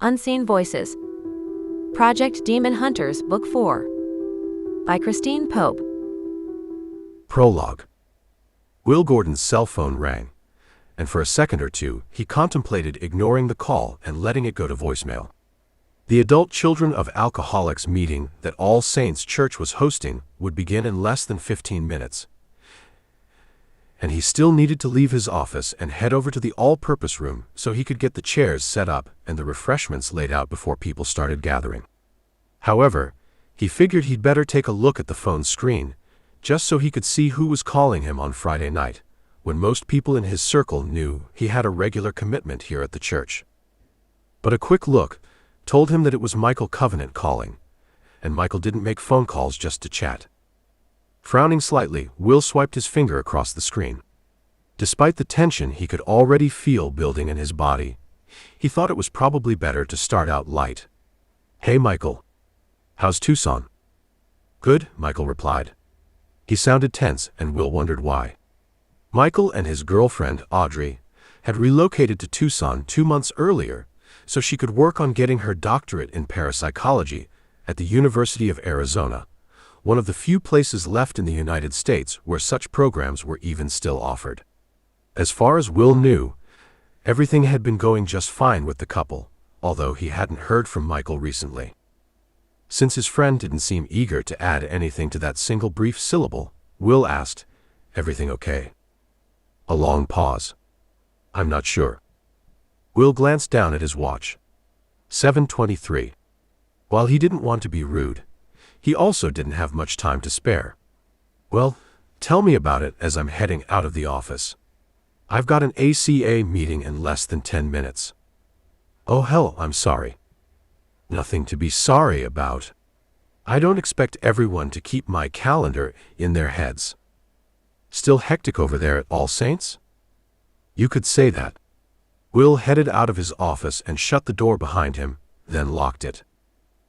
Unseen Voices. Project Demon Hunters, Book 4. By Christine Pope. Prologue. Will Gordon's cell phone rang, and for a second or two he contemplated ignoring the call and letting it go to voicemail. The Adult Children of Alcoholics meeting that All Saints Church was hosting would begin in less than 15 minutes, and he still needed to leave his office and head over to the all-purpose room so he could get the chairs set up and the refreshments laid out before people started gathering. However, he figured he'd better take a look at the phone screen, just so he could see who was calling him on Friday night, when most people in his circle knew he had a regular commitment here at the church. But a quick look told him that it was Michael Covenant calling, and Michael didn't make phone calls just to chat. Frowning slightly, Will swiped his finger across the screen. Despite the tension he could already feel building in his body, he thought it was probably better to start out light. "Hey Michael. How's Tucson?" "Good," Michael replied. He sounded tense, and Will wondered why. Michael and his girlfriend, Audrey, had relocated to Tucson 2 months earlier so she could work on getting her doctorate in parapsychology at the University of Arizona, one of the few places left in the United States where such programs were even still offered. As far as Will knew, everything had been going just fine with the couple, although he hadn't heard from Michael recently. Since his friend didn't seem eager to add anything to that single brief syllable, Will asked, "Everything okay?" A long pause. "I'm not sure." Will glanced down at his watch. 7:23. While he didn't want to be rude, he also didn't have much time to spare. "Well, tell me about it as I'm heading out of the office. I've got an ACA meeting in less than 10 minutes. "Oh hell, I'm sorry." "Nothing to be sorry about. I don't expect everyone to keep my calendar in their heads." "Still hectic over there at All Saints?" "You could say that." Will headed out of his office and shut the door behind him, then locked it.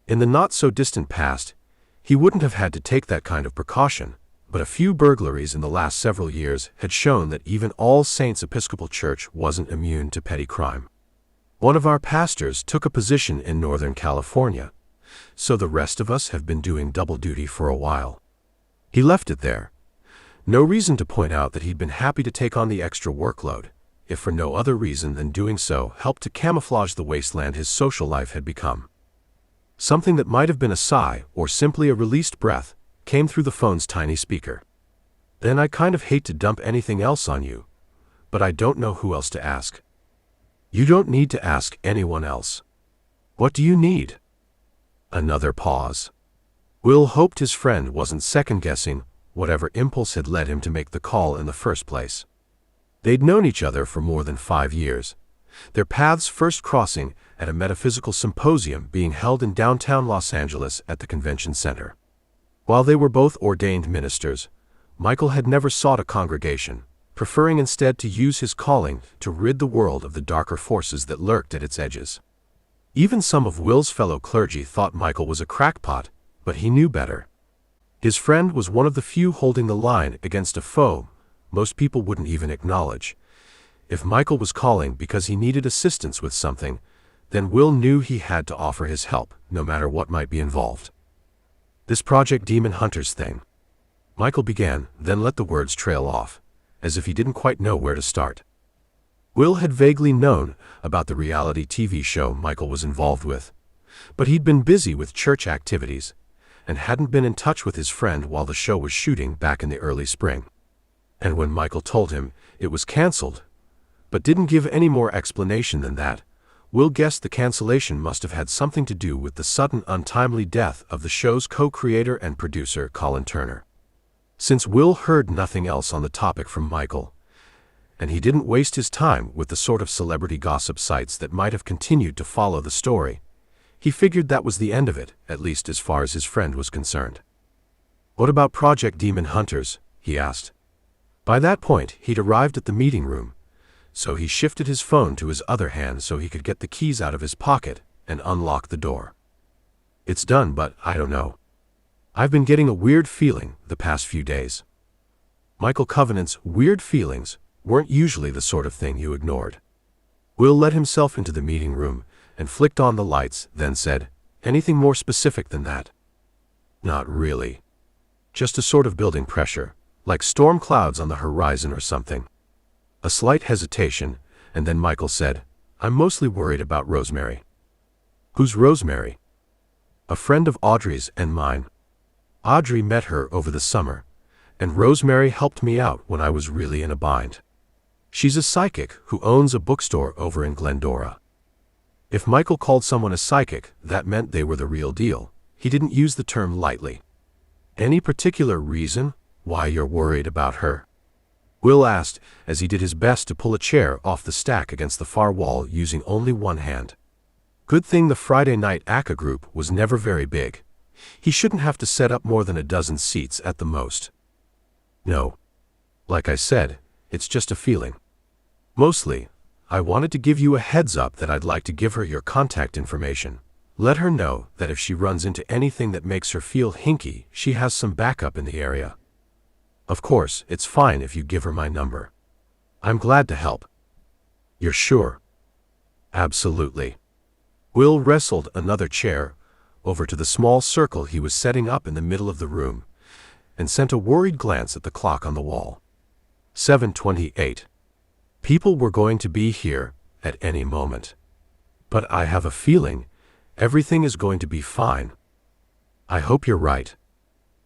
In the not-so-distant past, he wouldn't have had to take that kind of precaution, but a few burglaries in the last several years had shown that even All Saints Episcopal Church wasn't immune to petty crime. One of our pastors took a position in Northern California, so the rest of us have been doing double duty for a while. He left it there. No reason to point out that he'd been happy to take on the extra workload, if for no other reason than doing so helped to camouflage the wasteland his social life had become. Something that might have been a sigh or simply a released breath came through the phone's tiny speaker. "Then I kind of hate to dump anything else on you, but I don't know who else to ask." "You don't need to ask anyone else. What do you need?" Another pause. Will hoped his friend wasn't second-guessing whatever impulse had led him to make the call in the first place. They'd known each other for more than 5 years, their paths first crossing at a metaphysical symposium being held in downtown Los Angeles at the convention center. While they were both ordained ministers, Michael had never sought a congregation, preferring instead to use his calling to rid the world of the darker forces that lurked at its edges. Even some of Will's fellow clergy thought Michael was a crackpot, but he knew better. His friend was one of the few holding the line against a foe most people wouldn't even acknowledge. If Michael was calling because he needed assistance with something, then Will knew he had to offer his help, no matter what might be involved. "This Project Demon Hunters thing," Michael began, then let the words trail off, as if he didn't quite know where to start. Will had vaguely known about the reality TV show Michael was involved with, but he'd been busy with church activities and hadn't been in touch with his friend while the show was shooting back in the early spring. And when Michael told him it was canceled, but didn't give any more explanation than that, Will guessed the cancellation must have had something to do with the sudden, untimely death of the show's co-creator and producer Colin Turner. Since Will heard nothing else on the topic from Michael, and he didn't waste his time with the sort of celebrity gossip sites that might have continued to follow the story, he figured that was the end of it, at least as far as his friend was concerned. "What about Project Demon Hunters?" he asked. By that point, he'd arrived at the meeting room, so he shifted his phone to his other hand so he could get the keys out of his pocket and unlock the door. "It's done, but I don't know. I've been getting a weird feeling the past few days." Michael Covenant's weird feelings weren't usually the sort of thing you ignored. Will let himself into the meeting room and flicked on the lights, then said, "Anything more specific than that?" "Not really. Just a sort of building pressure, like storm clouds on the horizon or something." A slight hesitation, and then Michael said, "I'm mostly worried about Rosemary." "Who's Rosemary?" "A friend of Audrey's and mine. Audrey met her over the summer, and Rosemary helped me out when I was really in a bind. She's a psychic who owns a bookstore over in Glendora." If Michael called someone a psychic, that meant they were the real deal. He didn't use the term lightly. "Any particular reason why you're worried about her?" Will asked, as he did his best to pull a chair off the stack against the far wall using only one hand. Good thing the Friday night ACA group was never very big. He shouldn't have to set up more than a dozen seats at the most. "No. Like I said, it's just a feeling. Mostly, I wanted to give you a heads up that I'd like to give her your contact information. Let her know that if she runs into anything that makes her feel hinky, she has some backup in the area. Of course, it's fine if you give her my number. I'm glad to help." "You're sure?" "Absolutely." Will wrestled another chair over to the small circle he was setting up in the middle of the room, and sent a worried glance at the clock on the wall. 7:28. People were going to be here at any moment. But I have a feeling everything is going to be fine. I hope you're right.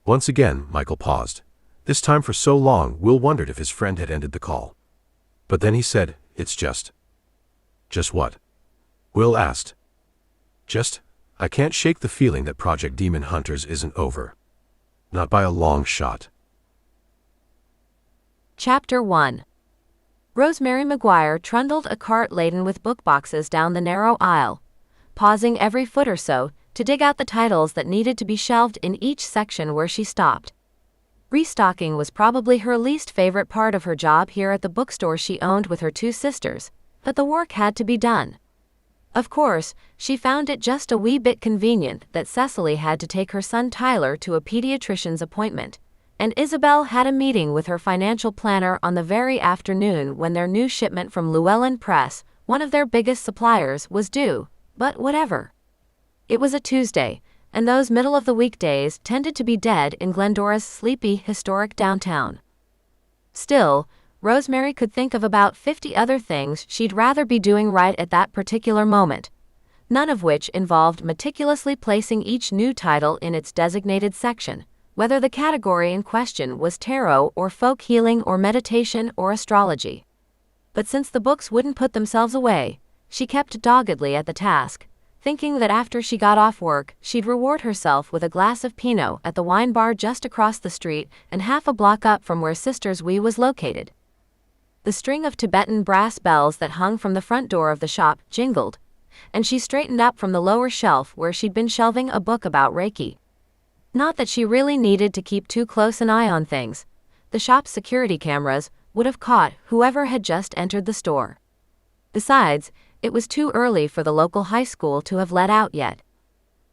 Once again, Michael paused. This time for so long, Will wondered if his friend had ended the call. But then he said, "It's just." "Just what?" Will asked. I can't shake the feeling that Project Demon Hunters isn't over. Not by a long shot." Chapter 1. Rosemary McGuire trundled a cart laden with book boxes down the narrow aisle, pausing every foot or so to dig out the titles that needed to be shelved in each section where she stopped. Restocking was probably her least favorite part of her job here at the bookstore she owned with her two sisters, but the work had to be done. Of course, she found it just a wee bit convenient that Cecily had to take her son Tyler to a pediatrician's appointment, and Isabel had a meeting with her financial planner on the very afternoon when their new shipment from Llewellyn Press, one of their biggest suppliers, was due, but whatever. It was a Tuesday, and those middle-of-the-week days tended to be dead in Glendora's sleepy, historic downtown. Still, Rosemary could think of about 50 other things she'd rather be doing right at that particular moment, none of which involved meticulously placing each new title in its designated section, whether the category in question was tarot or folk healing or meditation or astrology. But since the books wouldn't put themselves away, she kept doggedly at the task, thinking that after she got off work, she'd reward herself with a glass of Pinot at the wine bar just across the street and half a block up from where Sisters Wee was located. The string of Tibetan brass bells that hung from the front door of the shop jingled, and she straightened up from the lower shelf where she'd been shelving a book about Reiki. Not that she really needed to keep too close an eye on things. The shop's security cameras would have caught whoever had just entered the store. Besides, it was too early for the local high school to have let out yet.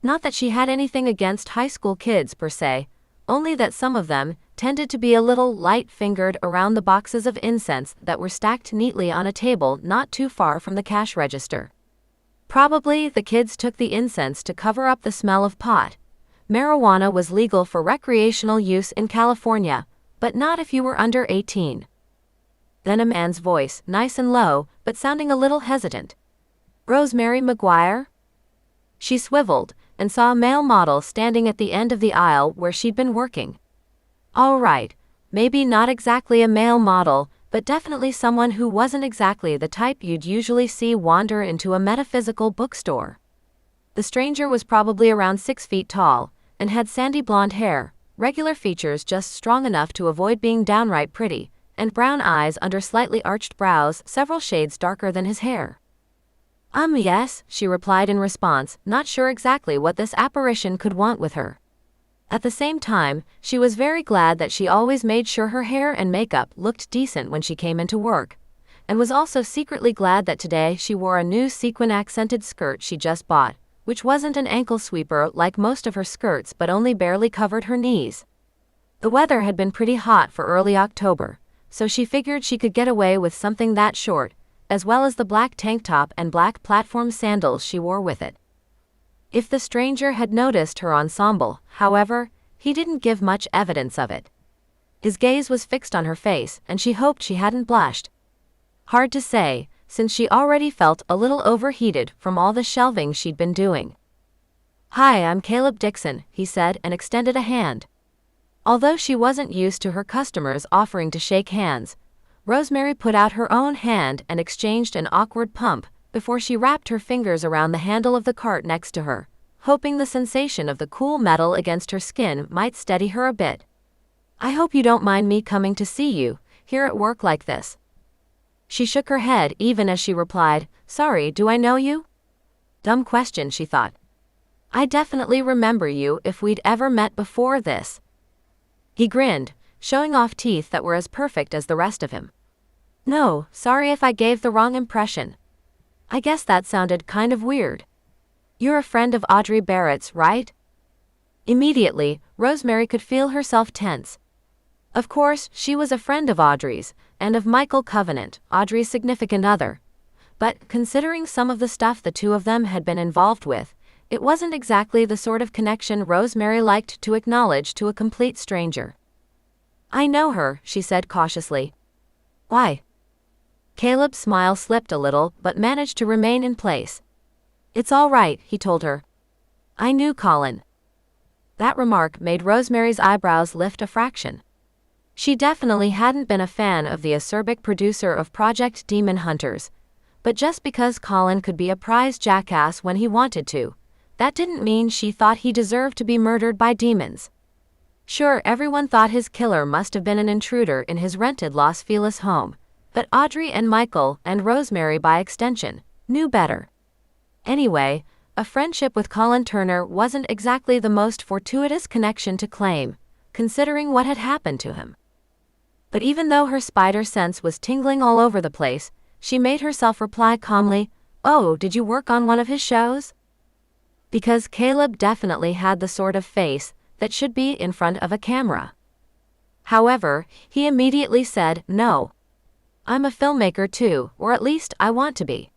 Not that she had anything against high school kids per se, only that some of them tended to be a little light-fingered around the boxes of incense that were stacked neatly on a table not too far from the cash register. Probably the kids took the incense to cover up the smell of pot. Marijuana was legal for recreational use in California, but not if you were under 18. Then a man's voice, nice and low, but sounding a little hesitant. "Rosemary McGuire?" She swiveled and saw a male model standing at the end of the aisle where she'd been working. All right, maybe not exactly a male model, but definitely someone who wasn't exactly the type you'd usually see wander into a metaphysical bookstore. The stranger was probably around 6 feet tall, and had sandy blonde hair, regular features just strong enough to avoid being downright pretty, and brown eyes under slightly arched brows several shades darker than his hair. Yes, she replied in response, not sure exactly what this apparition could want with her. At the same time, she was very glad that she always made sure her hair and makeup looked decent when she came into work, and was also secretly glad that today she wore a new sequin-accented skirt she just bought, which wasn't an ankle sweeper like most of her skirts but only barely covered her knees. The weather had been pretty hot for early October, so she figured she could get away with something that short, as well as the black tank top and black platform sandals she wore with it. If the stranger had noticed her ensemble, however, he didn't give much evidence of it. His gaze was fixed on her face, and she hoped she hadn't blushed. Hard to say, since she already felt a little overheated from all the shelving she'd been doing. "Hi, I'm Caleb Dixon," he said, and extended a hand. Although she wasn't used to her customers offering to shake hands, Rosemary put out her own hand and exchanged an awkward pump before she wrapped her fingers around the handle of the cart next to her, hoping the sensation of the cool metal against her skin might steady her a bit. "I hope you don't mind me coming to see you here at work like this." She shook her head even as she replied, "Sorry, do I know you?" Dumb question, she thought. "I definitely remember you if we'd ever met before this." He grinned, showing off teeth that were as perfect as the rest of him. "No, sorry if I gave the wrong impression. I guess that sounded kind of weird. You're a friend of Audrey Barrett's, right?" Immediately, Rosemary could feel herself tense. Of course, she was a friend of Audrey's, and of Michael Covenant, Audrey's significant other. But, considering some of the stuff the two of them had been involved with, it wasn't exactly the sort of connection Rosemary liked to acknowledge to a complete stranger. "I know her," she said cautiously. "Why?" Caleb's smile slipped a little, but managed to remain in place. "It's all right," he told her. "I knew Colin." That remark made Rosemary's eyebrows lift a fraction. She definitely hadn't been a fan of the acerbic producer of Project Demon Hunters, but just because Colin could be a prize jackass when he wanted to, that didn't mean she thought he deserved to be murdered by demons. Sure, everyone thought his killer must have been an intruder in his rented Los Feliz home, but Audrey and Michael, and Rosemary by extension, knew better. Anyway, a friendship with Colin Turner wasn't exactly the most fortuitous connection to claim, considering what had happened to him. But even though her spider sense was tingling all over the place, she made herself reply calmly, "Oh, did you work on one of his shows?" Because Caleb definitely had the sort of face that should be in front of a camera. However, he immediately said, "No. I'm a filmmaker too, or at least I want to be.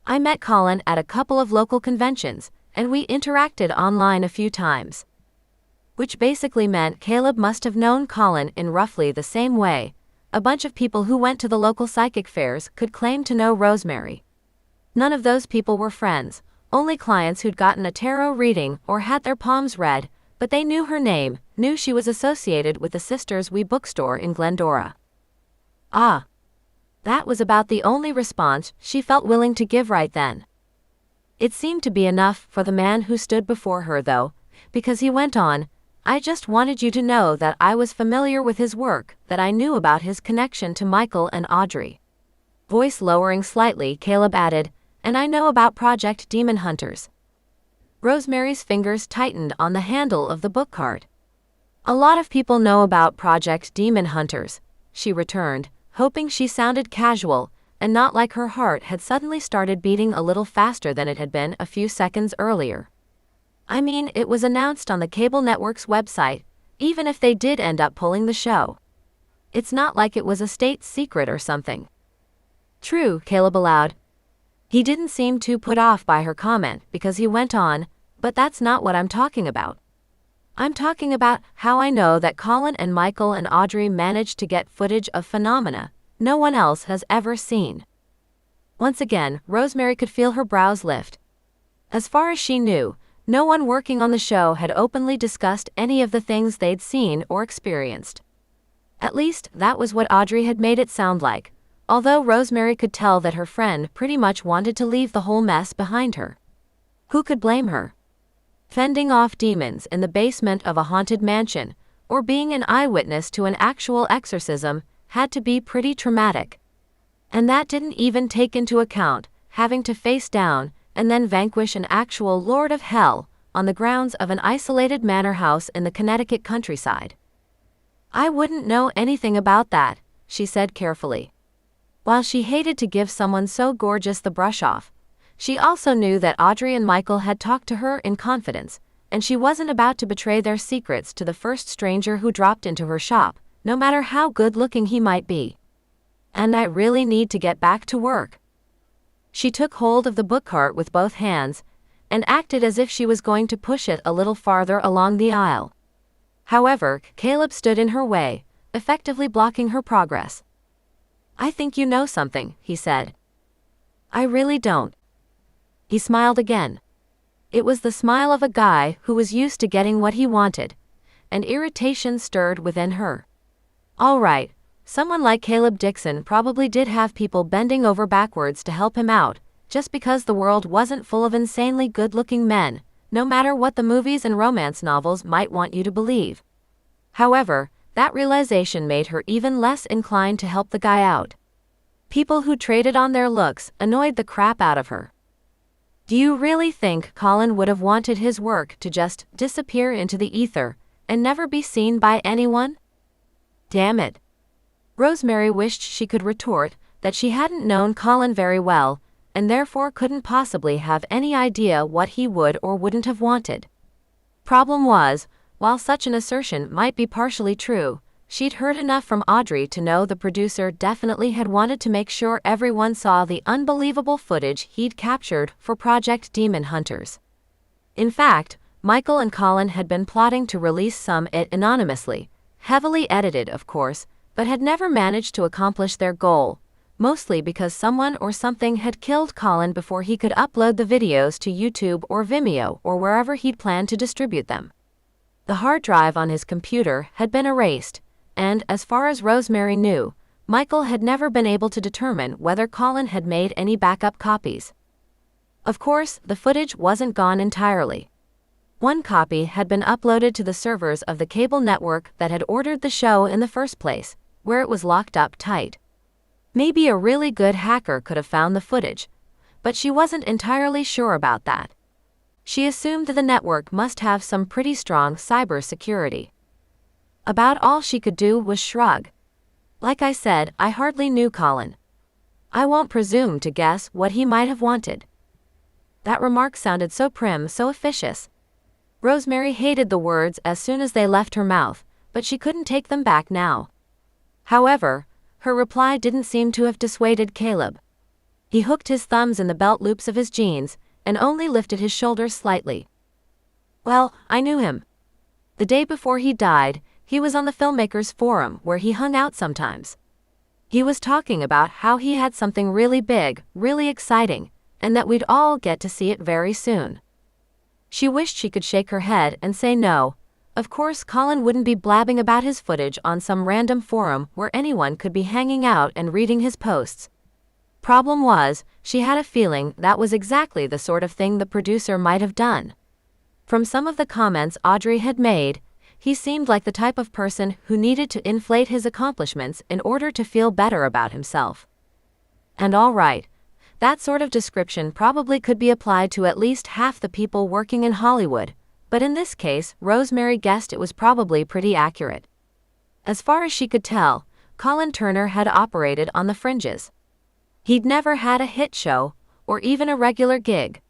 I met Colin at a couple of local conventions, and we interacted online a few times." Which basically meant Caleb must have known Colin in roughly the same way a bunch of people who went to the local psychic fairs could claim to know Rosemary. None of those people were friends, only clients who'd gotten a tarot reading or had their palms read, but they knew her name, knew she was associated with the Sisters We bookstore in Glendora. Ah. That was about the only response she felt willing to give right then. It seemed to be enough for the man who stood before her, though, because he went on, "I just wanted you to know that I was familiar with his work, that I knew about his connection to Michael and Audrey." Voice lowering slightly, Caleb added, "And I know about Project Demon Hunters." Rosemary's fingers tightened on the handle of the book cart. "A lot of people know about Project Demon Hunters," she returned, hoping she sounded casual, and not like her heart had suddenly started beating a little faster than it had been a few seconds earlier. "I mean, it was announced on the cable network's website, even if they did end up pulling the show. It's not like it was a state secret or something." "True," Caleb allowed. He didn't seem too put off by her comment because he went on, "But that's not what I'm talking about. I'm talking about how I know that Colin and Michael and Audrey managed to get footage of phenomena no one else has ever seen." Once again, Rosemary could feel her brows lift. As far as she knew, no one working on the show had openly discussed any of the things they'd seen or experienced. At least, that was what Audrey had made it sound like, although Rosemary could tell that her friend pretty much wanted to leave the whole mess behind her. Who could blame her? Fending off demons in the basement of a haunted mansion, or being an eyewitness to an actual exorcism, had to be pretty traumatic. And that didn't even take into account having to face down and then vanquish an actual Lord of Hell on the grounds of an isolated manor house in the Connecticut countryside. "I wouldn't know anything about that," she said carefully. While she hated to give someone so gorgeous the brush off, she also knew that Audrey and Michael had talked to her in confidence, and she wasn't about to betray their secrets to the first stranger who dropped into her shop, no matter how good-looking he might be. "And I really need to get back to work." She took hold of the book cart with both hands and acted as if she was going to push it a little farther along the aisle. However, Caleb stood in her way, effectively blocking her progress. "I think you know something," he said. "I really don't." He smiled again. It was the smile of a guy who was used to getting what he wanted, and irritation stirred within her. All right, someone like Caleb Dixon probably did have people bending over backwards to help him out, just because the world wasn't full of insanely good-looking men, no matter what the movies and romance novels might want you to believe. However, that realization made her even less inclined to help the guy out. People who traded on their looks annoyed the crap out of her. Do you really think Colin would have wanted his work to just disappear into the ether and never be seen by anyone? Damn it. Rosemary wished she could retort that she hadn't known Colin very well, and therefore couldn't possibly have any idea what he would or wouldn't have wanted. Problem was, while such an assertion might be partially true, she'd heard enough from Audrey to know the producer definitely had wanted to make sure everyone saw the unbelievable footage he'd captured for Project Demon Hunters. In fact, Michael and Colin had been plotting to release some it anonymously, heavily edited of course, but had never managed to accomplish their goal, mostly because someone or something had killed Colin before he could upload the videos to YouTube or Vimeo or wherever he'd planned to distribute them. The hard drive on his computer had been erased, and, as far as Rosemary knew, Michael had never been able to determine whether Colin had made any backup copies. Of course, the footage wasn't gone entirely. One copy had been uploaded to the servers of the cable network that had ordered the show in the first place, where it was locked up tight. Maybe a really good hacker could have found the footage, but she wasn't entirely sure about that. She assumed the network must have some pretty strong cyber security. About all she could do was shrug. Like I said, I hardly knew Colin. I won't presume to guess what he might have wanted. That remark sounded so prim, so officious. Rosemary hated the words as soon as they left her mouth, but she couldn't take them back now. However, her reply didn't seem to have dissuaded Caleb. He hooked his thumbs in the belt loops of his jeans and only lifted his shoulders slightly. Well, I knew him. The day before he died, he was on the filmmakers forum where he hung out sometimes. He was talking about how he had something really big, really exciting, and that we'd all get to see it very soon. She wished she could shake her head and say no. Of course, Colin wouldn't be blabbing about his footage on some random forum where anyone could be hanging out and reading his posts. Problem was, she had a feeling that was exactly the sort of thing the producer might have done. From some of the comments Audrey had made, he seemed like the type of person who needed to inflate his accomplishments in order to feel better about himself. And all right, that sort of description probably could be applied to at least half the people working in Hollywood, but in this case, Rosemary guessed it was probably pretty accurate. As far as she could tell, Colin Turner had operated on the fringes. He'd never had a hit show, or even a regular gig.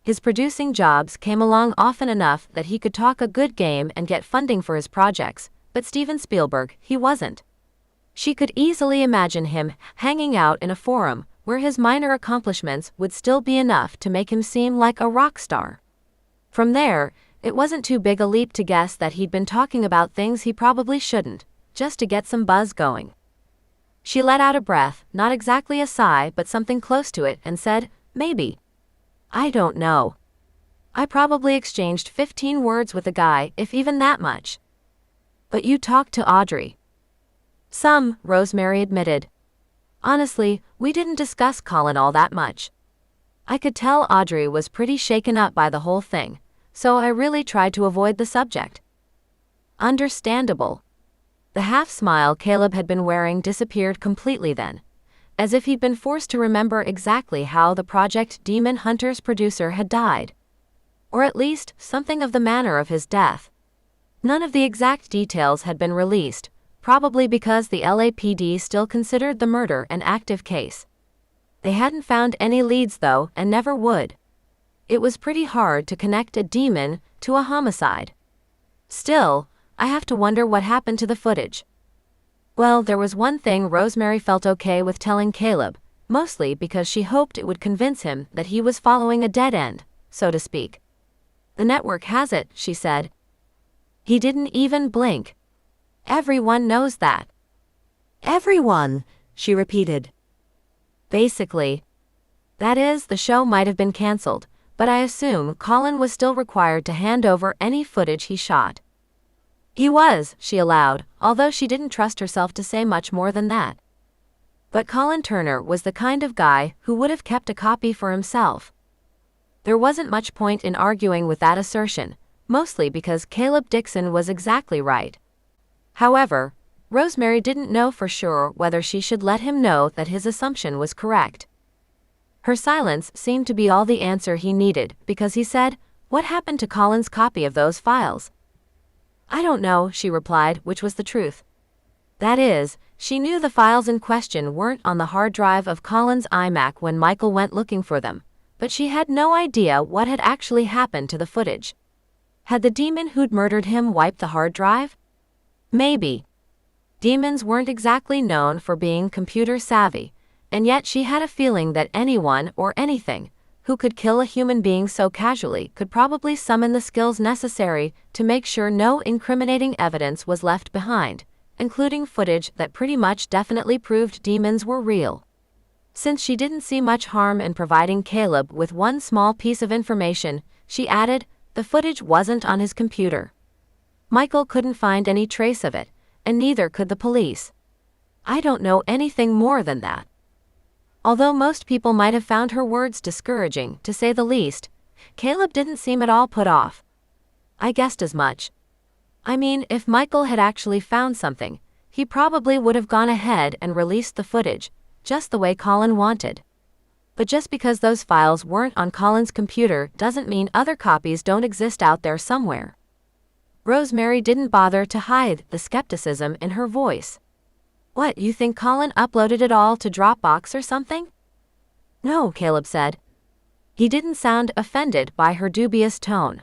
His producing jobs came along often enough that he could talk a good game and get funding for his projects, but Steven Spielberg, he wasn't. She could easily imagine him hanging out in a forum where his minor accomplishments would still be enough to make him seem like a rock star. From there, it wasn't too big a leap to guess that he'd been talking about things he probably shouldn't, just to get some buzz going. She let out a breath, not exactly a sigh but something close to it, and said, "Maybe. I don't know. I probably exchanged 15 words with the guy, if even that much." "But you talked to Audrey." "Some," Rosemary admitted. "Honestly, we didn't discuss Colin all that much. I could tell Audrey was pretty shaken up by the whole thing, so I really tried to avoid the subject." Understandable. The half-smile Caleb had been wearing disappeared completely then, as if he'd been forced to remember exactly how the Project Demon Hunters producer had died. Or at least, something of the manner of his death. None of the exact details had been released, probably because the LAPD still considered the murder an active case. They hadn't found any leads though, and never would. It was pretty hard to connect a demon to a homicide. Still, I have to wonder what happened to the footage. Well, there was one thing Rosemary felt okay with telling Caleb, mostly because she hoped it would convince him that he was following a dead end, so to speak. "The network has it," she said. He didn't even blink. "Everyone knows that." "Everyone," she repeated. "Basically. That is, the show might have been cancelled, but I assume Colin was still required to hand over any footage he shot." "He was," she allowed, although she didn't trust herself to say much more than that. But Colin Turner was the kind of guy who would have kept a copy for himself. There wasn't much point in arguing with that assertion, mostly because Caleb Dixon was exactly right. However, Rosemary didn't know for sure whether she should let him know that his assumption was correct. Her silence seemed to be all the answer he needed, because he said, "What happened to Colin's copy of those files?" "I don't know," she replied, which was the truth. That is, she knew the files in question weren't on the hard drive of Colin's iMac when Michael went looking for them, but she had no idea what had actually happened to the footage. Had the demon who'd murdered him wiped the hard drive? Maybe. Demons weren't exactly known for being computer savvy, and yet she had a feeling that anyone or anything who could kill a human being so casually could probably summon the skills necessary to make sure no incriminating evidence was left behind, including footage that pretty much definitely proved demons were real. Since she didn't see much harm in providing Caleb with one small piece of information, she added, the footage wasn't on his computer. Michael couldn't find any trace of it, and neither could the police. I don't know anything more than that. Although most people might have found her words discouraging, to say the least, Caleb didn't seem at all put off. I guessed as much. I mean, if Michael had actually found something, he probably would have gone ahead and released the footage, just the way Colin wanted. But just because those files weren't on Colin's computer doesn't mean other copies don't exist out there somewhere. Rosemary didn't bother to hide the skepticism in her voice. "What, you think Colin uploaded it all to Dropbox or something?" "No," Caleb said. He didn't sound offended by her dubious tone.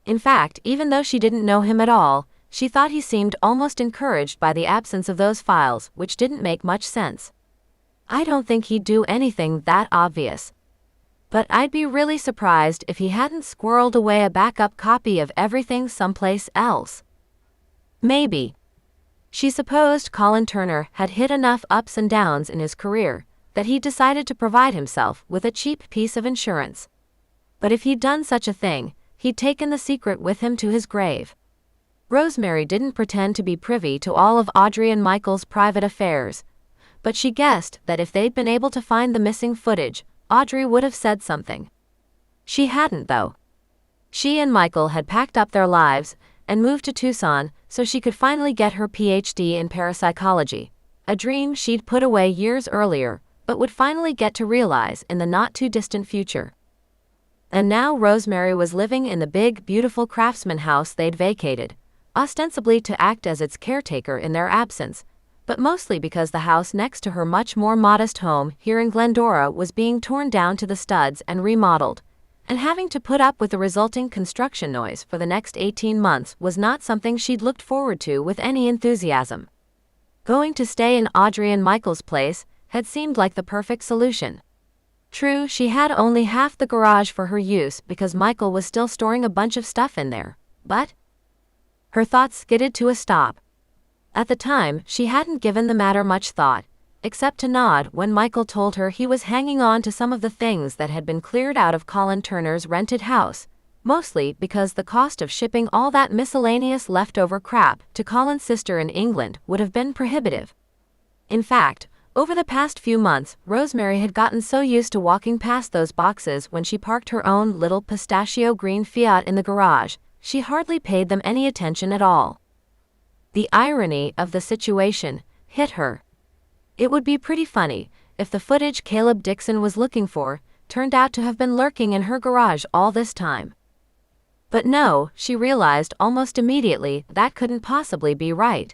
In fact, even though she didn't know him at all, she thought he seemed almost encouraged by the absence of those files, which didn't make much sense. "I don't think he'd do anything that obvious. But I'd be really surprised if he hadn't squirreled away a backup copy of everything someplace else." Maybe. She supposed Colin Turner had hit enough ups and downs in his career that he decided to provide himself with a cheap piece of insurance. But if he'd done such a thing, he'd taken the secret with him to his grave. Rosemary didn't pretend to be privy to all of Audrey and Michael's private affairs, but she guessed that if they'd been able to find the missing footage, Audrey would have said something. She hadn't, though. She and Michael had packed up their lives and moved to Tucson so she could finally get her PhD in parapsychology, a dream she'd put away years earlier but would finally get to realize in the not-too-distant future. And now Rosemary was living in the big, beautiful craftsman house they'd vacated, ostensibly to act as its caretaker in their absence, but mostly because the house next to her much more modest home here in Glendora was being torn down to the studs and remodeled, and having to put up with the resulting construction noise for the next 18 months was not something she'd looked forward to with any enthusiasm. Going to stay in Audrey and Michael's place had seemed like the perfect solution. True, she had only half the garage for her use because Michael was still storing a bunch of stuff in there, but her thoughts skidded to a stop. At the time, she hadn't given the matter much thought, except to nod when Michael told her he was hanging on to some of the things that had been cleared out of Colin Turner's rented house, mostly because the cost of shipping all that miscellaneous leftover crap to Colin's sister in England would have been prohibitive. In fact, over the past few months, Rosemary had gotten so used to walking past those boxes when she parked her own little pistachio green Fiat in the garage, she hardly paid them any attention at all. The irony of the situation hit her. It would be pretty funny if the footage Caleb Dixon was looking for turned out to have been lurking in her garage all this time. But no, she realized almost immediately that couldn't possibly be right.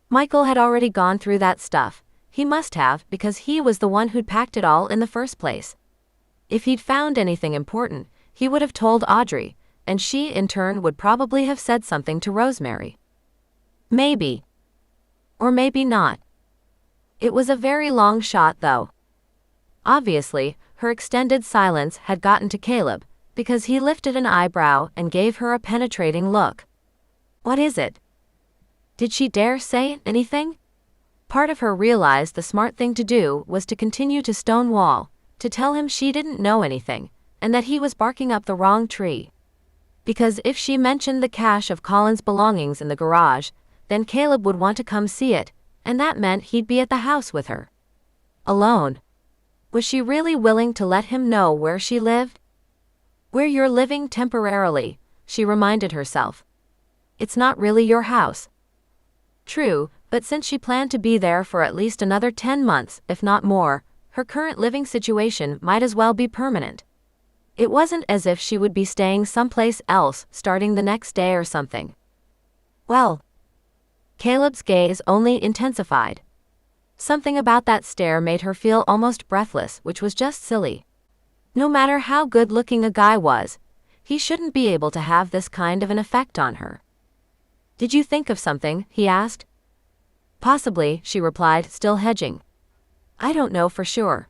Michael had already gone through that stuff. He must have, because he was the one who'd packed it all in the first place. If he'd found anything important, he would have told Audrey, and she in turn would probably have said something to Rosemary. Maybe. Or maybe not. It was a very long shot, though. Obviously, her extended silence had gotten to Caleb, because he lifted an eyebrow and gave her a penetrating look. "What is it? Did she dare say anything?" Part of her realized the smart thing to do was to continue to stonewall, to tell him she didn't know anything, and that he was barking up the wrong tree. Because if she mentioned the cache of Colin's belongings in the garage, then Caleb would want to come see it, and that meant he'd be at the house with her. Alone. Was she really willing to let him know where she lived? "Where you're living temporarily," she reminded herself. "It's not really your house." True, but since she planned to be there for at least another 10 months, if not more, her current living situation might as well be permanent. It wasn't as if she would be staying someplace else starting the next day or something. Well, Caleb's gaze only intensified. Something about that stare made her feel almost breathless, which was just silly. No matter how good-looking a guy was, he shouldn't be able to have this kind of an effect on her. "Did you think of something?" he asked. "Possibly," she replied, still hedging. "I don't know for sure."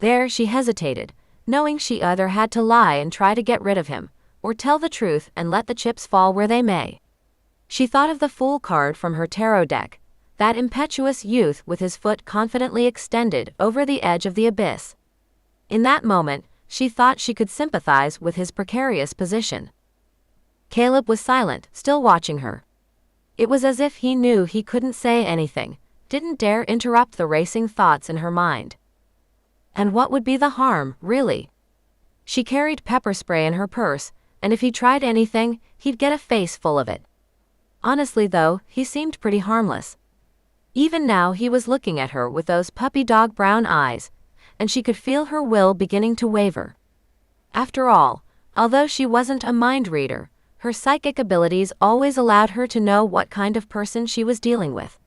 There she hesitated, knowing she either had to lie and try to get rid of him, or tell the truth and let the chips fall where they may. She thought of the Fool card from her tarot deck, that impetuous youth with his foot confidently extended over the edge of the abyss. In that moment, she thought she could sympathize with his precarious position. Caleb was silent, still watching her. It was as if he knew he couldn't say anything, didn't dare interrupt the racing thoughts in her mind. And what would be the harm, really? She carried pepper spray in her purse, and if he tried anything, he'd get a face full of it. Honestly though, he seemed pretty harmless. Even now he was looking at her with those puppy dog brown eyes, and she could feel her will beginning to waver. After all, although she wasn't a mind reader, her psychic abilities always allowed her to know what kind of person she was dealing with.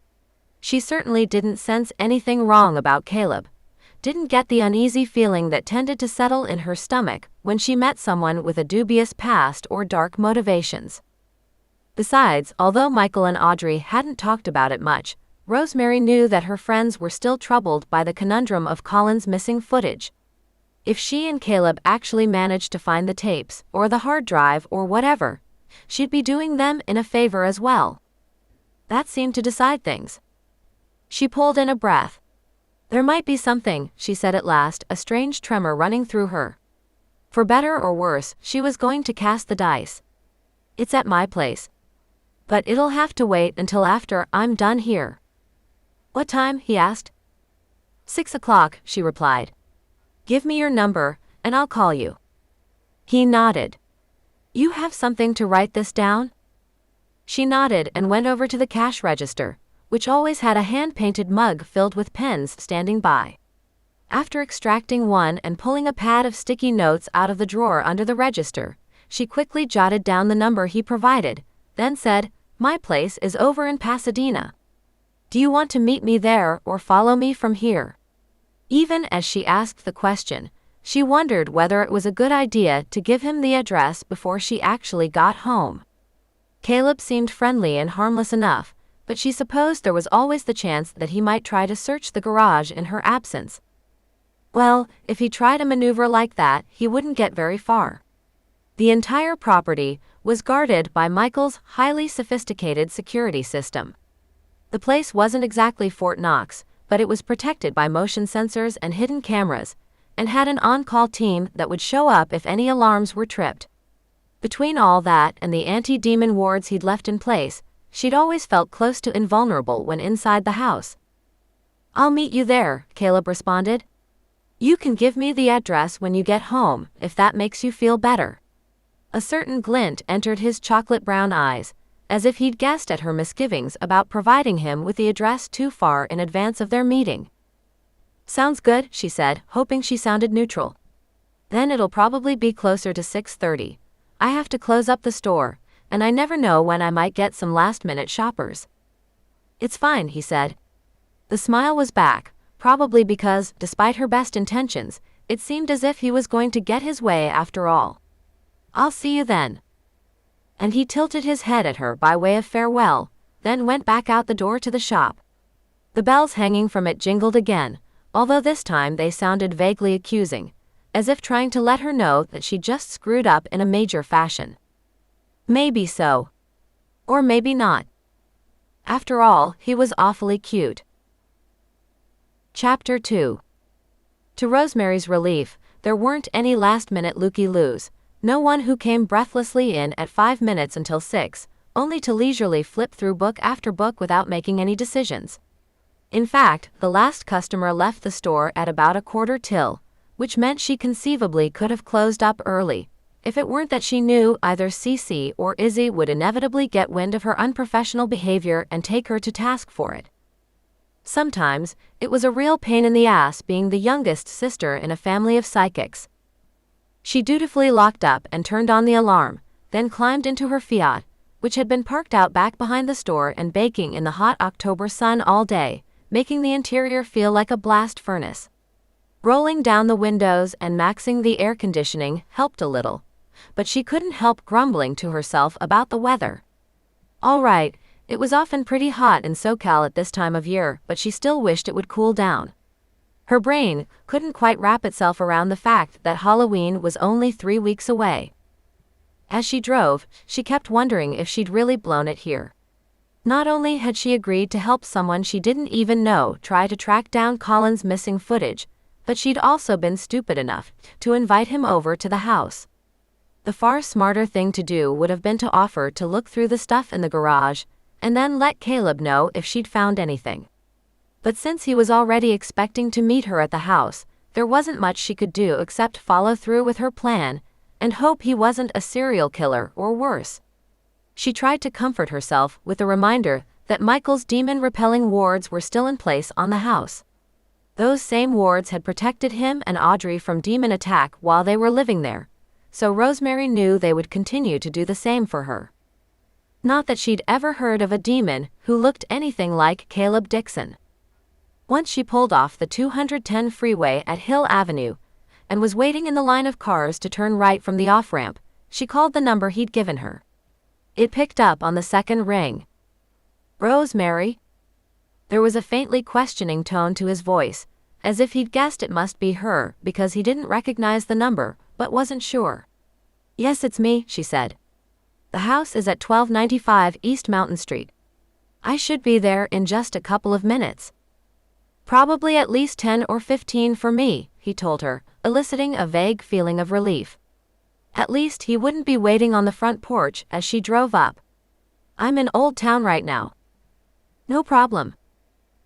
She certainly didn't sense anything wrong about Caleb, didn't get the uneasy feeling that tended to settle in her stomach when she met someone with a dubious past or dark motivations. Besides, although Michael and Audrey hadn't talked about it much, Rosemary knew that her friends were still troubled by the conundrum of Colin's missing footage. If she and Caleb actually managed to find the tapes, or the hard drive, or whatever, she'd be doing them in a favor as well. That seemed to decide things. She pulled in a breath. "There might be something," she said at last, a strange tremor running through her. For better or worse, she was going to cast the dice. "It's at my place. But it'll have to wait until after I'm done here." "What time?" he asked. 6 o'clock, she replied. "Give me your number, and I'll call you." He nodded. "You have something to write this down?" She nodded and went over to the cash register, which always had a hand-painted mug filled with pens standing by. After extracting one and pulling a pad of sticky notes out of the drawer under the register, she quickly jotted down the number he provided, then said, "My place is over in Pasadena. Do you want to meet me there or follow me from here?" Even as she asked the question, she wondered whether it was a good idea to give him the address before she actually got home. Caleb seemed friendly and harmless enough, but she supposed there was always the chance that he might try to search the garage in her absence. Well, if he tried a maneuver like that, he wouldn't get very far. The entire property was guarded by Michael's highly sophisticated security system. The place wasn't exactly Fort Knox, but it was protected by motion sensors and hidden cameras, and had an on-call team that would show up if any alarms were tripped. Between all that and the anti-demon wards he'd left in place, she'd always felt close to invulnerable when inside the house. "I'll meet you there," Caleb responded. "You can give me the address when you get home, if that makes you feel better." A certain glint entered his chocolate brown eyes, as if he'd guessed at her misgivings about providing him with the address too far in advance of their meeting. "Sounds good," she said, hoping she sounded neutral. "Then it'll probably be closer to 6:30. I have to close up the store, and I never know when I might get some last-minute shoppers." "It's fine," he said. The smile was back, probably because, despite her best intentions, it seemed as if he was going to get his way after all. "I'll see you then." And he tilted his head at her by way of farewell, then went back out the door to the shop. The bells hanging from it jingled again, although this time they sounded vaguely accusing, as if trying to let her know that she just screwed up in a major fashion. Maybe so. Or maybe not. After all, he was awfully cute. Chapter 2. To Rosemary's relief, there weren't any last-minute looky-loos, no one who came breathlessly in at 5 minutes until 6, only to leisurely flip through book after book without making any decisions. In fact, the last customer left the store at about 1:15, which meant she conceivably could have closed up early, if it weren't that she knew either Cece or Izzy would inevitably get wind of her unprofessional behavior and take her to task for it. Sometimes, it was a real pain in the ass being the youngest sister in a family of psychics. She dutifully locked up and turned on the alarm, then climbed into her Fiat, which had been parked out back behind the store and baking in the hot October sun all day, making the interior feel like a blast furnace. Rolling down the windows and maxing the air conditioning helped a little, but she couldn't help grumbling to herself about the weather. All right, it was often pretty hot in SoCal at this time of year, but she still wished it would cool down. Her brain couldn't quite wrap itself around the fact that Halloween was only 3 weeks away. As she drove, she kept wondering if she'd really blown it here. Not only had she agreed to help someone she didn't even know try to track down Colin's missing footage, but she'd also been stupid enough to invite him over to the house. The far smarter thing to do would have been to offer to look through the stuff in the garage, and then let Caleb know if she'd found anything. But since he was already expecting to meet her at the house, there wasn't much she could do except follow through with her plan and hope he wasn't a serial killer or worse. She tried to comfort herself with the reminder that Michael's demon-repelling wards were still in place on the house. Those same wards had protected him and Audrey from demon attack while they were living there, so Rosemary knew they would continue to do the same for her. Not that she'd ever heard of a demon who looked anything like Caleb Dixon. Once she pulled off the 210 freeway at Hill Avenue and was waiting in the line of cars to turn right from the off-ramp, she called the number he'd given her. It picked up on the second ring. "Rosemary?" There was a faintly questioning tone to his voice, as if he'd guessed it must be her because he didn't recognize the number, but wasn't sure. "Yes, it's me," she said. "The house is at 1295 East Mountain Street. I should be there in just a couple of minutes." "Probably at least 10 or 15 for me," he told her, eliciting a vague feeling of relief. At least he wouldn't be waiting on the front porch as she drove up. "I'm in Old Town right now." "No problem.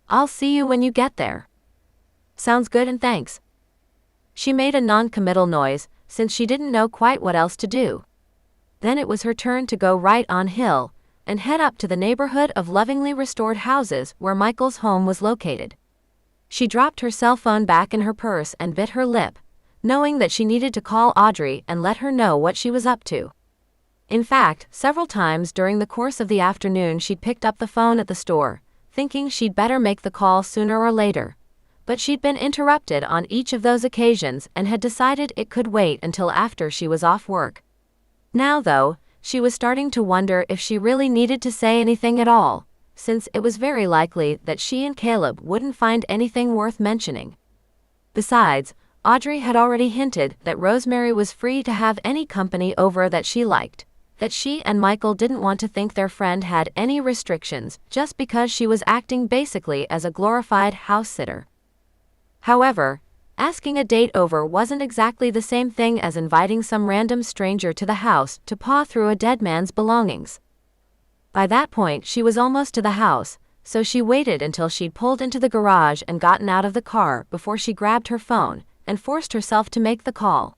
I'll see you when you get there." "Sounds good and thanks." She made a non-committal noise, since she didn't know quite what else to do. Then it was her turn to go right on Hill and head up to the neighborhood of lovingly restored houses where Michael's home was located. She dropped her cell phone back in her purse and bit her lip, knowing that she needed to call Audrey and let her know what she was up to. In fact, several times during the course of the afternoon she'd picked up the phone at the store, thinking she'd better make the call sooner or later. But she'd been interrupted on each of those occasions and had decided it could wait until after she was off work. Now, though, she was starting to wonder if she really needed to say anything at all, since it was very likely that she and Caleb wouldn't find anything worth mentioning. Besides, Audrey had already hinted that Rosemary was free to have any company over that she liked, that she and Michael didn't want to think their friend had any restrictions just because she was acting basically as a glorified house-sitter. However, asking a date over wasn't exactly the same thing as inviting some random stranger to the house to paw through a dead man's belongings. By that point she was almost to the house, so she waited until she'd pulled into the garage and gotten out of the car before she grabbed her phone and forced herself to make the call.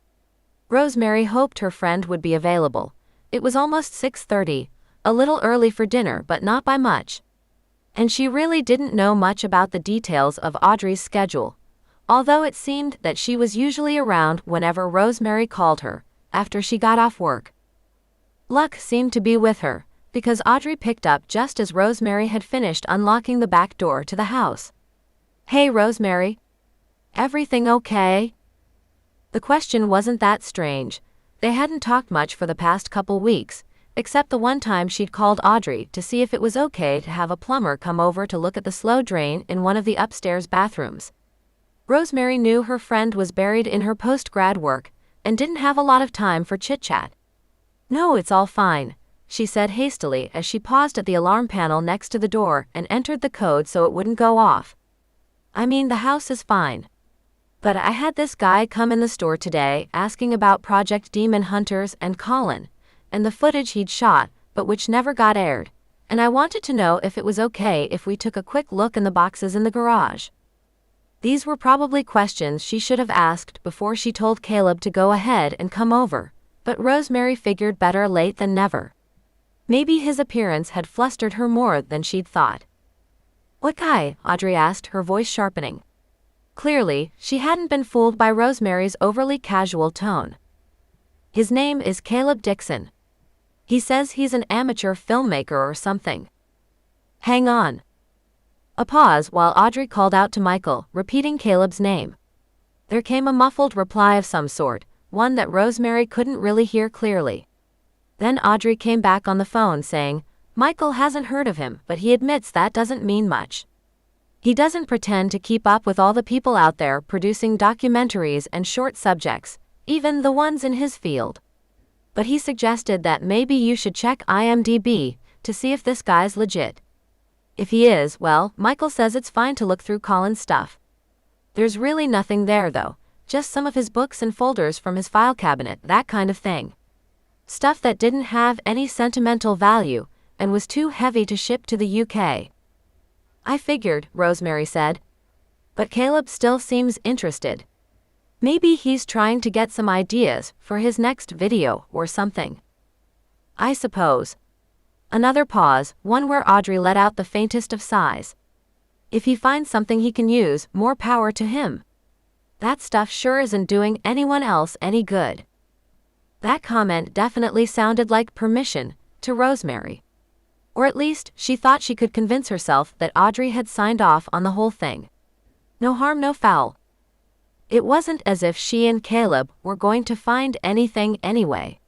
Rosemary hoped her friend would be available. It was almost 6:30, a little early for dinner but not by much. And she really didn't know much about the details of Audrey's schedule, although it seemed that she was usually around whenever Rosemary called her, after she got off work. Luck seemed to be with her, because Audrey picked up just as Rosemary had finished unlocking the back door to the house. "Hey, Rosemary. Everything okay?" The question wasn't that strange. They hadn't talked much for the past couple weeks, except the one time she'd called Audrey to see if it was okay to have a plumber come over to look at the slow drain in one of the upstairs bathrooms. Rosemary knew her friend was buried in her post-grad work and didn't have a lot of time for chit-chat. "No, it's all fine," she said hastily as she paused at the alarm panel next to the door and entered the code so it wouldn't go off. "I mean, the house is fine. But I had this guy come in the store today asking about Project Demon Hunters and Colin, and the footage he'd shot, but which never got aired, and I wanted to know if it was okay if we took a quick look in the boxes in the garage." These were probably questions she should have asked before she told Caleb to go ahead and come over, but Rosemary figured better late than never. Maybe his appearance had flustered her more than she'd thought. "What guy?" Audrey asked, her voice sharpening. Clearly, she hadn't been fooled by Rosemary's overly casual tone. "His name is Caleb Dixon. He says he's an amateur filmmaker or something." "Hang on." A pause while Audrey called out to Michael, repeating Caleb's name. There came a muffled reply of some sort, one that Rosemary couldn't really hear clearly. Then Audrey came back on the phone saying, "Michael hasn't heard of him, but he admits that doesn't mean much. He doesn't pretend to keep up with all the people out there producing documentaries and short subjects, even the ones in his field. But he suggested that maybe you should check IMDb to see if this guy's legit. If he is, well, Michael says it's fine to look through Colin's stuff. There's really nothing there though, just some of his books and folders from his file cabinet, that kind of thing. Stuff that didn't have any sentimental value and was too heavy to ship to the UK." "I figured," Rosemary said. "But Caleb still seems interested. Maybe he's trying to get some ideas for his next video or something." "I suppose." Another pause, one where Audrey let out the faintest of sighs. "If he finds something he can use, more power to him. That stuff sure isn't doing anyone else any good." That comment definitely sounded like permission to Rosemary. Or at least, she thought she could convince herself that Audrey had signed off on the whole thing. No harm, no foul. It wasn't as if she and Caleb were going to find anything anyway.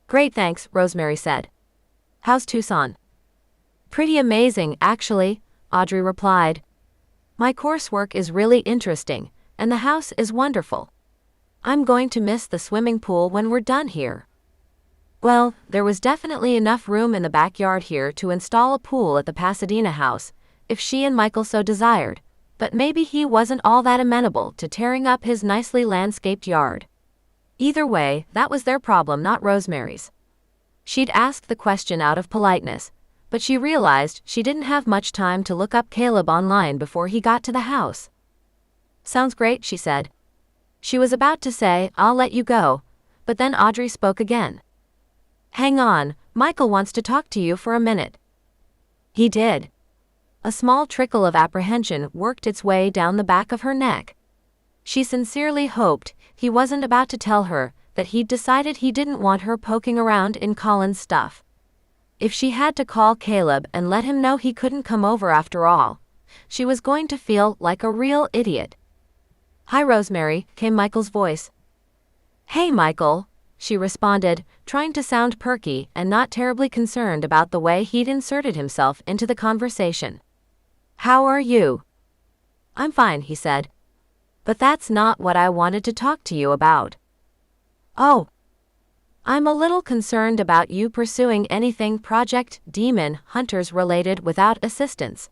"Great, thanks," Rosemary said. "How's Tucson?" "Pretty amazing, actually," Audrey replied. "My coursework is really interesting, and the house is wonderful. I'm going to miss the swimming pool when we're done here." Well, there was definitely enough room in the backyard here to install a pool at the Pasadena house, if she and Michael so desired, but maybe he wasn't all that amenable to tearing up his nicely landscaped yard. Either way, that was their problem, not Rosemary's. She'd asked the question out of politeness, but she realized she didn't have much time to look up Caleb online before he got to the house. "Sounds great," she said. She was about to say, "I'll let you go," but then Audrey spoke again. "Hang on, Michael wants to talk to you for a minute." He did. A small trickle of apprehension worked its way down the back of her neck. She sincerely hoped he wasn't about to tell her that he'd decided he didn't want her poking around in Colin's stuff. If she had to call Caleb and let him know he couldn't come over after all, she was going to feel like a real idiot. "Hi, Rosemary," came Michael's voice. "Hey, Michael," she responded, trying to sound perky and not terribly concerned about the way he'd inserted himself into the conversation. "How are you?" "I'm fine," he said. "But that's not what I wanted to talk to you about." "Oh. I'm a little concerned about you pursuing anything Project Demon Hunters related without assistance.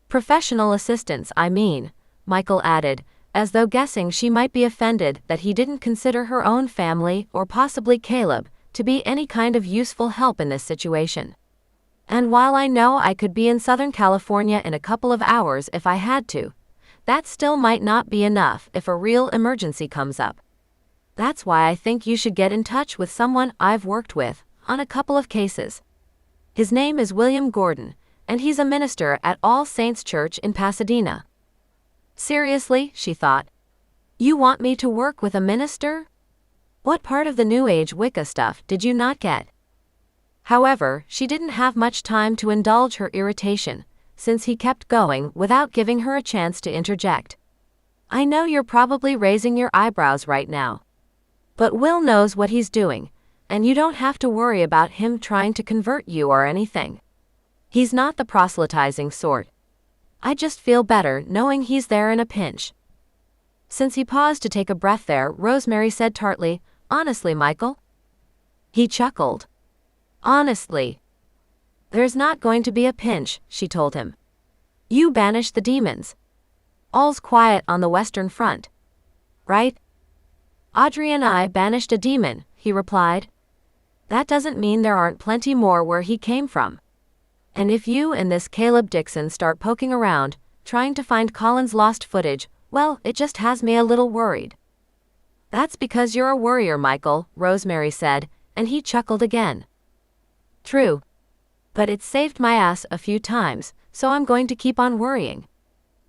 Professional assistance, I mean," Michael added, as though guessing she might be offended that he didn't consider her own family or possibly Caleb to be any kind of useful help in this situation. "And while I know I could be in Southern California in a couple of hours if I had to, that still might not be enough if a real emergency comes up. That's why I think you should get in touch with someone I've worked with on a couple of cases. His name is William Gordon, and he's a minister at All Saints Church in Pasadena." Seriously, she thought. You want me to work with a minister? What part of the New Age Wicca stuff did you not get? However, she didn't have much time to indulge her irritation, since he kept going without giving her a chance to interject. "I know you're probably raising your eyebrows right now. But Will knows what he's doing, and you don't have to worry about him trying to convert you or anything. He's not the proselytizing sort. I just feel better knowing he's there in a pinch. Since he paused to take a breath there, Rosemary said tartly, "Honestly, Michael?" He chuckled. "Honestly. There's not going to be a pinch," she told him. "You banished the demons. All's quiet on the Western Front. Right?" "Audrey and I banished a demon," he replied. "That doesn't mean there aren't plenty more where he came from. And if you and this Caleb Dixon start poking around, trying to find Colin's lost footage, well, it just has me a little worried." "That's because you're a worrier, Michael," Rosemary said, and he chuckled again. "True. But it's saved my ass a few times, so I'm going to keep on worrying.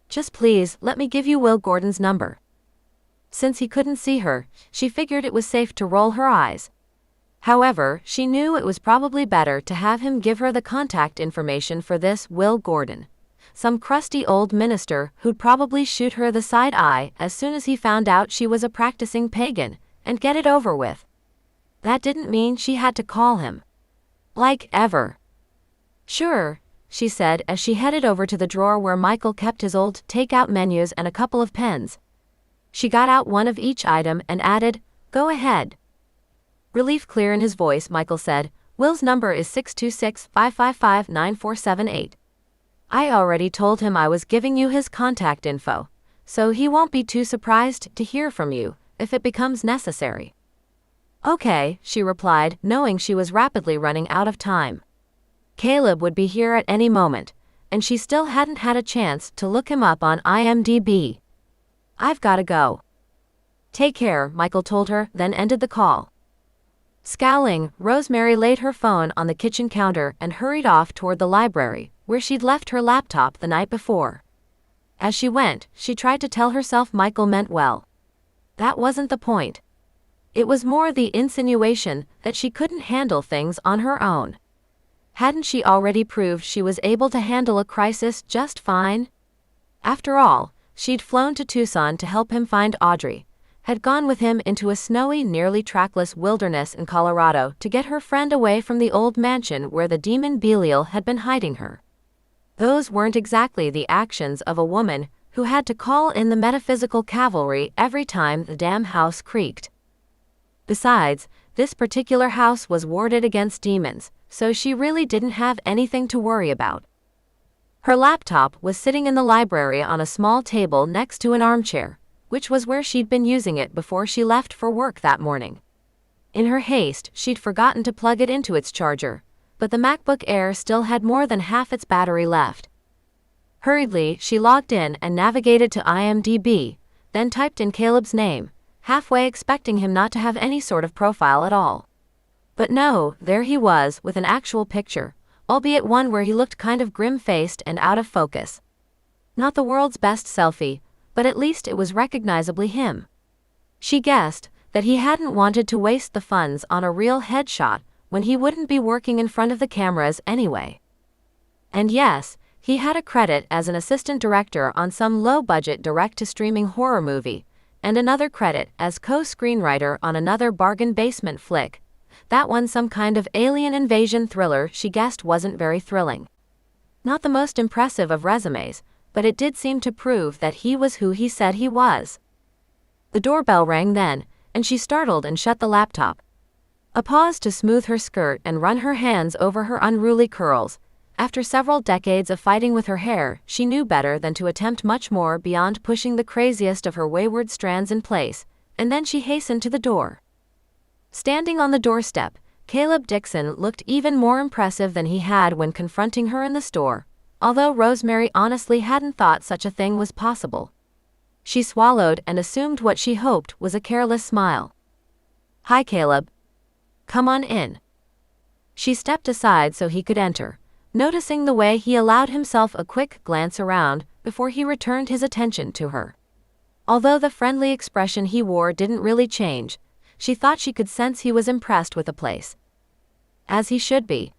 Just please, let me give you Will Gordon's number." Since he couldn't see her, she figured it was safe to roll her eyes. However, she knew it was probably better to have him give her the contact information for this Will Gordon. Some crusty old minister who'd probably shoot her the side eye as soon as he found out she was a practicing pagan, and get it over with. That didn't mean she had to call him. Like ever. "Sure," she said as she headed over to the drawer where Michael kept his old take-out menus and a couple of pens. She got out one of each item and added, "Go ahead." Relief clear in his voice, Michael said, "Will's number is 626-555-9478. I already told him I was giving you his contact info, so he won't be too surprised to hear from you if it becomes necessary." "Okay," she replied, knowing she was rapidly running out of time. Caleb would be here at any moment, and she still hadn't had a chance to look him up on IMDb. "I've gotta go." "Take care," Michael told her, then ended the call. Scowling, Rosemary laid her phone on the kitchen counter and hurried off toward the library, where she'd left her laptop the night before. As she went, she tried to tell herself Michael meant well. That wasn't the point. It was more the insinuation that she couldn't handle things on her own. Hadn't she already proved she was able to handle a crisis just fine? After all, she'd flown to Tucson to help him find Audrey, had gone with him into a snowy, nearly trackless wilderness in Colorado to get her friend away from the old mansion where the demon Belial had been hiding her. Those weren't exactly the actions of a woman who had to call in the metaphysical cavalry every time the damn house creaked. Besides, this particular house was warded against demons, so she really didn't have anything to worry about. Her laptop was sitting in the library on a small table next to an armchair, which was where she'd been using it before she left for work that morning. In her haste, she'd forgotten to plug it into its charger, but the MacBook Air still had more than half its battery left. Hurriedly, she logged in and navigated to IMDb, then typed in Caleb's name, halfway expecting him not to have any sort of profile at all. But no, there he was with an actual picture, albeit one where he looked kind of grim-faced and out of focus. Not the world's best selfie, but at least it was recognizably him. She guessed that he hadn't wanted to waste the funds on a real headshot when he wouldn't be working in front of the cameras anyway. And yes, he had a credit as an assistant director on some low-budget direct-to-streaming horror movie, and another credit as co-screenwriter on another bargain basement flick. That one some kind of alien invasion thriller she guessed wasn't very thrilling. Not the most impressive of resumes, but it did seem to prove that he was who he said he was. The doorbell rang then, and she startled and shut the laptop. A pause to smooth her skirt and run her hands over her unruly curls. After several decades of fighting with her hair, she knew better than to attempt much more beyond pushing the craziest of her wayward strands in place, and then she hastened to the door. Standing on the doorstep, Caleb Dixon looked even more impressive than he had when confronting her in the store, although Rosemary honestly hadn't thought such a thing was possible. She swallowed and assumed what she hoped was a careless smile. "Hi, Caleb. Come on in." She stepped aside so he could enter, noticing the way he allowed himself a quick glance around before he returned his attention to her. Although the friendly expression he wore didn't really change, she thought she could sense he was impressed with the place. As he should be.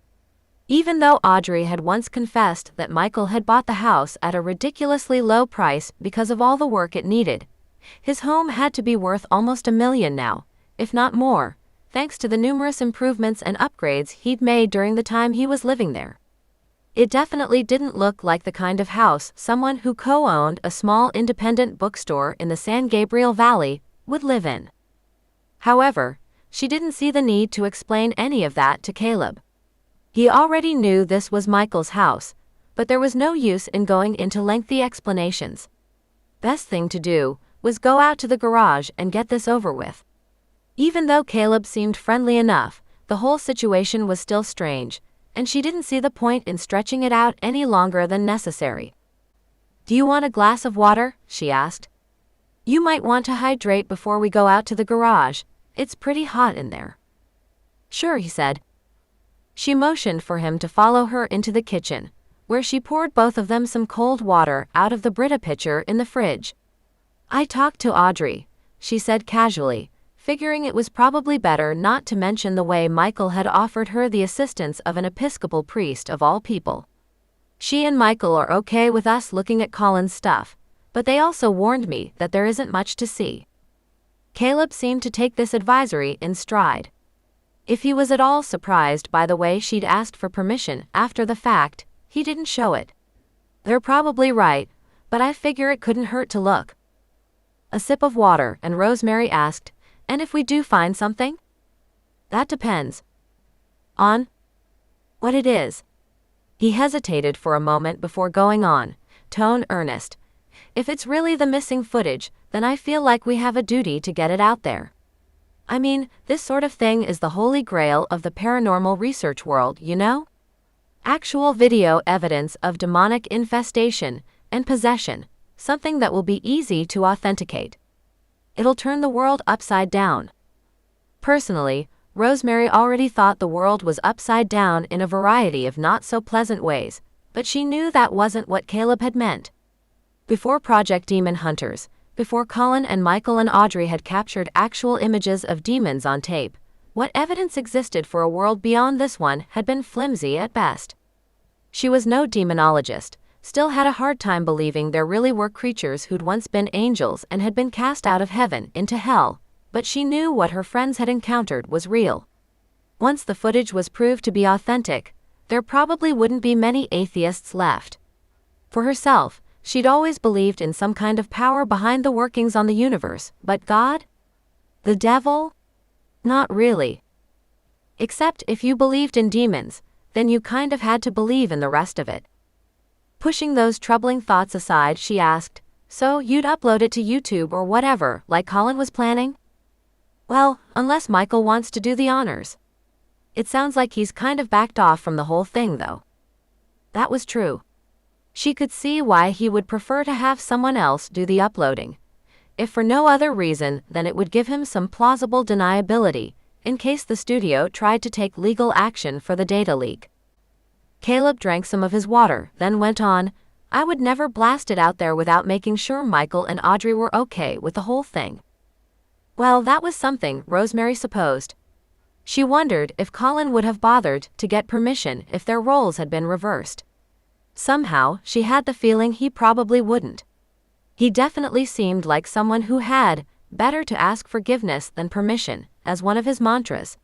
Even though Audrey had once confessed that Michael had bought the house at a ridiculously low price because of all the work it needed, his home had to be worth almost $1 million now, if not more, thanks to the numerous improvements and upgrades he'd made during the time he was living there. It definitely didn't look like the kind of house someone who co-owned a small independent bookstore in the San Gabriel Valley would live in. However, she didn't see the need to explain any of that to Caleb. He already knew this was Michael's house, but there was no use in going into lengthy explanations. Best thing to do was go out to the garage and get this over with. Even though Caleb seemed friendly enough, the whole situation was still strange, and she didn't see the point in stretching it out any longer than necessary. "Do you want a glass of water?" she asked. "You might want to hydrate before we go out to the garage. It's pretty hot in there." "Sure," he said. She motioned for him to follow her into the kitchen, where she poured both of them some cold water out of the Brita pitcher in the fridge. "I talked to Audrey," she said casually, figuring it was probably better not to mention the way Michael had offered her the assistance of an Episcopal priest of all people. "She and Michael are okay with us looking at Colin's stuff, but they also warned me that there isn't much to see." Caleb seemed to take this advisory in stride. If he was at all surprised by the way she'd asked for permission after the fact, he didn't show it. "They're probably right, but I figure it couldn't hurt to look." A sip of water, and Rosemary asked, "And if we do find something?" "That depends on what it is." He hesitated for a moment before going on, tone earnest. "If it's really the missing footage, then I feel like we have a duty to get it out there. I mean, this sort of thing is the holy grail of the paranormal research world, you know? Actual video evidence of demonic infestation and possession, something that will be easy to authenticate. It'll turn the world upside down." Personally, Rosemary already thought the world was upside down in a variety of not-so-pleasant ways, but she knew that wasn't what Caleb had meant. Before Project Demon Hunters, before Colin and Michael and Audrey had captured actual images of demons on tape, what evidence existed for a world beyond this one had been flimsy at best. She was no demonologist, still had a hard time believing there really were creatures who'd once been angels and had been cast out of heaven into hell, but she knew what her friends had encountered was real. Once the footage was proved to be authentic, there probably wouldn't be many atheists left. For herself, she'd always believed in some kind of power behind the workings on the universe, but God? The devil? Not really. Except if you believed in demons, then you kind of had to believe in the rest of it. Pushing those troubling thoughts aside, she asked, "So you'd upload it to YouTube or whatever, like Colin was planning?" "Well, unless Michael wants to do the honors. It sounds like he's kind of backed off from the whole thing, though." That was true. She could see why he would prefer to have someone else do the uploading, if for no other reason than it would give him some plausible deniability, in case the studio tried to take legal action for the data leak. Caleb drank some of his water, then went on, "I would never blast it out there without making sure Michael and Audrey were okay with the whole thing." Well, that was something, Rosemary supposed. She wondered if Colin would have bothered to get permission if their roles had been reversed. Somehow, she had the feeling he probably wouldn't. He definitely seemed like someone who had better to ask forgiveness than permission, as one of his mantras.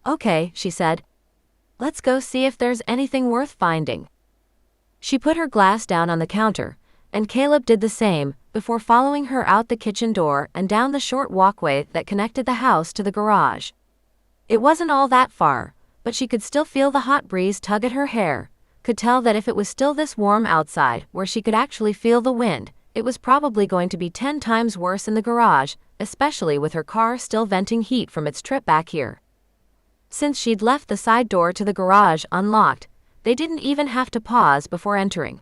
"Okay," she said. "Let's go see if there's anything worth finding." She put her glass down on the counter, and Caleb did the same, before following her out the kitchen door and down the short walkway that connected the house to the garage. It wasn't all that far, but she could still feel the hot breeze tug at her hair, could tell that if it was still this warm outside where she could actually feel the wind, it was probably going to be 10 times worse in the garage, especially with her car still venting heat from its trip back here. Since she'd left the side door to the garage unlocked, they didn't even have to pause before entering.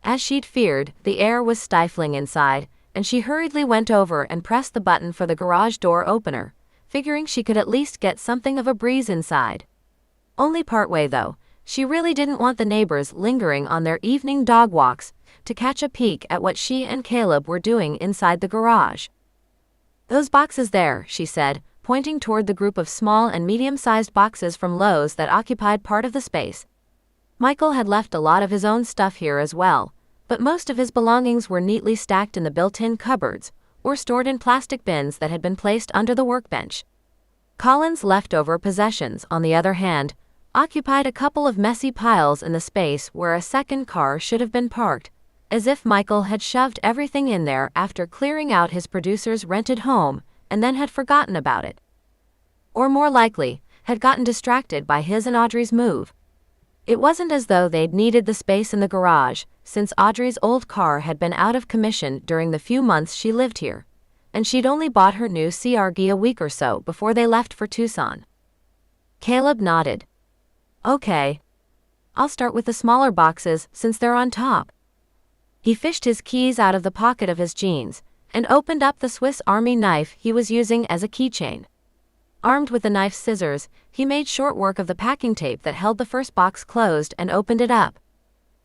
As she'd feared, the air was stifling inside, and she hurriedly went over and pressed the button for the garage door opener, figuring she could at least get something of a breeze inside. Only partway though. She really didn't want the neighbors lingering on their evening dog walks to catch a peek at what she and Caleb were doing inside the garage. "Those boxes there," she said, pointing toward the group of small and medium-sized boxes from Lowe's that occupied part of the space. Michael had left a lot of his own stuff here as well, but most of his belongings were neatly stacked in the built-in cupboards or stored in plastic bins that had been placed under the workbench. Colin's leftover possessions, on the other hand, occupied a couple of messy piles in the space where a second car should have been parked, as if Michael had shoved everything in there after clearing out his producer's rented home and then had forgotten about it. Or more likely, had gotten distracted by his and Audrey's move. It wasn't as though they'd needed the space in the garage, since Audrey's old car had been out of commission during the few months she lived here, and she'd only bought her new CRV a week or so before they left for Tucson. Caleb nodded. Okay. I'll start with the smaller boxes since they're on top. He fished his keys out of the pocket of his jeans and opened up the Swiss Army knife he was using as a keychain. Armed with the knife's scissors, he made short work of the packing tape that held the first box closed and opened it up.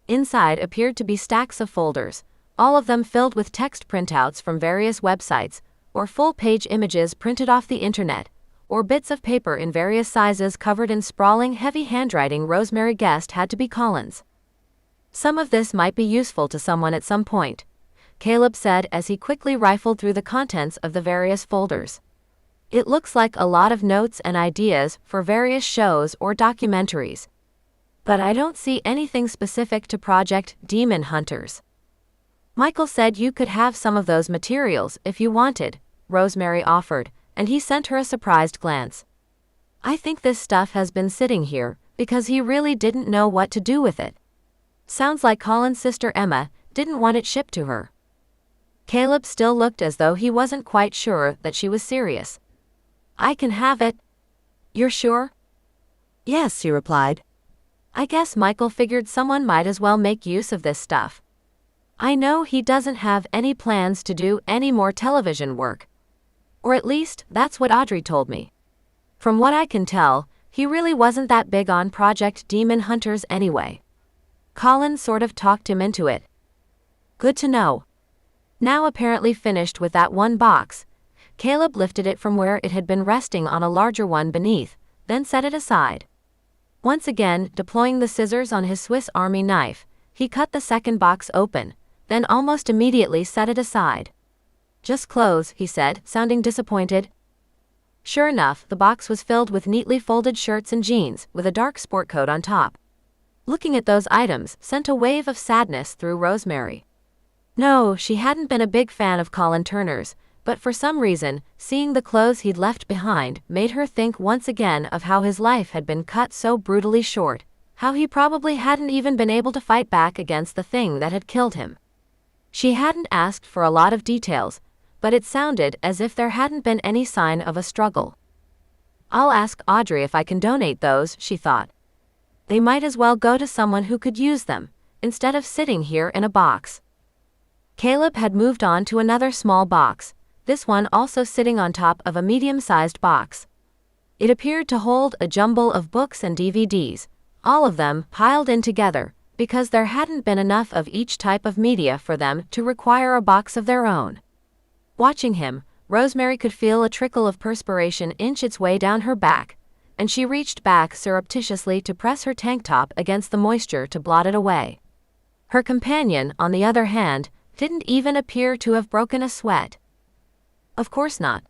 Inside appeared to be stacks of folders, all of them filled with text printouts from various websites, or full-page images printed off the internet, or bits of paper in various sizes covered in sprawling, heavy handwriting Rosemary guessed had to be Colin's. Some of this might be useful to someone at some point, Caleb said as he quickly rifled through the contents of the various folders. It looks like a lot of notes and ideas for various shows or documentaries. But I don't see anything specific to Project Demon Hunters. Michael said you could have some of those materials if you wanted, Rosemary offered, and he sent her a surprised glance. I think this stuff has been sitting here because he really didn't know what to do with it. Sounds like Colin's sister Emma didn't want it shipped to her. Caleb still looked as though he wasn't quite sure that she was serious. I can have it. You're sure? Yes, she replied. I guess Michael figured someone might as well make use of this stuff. I know he doesn't have any plans to do any more television work. Or at least, that's what Audrey told me. From what I can tell, he really wasn't that big on Project Demon Hunters anyway. Colin sort of talked him into it. Good to know. Now apparently finished with that one box, Caleb lifted it from where it had been resting on a larger one beneath, then set it aside. Once again, deploying the scissors on his Swiss Army knife, he cut the second box open, then almost immediately set it aside. Just clothes, he said, sounding disappointed. Sure enough, the box was filled with neatly folded shirts and jeans, with a dark sport coat on top. Looking at those items sent a wave of sadness through Rosemary. No, she hadn't been a big fan of Colin Turner's, but for some reason, seeing the clothes he'd left behind made her think once again of how his life had been cut so brutally short, how he probably hadn't even been able to fight back against the thing that had killed him. She hadn't asked for a lot of details, but it sounded as if there hadn't been any sign of a struggle. I'll ask Audrey if I can donate those, she thought. They might as well go to someone who could use them, instead of sitting here in a box. Caleb had moved on to another small box, this one also sitting on top of a medium-sized box. It appeared to hold a jumble of books and DVDs, all of them piled in together, because there hadn't been enough of each type of media for them to require a box of their own. Watching him, Rosemary could feel a trickle of perspiration inch its way down her back, and she reached back surreptitiously to press her tank top against the moisture to blot it away. Her companion, on the other hand, didn't even appear to have broken a sweat. Of course not.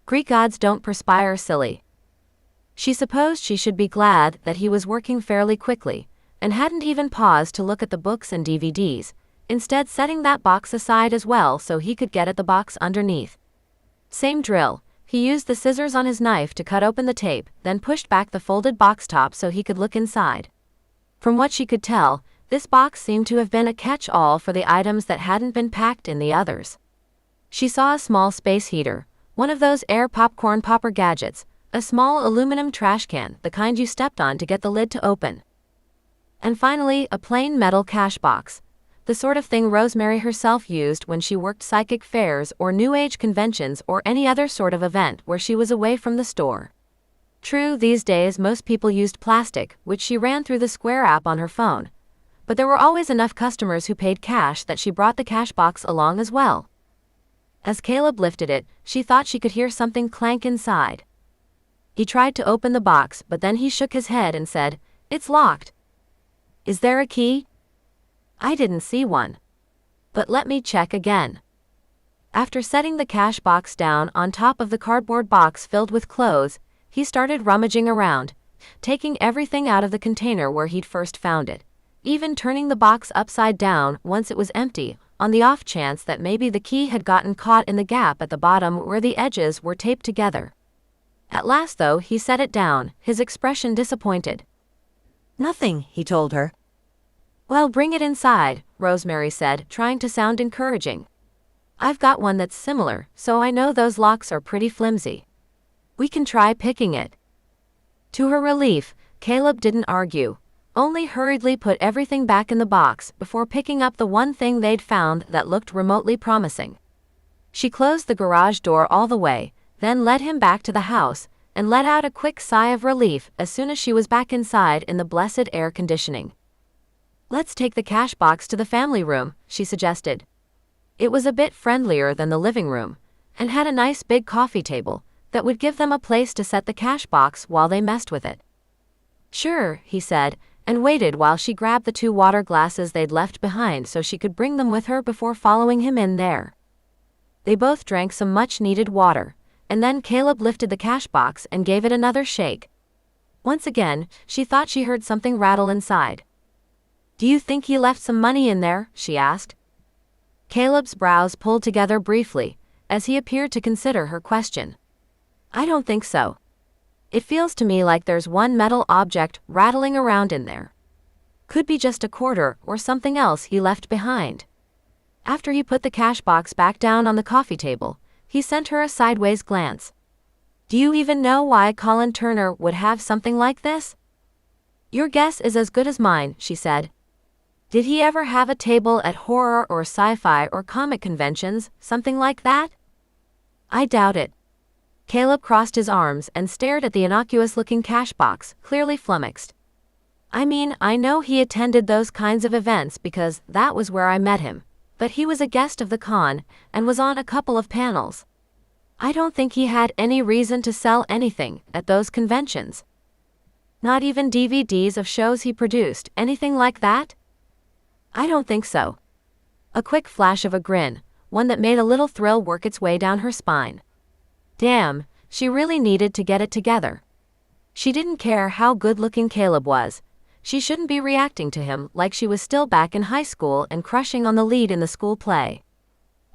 Greek gods don't perspire, silly. She supposed she should be glad that he was working fairly quickly, and hadn't even paused to look at the books and DVDs, instead setting that box aside as well so he could get at the box underneath. Same drill. He used the scissors on his knife to cut open the tape, then pushed back the folded box top so he could look inside. From what she could tell, this box seemed to have been a catch-all for the items that hadn't been packed in the others. She saw a small space heater, one of those air popcorn popper gadgets, a small aluminum trash can, the kind you stepped on to get the lid to open. And finally, a plain metal cash box, the sort of thing Rosemary herself used when she worked psychic fairs or New Age conventions or any other sort of event where she was away from the store. True, these days most people used plastic, which she ran through the Square app on her phone, but there were always enough customers who paid cash that she brought the cash box along as well. As Caleb lifted it, she thought she could hear something clank inside. He tried to open the box, but then he shook his head and said, "It's locked." "Is there a key?" "I didn't see one. But let me check again." After setting the cash box down on top of the cardboard box filled with clothes, he started rummaging around, taking everything out of the container where he'd first found it, even turning the box upside down once it was empty, on the off chance that maybe the key had gotten caught in the gap at the bottom where the edges were taped together. At last, though, he set it down, his expression disappointed. Nothing, he told her. Well, bring it inside, Rosemary said, trying to sound encouraging. I've got one that's similar, so I know those locks are pretty flimsy. We can try picking it. To her relief, Caleb didn't argue, only hurriedly put everything back in the box before picking up the one thing they'd found that looked remotely promising. She closed the garage door all the way, then led him back to the house, and let out a quick sigh of relief as soon as she was back inside in the blessed air conditioning. Let's take the cash box to the family room, she suggested. It was a bit friendlier than the living room, and had a nice big coffee table that would give them a place to set the cash box while they messed with it. Sure, he said, and waited while she grabbed the 2 water glasses they'd left behind so she could bring them with her before following him in there. They both drank some much-needed water, and then Caleb lifted the cash box and gave it another shake. Once again, she thought she heard something rattle inside. Do you think he left some money in there? She asked. Caleb's brows pulled together briefly, as he appeared to consider her question. I don't think so. It feels to me like there's one metal object rattling around in there. Could be just a quarter or something else he left behind. After he put the cash box back down on the coffee table, he sent her a sideways glance. Do you even know why Colin Turner would have something like this? Your guess is as good as mine, she said. Did he ever have a table at horror or sci-fi or comic conventions, something like that? I doubt it. Caleb crossed his arms and stared at the innocuous-looking cash box, clearly flummoxed. I mean, I know he attended those kinds of events because that was where I met him, but he was a guest of the con and was on a couple of panels. I don't think he had any reason to sell anything at those conventions. Not even DVDs of shows he produced, anything like that? I don't think so. A quick flash of a grin, one that made a little thrill work its way down her spine. Damn, she really needed to get it together. She didn't care how good-looking Caleb was. She shouldn't be reacting to him like she was still back in high school and crushing on the lead in the school play.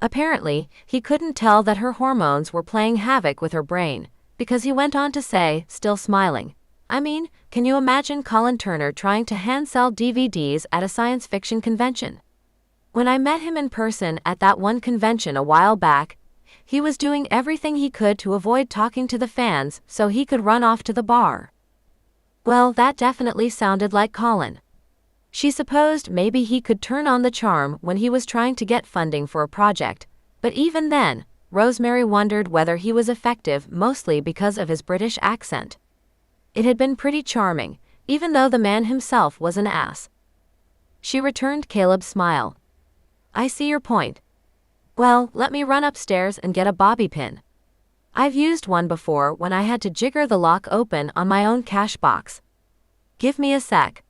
Apparently, he couldn't tell that her hormones were playing havoc with her brain, because he went on to say, still smiling, I mean, can you imagine Colin Turner trying to hand-sell DVDs at a science fiction convention? When I met him in person at that one convention a while back, he was doing everything he could to avoid talking to the fans so he could run off to the bar. Well, that definitely sounded like Colin. She supposed maybe he could turn on the charm when he was trying to get funding for a project, but even then, Rosemary wondered whether he was effective mostly because of his British accent. It had been pretty charming, even though the man himself was an ass. She returned Caleb's smile. I see your point. Well, let me run upstairs and get a bobby pin. I've used one before when I had to jigger the lock open on my own cash box. Give me a sec.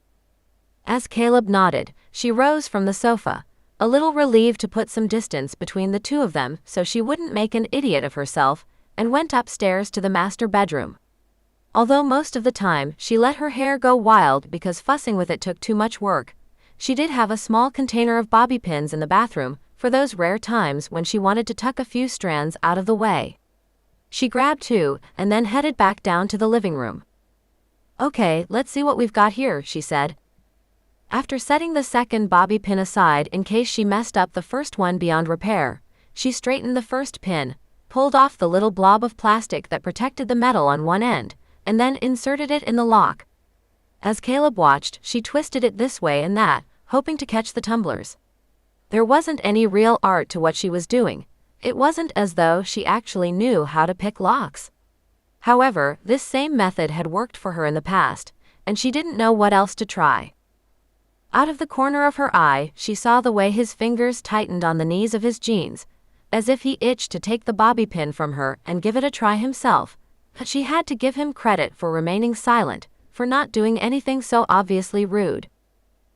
As Caleb nodded, she rose from the sofa, a little relieved to put some distance between the two of them so she wouldn't make an idiot of herself, and went upstairs to the master bedroom. Although most of the time she let her hair go wild because fussing with it took too much work, she did have a small container of bobby pins in the bathroom for those rare times when she wanted to tuck a few strands out of the way. She grabbed 2 and then headed back down to the living room. Okay, let's see what we've got here, she said. After setting the second bobby pin aside in case she messed up the first one beyond repair, she straightened the first pin, pulled off the little blob of plastic that protected the metal on one end, and then inserted it in the lock. As Caleb watched, she twisted it this way and that, hoping to catch the tumblers. There wasn't any real art to what she was doing. It wasn't as though she actually knew how to pick locks. However, this same method had worked for her in the past, and she didn't know what else to try. Out of the corner of her eye, she saw the way his fingers tightened on the knees of his jeans, as if he itched to take the bobby pin from her and give it a try himself, but she had to give him credit for remaining silent, for not doing anything so obviously rude.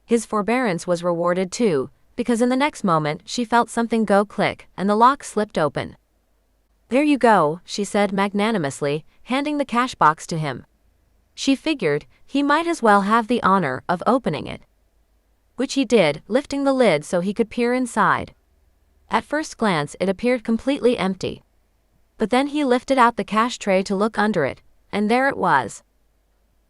His forbearance was rewarded too, because in the next moment she felt something go click and the lock slipped open. There you go, she said magnanimously, handing the cash box to him. She figured he might as well have the honor of opening it. Which he did, lifting the lid so he could peer inside. At first glance it appeared completely empty. But then he lifted out the cash tray to look under it, and there it was.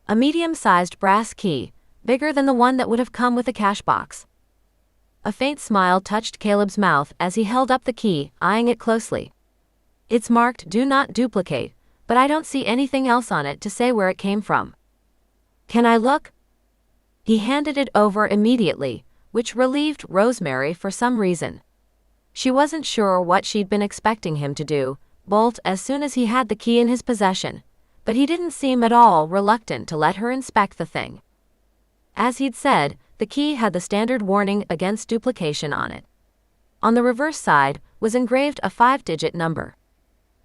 A medium-sized brass key, bigger than the one that would have come with the cash box. A faint smile touched Caleb's mouth as he held up the key, eyeing it closely. It's marked "Do Not Duplicate," but I don't see anything else on it to say where it came from. Can I look? He handed it over immediately, which relieved Rosemary for some reason. She wasn't sure what she'd been expecting him to do, bolt as soon as he had the key in his possession, but he didn't seem at all reluctant to let her inspect the thing. As he'd said, the key had the standard warning against duplication on it. On the reverse side was engraved a 5-digit number.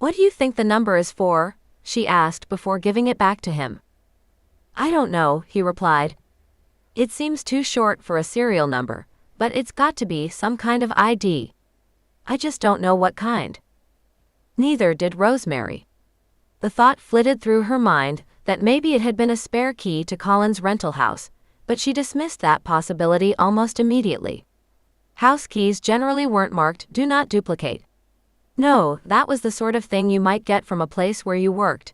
"What do you think the number is for?" she asked before giving it back to him. "I don't know," he replied. "It seems too short for a serial number, but it's got to be some kind of ID. I just don't know what kind." Neither did Rosemary. The thought flitted through her mind that maybe it had been a spare key to Colin's rental house, but she dismissed that possibility almost immediately. House keys generally weren't marked "Do Not Duplicate." No, that was the sort of thing you might get from a place where you worked,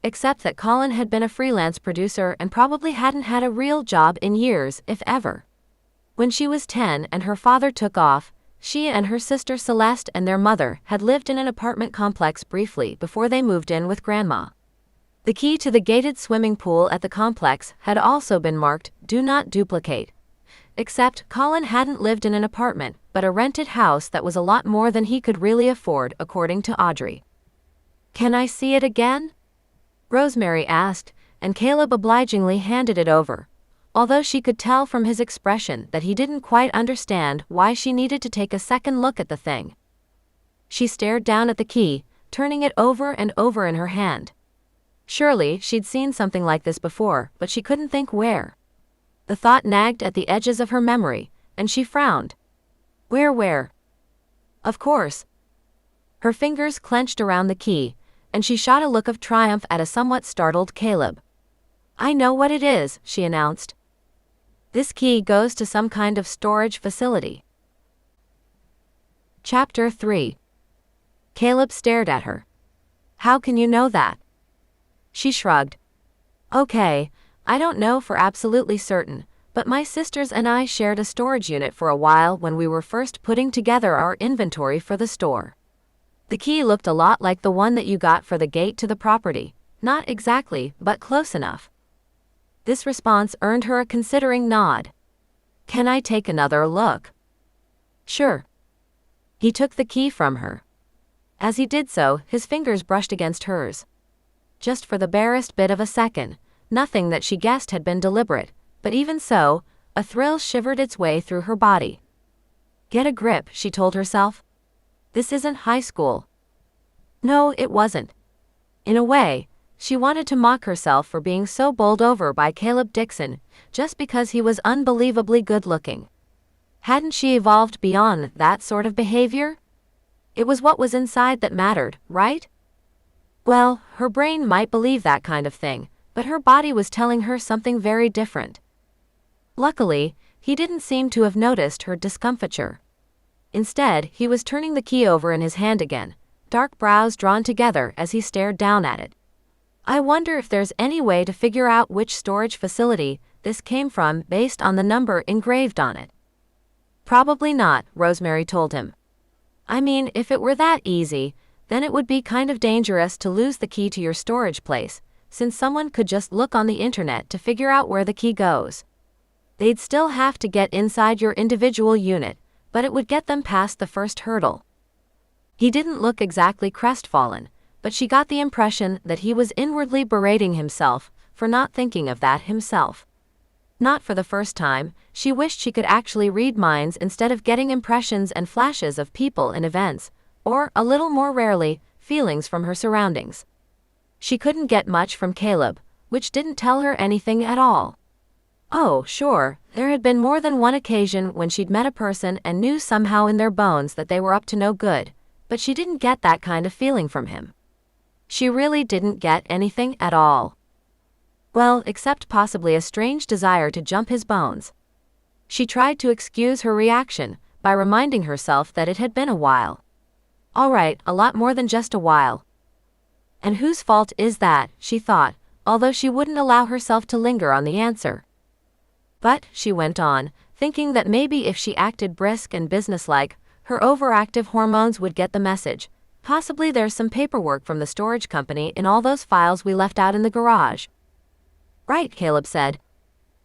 except that Colin had been a freelance producer and probably hadn't had a real job in years, if ever. When she was 10 and her father took off, she and her sister Celeste and their mother had lived in an apartment complex briefly before they moved in with Grandma. The key to the gated swimming pool at the complex had also been marked "Do Not Duplicate." Except Colin hadn't lived in an apartment, but a rented house that was a lot more than he could really afford, according to Audrey. "Can I see it again?" Rosemary asked, and Caleb obligingly handed it over, although she could tell from his expression that he didn't quite understand why she needed to take a second look at the thing. She stared down at the key, turning it over and over in her hand. Surely she'd seen something like this before, but she couldn't think where. The thought nagged at the edges of her memory, and she frowned. Where? Of course. Her fingers clenched around the key, and she shot a look of triumph at a somewhat startled Caleb. "I know what it is," she announced. "This key goes to some kind of storage facility." Chapter 3. Caleb stared at her. "How can you know that?" She shrugged. "Okay, I don't know for absolutely certain, but my sisters and I shared a storage unit for a while when we were first putting together our inventory for the store. The key looked a lot like the one that you got for the gate to the property, not exactly, but close enough." This response earned her a considering nod. "Can I take another look?" "Sure." He took the key from her. As he did so, his fingers brushed against hers. Just for the barest bit of a second, nothing that she guessed had been deliberate, but even so, a thrill shivered its way through her body. Get a grip, she told herself. This isn't high school. No, it wasn't. In a way, she wanted to mock herself for being so bowled over by Caleb Dixon, just because he was unbelievably good-looking. Hadn't she evolved beyond that sort of behavior? It was what was inside that mattered, right? Well, her brain might believe that kind of thing, but her body was telling her something very different. Luckily, he didn't seem to have noticed her discomfiture. Instead, he was turning the key over in his hand again, dark brows drawn together as he stared down at it. I wonder if there's any way to figure out which storage facility this came from based on the number engraved on it. Probably not, Rosemary told him. I mean, if it were that easy, then it would be kind of dangerous to lose the key to your storage place, since someone could just look on the internet to figure out where the key goes. They'd still have to get inside your individual unit, but it would get them past the first hurdle. He didn't look exactly crestfallen, but she got the impression that he was inwardly berating himself for not thinking of that himself. Not for the first time, she wished she could actually read minds instead of getting impressions and flashes of people and events, or, a little more rarely, feelings from her surroundings. She couldn't get much from Caleb, which didn't tell her anything at all. Oh, sure, there had been more than one occasion when she'd met a person and knew somehow in their bones that they were up to no good, but she didn't get that kind of feeling from him. She really didn't get anything at all. Well, except possibly a strange desire to jump his bones. She tried to excuse her reaction by reminding herself that it had been a while. All right, a lot more than just a while. And whose fault is that, she thought, although she wouldn't allow herself to linger on the answer. But, she went on, thinking that maybe if she acted brisk and businesslike, her overactive hormones would get the message. Possibly there's some paperwork from the storage company in all those files we left out in the garage. Right, Caleb said.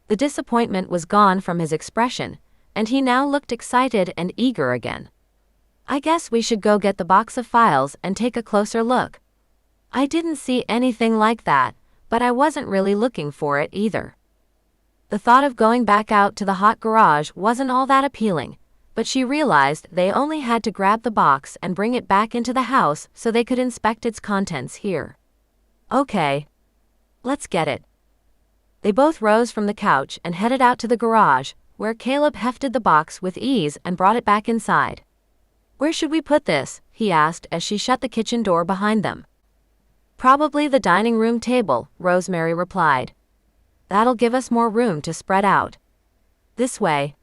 The disappointment was gone from his expression, and he now looked excited and eager again. I guess we should go get the box of files and take a closer look. I didn't see anything like that, but I wasn't really looking for it either. The thought of going back out to the hot garage wasn't all that appealing, but she realized they only had to grab the box and bring it back into the house so they could inspect its contents here. Okay. Let's get it. They both rose from the couch and headed out to the garage, where Caleb hefted the box with ease and brought it back inside. Where should we put this? He asked as she shut the kitchen door behind them. Probably the dining room table, Rosemary replied. That'll give us more room to spread out. This way.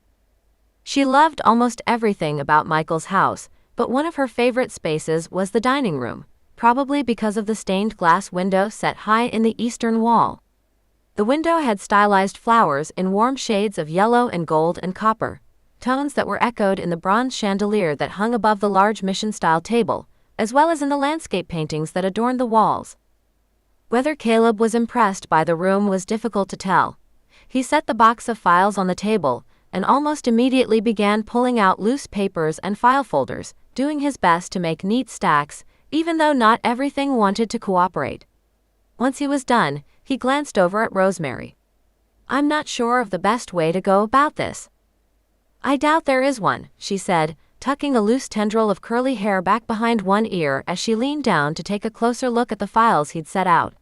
She loved almost everything about Michael's house, but one of her favorite spaces was the dining room, probably because of the stained glass window set high in the eastern wall. The window had stylized flowers in warm shades of yellow and gold and copper, tones that were echoed in the bronze chandelier that hung above the large mission-style table, as well as in the landscape paintings that adorned the walls. Whether Caleb was impressed by the room was difficult to tell. He set the box of files on the table, and almost immediately began pulling out loose papers and file folders, doing his best to make neat stacks, even though not everything wanted to cooperate. Once he was done, he glanced over at Rosemary. I'm not sure of the best way to go about this. I doubt there is one, she said, tucking a loose tendril of curly hair back behind one ear as she leaned down to take a closer look at the files he'd set out.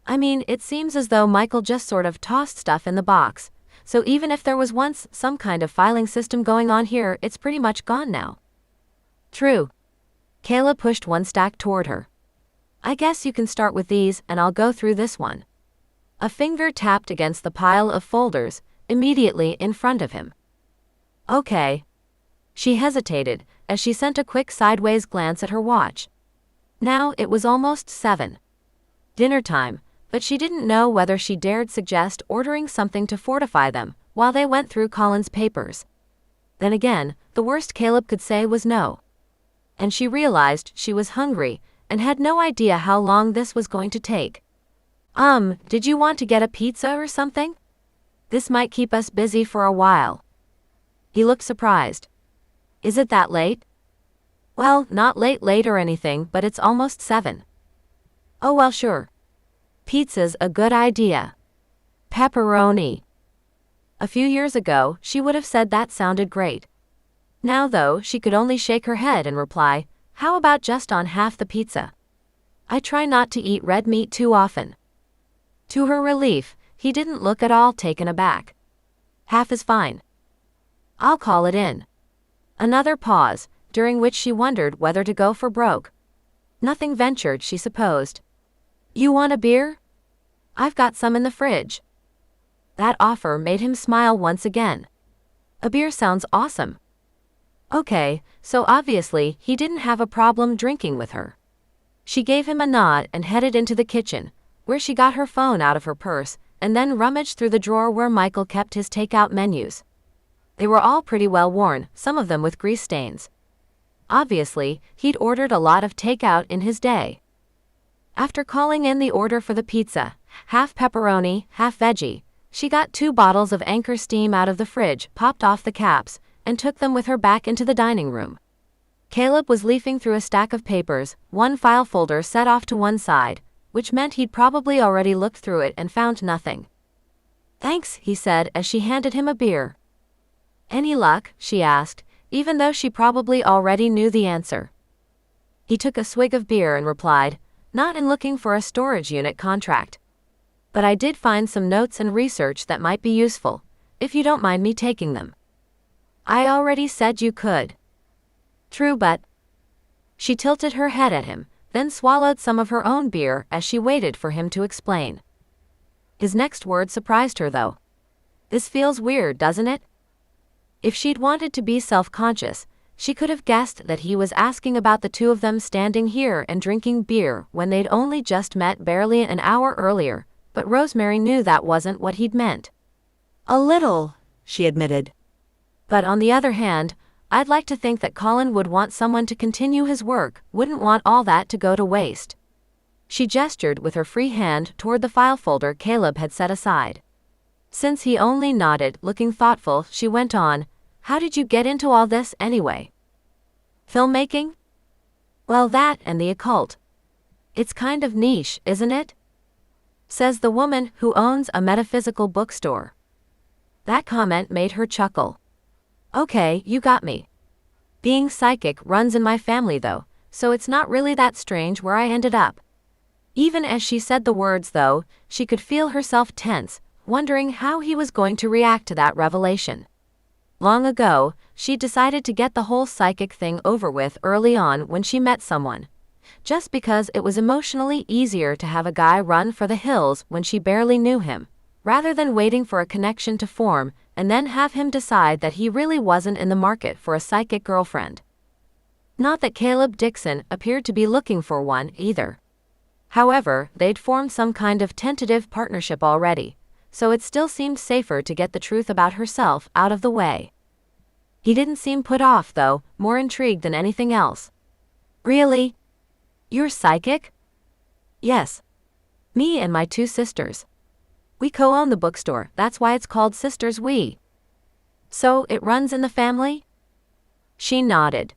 I mean, it seems as though Michael just sort of tossed stuff in the box, so even if there was once some kind of filing system going on here, it's pretty much gone now. True. Caleb pushed one stack toward her. I guess you can start with these and I'll go through this one. A finger tapped against the pile of folders, immediately in front of him. Okay. She hesitated, as she sent a quick sideways glance at her watch. Now it was almost 7. Dinner time, but she didn't know whether she dared suggest ordering something to fortify them while they went through Colin's papers. Then again, the worst Caleb could say was no. And she realized she was hungry and had no idea how long this was going to take. Did you want to get a pizza or something? This might keep us busy for a while. He looked surprised. Is it that late? Well, not late or anything, but it's almost 7. Oh well, sure. Pizza's a good idea. Pepperoni. A few years ago, she would have said that sounded great. Now though, she could only shake her head and reply, how about just on half the pizza? I try not to eat red meat too often. To her relief, he didn't look at all taken aback. Half is fine. I'll call it in. Another pause, during which she wondered whether to go for broke. Nothing ventured, she supposed. You want a beer? I've got some in the fridge. That offer made him smile once again. A beer sounds awesome. Okay, so obviously he didn't have a problem drinking with her. She gave him a nod and headed into the kitchen, where she got her phone out of her purse and then rummaged through the drawer where Michael kept his takeout menus. They were all pretty well worn, some of them with grease stains. Obviously, he'd ordered a lot of takeout in his day. After calling in the order for the pizza, half pepperoni, half veggie, she got 2 bottles of Anchor Steam out of the fridge, popped off the caps, and took them with her back into the dining room. Caleb was leafing through a stack of papers, one file folder set off to one side, which meant he'd probably already looked through it and found nothing. Thanks, he said as she handed him a beer. Any luck? She asked, even though she probably already knew the answer. He took a swig of beer and replied, not in looking for a storage unit contract. But I did find some notes and research that might be useful, if you don't mind me taking them. I already said you could. True, but... She tilted her head at him, then swallowed some of her own beer as she waited for him to explain. His next word surprised her, though. This feels weird, doesn't it? If she'd wanted to be self-conscious, she could have guessed that he was asking about the two of them standing here and drinking beer when they'd only just met barely an hour earlier, but Rosemary knew that wasn't what he'd meant. A little, she admitted. But on the other hand, I'd like to think that Colin would want someone to continue his work, wouldn't want all that to go to waste. She gestured with her free hand toward the file folder Caleb had set aside. Since he only nodded, looking thoughtful, she went on, "How did you get into all this anyway?" "Filmmaking?" "Well, that and the occult. It's kind of niche, isn't it?" says the woman who owns a metaphysical bookstore. That comment made her chuckle. "Okay, you got me. Being psychic runs in my family though, so it's not really that strange where I ended up." Even as she said the words though, she could feel herself tense, wondering how he was going to react to that revelation. Long ago, she decided to get the whole psychic thing over with early on when she met someone. Just because it was emotionally easier to have a guy run for the hills when she barely knew him, rather than waiting for a connection to form and then have him decide that he really wasn't in the market for a psychic girlfriend. Not that Caleb Dixon appeared to be looking for one either. However, they'd formed some kind of tentative partnership already, so it still seemed safer to get the truth about herself out of the way. He didn't seem put off though, more intrigued than anything else. "Really? You're psychic?" "Yes. Me and my two sisters. We co-own the bookstore, that's why it's called Sisters We." "So it runs in the family?" She nodded.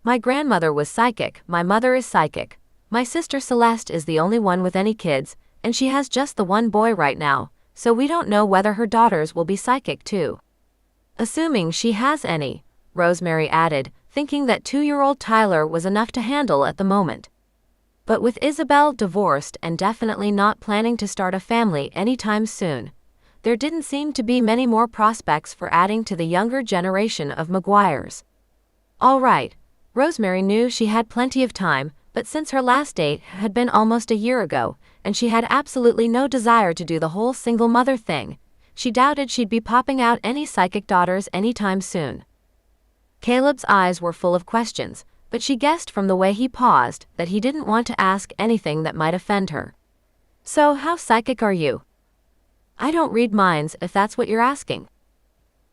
"My grandmother was psychic, my mother is psychic. My sister Celeste is the only one with any kids, and she has just the one boy right now, so we don't know whether her daughters will be psychic too." "Assuming she has any," Rosemary added, thinking that 2-year-old Tyler was enough to handle at the moment. But with Isabel divorced and definitely not planning to start a family anytime soon, there didn't seem to be many more prospects for adding to the younger generation of McGuires. All right, Rosemary knew she had plenty of time, but since her last date had been almost a year ago, and she had absolutely no desire to do the whole single mother thing, she doubted she'd be popping out any psychic daughters anytime soon. Caleb's eyes were full of questions, but she guessed from the way he paused that he didn't want to ask anything that might offend her. "So how psychic are you?" "I don't read minds, if that's what you're asking."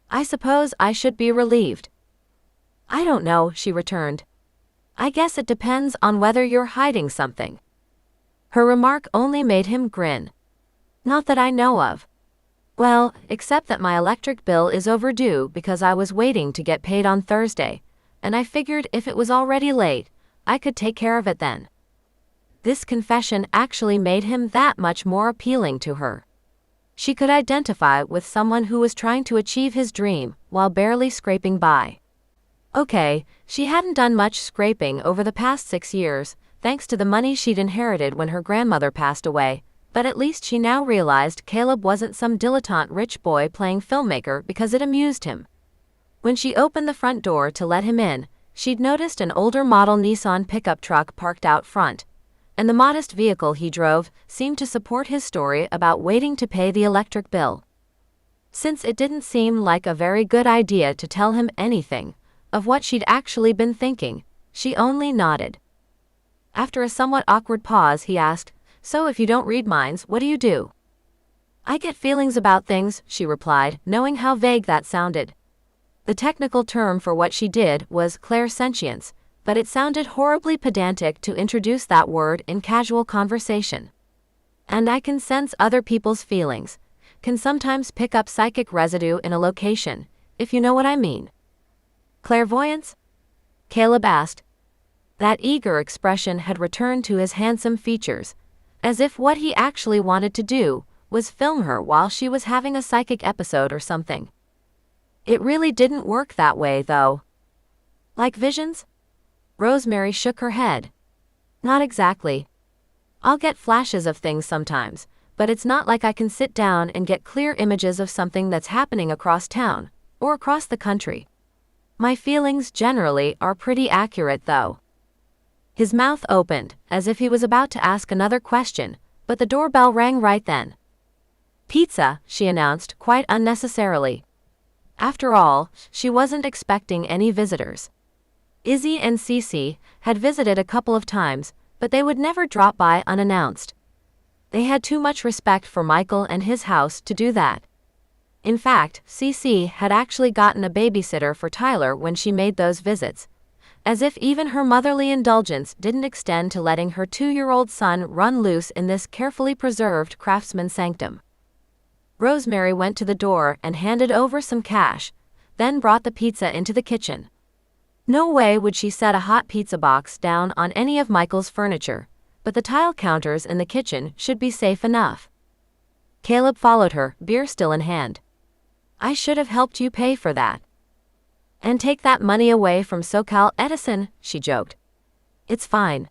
"I suppose I should be relieved." "I don't know," she returned. "I guess it depends on whether you're hiding something." Her remark only made him grin. "Not that I know of. Well, except that my electric bill is overdue because I was waiting to get paid on Thursday, and I figured if it was already late, I could take care of it then." This confession actually made him that much more appealing to her. She could identify with someone who was trying to achieve his dream while barely scraping by. Okay, she hadn't done much scraping over the past 6 years, thanks to the money she'd inherited when her grandmother passed away, but at least she now realized Caleb wasn't some dilettante rich boy playing filmmaker because it amused him. When she opened the front door to let him in, she'd noticed an older model Nissan pickup truck parked out front, and the modest vehicle he drove seemed to support his story about waiting to pay the electric bill. Since it didn't seem like a very good idea to tell him anything of what she'd actually been thinking, she only nodded. After a somewhat awkward pause, he asked, "So if you don't read minds, what do you do?" "I get feelings about things," she replied, knowing how vague that sounded. The technical term for what she did was clairsentience, but it sounded horribly pedantic to introduce that word in casual conversation. "And I can sense other people's feelings, can sometimes pick up psychic residue in a location, if you know what I mean." "Clairvoyance?" Caleb asked. That eager expression had returned to his handsome features, as if what he actually wanted to do was film her while she was having a psychic episode or something. It really didn't work that way, though. "Like visions?" Rosemary shook her head. "Not exactly. I'll get flashes of things sometimes, but it's not like I can sit down and get clear images of something that's happening across town, or across the country. My feelings generally are pretty accurate, though." His mouth opened, as if he was about to ask another question, but the doorbell rang right then. Pizza, she announced, quite unnecessarily. After all, she wasn't expecting any visitors. Izzy and Cece had visited a couple of times, but they would never drop by unannounced. They had too much respect for Michael and his house to do that. In fact, Cece had actually gotten a babysitter for Tyler when she made those visits, as if even her motherly indulgence didn't extend to letting her 2-year-old son run loose in this carefully preserved craftsman's sanctum. Rosemary went to the door and handed over some cash, then brought the pizza into the kitchen. No way would she set a hot pizza box down on any of Michael's furniture, but the tile counters in the kitchen should be safe enough. Caleb followed her, beer still in hand. I should have helped you pay for that. And take that money away from SoCal Edison, she joked. It's fine.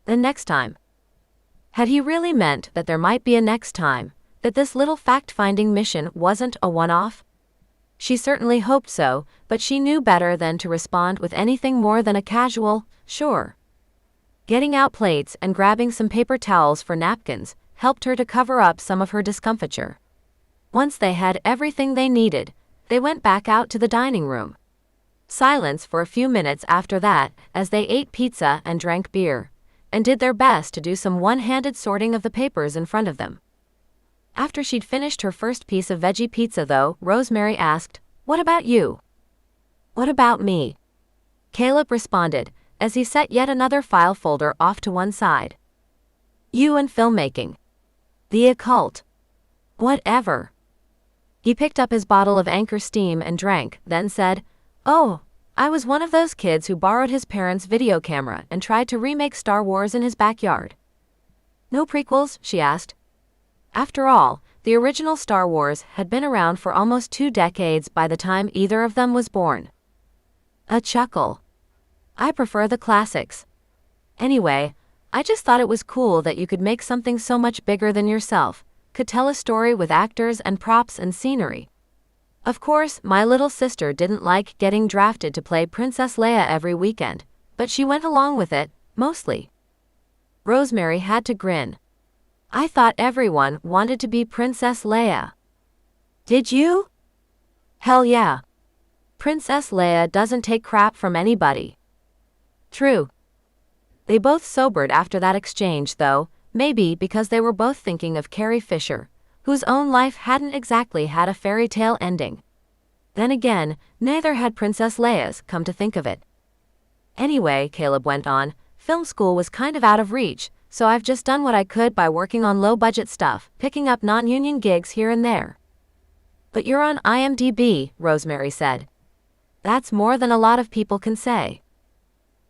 Then next time. Had he really meant that there might be a next time, that this little fact-finding mission wasn't a one-off? She certainly hoped so, but she knew better than to respond with anything more than a casual, sure. Getting out plates and grabbing some paper towels for napkins helped her to cover up some of her discomfiture. Once they had everything they needed, they went back out to the dining room. Silence for a few minutes after that as they ate pizza and drank beer, and did their best to do some one-handed sorting of the papers in front of them. After she'd finished her first piece of veggie pizza though, Rosemary asked, "What about you?" "What about me?" Caleb responded, as he set yet another file folder off to one side. "You and filmmaking. The occult. Whatever." He picked up his bottle of Anchor Steam and drank, then said, "Oh, I was one of those kids who borrowed his parents' video camera and tried to remake Star Wars in his backyard." "No prequels?" she asked. After all, the original Star Wars had been around for almost 2 decades by the time either of them was born. A chuckle. "I prefer the classics. Anyway, I just thought it was cool that you could make something so much bigger than yourself, could tell a story with actors and props and scenery. Of course, my little sister didn't like getting drafted to play Princess Leia every weekend, but she went along with it, mostly." Rosemary had to grin. "I thought everyone wanted to be Princess Leia." "Did you?" "Hell yeah. Princess Leia doesn't take crap from anybody." "True." They both sobered after that exchange though, maybe because they were both thinking of Carrie Fisher, whose own life hadn't exactly had a fairy tale ending. Then again, neither had Princess Leia's, come to think of it. "Anyway," Caleb went on, "film school was kind of out of reach, so I've just done what I could by working on low-budget stuff, picking up non-union gigs here and there." "But you're on IMDb," Rosemary said. "That's more than a lot of people can say."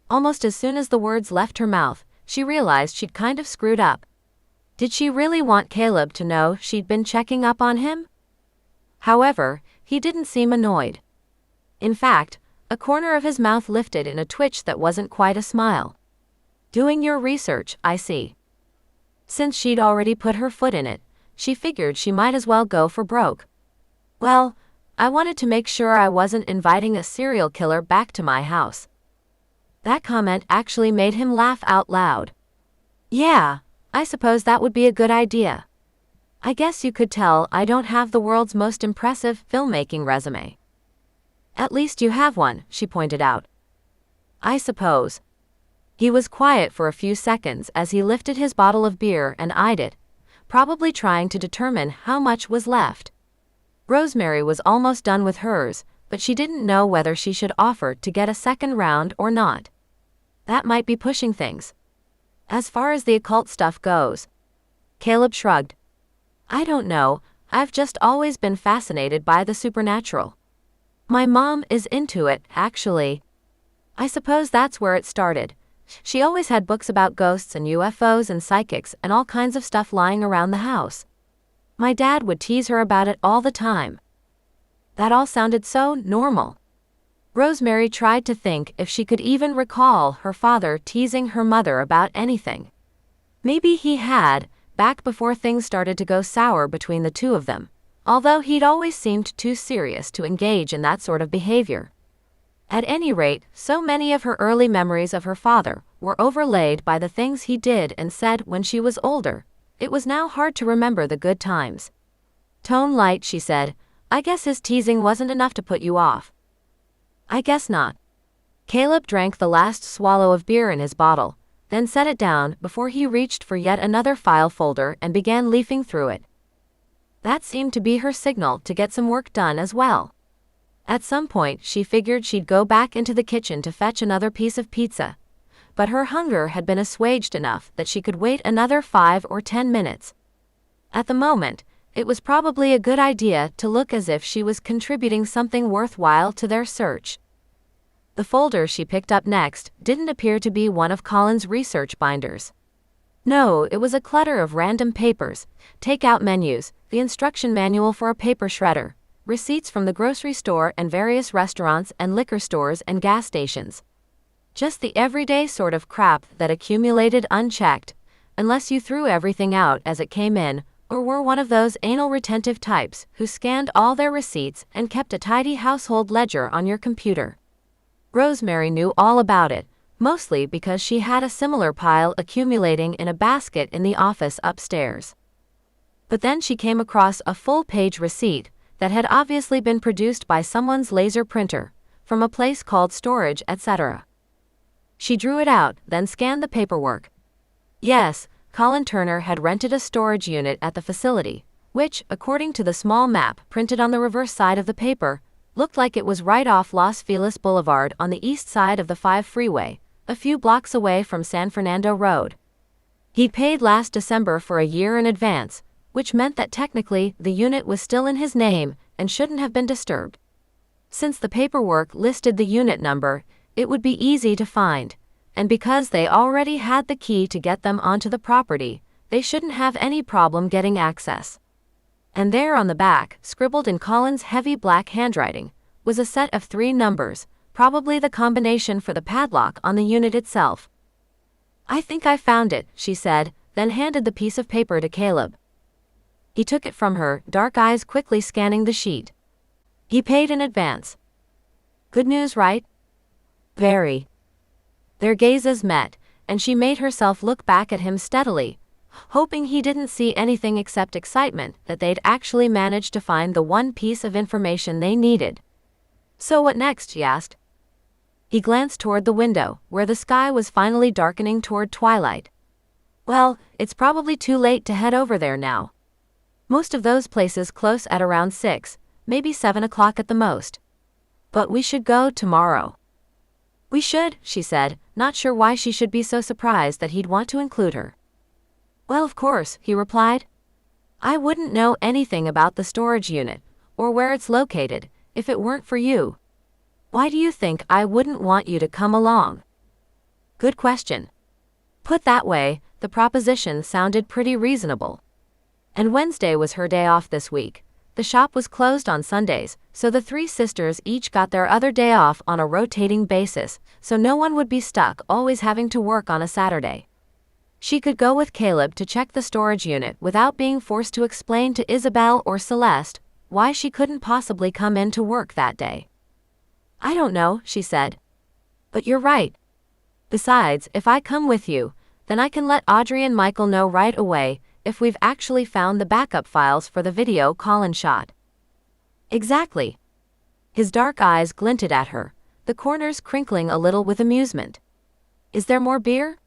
Almost as soon as the words left her mouth, she realized she'd kind of screwed up. Did she really want Caleb to know she'd been checking up on him? However, he didn't seem annoyed. In fact, a corner of his mouth lifted in a twitch that wasn't quite a smile. "Doing your research, I see." Since she'd already put her foot in it, she figured she might as well go for broke. "Well, I wanted to make sure I wasn't inviting a serial killer back to my house." That comment actually made him laugh out loud. "Yeah, I suppose that would be a good idea. I guess you could tell I don't have the world's most impressive filmmaking resume." "At least you have one," she pointed out. "I suppose." He was quiet for a few seconds as he lifted his bottle of beer and eyed it, probably trying to determine how much was left. Rosemary was almost done with hers, but she didn't know whether she should offer to get a second round or not. That might be pushing things. "As far as the occult stuff goes." Caleb shrugged. "I don't know, I've just always been fascinated by the supernatural. My mom is into it, actually. I suppose that's where it started. She always had books about ghosts and UFOs and psychics and all kinds of stuff lying around the house. My dad would tease her about it all the time." That all sounded so normal. Rosemary tried to think if she could even recall her father teasing her mother about anything. Maybe he had, back before things started to go sour between the two of them, although he'd always seemed too serious to engage in that sort of behavior. At any rate, so many of her early memories of her father were overlaid by the things he did and said when she was older, it was now hard to remember the good times. Tone light, she said. I guess his teasing wasn't enough to put you off. I guess not. Caleb drank the last swallow of beer in his bottle, then set it down before he reached for yet another file folder and began leafing through it. That seemed to be her signal to get some work done as well. At some point, she figured she'd go back into the kitchen to fetch another piece of pizza, but her hunger had been assuaged enough that she could wait another 5 or 10 minutes. At the moment, it was probably a good idea to look as if she was contributing something worthwhile to their search. The folder she picked up next didn't appear to be one of Colin's research binders. No, it was a clutter of random papers, take-out menus, the instruction manual for a paper shredder, receipts from the grocery store and various restaurants and liquor stores and gas stations. Just the everyday sort of crap that accumulated unchecked, unless you threw everything out as it came in, or were one of those anal retentive types who scanned all their receipts and kept a tidy household ledger on your computer. Rosemary knew all about it, mostly because she had a similar pile accumulating in a basket in the office upstairs. But then she came across a full-page receipt that had obviously been produced by someone's laser printer, from a place called Storage, etc. She drew it out, then scanned the paperwork. Yes, Colin Turner had rented a storage unit at the facility, which, according to the small map printed on the reverse side of the paper, looked like it was right off Los Feliz Boulevard on the east side of the 5 freeway, a few blocks away from San Fernando Road. He'd paid last December for a year in advance, which meant that technically the unit was still in his name and shouldn't have been disturbed. Since the paperwork listed the unit number, it would be easy to find, and because they already had the key to get them onto the property, they shouldn't have any problem getting access. And there on the back, scribbled in Colin's heavy black handwriting, was a set of 3 numbers, probably the combination for the padlock on the unit itself. I think I found it, she said, then handed the piece of paper to Caleb. He took it from her, dark eyes quickly scanning the sheet. He paid in advance. Good news, right? Very. Their gazes met, and she made herself look back at him steadily, hoping he didn't see anything except excitement that they'd actually managed to find the one piece of information they needed. So what next, she asked. He glanced toward the window, where the sky was finally darkening toward twilight. Well, it's probably too late to head over there now. Most of those places close at around 6, maybe 7 o'clock at the most. But we should go tomorrow. We should, she said, not sure why she should be so surprised that he'd want to include her. Well, of course, he replied. I wouldn't know anything about the storage unit, or where it's located, if it weren't for you. Why do you think I wouldn't want you to come along? Good question. Put that way, the proposition sounded pretty reasonable. And Wednesday was her day off this week. The shop was closed on Sundays, so the 3 sisters each got their other day off on a rotating basis, so no one would be stuck always having to work on a Saturday. She could go with Caleb to check the storage unit without being forced to explain to Isabel or Celeste why she couldn't possibly come in to work that day. I don't know, she said. But you're right. Besides, if I come with you, then I can let Audrey and Michael know right away if we've actually found the backup files for the video Colin shot. Exactly. His dark eyes glinted at her, the corners crinkling a little with amusement. Is there more beer?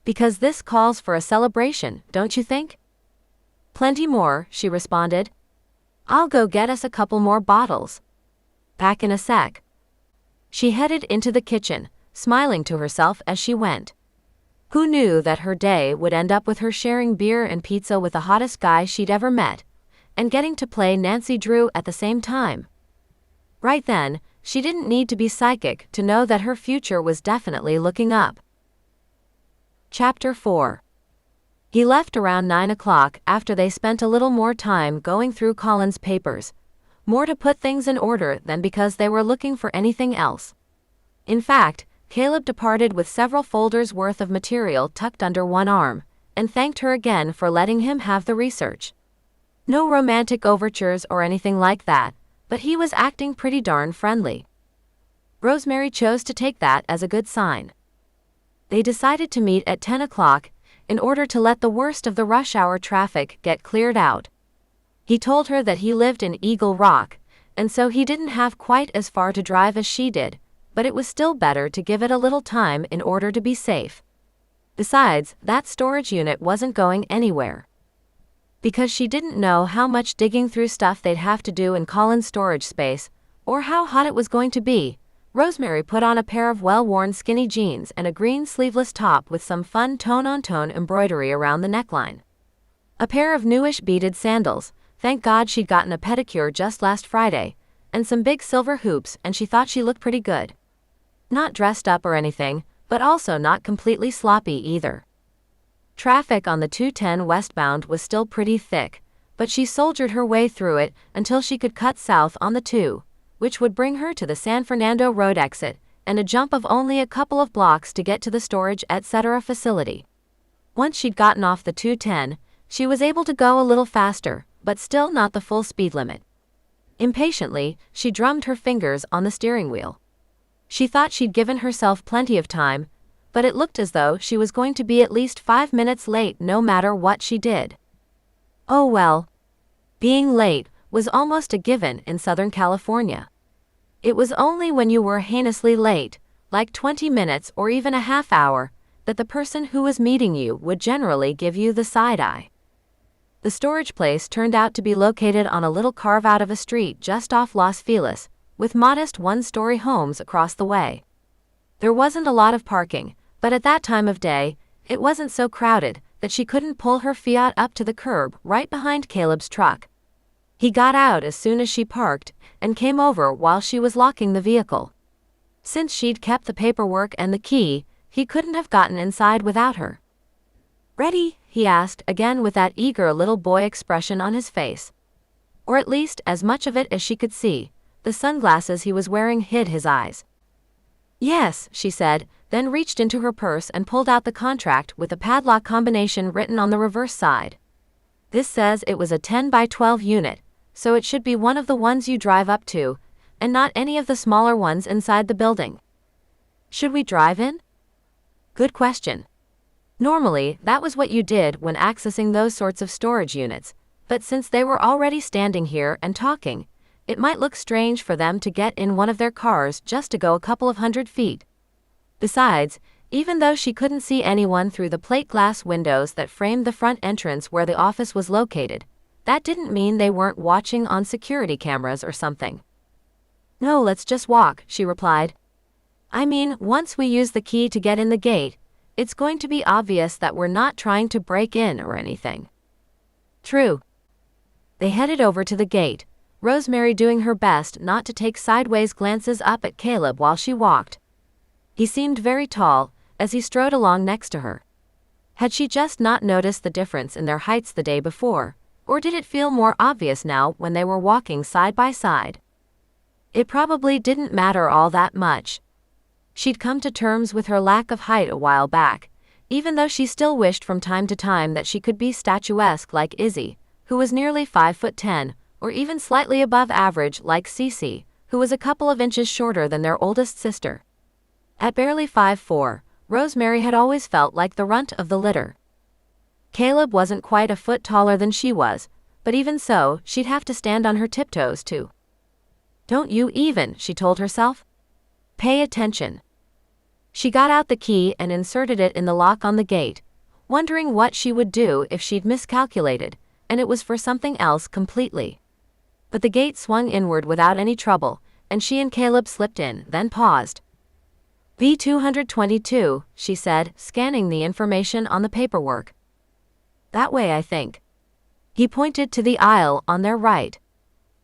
Because this calls for a celebration, don't you think? Plenty more, she responded. I'll go get us a couple more bottles. Back in a sec. She headed into the kitchen, smiling to herself as she went. Who knew that her day would end up with her sharing beer and pizza with the hottest guy she'd ever met, and getting to play Nancy Drew at the same time? Right then, she didn't need to be psychic to know that her future was definitely looking up. Chapter 4. He left around 9 o'clock after they spent a little more time going through Colin's papers, more to put things in order than because they were looking for anything else. In fact, Caleb departed with several folders worth of material tucked under one arm, and thanked her again for letting him have the research. No romantic overtures or anything like that, but he was acting pretty darn friendly. Rosemary chose to take that as a good sign. They decided to meet at 10 o'clock, in order to let the worst of the rush hour traffic get cleared out. He told her that he lived in Eagle Rock, and so he didn't have quite as far to drive as she did, but it was still better to give it a little time in order to be safe. Besides, that storage unit wasn't going anywhere. Because she didn't know how much digging through stuff they'd have to do in Colin's storage space, or how hot it was going to be, Rosemary put on a pair of well-worn skinny jeans and a green sleeveless top with some fun tone-on-tone embroidery around the neckline. A pair of newish beaded sandals, thank God she'd gotten a pedicure just last Friday, and some big silver hoops, and she thought she looked pretty good. Not dressed up or anything, but also not completely sloppy either. Traffic on the 210 westbound was still pretty thick, but she soldiered her way through it until she could cut south on the 2, which would bring her to the San Fernando Road exit, and a jump of only a couple of blocks to get to the storage etc. facility. Once she'd gotten off the 210, she was able to go a little faster, but still not the full speed limit. Impatiently, she drummed her fingers on the steering wheel. She thought she'd given herself plenty of time, but it looked as though she was going to be at least 5 minutes late no matter what she did. Oh well. Being late was almost a given in Southern California. It was only when you were heinously late, like 20 minutes or even a half hour, that the person who was meeting you would generally give you the side eye. The storage place turned out to be located on a little carve-out of a street just off Los Feliz, with modest one-story homes across the way. There wasn't a lot of parking, but at that time of day, it wasn't so crowded that she couldn't pull her Fiat up to the curb right behind Caleb's truck. He got out as soon as she parked, and came over while she was locking the vehicle. Since she'd kept the paperwork and the key, he couldn't have gotten inside without her. "Ready?" he asked, again with that eager little boy expression on his face. Or at least as much of it as she could see. The sunglasses he was wearing hid his eyes. "Yes," she said, then reached into her purse and pulled out the contract with a padlock combination written on the reverse side. "This says it was a 10 by 12 unit, so it should be one of the ones you drive up to, and not any of the smaller ones inside the building. Should we drive in?" Good question. Normally, that was what you did when accessing those sorts of storage units, but since they were already standing here and talking, it might look strange for them to get in one of their cars just to go a couple of 100 feet. Besides, even though she couldn't see anyone through the plate glass windows that framed the front entrance where the office was located, that didn't mean they weren't watching on security cameras or something. "No, let's just walk," she replied. "I mean, once we use the key to get in the gate, it's going to be obvious that we're not trying to break in or anything." True. They headed over to the gate, Rosemary doing her best not to take sideways glances up at Caleb while she walked. He seemed very tall, as he strode along next to her. Had she just not noticed the difference in their heights the day before, or did it feel more obvious now when they were walking side by side? It probably didn't matter all that much. She'd come to terms with her lack of height a while back, even though she still wished from time to time that she could be statuesque like Izzy, who was nearly 5'10", or even slightly above average like Cece, who was a couple of inches shorter than their oldest sister. At barely 5'4", Rosemary had always felt like the runt of the litter. Caleb wasn't quite a foot taller than she was, but even so, she'd have to stand on her tiptoes too. "Don't you even," she told herself. "Pay attention." She got out the key and inserted it in the lock on the gate, wondering what she would do if she'd miscalculated, and it was for something else completely. But the gate swung inward without any trouble, and she and Caleb slipped in, then paused. "B222, she said, scanning the information on the paperwork. "That way, I think." He pointed to the aisle on their right.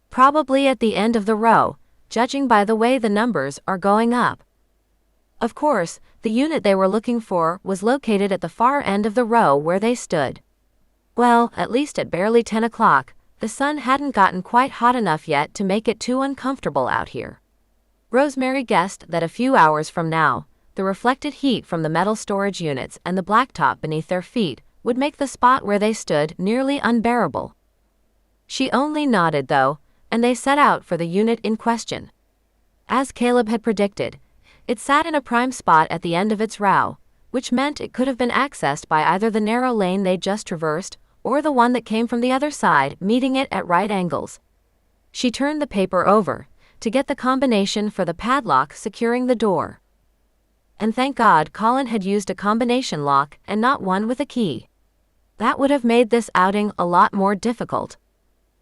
"Probably at the end of the row, judging by the way the numbers are going up." Of course, the unit they were looking for was located at the far end of the row where they stood. Well, at least at barely 10 o'clock, the sun hadn't gotten quite hot enough yet to make it too uncomfortable out here. Rosemary guessed that a few hours from now, the reflected heat from the metal storage units and the blacktop beneath their feet would make the spot where they stood nearly unbearable. She only nodded though, and they set out for the unit in question. As Caleb had predicted, it sat in a prime spot at the end of its row, which meant it could have been accessed by either the narrow lane they'd just traversed, or the one that came from the other side, meeting it at right angles. She turned the paper over to get the combination for the padlock securing the door. And thank God Colin had used a combination lock and not one with a key. That would have made this outing a lot more difficult.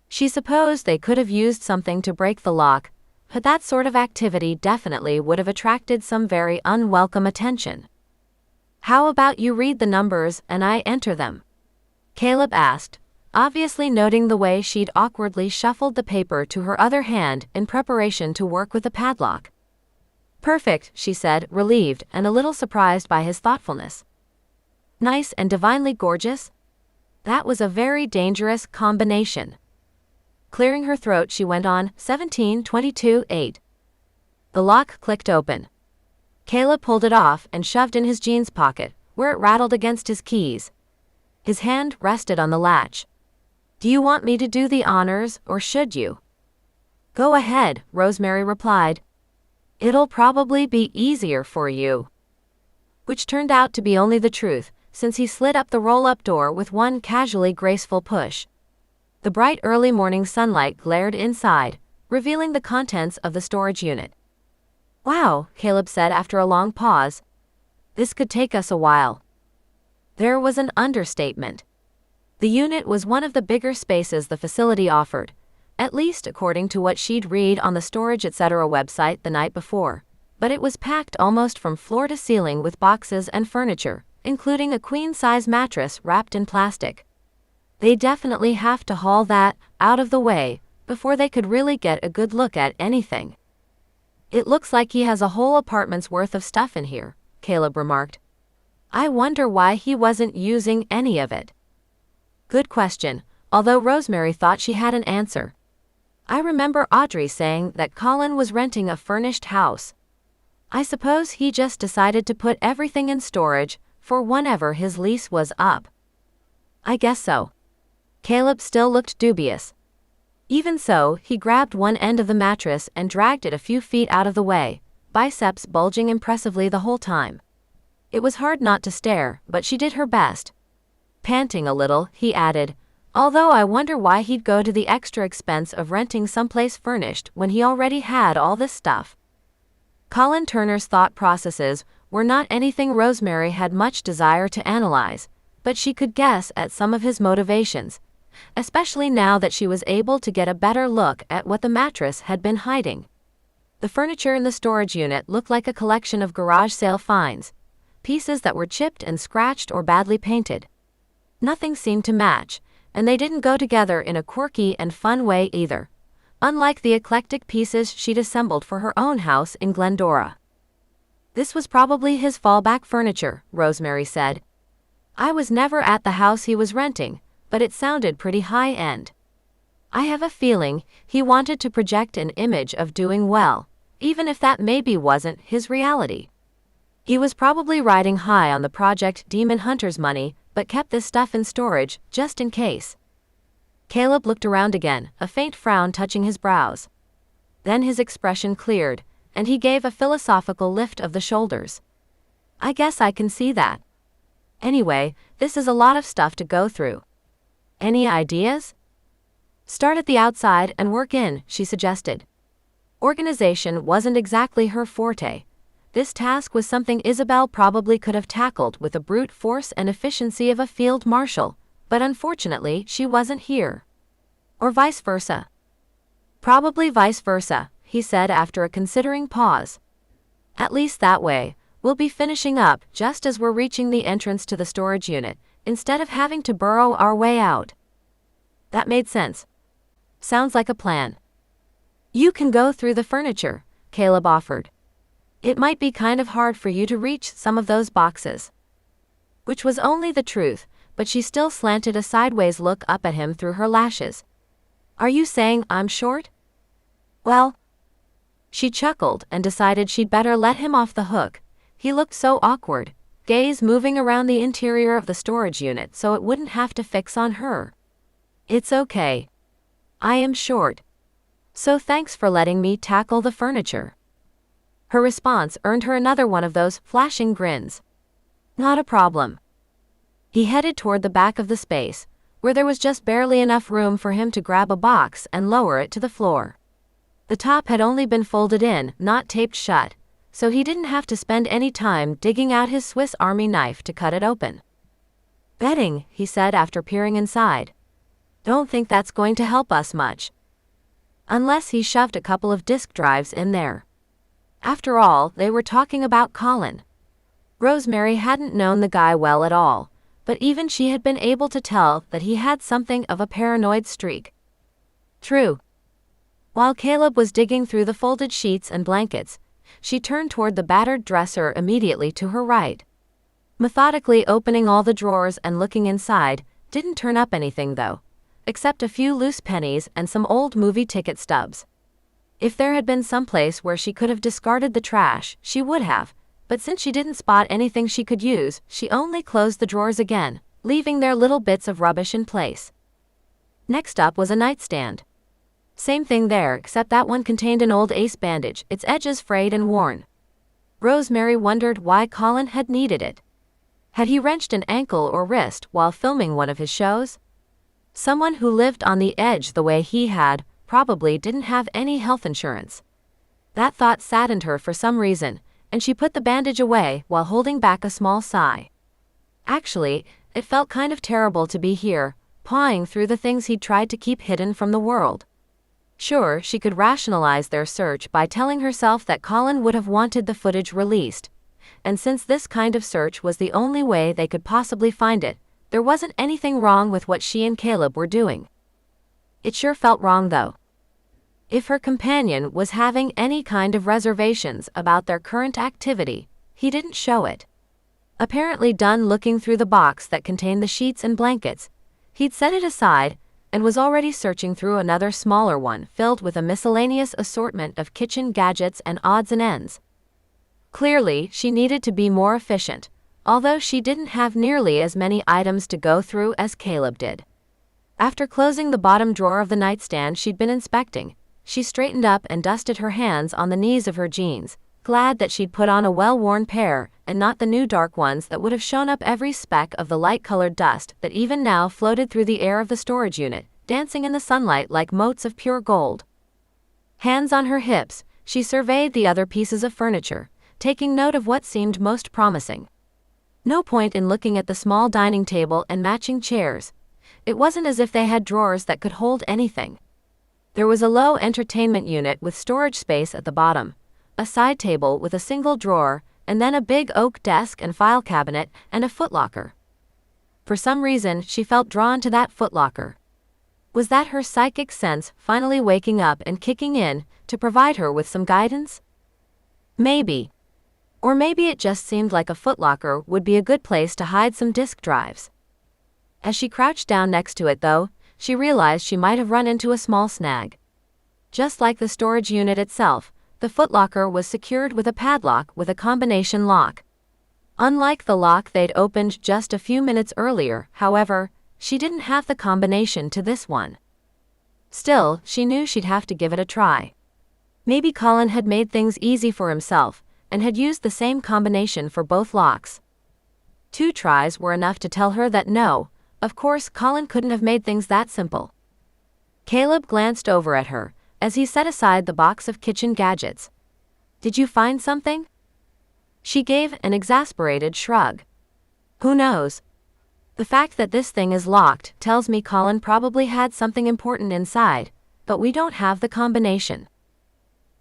She supposed they could have used something to break the lock, but that sort of activity definitely would have attracted some very unwelcome attention. "How about you read the numbers and I enter them?" Caleb asked, obviously noting the way she'd awkwardly shuffled the paper to her other hand in preparation to work with the padlock. "Perfect," she said, relieved and a little surprised by his thoughtfulness. "Nice and divinely gorgeous?" That was a very dangerous combination. Clearing her throat, she went on, 17, 22, 8. The lock clicked open. Caleb pulled it off and shoved in his jeans pocket, where it rattled against his keys. His hand rested on the latch. "Do you want me to do the honors, or should you?" "Go ahead," Rosemary replied. "It'll probably be easier for you." Which turned out to be only the truth, since he slid up the roll-up door with one casually graceful push. The bright early morning sunlight glared inside, revealing the contents of the storage unit. "Wow," Caleb said after a long pause. "This could take us a while." There was an understatement. The unit was one of the bigger spaces the facility offered, at least according to what she'd read on the Storage Etc. website the night before, but it was packed almost from floor to ceiling with boxes and furniture, including a queen-size mattress wrapped in plastic. They definitely have to haul that out of the way before they could really get a good look at anything. "It looks like he has a whole apartment's worth of stuff in here," Caleb remarked. "I wonder why he wasn't using any of it." Good question, although Rosemary thought she had an answer. "I remember Audrey saying that Colin was renting a furnished house. I suppose he just decided to put everything in storage for whenever his lease was up." "I guess so." Caleb still looked dubious. Even so, he grabbed one end of the mattress and dragged it a few feet out of the way, biceps bulging impressively the whole time. It was hard not to stare, but she did her best. Panting a little, he added, "Although I wonder why he'd go to the extra expense of renting someplace furnished when he already had all this stuff." Colin Turner's thought processes were not anything Rosemary had much desire to analyze, but she could guess at some of his motivations, especially now that she was able to get a better look at what the mattress had been hiding. The furniture in the storage unit looked like a collection of garage sale finds, pieces that were chipped and scratched or badly painted. Nothing seemed to match, and they didn't go together in a quirky and fun way either, unlike the eclectic pieces she'd assembled for her own house in Glendora. "This was probably his fallback furniture," Rosemary said. "I was never at the house he was renting, but it sounded pretty high-end. I have a feeling he wanted to project an image of doing well, even if that maybe wasn't his reality. He was probably riding high on the Project Demon Hunter's money, but kept this stuff in storage, just in case." Caleb looked around again, a faint frown touching his brows. Then his expression cleared, and he gave a philosophical lift of the shoulders. "I guess I can see that. Anyway, this is a lot of stuff to go through. Any ideas?" "Start at the outside and work in," she suggested. Organization wasn't exactly her forte. This task was something Isabel probably could have tackled with the brute force and efficiency of a field marshal, but unfortunately she wasn't here. Or vice versa. "Probably vice versa," he said after a considering pause. "At least that way, we'll be finishing up just as we're reaching the entrance to the storage unit, instead of having to burrow our way out." That made sense. "Sounds like a plan." "You can go through the furniture," Caleb offered. "It might be kind of hard for you to reach some of those boxes." Which was only the truth, but she still slanted a sideways look up at him through her lashes. "Are you saying I'm short?" "Well..." She chuckled and decided she'd better let him off the hook. He looked so awkward, gaze moving around the interior of the storage unit so it wouldn't have to fix on her. "It's okay. I am short. So thanks for letting me tackle the furniture." Her response earned her another one of those flashing grins. "Not a problem." He headed toward the back of the space, where there was just barely enough room for him to grab a box and lower it to the floor. The top had only been folded in, not taped shut, so he didn't have to spend any time digging out his Swiss Army knife to cut it open. "Bedding," he said after peering inside. "Don't think that's going to help us much." Unless he shoved a couple of disk drives in there. After all, they were talking about Colin. Rosemary hadn't known the guy well at all, but even she had been able to tell that he had something of a paranoid streak. True. While Caleb was digging through the folded sheets and blankets, she turned toward the battered dresser immediately to her right. Methodically opening all the drawers and looking inside, didn't turn up anything though, except a few loose pennies and some old movie ticket stubs. If there had been some place where she could have discarded the trash, she would have, but since she didn't spot anything she could use, she only closed the drawers again, leaving their little bits of rubbish in place. Next up was a nightstand. Same thing there, except that one contained an old ace bandage, its edges frayed and worn. Rosemary wondered why Colin had needed it. Had he wrenched an ankle or wrist while filming one of his shows? Someone who lived on the edge the way he had probably didn't have any health insurance. That thought saddened her for some reason, and she put the bandage away while holding back a small sigh. Actually, it felt kind of terrible to be here, pawing through the things he'd tried to keep hidden from the world. Sure, she could rationalize their search by telling herself that Colin would have wanted the footage released, and since this kind of search was the only way they could possibly find it, there wasn't anything wrong with what she and Caleb were doing. It sure felt wrong though. If her companion was having any kind of reservations about their current activity, he didn't show it. Apparently done looking through the box that contained the sheets and blankets, he'd set it aside and was already searching through another smaller one filled with a miscellaneous assortment of kitchen gadgets and odds and ends. Clearly, she needed to be more efficient, although she didn't have nearly as many items to go through as Caleb did. After closing the bottom drawer of the nightstand she'd been inspecting, she straightened up and dusted her hands on the knees of her jeans, glad that she'd put on a well-worn pair and not the new dark ones that would have shown up every speck of the light-colored dust that even now floated through the air of the storage unit, dancing in the sunlight like motes of pure gold. Hands on her hips, she surveyed the other pieces of furniture, taking note of what seemed most promising. No point in looking at the small dining table and matching chairs. It wasn't as if they had drawers that could hold anything. There was a low entertainment unit with storage space at the bottom, a side table with a single drawer, and then a big oak desk and file cabinet and a footlocker. For some reason, she felt drawn to that footlocker. Was that her psychic sense finally waking up and kicking in to provide her with some guidance? Maybe. Or maybe it just seemed like a footlocker would be a good place to hide some disk drives. As she crouched down next to it though, she realized she might have run into a small snag. Just like the storage unit itself, the footlocker was secured with a padlock with a combination lock. Unlike the lock they'd opened just a few minutes earlier, however, she didn't have the combination to this one. Still, she knew she'd have to give it a try. Maybe Colin had made things easy for himself, and had used the same combination for both locks. 2 tries were enough to tell her that no, of course Colin couldn't have made things that simple. Caleb glanced over at her, as he set aside the box of kitchen gadgets. "Did you find something?" She gave an exasperated shrug. "Who knows? The fact that this thing is locked tells me Colin probably had something important inside, but we don't have the combination."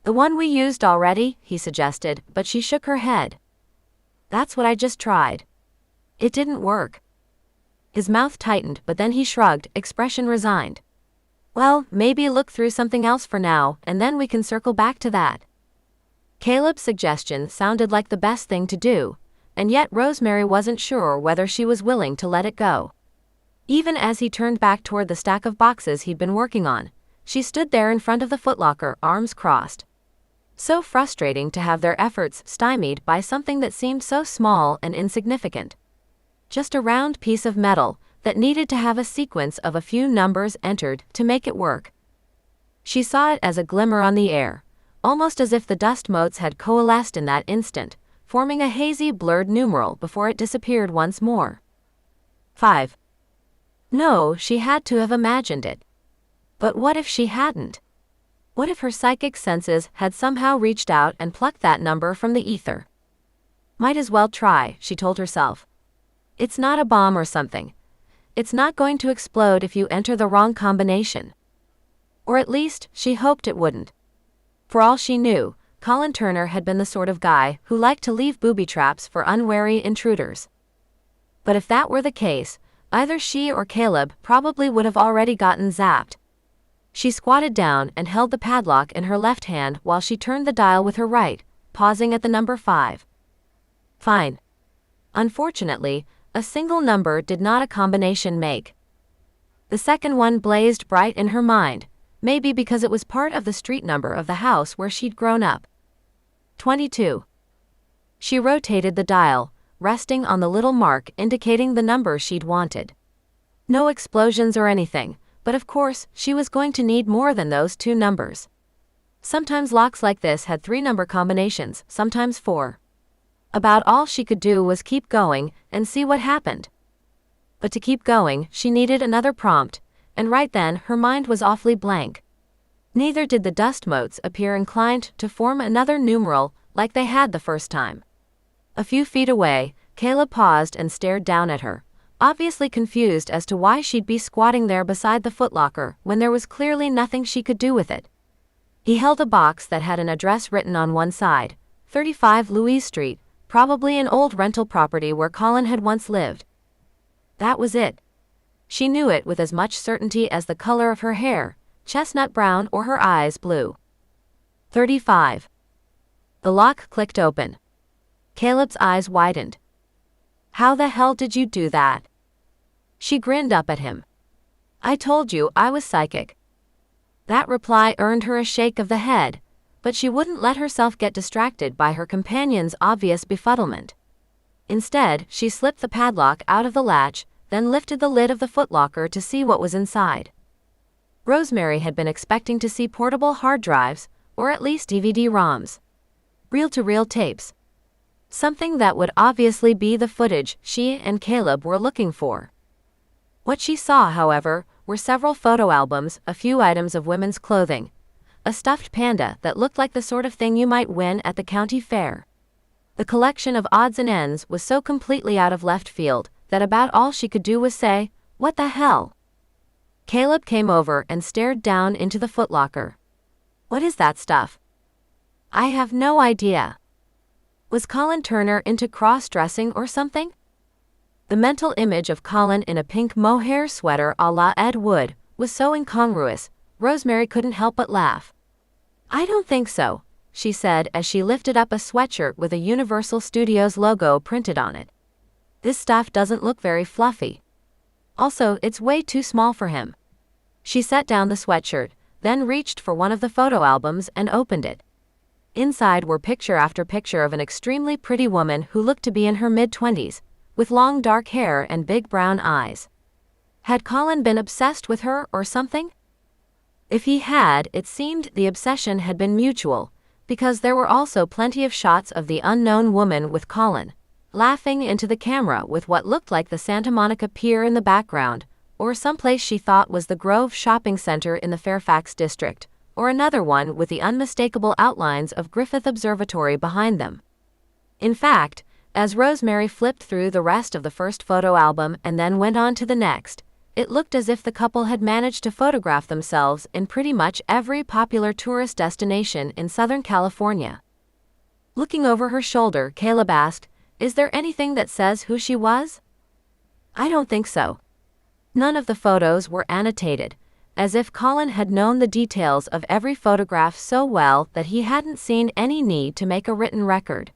"The one we used already," he suggested, but she shook her head. "That's what I just tried. It didn't work." His mouth tightened, but then he shrugged, expression resigned. "Well, maybe look through something else for now, and then we can circle back to that." Caleb's suggestion sounded like the best thing to do, and yet Rosemary wasn't sure whether she was willing to let it go. Even as he turned back toward the stack of boxes he'd been working on, she stood there in front of the footlocker, arms crossed. So frustrating to have their efforts stymied by something that seemed so small and insignificant. Just a round piece of metal that needed to have a sequence of a few numbers entered to make it work. She saw it as a glimmer on the air, almost as if the dust motes had coalesced in that instant, forming a hazy blurred numeral before it disappeared once more. 5. No, she had to have imagined it. But what if she hadn't? What if her psychic senses had somehow reached out and plucked that number from the ether? Might as well try, she told herself. It's not a bomb or something. It's not going to explode if you enter the wrong combination. Or at least, she hoped it wouldn't. For all she knew, Colin Turner had been the sort of guy who liked to leave booby traps for unwary intruders. But if that were the case, either she or Caleb probably would have already gotten zapped. She squatted down and held the padlock in her left hand while she turned the dial with her right, pausing at the number 5. Fine. Unfortunately, a single number did not a combination make. The second one blazed bright in her mind, maybe because it was part of the street number of the house where she'd grown up. 22. She rotated the dial, resting on the little mark indicating the number she'd wanted. No explosions or anything, but of course, she was going to need more than those 2 numbers. Sometimes locks like this had 3 number combinations, sometimes 4. About all she could do was keep going and see what happened. But to keep going, she needed another prompt, and right then her mind was awfully blank. Neither did the dust motes appear inclined to form another numeral like they had the first time. A few feet away, Caleb paused and stared down at her, obviously confused as to why she'd be squatting there beside the footlocker when there was clearly nothing she could do with it. He held a box that had an address written on one side, 35 Louise Street, probably an old rental property where Colin had once lived. That was it. She knew it with as much certainty as the color of her hair, chestnut brown, or her eyes blue. 35. The lock clicked open. Caleb's eyes widened. How the hell did you do that? She grinned up at him. I told you I was psychic. That reply earned her a shake of the head, but she wouldn't let herself get distracted by her companion's obvious befuddlement. Instead, she slipped the padlock out of the latch, then lifted the lid of the footlocker to see what was inside. Rosemary had been expecting to see portable hard drives, or at least DVD-ROMs. Reel-to-reel tapes. Something that would obviously be the footage she and Caleb were looking for. What she saw, however, were several photo albums, a few items of women's clothing, a stuffed panda that looked like the sort of thing you might win at the county fair. The collection of odds and ends was so completely out of left field that about all she could do was say, "What the hell?" Caleb came over and stared down into the footlocker. What is that stuff? I have no idea. Was Colin Turner into cross-dressing or something? The mental image of Colin in a pink mohair sweater a la Ed Wood was so incongruous, Rosemary couldn't help but laugh. I don't think so, she said as she lifted up a sweatshirt with a Universal Studios logo printed on it. This stuff doesn't look very fluffy. Also, it's way too small for him. She set down the sweatshirt, then reached for one of the photo albums and opened it. Inside were picture after picture of an extremely pretty woman who looked to be in her mid-20s, with long dark hair and big brown eyes. Had Colin been obsessed with her or something? If he had, it seemed the obsession had been mutual, because there were also plenty of shots of the unknown woman with Colin, laughing into the camera with what looked like the Santa Monica Pier in the background, or someplace she thought was the Grove Shopping Center in the Fairfax district, or another one with the unmistakable outlines of Griffith Observatory behind them. In fact, as Rosemary flipped through the rest of the first photo album and then went on to the next, it looked as if the couple had managed to photograph themselves in pretty much every popular tourist destination in Southern California. Looking over her shoulder, Caleb asked, "Is there anything that says who she was?" I don't think so. None of the photos were annotated, as if Colin had known the details of every photograph so well that he hadn't seen any need to make a written record.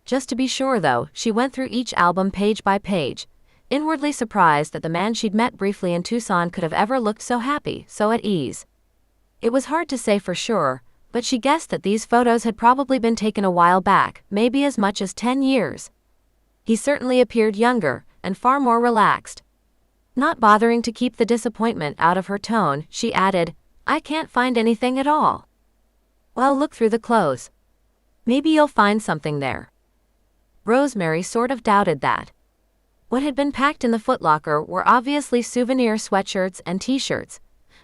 Just to be sure, though, she went through each album page by page, inwardly surprised that the man she'd met briefly in Tucson could have ever looked so happy, so at ease. It was hard to say for sure, but she guessed that these photos had probably been taken a while back, maybe as much as 10 years. He certainly appeared younger, and far more relaxed. Not bothering to keep the disappointment out of her tone, she added, "I can't find anything at all." "Well, look through the clothes. Maybe you'll find something there." Rosemary sort of doubted that. What had been packed in the footlocker were obviously souvenir sweatshirts and t-shirts,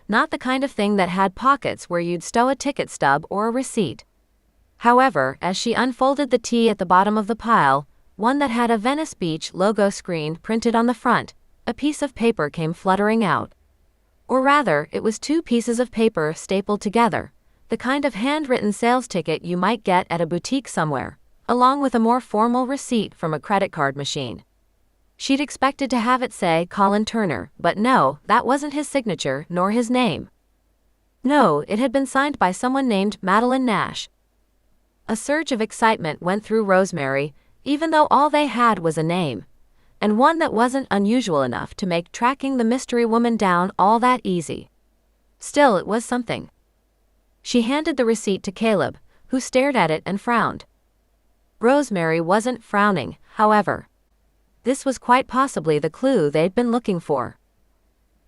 not the kind of thing that had pockets where you'd stow a ticket stub or a receipt. However, as she unfolded the tee at the bottom of the pile, one that had a Venice Beach logo screen printed on the front, a piece of paper came fluttering out. Or rather, it was two pieces of paper stapled together, the kind of handwritten sales ticket you might get at a boutique somewhere, along with a more formal receipt from a credit card machine. She'd expected to have it say Colin Turner, but no, that wasn't his signature nor his name. No, it had been signed by someone named Madeline Nash. A surge of excitement went through Rosemary, even though all they had was a name, and one that wasn't unusual enough to make tracking the mystery woman down all that easy. Still, it was something. She handed the receipt to Caleb, who stared at it and frowned. Rosemary wasn't frowning, however. This was quite possibly the clue they'd been looking for.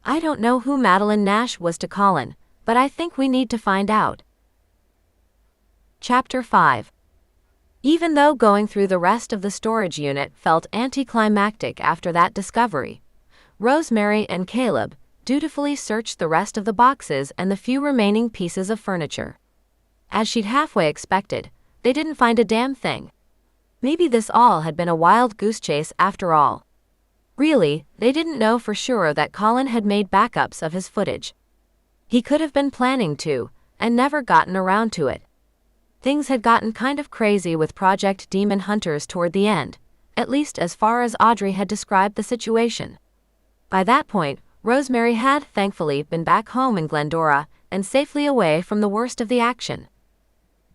I don't know who Madeline Nash was to Colin, but I think we need to find out. Chapter 5. Even though going through the rest of the storage unit felt anticlimactic after that discovery, Rosemary and Caleb dutifully searched the rest of the boxes and the few remaining pieces of furniture. As she'd halfway expected, they didn't find a damn thing. Maybe this all had been a wild goose chase after all. Really, they didn't know for sure that Colin had made backups of his footage. He could have been planning to, and never gotten around to it. Things had gotten kind of crazy with Project Demon Hunters toward the end, at least as far as Audrey had described the situation. By that point, Rosemary had, thankfully, been back home in Glendora, and safely away from the worst of the action.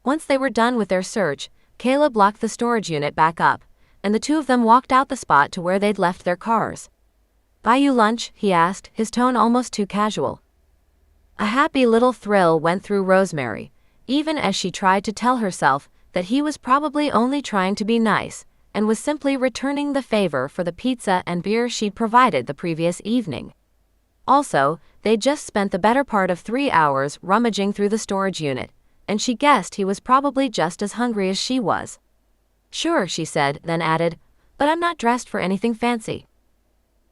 Once they were done with their search, Caleb locked the storage unit back up, and the two of them walked out the spot to where they'd left their cars. "Buy you lunch?" he asked, his tone almost too casual. A happy little thrill went through Rosemary, even as she tried to tell herself that he was probably only trying to be nice, and was simply returning the favor for the pizza and beer she'd provided the previous evening. Also, they'd just spent the better part of 3 hours rummaging through the storage unit, and she guessed he was probably just as hungry as she was. "Sure," she said, then added, "but I'm not dressed for anything fancy."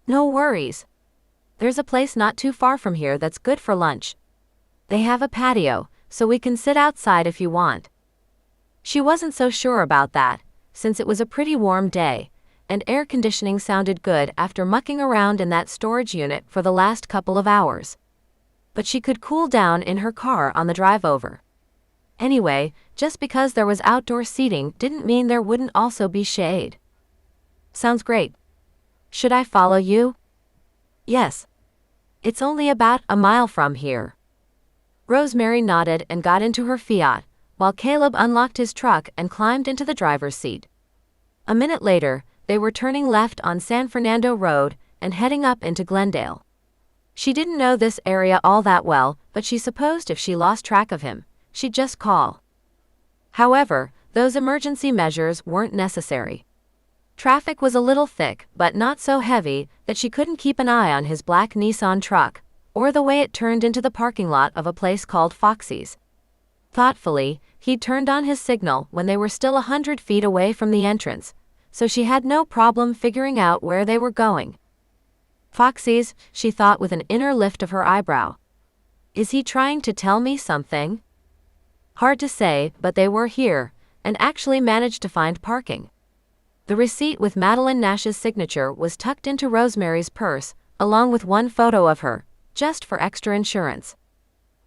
"No worries. There's a place not too far from here that's good for lunch. They have a patio, so we can sit outside if you want." She wasn't so sure about that, since it was a pretty warm day, and air conditioning sounded good after mucking around in that storage unit for the last couple of hours. But she could cool down in her car on the drive over. Anyway, just because there was outdoor seating didn't mean there wouldn't also be shade. "Sounds great. Should I follow you?" "Yes. It's only about a mile from here." Rosemary nodded and got into her Fiat, while Caleb unlocked his truck and climbed into the driver's seat. A minute later, they were turning left on San Fernando Road and heading up into Glendale. She didn't know this area all that well, but she supposed if she lost track of him, she'd just call. However, those emergency measures weren't necessary. Traffic was a little thick, but not so heavy that she couldn't keep an eye on his black Nissan truck, or the way it turned into the parking lot of a place called Foxy's. Thoughtfully, he turned on his signal when they were still 100 feet away from the entrance, so she had no problem figuring out where they were going. Foxy's, she thought with an inner lift of her eyebrow. Is he trying to tell me something? Hard to say, but they were here, and actually managed to find parking. The receipt with Madeline Nash's signature was tucked into Rosemary's purse, along with one photo of her, just for extra insurance.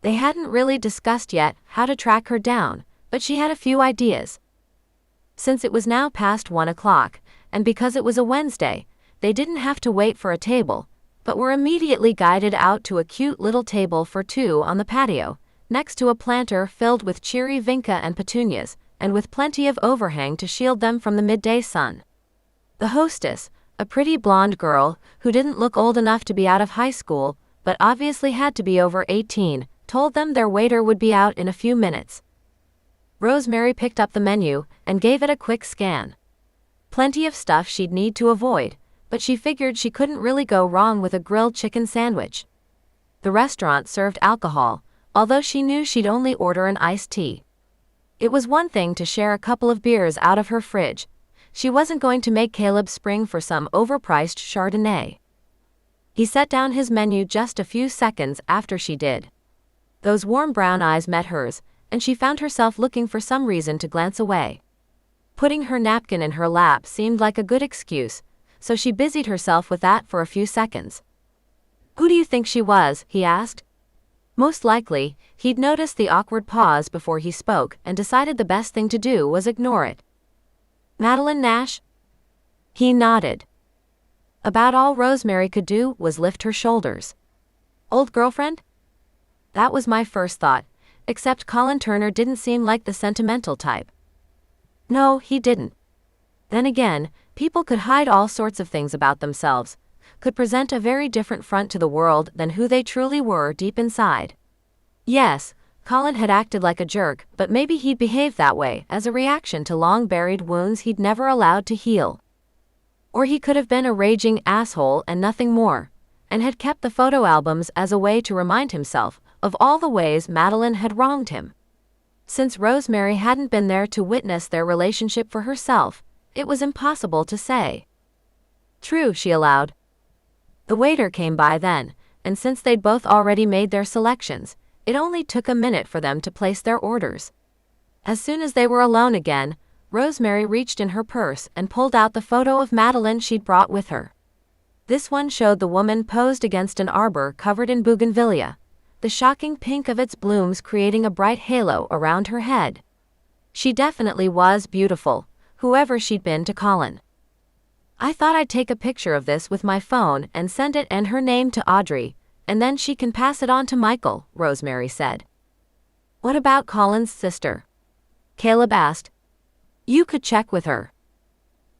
They hadn't really discussed yet how to track her down, but she had a few ideas. Since it was now past 1 o'clock, and because it was a Wednesday, they didn't have to wait for a table, but were immediately guided out to a cute little table for two on the patio, next to a planter filled with cheery vinca and petunias, and with plenty of overhang to shield them from the midday sun. The hostess, a pretty blonde girl who didn't look old enough to be out of high school, but obviously had to be over 18, told them their waiter would be out in a few minutes. Rosemary picked up the menu and gave it a quick scan. Plenty of stuff she'd need to avoid, but she figured she couldn't really go wrong with a grilled chicken sandwich. The restaurant served alcohol, although she knew she'd only order an iced tea. It was one thing to share a couple of beers out of her fridge, she wasn't going to make Caleb spring for some overpriced Chardonnay. He set down his menu just a few seconds after she did. Those warm brown eyes met hers, and she found herself looking for some reason to glance away. Putting her napkin in her lap seemed like a good excuse, so she busied herself with that for a few seconds. "Who do you think she was?" he asked. Most likely, he'd noticed the awkward pause before he spoke and decided the best thing to do was ignore it. "Madeline Nash?" He nodded. About all Rosemary could do was lift her shoulders. "Old girlfriend?" "That was my first thought, except Colin Turner didn't seem like the sentimental type." "No, he didn't. Then again, people could hide all sorts of things about themselves, could present a very different front to the world than who they truly were deep inside. Yes, Colin had acted like a jerk, but maybe he'd behaved that way as a reaction to long-buried wounds he'd never allowed to heal. Or he could have been a raging asshole and nothing more, and had kept the photo albums as a way to remind himself of all the ways Madeline had wronged him. Since Rosemary hadn't been there to witness their relationship for herself, it was impossible to say. "True," she allowed. The waiter came by then, and since they'd both already made their selections, it only took a minute for them to place their orders. As soon as they were alone again, Rosemary reached in her purse and pulled out the photo of Madeline she'd brought with her. This one showed the woman posed against an arbor covered in bougainvillea, the shocking pink of its blooms creating a bright halo around her head. She definitely was beautiful, whoever she'd been to Colin. "I thought I'd take a picture of this with my phone and send it and her name to Audrey, and then she can pass it on to Michael," Rosemary said. "What about Colin's sister?" Caleb asked. "You could check with her."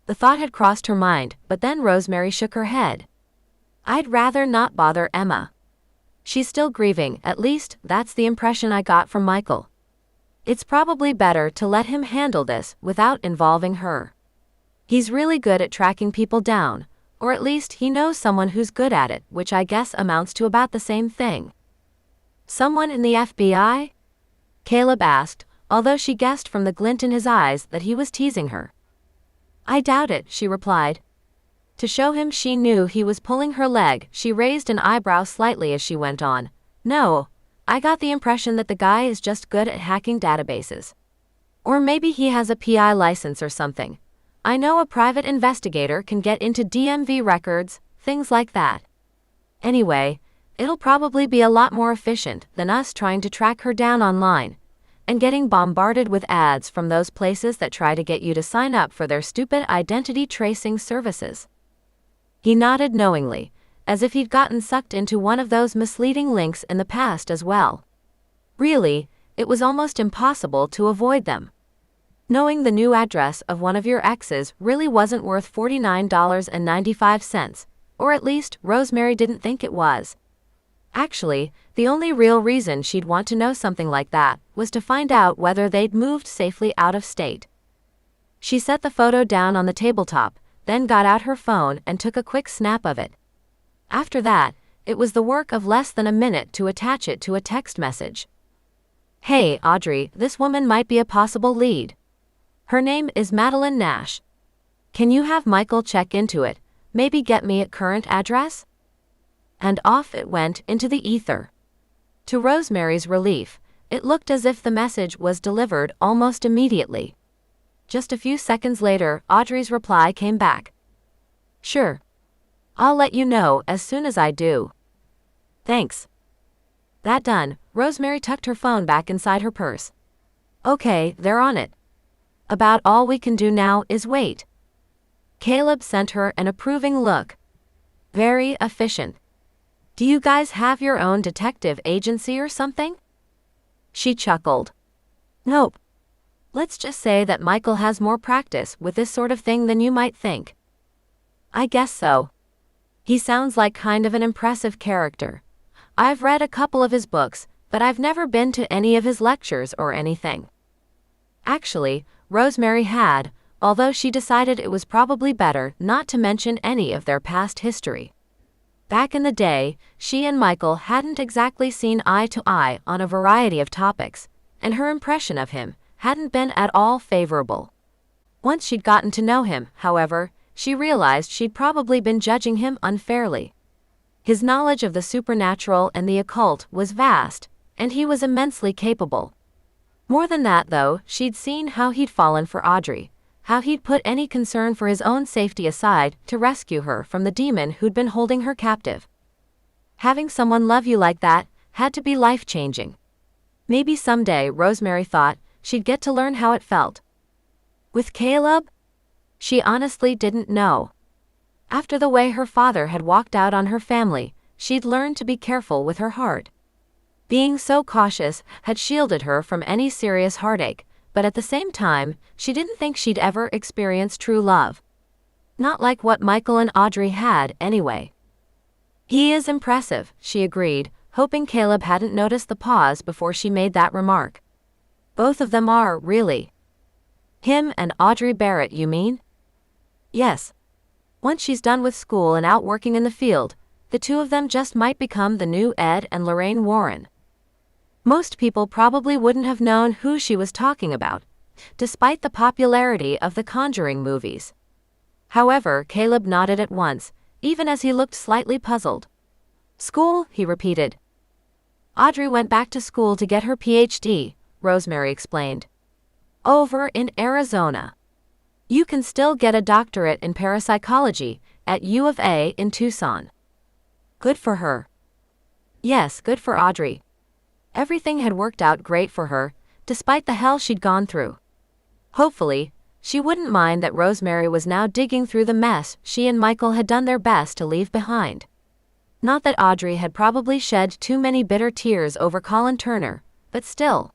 The thought had crossed her mind, but then Rosemary shook her head. "I'd rather not bother Emma. She's still grieving, at least that's the impression I got from Michael. It's probably better to let him handle this without involving her. He's really good at tracking people down, or at least he knows someone who's good at it, which I guess amounts to about the same thing." "Someone in the FBI?" Caleb asked, although she guessed from the glint in his eyes that he was teasing her. "I doubt it," she replied. To show him she knew he was pulling her leg, she raised an eyebrow slightly as she went on. "No, I got the impression that the guy is just good at hacking databases. Or maybe he has a PI license or something. I know a private investigator can get into DMV records, things like that. Anyway, it'll probably be a lot more efficient than us trying to track her down online and getting bombarded with ads from those places that try to get you to sign up for their stupid identity tracing services." He nodded knowingly, as if he'd gotten sucked into one of those misleading links in the past as well. Really, it was almost impossible to avoid them. Knowing the new address of one of your exes really wasn't worth $49.95, or at least Rosemary didn't think it was. Actually, the only real reason she'd want to know something like that was to find out whether they'd moved safely out of state. She set the photo down on the tabletop, then got out her phone and took a quick snap of it. After that, it was the work of less than a minute to attach it to a text message. "Hey, Audrey, this woman might be a possible lead. Her name is Madeline Nash. Can you have Michael check into it, maybe get me a current address?" And off it went into the ether. To Rosemary's relief, it looked as if the message was delivered almost immediately. Just a few seconds later, Audrey's reply came back. "Sure. I'll let you know as soon as I do. Thanks." That done, Rosemary tucked her phone back inside her purse. "Okay, they're on it. About all we can do now is wait." Caleb sent her an approving look. "Very efficient. Do you guys have your own detective agency or something?" She chuckled. "Nope. Let's just say that Michael has more practice with this sort of thing than you might think." "I guess so. He sounds like kind of an impressive character. I've read a couple of his books, but I've never been to any of his lectures or anything." Actually, Rosemary had, although she decided it was probably better not to mention any of their past history. Back in the day, she and Michael hadn't exactly seen eye to eye on a variety of topics, and her impression of him hadn't been at all favorable. Once she'd gotten to know him, however, she realized she'd probably been judging him unfairly. His knowledge of the supernatural and the occult was vast, and he was immensely capable. More than that, though, she'd seen how he'd fallen for Audrey, how he'd put any concern for his own safety aside to rescue her from the demon who'd been holding her captive. Having someone love you like that had to be life-changing. Maybe someday, Rosemary thought, she'd get to learn how it felt. With Caleb? She honestly didn't know. After the way her father had walked out on her family, she'd learned to be careful with her heart. Being so cautious had shielded her from any serious heartache, but at the same time, she didn't think she'd ever experience true love. Not like what Michael and Audrey had, anyway. He is impressive, she agreed, hoping Caleb hadn't noticed the pause before she made that remark. Both of them are, really. Him and Audrey Barrett, you mean? Yes. Once she's done with school and out working in the field, the two of them just might become the new Ed and Lorraine Warren. Most people probably wouldn't have known who she was talking about, despite the popularity of the Conjuring movies. However, Caleb nodded at once, even as he looked slightly puzzled. School, he repeated. Audrey went back to school to get her PhD, Rosemary explained. Over in Arizona. You can still get a doctorate in parapsychology at U of A in Tucson. Good for her. Yes, good for Audrey. Everything had worked out great for her, despite the hell she'd gone through. Hopefully, she wouldn't mind that Rosemary was now digging through the mess she and Michael had done their best to leave behind. Not that Audrey had probably shed too many bitter tears over Colin Turner, but still.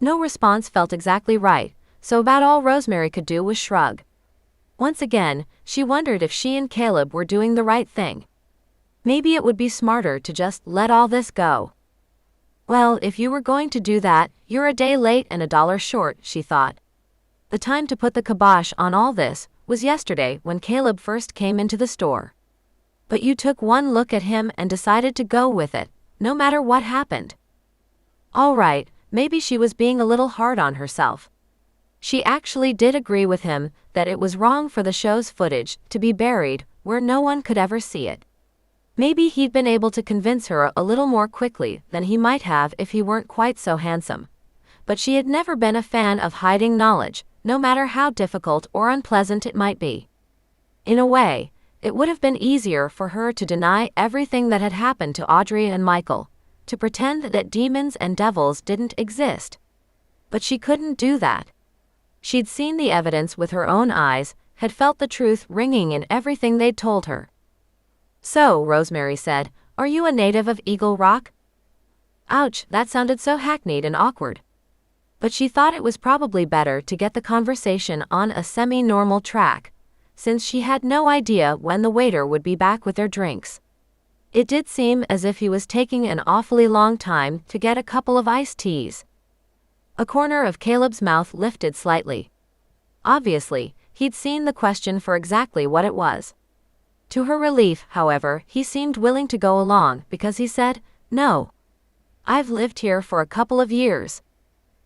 No response felt exactly right, so about all Rosemary could do was shrug. Once again, she wondered if she and Caleb were doing the right thing. Maybe it would be smarter to just let all this go. Well, if you were going to do that, you're a day late and $1 short, she thought. The time to put the kibosh on all this was yesterday when Caleb first came into the store. But you took one look at him and decided to go with it, no matter what happened. All right, maybe she was being a little hard on herself. She actually did agree with him that it was wrong for the show's footage to be buried where no one could ever see it. Maybe he'd been able to convince her a little more quickly than he might have if he weren't quite so handsome. But she had never been a fan of hiding knowledge, no matter how difficult or unpleasant it might be. In a way, it would have been easier for her to deny everything that had happened to Audrey and Michael, to pretend that demons and devils didn't exist. But she couldn't do that. She'd seen the evidence with her own eyes, had felt the truth ringing in everything they'd told her. So, Rosemary said, are you a native of Eagle Rock? Ouch, that sounded so hackneyed and awkward. But she thought it was probably better to get the conversation on a semi-normal track, since she had no idea when the waiter would be back with their drinks. It did seem as if he was taking an awfully long time to get a couple of iced teas. A corner of Caleb's mouth lifted slightly. Obviously, he'd seen the question for exactly what it was. To her relief, however, he seemed willing to go along because he said, no. I've lived here for a couple of years.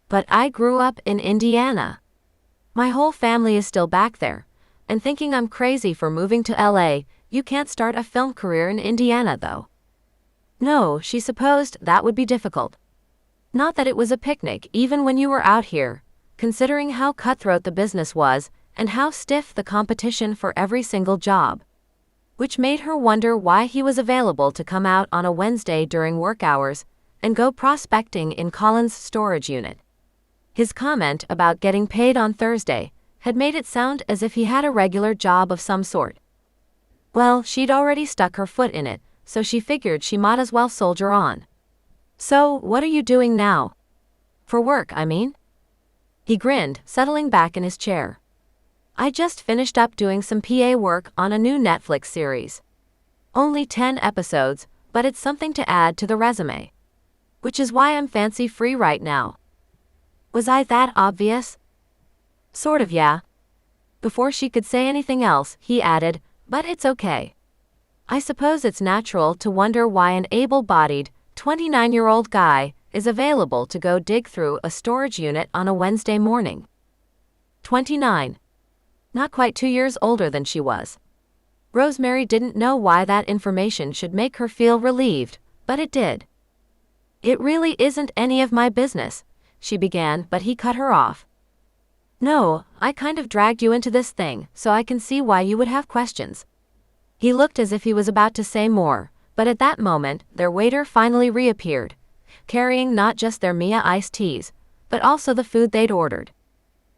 But I grew up in Indiana. My whole family is still back there, and thinking I'm crazy for moving to LA, you can't start a film career in Indiana though. No, she supposed that would be difficult. Not that it was a picnic even when you were out here, considering how cutthroat the business was and how stiff the competition for every single job. Which made her wonder why he was available to come out on a Wednesday during work hours and go prospecting in Colin's storage unit. His comment about getting paid on Thursday had made it sound as if he had a regular job of some sort. Well, she'd already stuck her foot in it, so she figured she might as well soldier on. So, what are you doing now? For work, I mean? He grinned, settling back in his chair. I just finished up doing some PA work on a new Netflix series. Only 10 episodes, but it's something to add to the resume. Which is why I'm fancy-free right now. Was I that obvious? Sort of, yeah. Before she could say anything else, he added, but it's okay. I suppose it's natural to wonder why an able-bodied, 29-year-old guy is available to go dig through a storage unit on a Wednesday morning. 29. not quite 2 years older than she was. Rosemary didn't know why that information should make her feel relieved, but it did. "It really isn't any of my business," she began, but he cut her off. "No, I kind of dragged you into this thing, so I can see why you would have questions." He looked as if he was about to say more, but at that moment, their waiter finally reappeared, carrying not just their Mia iced teas, but also the food they'd ordered.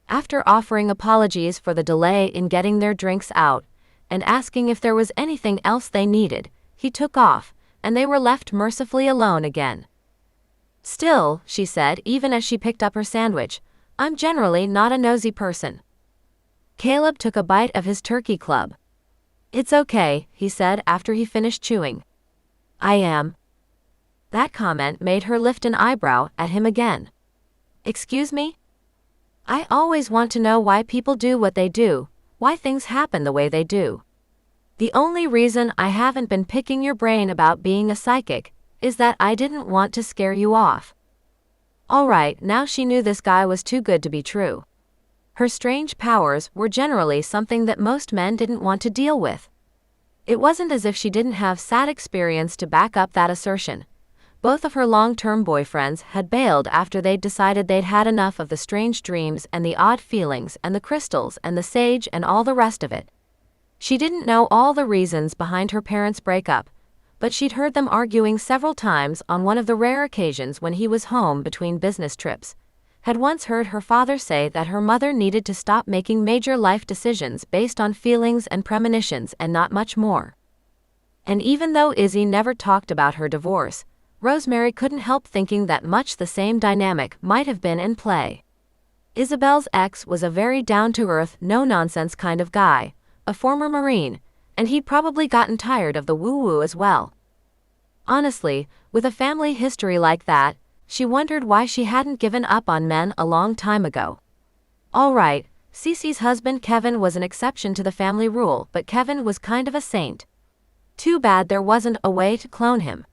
After offering apologies for the delay in getting their drinks out, and asking if there was anything else they needed, he took off, and they were left mercifully alone again. "Still," she said even as she picked up her sandwich, "I'm generally not a nosy person." Caleb took a bite of his turkey club. "It's okay," he said after he finished chewing. "I am." That comment made her lift an eyebrow at him again. "Excuse me? I always want to know why people do what they do, why things happen the way they do. The only reason I haven't been picking your brain about being a psychic is that I didn't want to scare you off." All right, now she knew this guy was too good to be true. Her strange powers were generally something that most men didn't want to deal with. It wasn't as if she didn't have sad experience to back up that assertion. Both of her long-term boyfriends had bailed after they'd decided they'd had enough of the strange dreams and the odd feelings and the crystals and the sage and all the rest of it. She didn't know all the reasons behind her parents' breakup, but she'd heard them arguing several times on one of the rare occasions when he was home between business trips. Had once heard her father say that her mother needed to stop making major life decisions based on feelings and premonitions and not much more. And even though Izzy never talked about her divorce, Rosemary couldn't help thinking that much the same dynamic might have been in play. Isabel's ex was a very down-to-earth, no-nonsense kind of guy, a former Marine, and he'd probably gotten tired of the woo-woo as well. Honestly, with a family history like that, she wondered why she hadn't given up on men a long time ago. All right, Cece's husband Kevin was an exception to the family rule, but Kevin was kind of a saint. Too bad there wasn't a way to clone him.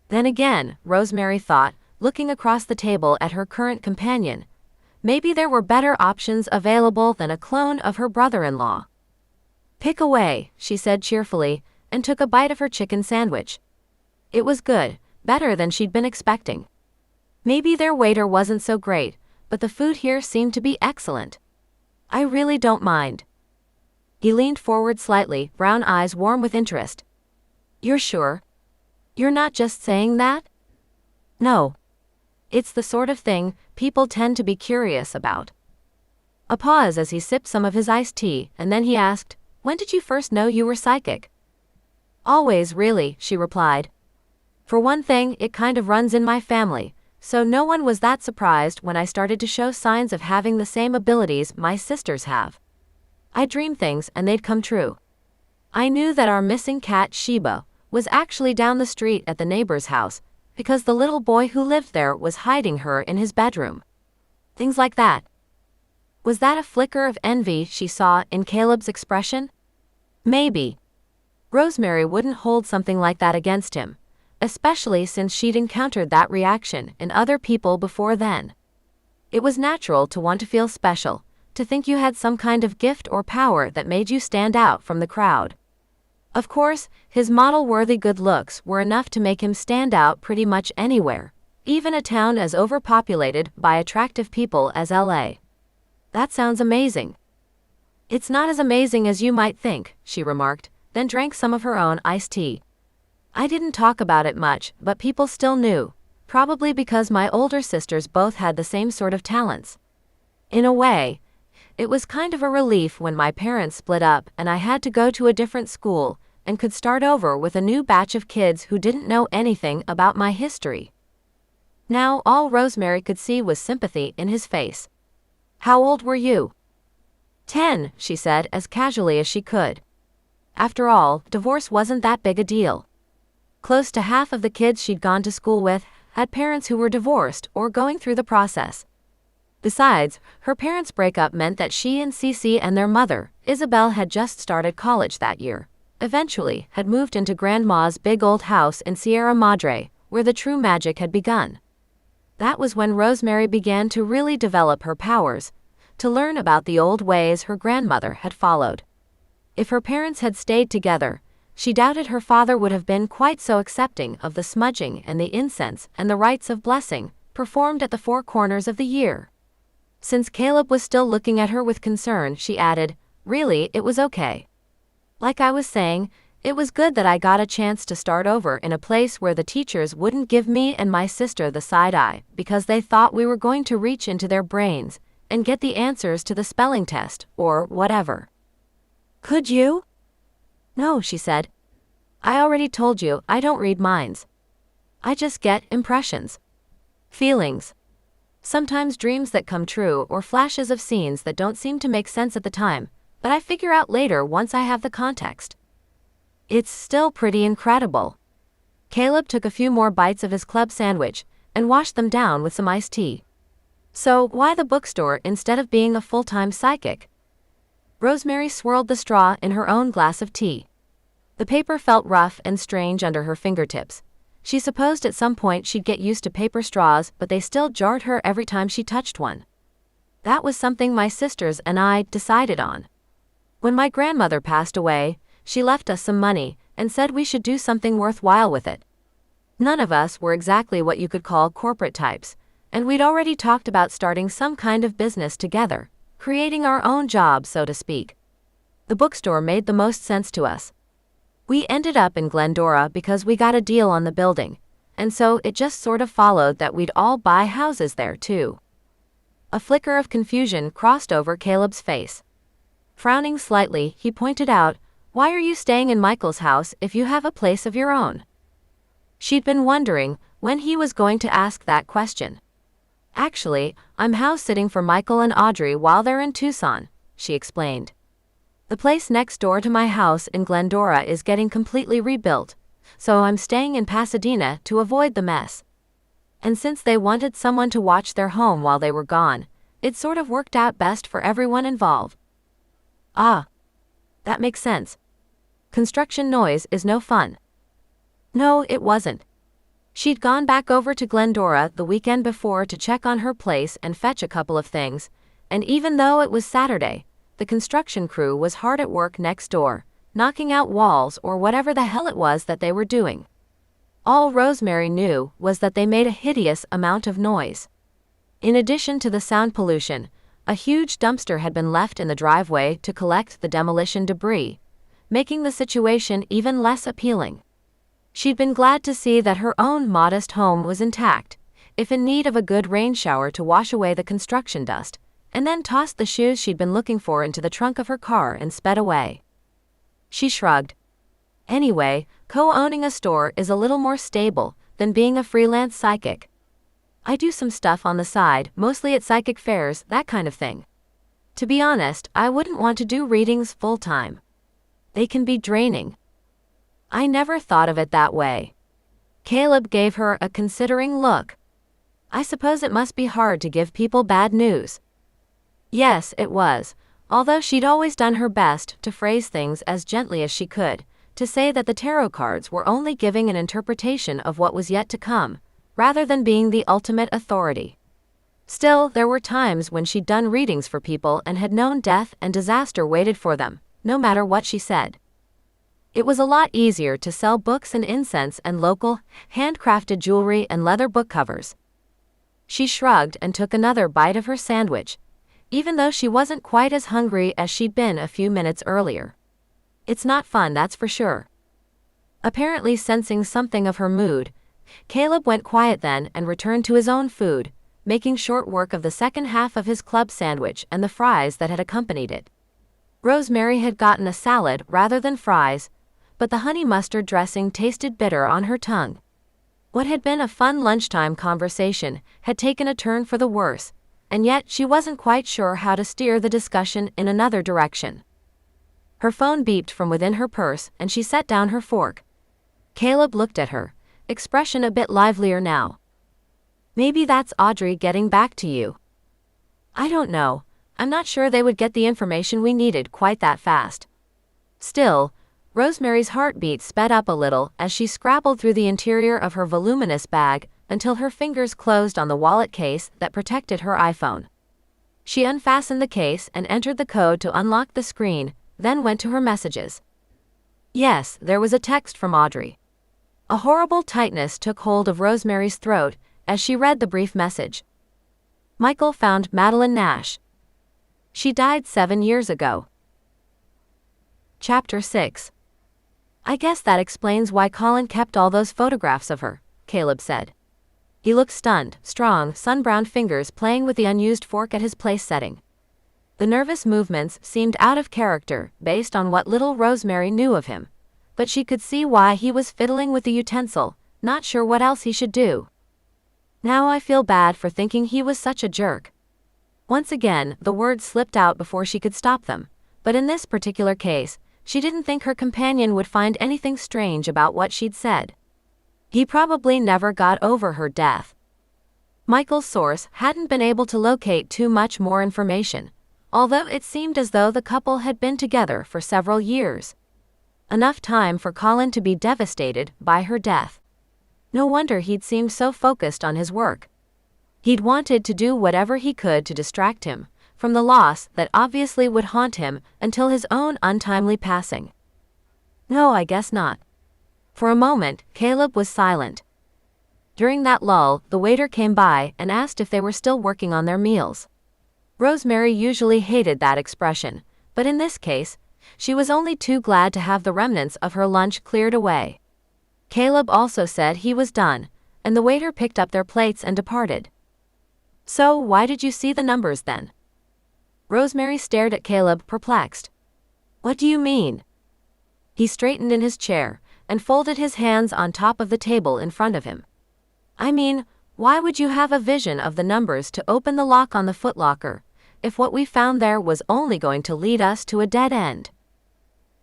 Then again, Rosemary thought, looking across the table at her current companion, maybe there were better options available than a clone of her brother-in-law. "Pick away," she said cheerfully, and took a bite of her chicken sandwich. It was good, better than she'd been expecting. Maybe their waiter wasn't so great, but the food here seemed to be excellent. "I really don't mind." He leaned forward slightly, brown eyes warm with interest. "You're sure? You're not just saying that?" "No. It's the sort of thing people tend to be curious about." A pause as he sipped some of his iced tea, and then he asked, "When did you first know you were psychic?" "Always, really," she replied. "For one thing, it kind of runs in my family, so no one was that surprised when I started to show signs of having the same abilities my sisters have. I dreamed things and they'd come true. I knew that our missing cat, Sheba, was actually down the street at the neighbor's house, because the little boy who lived there was hiding her in his bedroom. Things like that." Was that a flicker of envy she saw in Caleb's expression? Maybe. Rosemary wouldn't hold something like that against him, especially since she'd encountered that reaction in other people before then. It was natural to want to feel special, to think you had some kind of gift or power that made you stand out from the crowd. Of course, his model-worthy good looks were enough to make him stand out pretty much anywhere, even a town as overpopulated by attractive people as LA. That sounds amazing. "It's not as amazing as you might think," she remarked, then drank some of her own iced tea. "I didn't talk about it much, but people still knew, probably because my older sisters both had the same sort of talents. In a way, it was kind of a relief when my parents split up and I had to go to a different school and could start over with a new batch of kids who didn't know anything about my history." Now all Rosemary could see was sympathy in his face. "How old were you?" 10, she said as casually as she could. After all, divorce wasn't that big a deal. Close to half of the kids she'd gone to school with had parents who were divorced or going through the process. Besides, her parents' breakup meant that she and Cece and their mother, Isabel, had just started college that year. Eventually, had moved into Grandma's big old house in Sierra Madre, where the true magic had begun. That was when Rosemary began to really develop her powers, to learn about the old ways her grandmother had followed. If her parents had stayed together, she doubted her father would have been quite so accepting of the smudging and the incense and the rites of blessing performed at the four corners of the year. Since Caleb was still looking at her with concern, she added, "Really, it was okay. Like I was saying, it was good that I got a chance to start over in a place where the teachers wouldn't give me and my sister the side eye because they thought we were going to reach into their brains and get the answers to the spelling test, or whatever." "Could you?" "No," she said. "I already told you, I don't read minds. I just get impressions. Feelings. Sometimes dreams that come true or flashes of scenes that don't seem to make sense at the time, but I figure out later once I have the context. It's still pretty incredible." Caleb took a few more bites of his club sandwich and washed them down with some iced tea. "So, why the bookstore instead of being a full-time psychic?" Rosemary swirled the straw in her own glass of tea. The paper felt rough and strange under her fingertips. She supposed at some point she'd get used to paper straws, but they still jarred her every time she touched one. "That was something my sisters and I decided on. When my grandmother passed away, she left us some money and said we should do something worthwhile with it. None of us were exactly what you could call corporate types, and we'd already talked about starting some kind of business together, creating our own job, so to speak. The bookstore made the most sense to us. We ended up in Glendora because we got a deal on the building, and so it just sort of followed that we'd all buy houses there too." A flicker of confusion crossed over Caleb's face. Frowning slightly, he pointed out, "Why are you staying in Michael's house if you have a place of your own?" She'd been wondering when he was going to ask that question. "Actually, I'm house-sitting for Michael and Audrey while they're in Tucson," she explained. "The place next door to my house in Glendora is getting completely rebuilt, so I'm staying in Pasadena to avoid the mess. And since they wanted someone to watch their home while they were gone, it sort of worked out best for everyone involved." "Ah. That makes sense. Construction noise is no fun." No, it wasn't. She'd gone back over to Glendora the weekend before to check on her place and fetch a couple of things, and even though it was Saturday, the construction crew was hard at work next door, knocking out walls or whatever the hell it was that they were doing. All Rosemary knew was that they made a hideous amount of noise. In addition to the sound pollution, a huge dumpster had been left in the driveway to collect the demolition debris, making the situation even less appealing. She'd been glad to see that her own modest home was intact, if in need of a good rain shower to wash away the construction dust, and then tossed the shoes she'd been looking for into the trunk of her car and sped away. She shrugged. Anyway, co-owning a store is a little more stable than being a freelance psychic. I do some stuff on the side, mostly at psychic fairs, that kind of thing. To be honest, I wouldn't want to do readings full-time. They can be draining." "I never thought of it that way." Caleb gave her a considering look. "I suppose it must be hard to give people bad news." Yes, it was, although she'd always done her best to phrase things as gently as she could, to say that the tarot cards were only giving an interpretation of what was yet to come, rather than being the ultimate authority. Still, there were times when she'd done readings for people and had known death and disaster waited for them, no matter what she said. It was a lot easier to sell books and incense and local, handcrafted jewelry and leather book covers. She shrugged and took another bite of her sandwich, even though she wasn't quite as hungry as she'd been a few minutes earlier. "It's not fun, that's for sure." Apparently sensing something of her mood, Caleb went quiet then and returned to his own food, making short work of the second half of his club sandwich and the fries that had accompanied it. Rosemary had gotten a salad rather than fries, but the honey mustard dressing tasted bitter on her tongue. What had been a fun lunchtime conversation had taken a turn for the worse, and yet she wasn't quite sure how to steer the discussion in another direction. Her phone beeped from within her purse and she set down her fork. Caleb looked at her, expression a bit livelier now. "Maybe that's Audrey getting back to you." "I don't know. I'm not sure they would get the information we needed quite that fast." Still, Rosemary's heartbeat sped up a little as she scrabbled through the interior of her voluminous bag until her fingers closed on the wallet case that protected her iPhone. She unfastened the case and entered the code to unlock the screen, then went to her messages. Yes, there was a text from Audrey. A horrible tightness took hold of Rosemary's throat as she read the brief message. Michael found Madeline Nash. She died 7 years ago. Chapter 6. I guess that explains why Colin kept all those photographs of her, Caleb said. He looked stunned, strong, sun-browned fingers playing with the unused fork at his place setting. The nervous movements seemed out of character based on what little Rosemary knew of him, but she could see why he was fiddling with the utensil, not sure what else he should do. Now I feel bad for thinking he was such a jerk. Once again, the words slipped out before she could stop them, but in this particular case, she didn't think her companion would find anything strange about what she'd said. He probably never got over her death. Michael's source hadn't been able to locate too much more information, although it seemed as though the couple had been together for several years. Enough time for Colin to be devastated by her death. No wonder he'd seemed so focused on his work. He'd wanted to do whatever he could to distract him from the loss that obviously would haunt him until his own untimely passing. No, I guess not. For a moment, Caleb was silent. During that lull, the waiter came by and asked if they were still working on their meals. Rosemary usually hated that expression, but in this case, she was only too glad to have the remnants of her lunch cleared away. Caleb also said he was done, and the waiter picked up their plates and departed. So, why did you see the numbers then? Rosemary stared at Caleb, perplexed. What do you mean? He straightened in his chair and folded his hands on top of the table in front of him. I mean, why would you have a vision of the numbers to open the lock on the footlocker, if what we found there was only going to lead us to a dead end?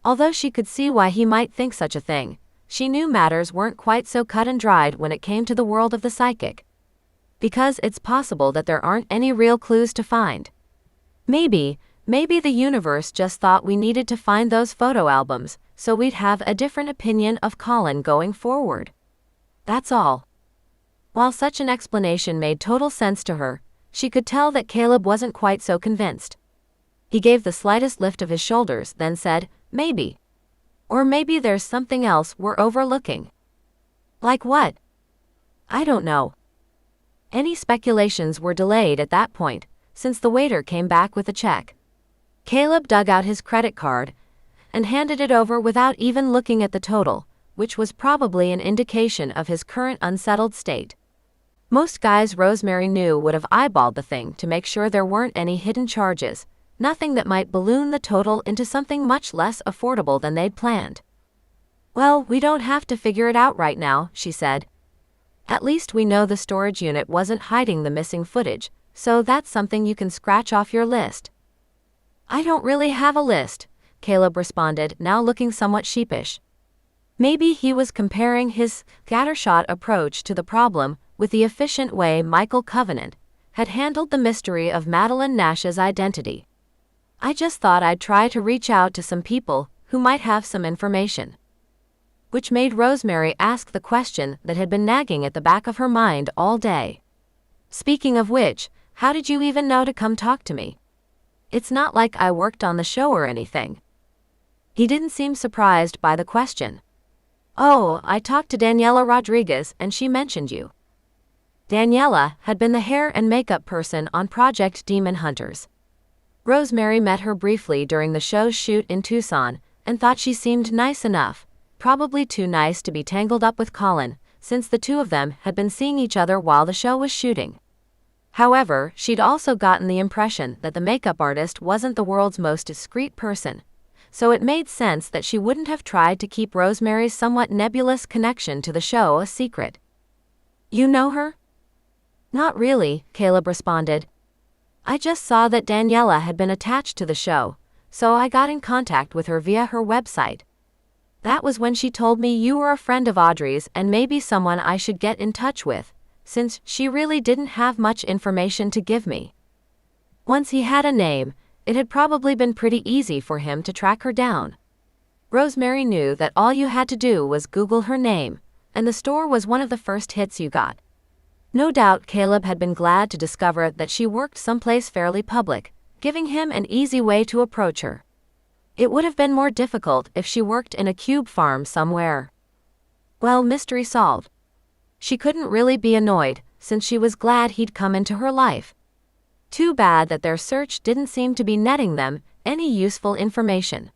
Although she could see why he might think such a thing, she knew matters weren't quite so cut and dried when it came to the world of the psychic. Because it's possible that there aren't any real clues to find. Maybe the universe just thought we needed to find those photo albums, so we'd have a different opinion of Colin going forward. That's all. While such an explanation made total sense to her, she could tell that Caleb wasn't quite so convinced. He gave the slightest lift of his shoulders, then said, maybe. Or maybe there's something else we're overlooking. Like what? I don't know. Any speculations were delayed at that point, since the waiter came back with a check. Caleb dug out his credit card and handed it over without even looking at the total, which was probably an indication of his current unsettled state. Most guys Rosemary knew would have eyeballed the thing to make sure there weren't any hidden charges, nothing that might balloon the total into something much less affordable than they'd planned. Well, we don't have to figure it out right now, she said. At least we know the storage unit wasn't hiding the missing footage, so that's something you can scratch off your list. I don't really have a list, Caleb responded, now looking somewhat sheepish. Maybe he was comparing his scattershot approach to the problem with the efficient way Michael Covenant had handled the mystery of Madeline Nash's identity. I just thought I'd try to reach out to some people who might have some information. Which made Rosemary ask the question that had been nagging at the back of her mind all day. Speaking of which, how did you even know to come talk to me? It's not like I worked on the show or anything. He didn't seem surprised by the question. Oh, I talked to Daniela Rodriguez and she mentioned you. Daniela had been the hair and makeup person on Project Demon Hunters. Rosemary met her briefly during the show's shoot in Tucson and thought she seemed nice enough, probably too nice to be tangled up with Colin, since the two of them had been seeing each other while the show was shooting. However, she'd also gotten the impression that the makeup artist wasn't the world's most discreet person, so it made sense that she wouldn't have tried to keep Rosemary's somewhat nebulous connection to the show a secret. You know her? Not really, Caleb responded. I just saw that Daniela had been attached to the show, so I got in contact with her via her website. That was when she told me you were a friend of Audrey's and maybe someone I should get in touch with, since she really didn't have much information to give me. Once he had a name, it had probably been pretty easy for him to track her down. Rosemary knew that all you had to do was Google her name, and the store was one of the first hits you got. No doubt Caleb had been glad to discover that she worked someplace fairly public, giving him an easy way to approach her. It would have been more difficult if she worked in a cube farm somewhere. Well, mystery solved. She couldn't really be annoyed, since she was glad he'd come into her life. Too bad that their search didn't seem to be netting them any useful information.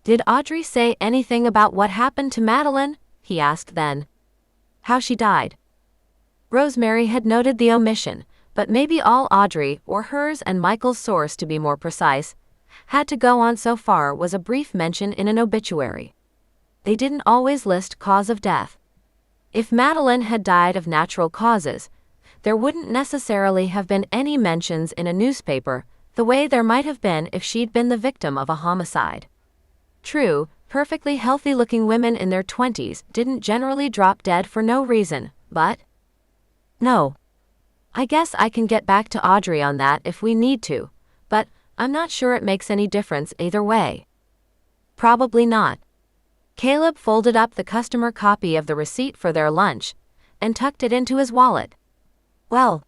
"Did Audrey say anything about what happened to Madeline?" he asked then. "How she died?" Rosemary had noted the omission, but maybe all Audrey, or hers and Michael's source to be more precise, had to go on so far was a brief mention in an obituary. They didn't always list cause of death. If Madeline had died of natural causes, there wouldn't necessarily have been any mentions in a newspaper, the way there might have been if she'd been the victim of a homicide. True, perfectly healthy-looking women in their 20s didn't generally drop dead for no reason, but... No. I guess I can get back to Audrey on that if we need to, but I'm not sure it makes any difference either way. Probably not. Caleb folded up the customer copy of the receipt for their lunch and tucked it into his wallet. Well,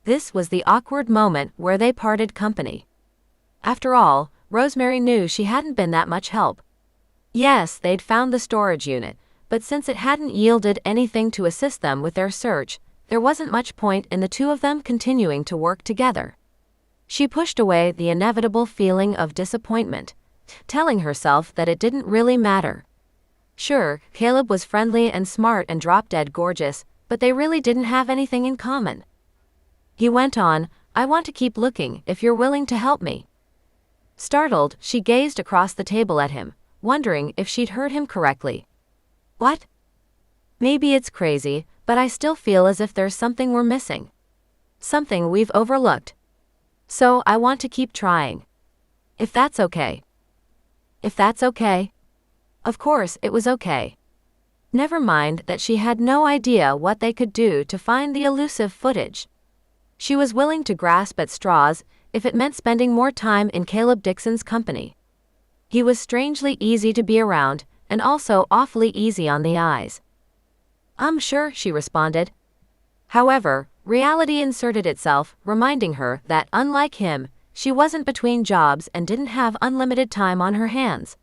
this was the awkward moment where they parted company. After all, Rosemary knew she hadn't been that much help. Yes, they'd found the storage unit, but since it hadn't yielded anything to assist them with their search, there wasn't much point in the two of them continuing to work together. She pushed away the inevitable feeling of disappointment, telling herself that it didn't really matter. Sure, Caleb was friendly and smart and drop-dead gorgeous, but they really didn't have anything in common. He went on, "I want to keep looking if you're willing to help me." Startled, she gazed across the table at him, wondering if she'd heard him correctly. What? Maybe it's crazy, but I still feel as if there's something we're missing. Something we've overlooked. So I want to keep trying. If that's okay. If that's okay? Of course it was okay. Never mind that she had no idea what they could do to find the elusive footage. She was willing to grasp at straws if it meant spending more time in Caleb Dixon's company. He was strangely easy to be around, and also awfully easy on the eyes. "I'm sure," she responded. However, reality inserted itself, reminding her that, unlike him, she wasn't between jobs and didn't have unlimited time on her hands.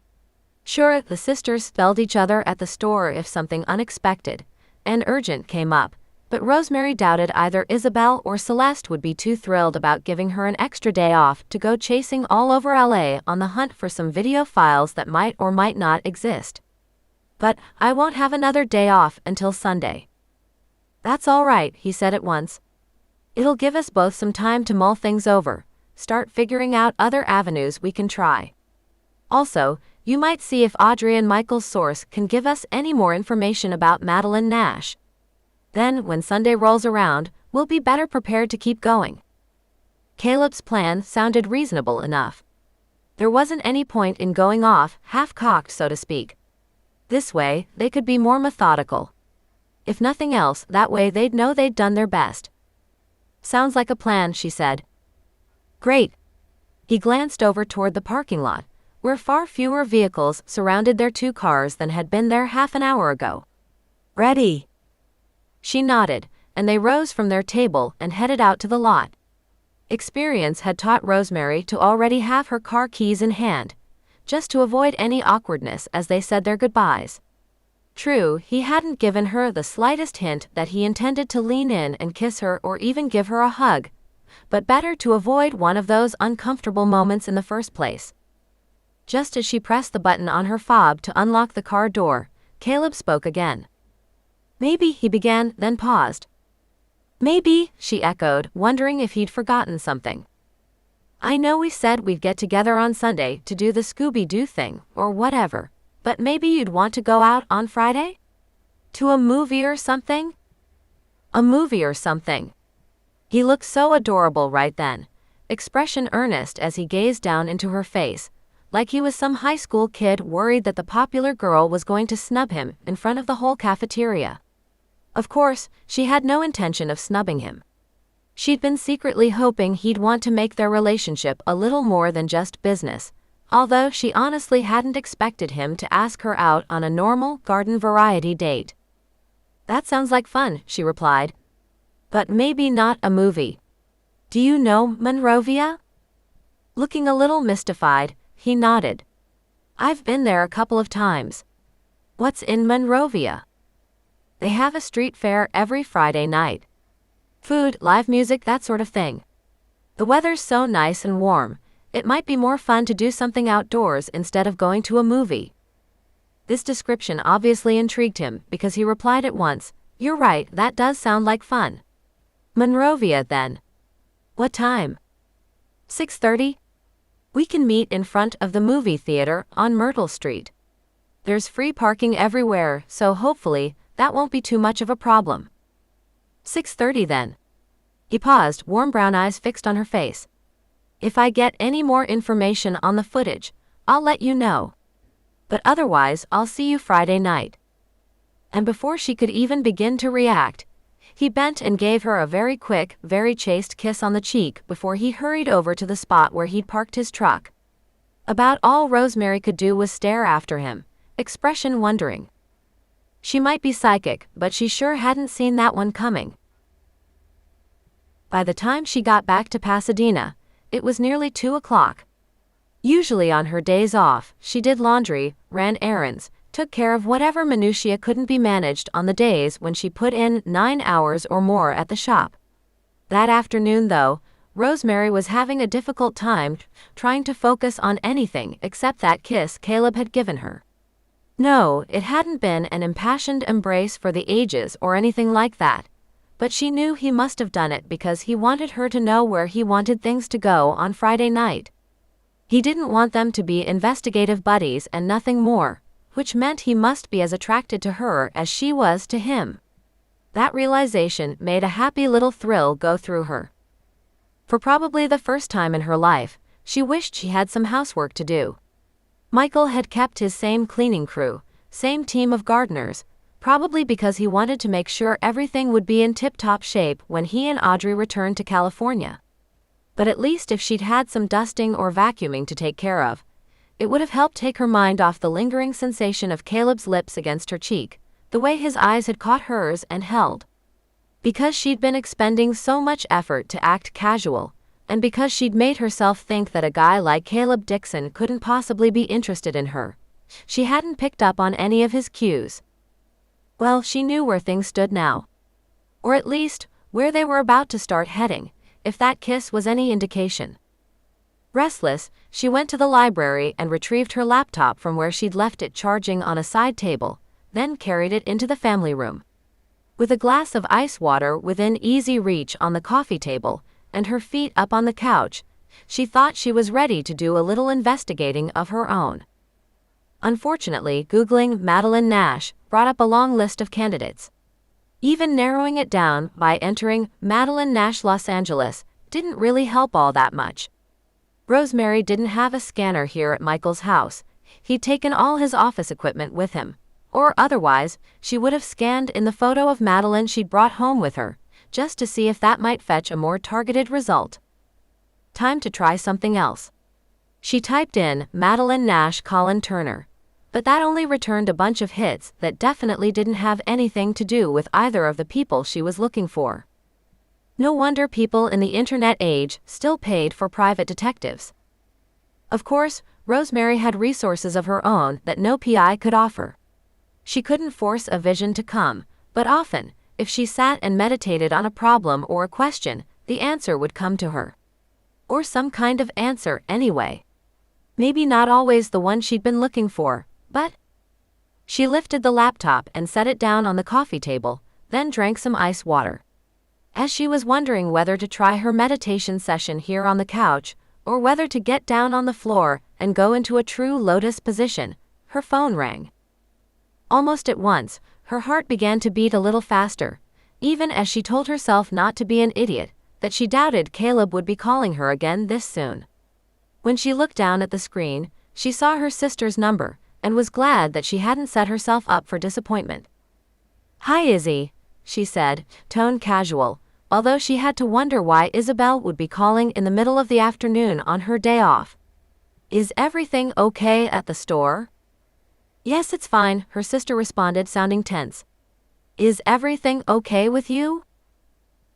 Sure, the sisters spelled each other at the store if something unexpected and urgent came up, but Rosemary doubted either Isabel or Celeste would be too thrilled about giving her an extra day off to go chasing all over LA on the hunt for some video files that might or might not exist. "But I won't have another day off until Sunday." "That's all right," he said at once. "It'll give us both some time to mull things over, start figuring out other avenues we can try. Also, you might see if Audrey and Michael's source can give us any more information about Madeline Nash. Then, when Sunday rolls around, we'll be better prepared to keep going." Caleb's plan sounded reasonable enough. There wasn't any point in going off half-cocked, so to speak. This way, they could be more methodical. If nothing else, that way they'd know they'd done their best. "Sounds like a plan," she said. "Great." He glanced over toward the parking lot, where far fewer vehicles surrounded their two cars than had been there half an hour ago. "Ready?" She nodded, and they rose from their table and headed out to the lot. Experience had taught Rosemary to already have her car keys in hand, just to avoid any awkwardness as they said their goodbyes. True, he hadn't given her the slightest hint that he intended to lean in and kiss her or even give her a hug, but better to avoid one of those uncomfortable moments in the first place. Just as she pressed the button on her fob to unlock the car door, Caleb spoke again. "Maybe," he began, then paused. "Maybe," she echoed, wondering if he'd forgotten something. "I know we said we'd get together on Sunday to do the Scooby-Doo thing, or whatever, but maybe you'd want to go out on Friday? To a movie or something?" "A movie or something." He looked so adorable right then, expression earnest as he gazed down into her face, like he was some high school kid worried that the popular girl was going to snub him in front of the whole cafeteria. Of course, she had no intention of snubbing him. She'd been secretly hoping he'd want to make their relationship a little more than just business, although she honestly hadn't expected him to ask her out on a normal garden variety date. "That sounds like fun," she replied. But maybe not a movie. Do you know Monrovia? Looking a little mystified, he nodded. I've been there a couple of times. What's in Monrovia? They have a street fair every Friday night. Food, live music, that sort of thing. The weather's so nice and warm, it might be more fun to do something outdoors instead of going to a movie. This description obviously intrigued him because he replied at once, "You're right, that does sound like fun." Monrovia, then. What time? 6:30? We can meet in front of the movie theater on Myrtle Street. There's free parking everywhere, so hopefully, that won't be too much of a problem. 6:30 then. He paused, warm brown eyes fixed on her face. If I get any more information on the footage, I'll let you know. But otherwise, I'll see you Friday night. And before she could even begin to react, he bent and gave her a very quick, very chaste kiss on the cheek before he hurried over to the spot where he'd parked his truck. About all Rosemary could do was stare after him, expression wondering. She might be psychic, but she sure hadn't seen that one coming. By the time she got back to Pasadena, it was nearly 2 o'clock. Usually on her days off, she did laundry, ran errands, took care of whatever minutiae couldn't be managed on the days when she put in 9 hours or more at the shop. That afternoon, though, Rosemary was having a difficult time trying to focus on anything except that kiss Caleb had given her. No, it hadn't been an impassioned embrace for the ages or anything like that, but she knew he must have done it because he wanted her to know where he wanted things to go on Friday night. He didn't want them to be investigative buddies and nothing more, which meant he must be as attracted to her as she was to him. That realization made a happy little thrill go through her. For probably the first time in her life, she wished she had some housework to do. Michael had kept his same cleaning crew, same team of gardeners, probably because he wanted to make sure everything would be in tip-top shape when he and Audrey returned to California. But at least if she'd had some dusting or vacuuming to take care of, it would have helped take her mind off the lingering sensation of Caleb's lips against her cheek, the way his eyes had caught hers and held. Because she'd been expending so much effort to act casual, and because she'd made herself think that a guy like Caleb Dixon couldn't possibly be interested in her, she hadn't picked up on any of his cues. Well, she knew where things stood now. Or at least, where they were about to start heading, if that kiss was any indication. Restless, she went to the library and retrieved her laptop from where she'd left it charging on a side table, then carried it into the family room. With a glass of ice water within easy reach on the coffee table, and her feet up on the couch, she thought she was ready to do a little investigating of her own. Unfortunately, Googling Madeline Nash brought up a long list of candidates. Even narrowing it down by entering Madeline Nash Los Angeles didn't really help all that much. Rosemary didn't have a scanner here at Michael's house. He'd taken all his office equipment with him. Or otherwise, she would have scanned in the photo of Madeline she'd brought home with her, just to see if that might fetch a more targeted result. Time to try something else. She typed in Madeline Nash Colin Turner, but that only returned a bunch of hits that definitely didn't have anything to do with either of the people she was looking for. No wonder people in the internet age still paid for private detectives. Of course, Rosemary had resources of her own that no PI could offer. She couldn't force a vision to come, but often, if she sat and meditated on a problem or a question, the answer would come to her. Or some kind of answer anyway. Maybe not always the one she'd been looking for, but... She lifted the laptop and set it down on the coffee table, then drank some ice water. As she was wondering whether to try her meditation session here on the couch, or whether to get down on the floor and go into a true lotus position, her phone rang. Almost at once, her heart began to beat a little faster, even as she told herself not to be an idiot, that she doubted Caleb would be calling her again this soon. When she looked down at the screen, she saw her sister's number, and was glad that she hadn't set herself up for disappointment. "Hi, Izzy," she said, tone casual, although she had to wonder why Isabel would be calling in the middle of the afternoon on her day off. "Is everything okay at the store?" "Yes, it's fine," her sister responded, sounding tense. "Is everything okay with you?"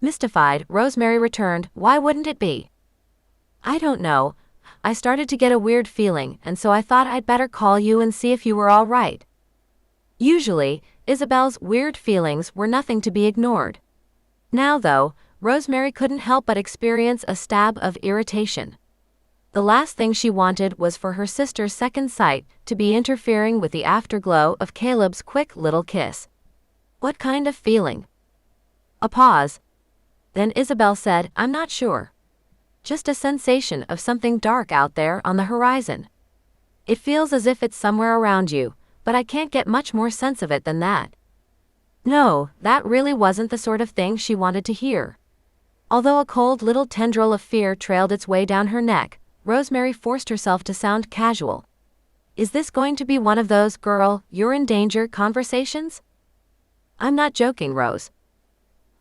Mystified, Rosemary returned, "Why wouldn't it be?" "I don't know. I started to get a weird feeling, and so I thought I'd better call you and see if you were all right." Usually, Isabel's weird feelings were nothing to be ignored. Now, though, Rosemary couldn't help but experience a stab of irritation. The last thing she wanted was for her sister's second sight to be interfering with the afterglow of Caleb's quick little kiss. What kind of feeling? A pause. Then Isabel said, "I'm not sure. Just a sensation of something dark out there on the horizon. It feels as if it's somewhere around you, but I can't get much more sense of it than that." No, that really wasn't the sort of thing she wanted to hear. Although a cold little tendril of fear trailed its way down her neck, Rosemary forced herself to sound casual. "Is this going to be one of those, girl, you're in danger conversations?" "I'm not joking, Rose."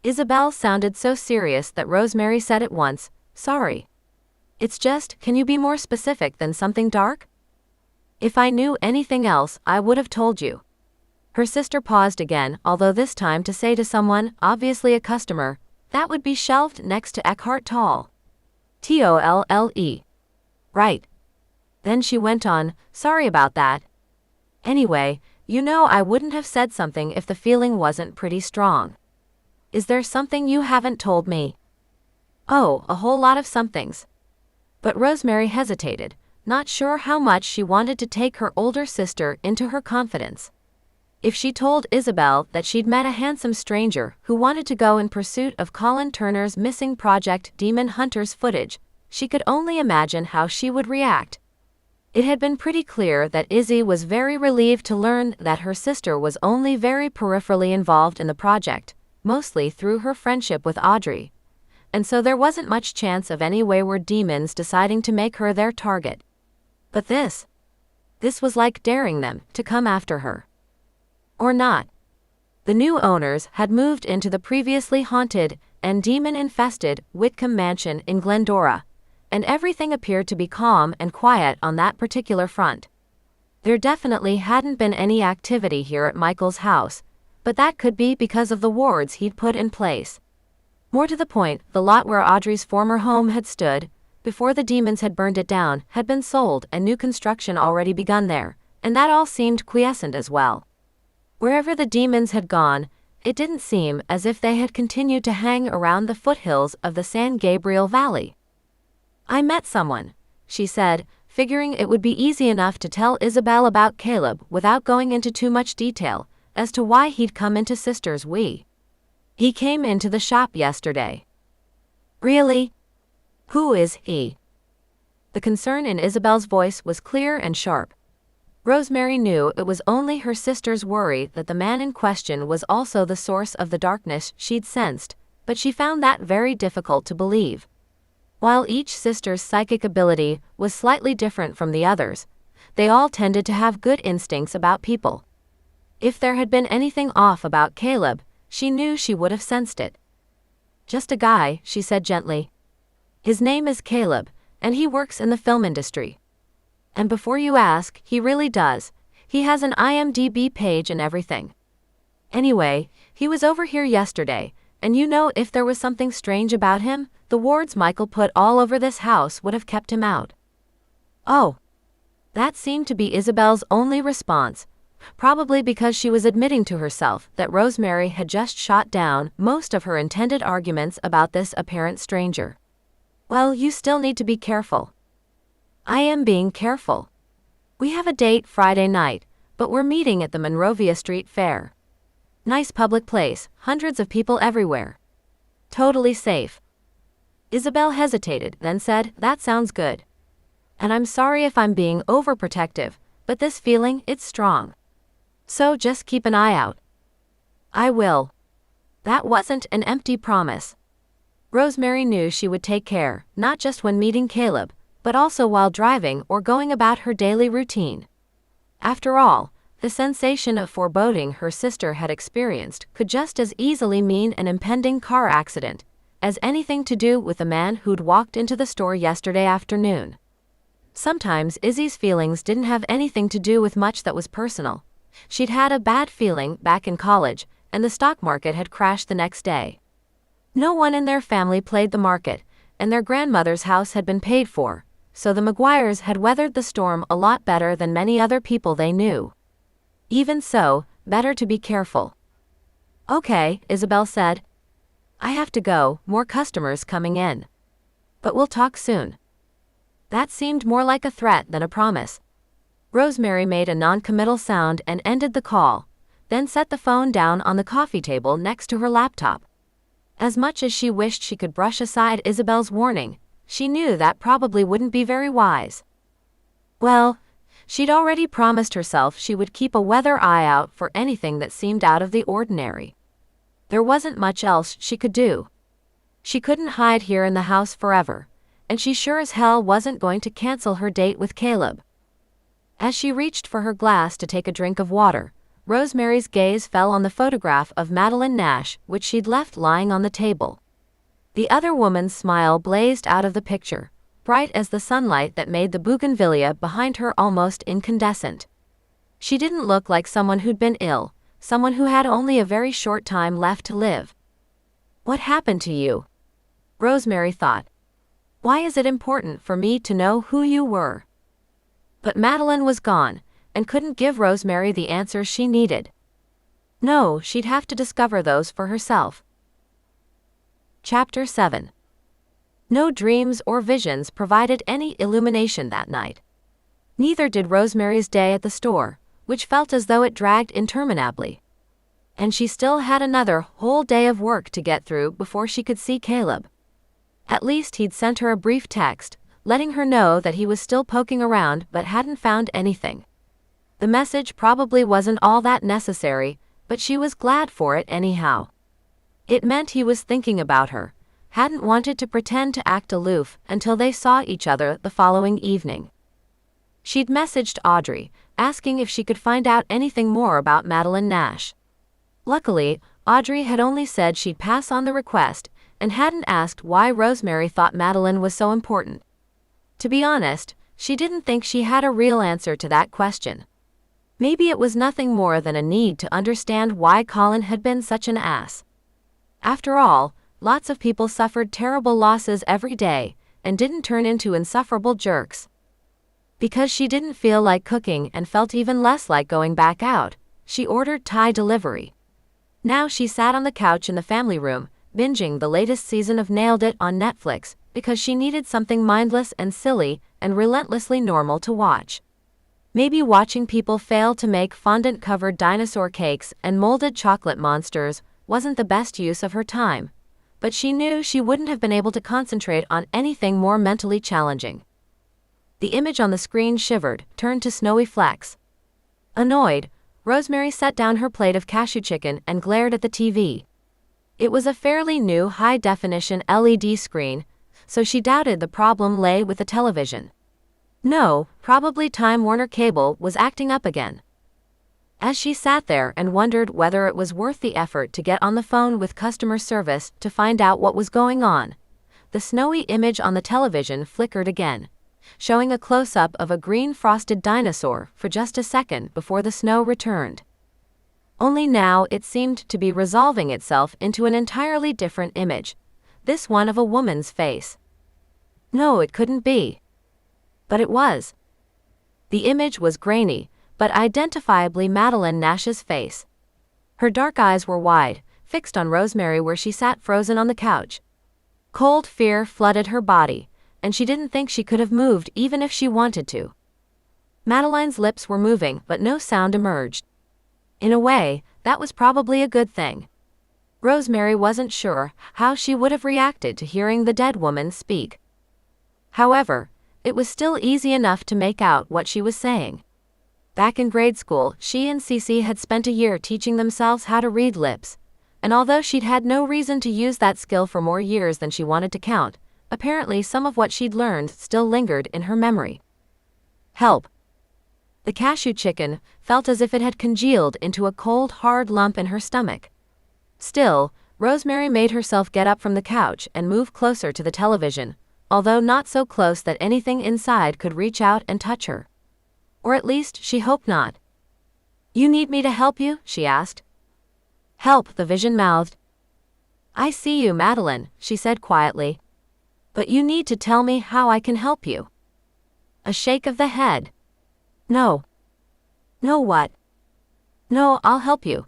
Isabel sounded so serious that Rosemary said at once, "Sorry. It's just, can you be more specific than something dark?" "If I knew anything else, I would have told you." Her sister paused again, although this time to say to someone, obviously a customer, "That would be shelved next to Eckhart Tolle. Tolle. Right." Then she went on, "Sorry about that. Anyway, you know I wouldn't have said something if the feeling wasn't pretty strong. Is there something you haven't told me?" "Oh, a whole lot of somethings." But Rosemary hesitated, not sure how much she wanted to take her older sister into her confidence. If she told Isabel that she'd met a handsome stranger who wanted to go in pursuit of Colin Turner's missing project Demon Hunters footage, she could only imagine how she would react. It had been pretty clear that Izzy was very relieved to learn that her sister was only very peripherally involved in the project, mostly through her friendship with Audrey. And so there wasn't much chance of any wayward demons deciding to make her their target. But this was like daring them to come after her. Or not. The new owners had moved into the previously haunted and demon-infested Whitcomb Mansion in Glendora, and everything appeared to be calm and quiet on that particular front. There definitely hadn't been any activity here at Michael's house, but that could be because of the wards he'd put in place. More to the point, the lot where Audrey's former home had stood, before the demons had burned it down, had been sold and new construction already begun there, and that all seemed quiescent as well. Wherever the demons had gone, it didn't seem as if they had continued to hang around the foothills of the San Gabriel Valley. "I met someone," she said, figuring it would be easy enough to tell Isabel about Caleb without going into too much detail as to why he'd come into Sisters We. "He came into the shop yesterday." "Really? Who is he?" The concern in Isabel's voice was clear and sharp. Rosemary knew it was only her sister's worry that the man in question was also the source of the darkness she'd sensed, but she found that very difficult to believe. While each sister's psychic ability was slightly different from the others, they all tended to have good instincts about people. If there had been anything off about Caleb, she knew she would have sensed it. "Just a guy," she said gently. "His name is Caleb, and he works in the film industry. And before you ask, he really does. He has an IMDb page and everything. Anyway, he was over here yesterday, and you know if there was something strange about him, the wards Michael put all over this house would have kept him out." "Oh." That seemed to be Isabel's only response, probably because she was admitting to herself that Rosemary had just shot down most of her intended arguments about this apparent stranger. "Well, you still need to be careful." "I am being careful. We have a date Friday night, but we're meeting at the Monrovia Street Fair. Nice public place, hundreds of people everywhere. Totally safe." Isabel hesitated, then said, "That sounds good. And I'm sorry if I'm being overprotective, but this feeling, it's strong. So just keep an eye out." "I will." That wasn't an empty promise. Rosemary knew she would take care, not just when meeting Caleb, but also while driving or going about her daily routine. After all, the sensation of foreboding her sister had experienced could just as easily mean an impending car accident as anything to do with the man who'd walked into the store yesterday afternoon. Sometimes Izzy's feelings didn't have anything to do with much that was personal. She'd had a bad feeling back in college, and the stock market had crashed the next day. No one in their family played the market, and their grandmother's house had been paid for, so the McGuires had weathered the storm a lot better than many other people they knew. Even so, better to be careful. "Okay," Isabel said. "I have to go, more customers coming in. But we'll talk soon." That seemed more like a threat than a promise. Rosemary made a non-committal sound and ended the call, then set the phone down on the coffee table next to her laptop. As much as she wished she could brush aside Isabel's warning, she knew that probably wouldn't be very wise. Well, she'd already promised herself she would keep a weather eye out for anything that seemed out of the ordinary. There wasn't much else she could do. She couldn't hide here in the house forever, and she sure as hell wasn't going to cancel her date with Caleb. As she reached for her glass to take a drink of water, Rosemary's gaze fell on the photograph of Madeline Nash, which she'd left lying on the table. The other woman's smile blazed out of the picture, bright as the sunlight that made the bougainvillea behind her almost incandescent. She didn't look like someone who'd been ill, someone who had only a very short time left to live. "What happened to you?" Rosemary thought. "Why is it important for me to know who you were?" But Madeline was gone, and couldn't give Rosemary the answers she needed. No, she'd have to discover those for herself. Chapter 7. No dreams or visions provided any illumination that night. Neither did Rosemary's day at the store, which felt as though it dragged interminably. And she still had another whole day of work to get through before she could see Caleb. At least he'd sent her a brief text, letting her know that he was still poking around but hadn't found anything. The message probably wasn't all that necessary, but she was glad for it anyhow. It meant he was thinking about her, hadn't wanted to pretend to act aloof until they saw each other the following evening. She'd messaged Audrey, asking if she could find out anything more about Madeline Nash. Luckily, Audrey had only said she'd pass on the request and hadn't asked why Rosemary thought Madeline was so important. To be honest, she didn't think she had a real answer to that question. Maybe it was nothing more than a need to understand why Colin had been such an ass. After all, lots of people suffered terrible losses every day and didn't turn into insufferable jerks. Because she didn't feel like cooking and felt even less like going back out, she ordered Thai delivery. Now she sat on the couch in the family room, binging the latest season of Nailed It on Netflix, because she needed something mindless and silly and relentlessly normal to watch. Maybe watching people fail to make fondant-covered dinosaur cakes and molded chocolate monsters wasn't the best use of her time, but she knew she wouldn't have been able to concentrate on anything more mentally challenging. The image on the screen shivered, turned to snowy flecks. Annoyed, Rosemary set down her plate of cashew chicken and glared at the TV. It was a fairly new high-definition LED screen, so she doubted the problem lay with the television. No, probably Time Warner Cable was acting up again. As she sat there and wondered whether it was worth the effort to get on the phone with customer service to find out what was going on, the snowy image on the television flickered again, showing a close-up of a green frosted dinosaur for just a second before the snow returned. Only now it seemed to be resolving itself into an entirely different image, this one of a woman's face. No, it couldn't be. But it was. The image was grainy, but identifiably Madeline Nash's face. Her dark eyes were wide, fixed on Rosemary where she sat frozen on the couch. Cold fear flooded her body, and she didn't think she could have moved even if she wanted to. Madeline's lips were moving, but no sound emerged. In a way, that was probably a good thing. Rosemary wasn't sure how she would have reacted to hearing the dead woman speak. However, it was still easy enough to make out what she was saying. Back in grade school, she and Cece had spent a year teaching themselves how to read lips, and although she'd had no reason to use that skill for more years than she wanted to count, apparently some of what she'd learned still lingered in her memory. Help. The cashew chicken felt as if it had congealed into a cold, hard lump in her stomach. Still, Rosemary made herself get up from the couch and move closer to the television, although not so close that anything inside could reach out and touch her. Or at least she hoped not. "You need me to help you?" she asked. "Help," the vision mouthed. I see you, Madeline, she said quietly. But you need to tell me how I can help you. A shake of the head. No. No what? No, I'll help you.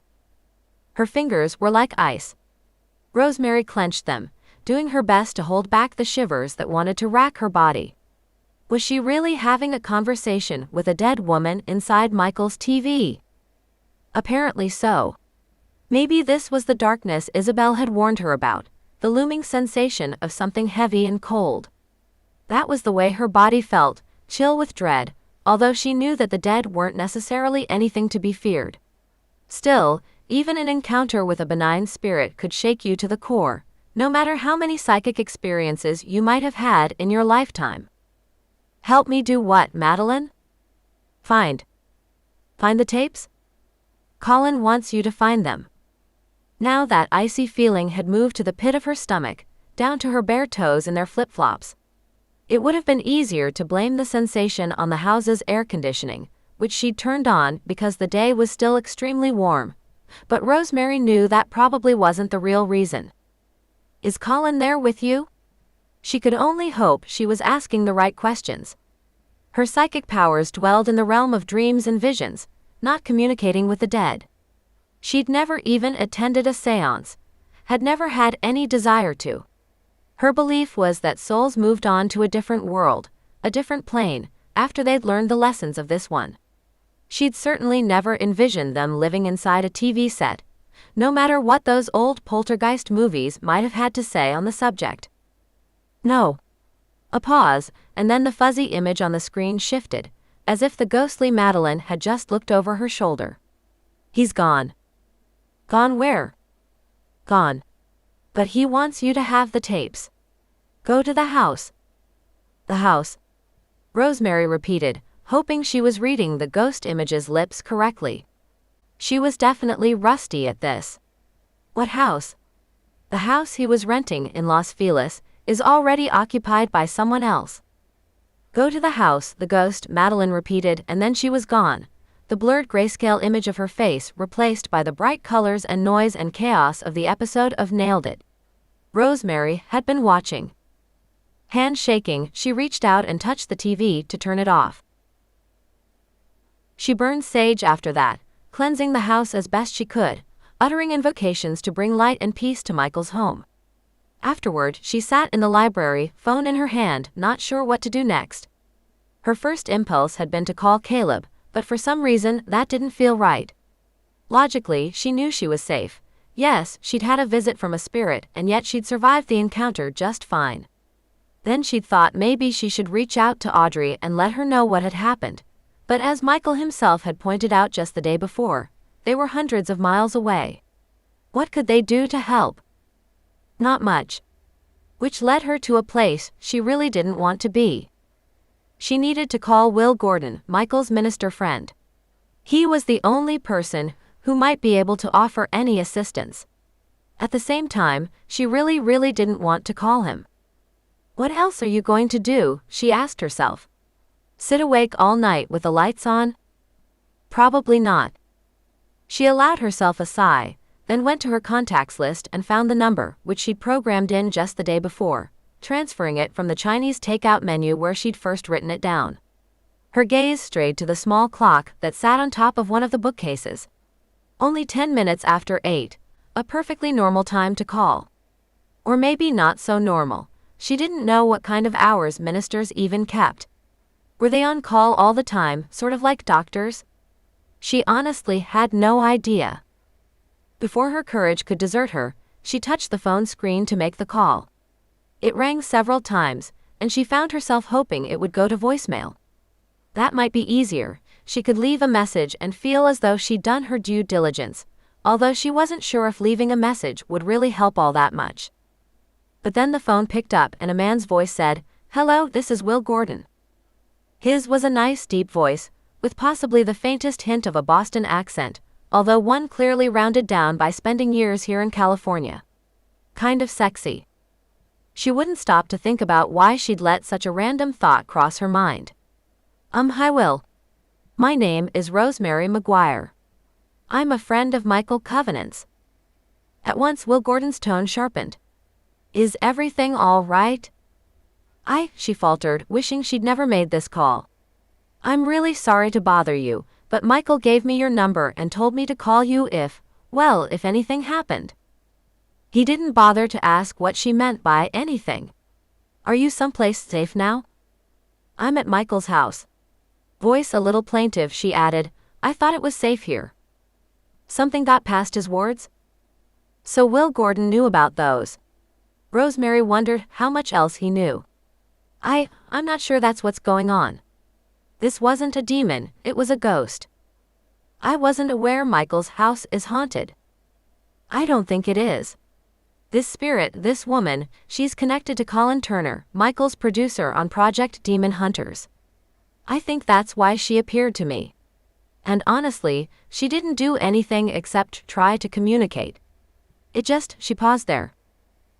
Her fingers were like ice. Rosemary clenched them, doing her best to hold back the shivers that wanted to rack her body. Was she really having a conversation with a dead woman inside Michael's TV? Apparently so. Maybe this was the darkness Isabel had warned her about, the looming sensation of something heavy and cold. That was the way her body felt, chill with dread, although she knew that the dead weren't necessarily anything to be feared. Still, even an encounter with a benign spirit could shake you to the core, no matter how many psychic experiences you might have had in your lifetime. Help me do what, Madeline? Find the tapes? Colin wants you to find them. Now that icy feeling had moved to the pit of her stomach, down to her bare toes in their flip-flops. It would have been easier to blame the sensation on the house's air conditioning, which she'd turned on because the day was still extremely warm. But Rosemary knew that probably wasn't the real reason. Is Colin there with you? She could only hope she was asking the right questions. Her psychic powers dwelled in the realm of dreams and visions, not communicating with the dead. She'd never even attended a séance, had never had any desire to. Her belief was that souls moved on to a different world, a different plane, after they'd learned the lessons of this one. She'd certainly never envisioned them living inside a TV set, no matter what those old poltergeist movies might have had to say on the subject. No. A pause, and then the fuzzy image on the screen shifted, as if the ghostly Madeline had just looked over her shoulder. He's gone. Gone where? Gone. But he wants you to have the tapes. Go to the house. The house. Rosemary repeated, hoping she was reading the ghost image's lips correctly. She was definitely rusty at this. What house? The house he was renting in Los Feliz is already occupied by someone else. Go to the house, the ghost, Madeline repeated, and then she was gone, the blurred grayscale image of her face replaced by the bright colors and noise and chaos of the episode of Nailed It. Rosemary had been watching. Hand shaking, she reached out and touched the TV to turn it off. She burned sage after that, cleansing the house as best she could, uttering invocations to bring light and peace to Michael's home. Afterward, she sat in the library, phone in her hand, not sure what to do next. Her first impulse had been to call Caleb, but for some reason that didn't feel right. Logically, she knew she was safe. Yes, she'd had a visit from a spirit, and yet she'd survived the encounter just fine. Then she'd thought maybe she should reach out to Audrey and let her know what had happened. But as Michael himself had pointed out just the day before, they were hundreds of miles away. What could they do to help? Not much. Which led her to a place she really didn't want to be. She needed to call Will Gordon, Michael's minister friend. He was the only person who might be able to offer any assistance. At the same time, she really didn't want to call him. What else are you going to do? She asked herself. Sit awake all night with the lights on? Probably not. She allowed herself a sigh, then went to her contacts list and found the number, which she'd programmed in just the day before, transferring it from the Chinese takeout menu where she'd first written it down. Her gaze strayed to the small clock that sat on top of one of the bookcases. Only 10 minutes after 8, a perfectly normal time to call. Or maybe not so normal. She didn't know what kind of hours ministers even kept. Were they on call all the time, sort of like doctors? She honestly had no idea. Before her courage could desert her, she touched the phone screen to make the call. It rang several times, and she found herself hoping it would go to voicemail. That might be easier. She could leave a message and feel as though she'd done her due diligence, although she wasn't sure if leaving a message would really help all that much. But then the phone picked up and a man's voice said, "Hello, this is Will Gordon." His was a nice deep voice, with possibly the faintest hint of a Boston accent, although one clearly rounded down by spending years here in California. Kind of sexy. She wouldn't stop to think about why she'd let such a random thought cross her mind. Hi Will. My name is Rosemary McGuire. I'm a friend of Michael Covenant's. At once Will Gordon's tone sharpened. Is everything all right? She faltered, wishing she'd never made this call. I'm really sorry to bother you, but Michael gave me your number and told me to call you if anything happened. He didn't bother to ask what she meant by anything. Are you someplace safe now? I'm at Michael's house. Voice a little plaintive, she added, I thought it was safe here. Something got past his wards? So Will Gordon knew about those. Rosemary wondered how much else he knew. I'm not sure that's what's going on. This wasn't a demon, it was a ghost. I wasn't aware Michael's house is haunted. I don't think it is. This spirit, this woman, she's connected to Colin Turner, Michael's producer on Project Demon Hunters. I think that's why she appeared to me. And honestly, she didn't do anything except try to communicate. She paused there.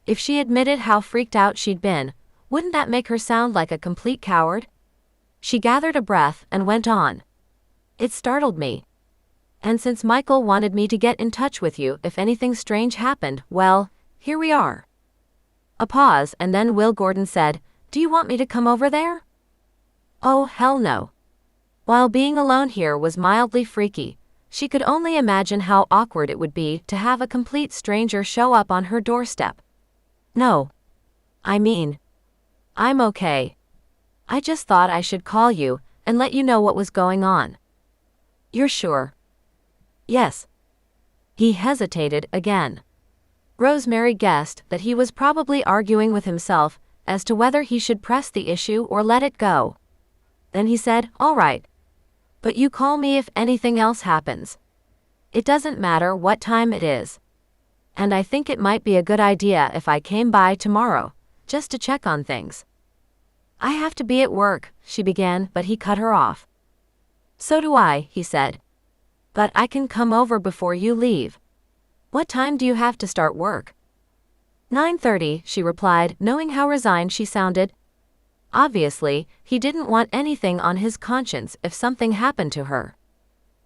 If she admitted how freaked out she'd been, wouldn't that make her sound like a complete coward? She gathered a breath and went on. It startled me. And since Michael wanted me to get in touch with you if anything strange happened, well, here we are. A pause, and then Will Gordon said, Do you want me to come over there? Oh, hell no. While being alone here was mildly freaky, she could only imagine how awkward it would be to have a complete stranger show up on her doorstep. No. I'm okay. I just thought I should call you and let you know what was going on. You're sure? Yes. He hesitated again. Rosemary guessed that he was probably arguing with himself as to whether he should press the issue or let it go. Then he said, All right. But you call me if anything else happens. It doesn't matter what time it is. And I think it might be a good idea if I came by tomorrow, just to check on things. I have to be at work, she began, but he cut her off. So do I, he said. But I can come over before you leave. What time do you have to start work? 9:30, she replied, knowing how resigned she sounded. Obviously, he didn't want anything on his conscience if something happened to her.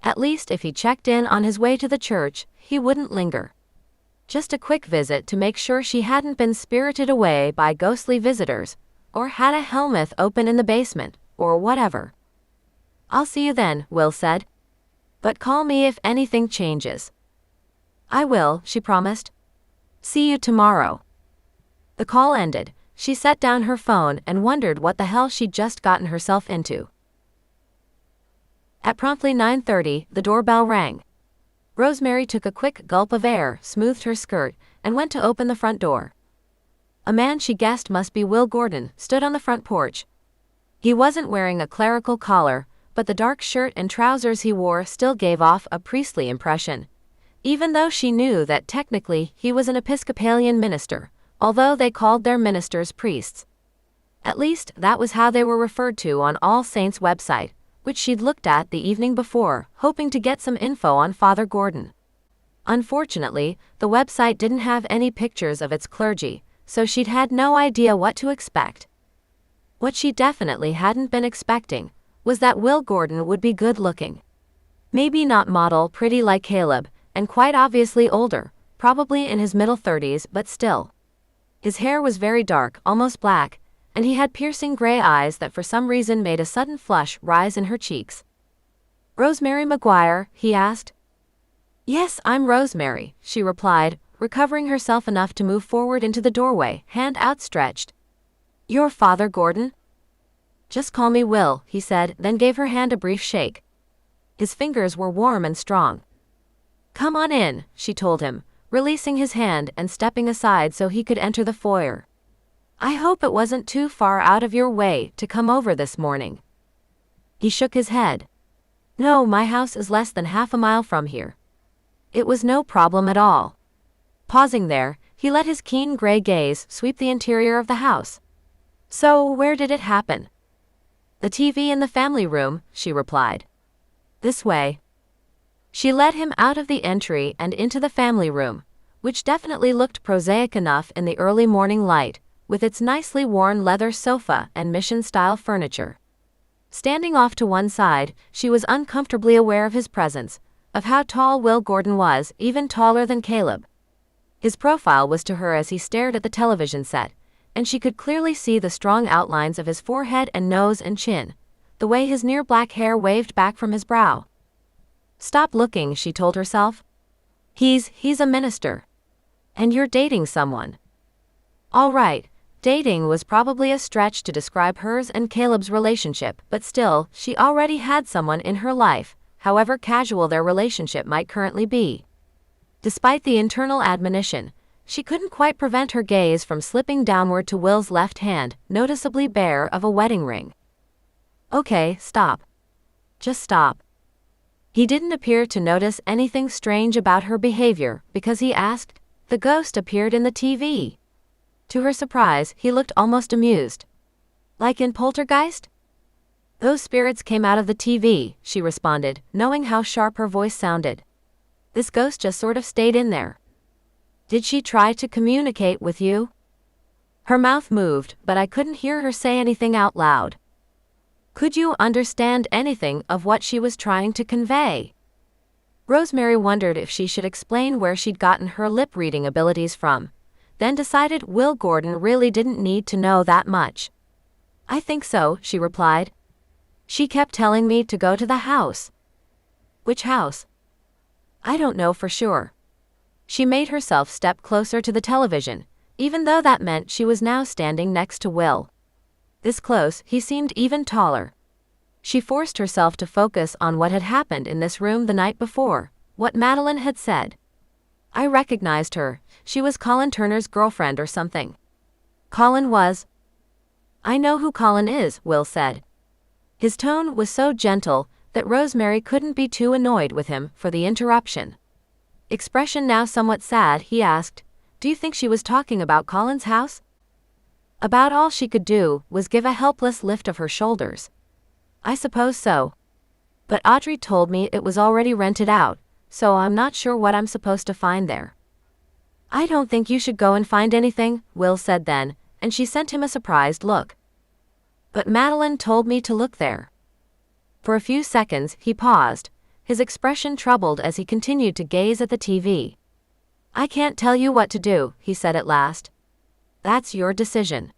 At least if he checked in on his way to the church, he wouldn't linger. Just a quick visit to make sure she hadn't been spirited away by ghostly visitors, or had a hellmouth open in the basement, or whatever. I'll see you then, Will said. But call me if anything changes. I will, she promised. See you tomorrow. The call ended. She set down her phone and wondered what the hell she'd just gotten herself into. At promptly 9:30, the doorbell rang. Rosemary took a quick gulp of air, smoothed her skirt, and went to open the front door. A man she guessed must be Will Gordon stood on the front porch. He wasn't wearing a clerical collar, but the dark shirt and trousers he wore still gave off a priestly impression, even though she knew that technically he was an Episcopalian minister, although they called their ministers priests. At least, that was how they were referred to on All Saints' website, which she'd looked at the evening before, hoping to get some info on Father Gordon. Unfortunately, the website didn't have any pictures of its clergy, so she'd had no idea what to expect. What she definitely hadn't been expecting was that Will Gordon would be good-looking. Maybe not model pretty like Caleb, and quite obviously older, probably in his middle 30s, but still. His hair was very dark, almost black, and he had piercing gray eyes that for some reason made a sudden flush rise in her cheeks. Rosemary McGuire, he asked. Yes, I'm Rosemary, she replied, recovering herself enough to move forward into the doorway, hand outstretched. You're Father Gordon? Just call me Will, he said, then gave her hand a brief shake. His fingers were warm and strong. Come on in, she told him, releasing his hand and stepping aside so he could enter the foyer. I hope it wasn't too far out of your way to come over this morning. He shook his head. No, my house is less than half a mile from here. It was no problem at all. Pausing there, he let his keen gray gaze sweep the interior of the house. So, where did it happen? The TV in the family room, she replied. This way. She led him out of the entry and into the family room, which definitely looked prosaic enough in the early morning light, with its nicely worn leather sofa and mission-style furniture. Standing off to one side, she was uncomfortably aware of his presence, of how tall Will Gordon was, even taller than Caleb. His profile was to her as he stared at the television set, and she could clearly see the strong outlines of his forehead and nose and chin, the way his near black hair waved back from his brow. Stop looking, she told herself. He's a minister. And you're dating someone. All right, dating was probably a stretch to describe hers and Caleb's relationship, but still, she already had someone in her life, however casual their relationship might currently be. Despite the internal admonition, she couldn't quite prevent her gaze from slipping downward to Will's left hand, noticeably bare of a wedding ring. Okay, stop. Just stop. He didn't appear to notice anything strange about her behavior because he asked, "The ghost appeared in the TV." To her surprise, he looked almost amused. Like in Poltergeist? Those spirits came out of the TV, she responded, knowing how sharp her voice sounded. This ghost just sort of stayed in there. Did she try to communicate with you? Her mouth moved, but I couldn't hear her say anything out loud. Could you understand anything of what she was trying to convey? Rosemary wondered if she should explain where she'd gotten her lip-reading abilities from, then decided Will Gordon really didn't need to know that much. I think so, she replied. She kept telling me to go to the house. Which house? I don't know for sure. She made herself step closer to the television, even though that meant she was now standing next to Will. This close, he seemed even taller. She forced herself to focus on what had happened in this room the night before, what Madeline had said. I recognized her. She was Colin Turner's girlfriend or something. Colin was? I know who Colin is, Will said. His tone was so gentle that Rosemary couldn't be too annoyed with him for the interruption. Expression now somewhat sad, he asked, "Do you think she was talking about Colin's house?" About all she could do was give a helpless lift of her shoulders. I suppose so. But Audrey told me it was already rented out, so I'm not sure what I'm supposed to find there. I don't think you should go and find anything, Will said then, and she sent him a surprised look. But Madeline told me to look there. For a few seconds, he paused, his expression troubled as he continued to gaze at the TV. I can't tell you what to do, he said at last. That's your decision.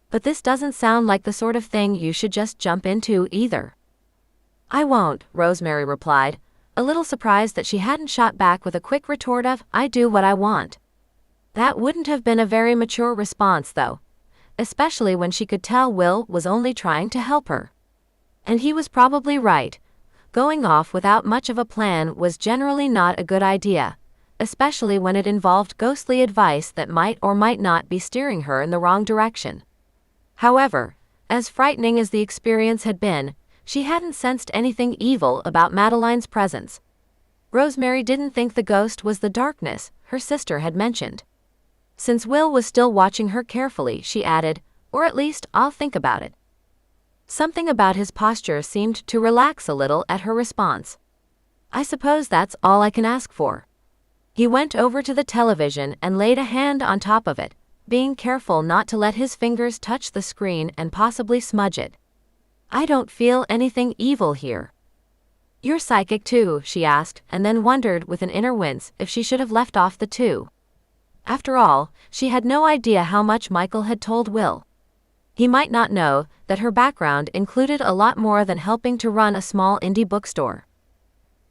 But this doesn't sound like the sort of thing you should just jump into either. I won't, Rosemary replied, a little surprised that she hadn't shot back with a quick retort of, I do what I want. That wouldn't have been a very mature response though, especially when she could tell Will was only trying to help her. And he was probably right. Going off without much of a plan was generally not a good idea, especially when it involved ghostly advice that might or might not be steering her in the wrong direction. However, as frightening as the experience had been, she hadn't sensed anything evil about Madeline's presence. Rosemary didn't think the ghost was the darkness her sister had mentioned. Since Will was still watching her carefully, she added, or at least I'll think about it. Something about his posture seemed to relax a little at her response. I suppose that's all I can ask for. He went over to the television and laid a hand on top of it, being careful not to let his fingers touch the screen and possibly smudge it. I don't feel anything evil here. You're psychic too, she asked, and then wondered with an inner wince if she should have left off the two. After all, she had no idea how much Michael had told Will. He might not know that her background included a lot more than helping to run a small indie bookstore.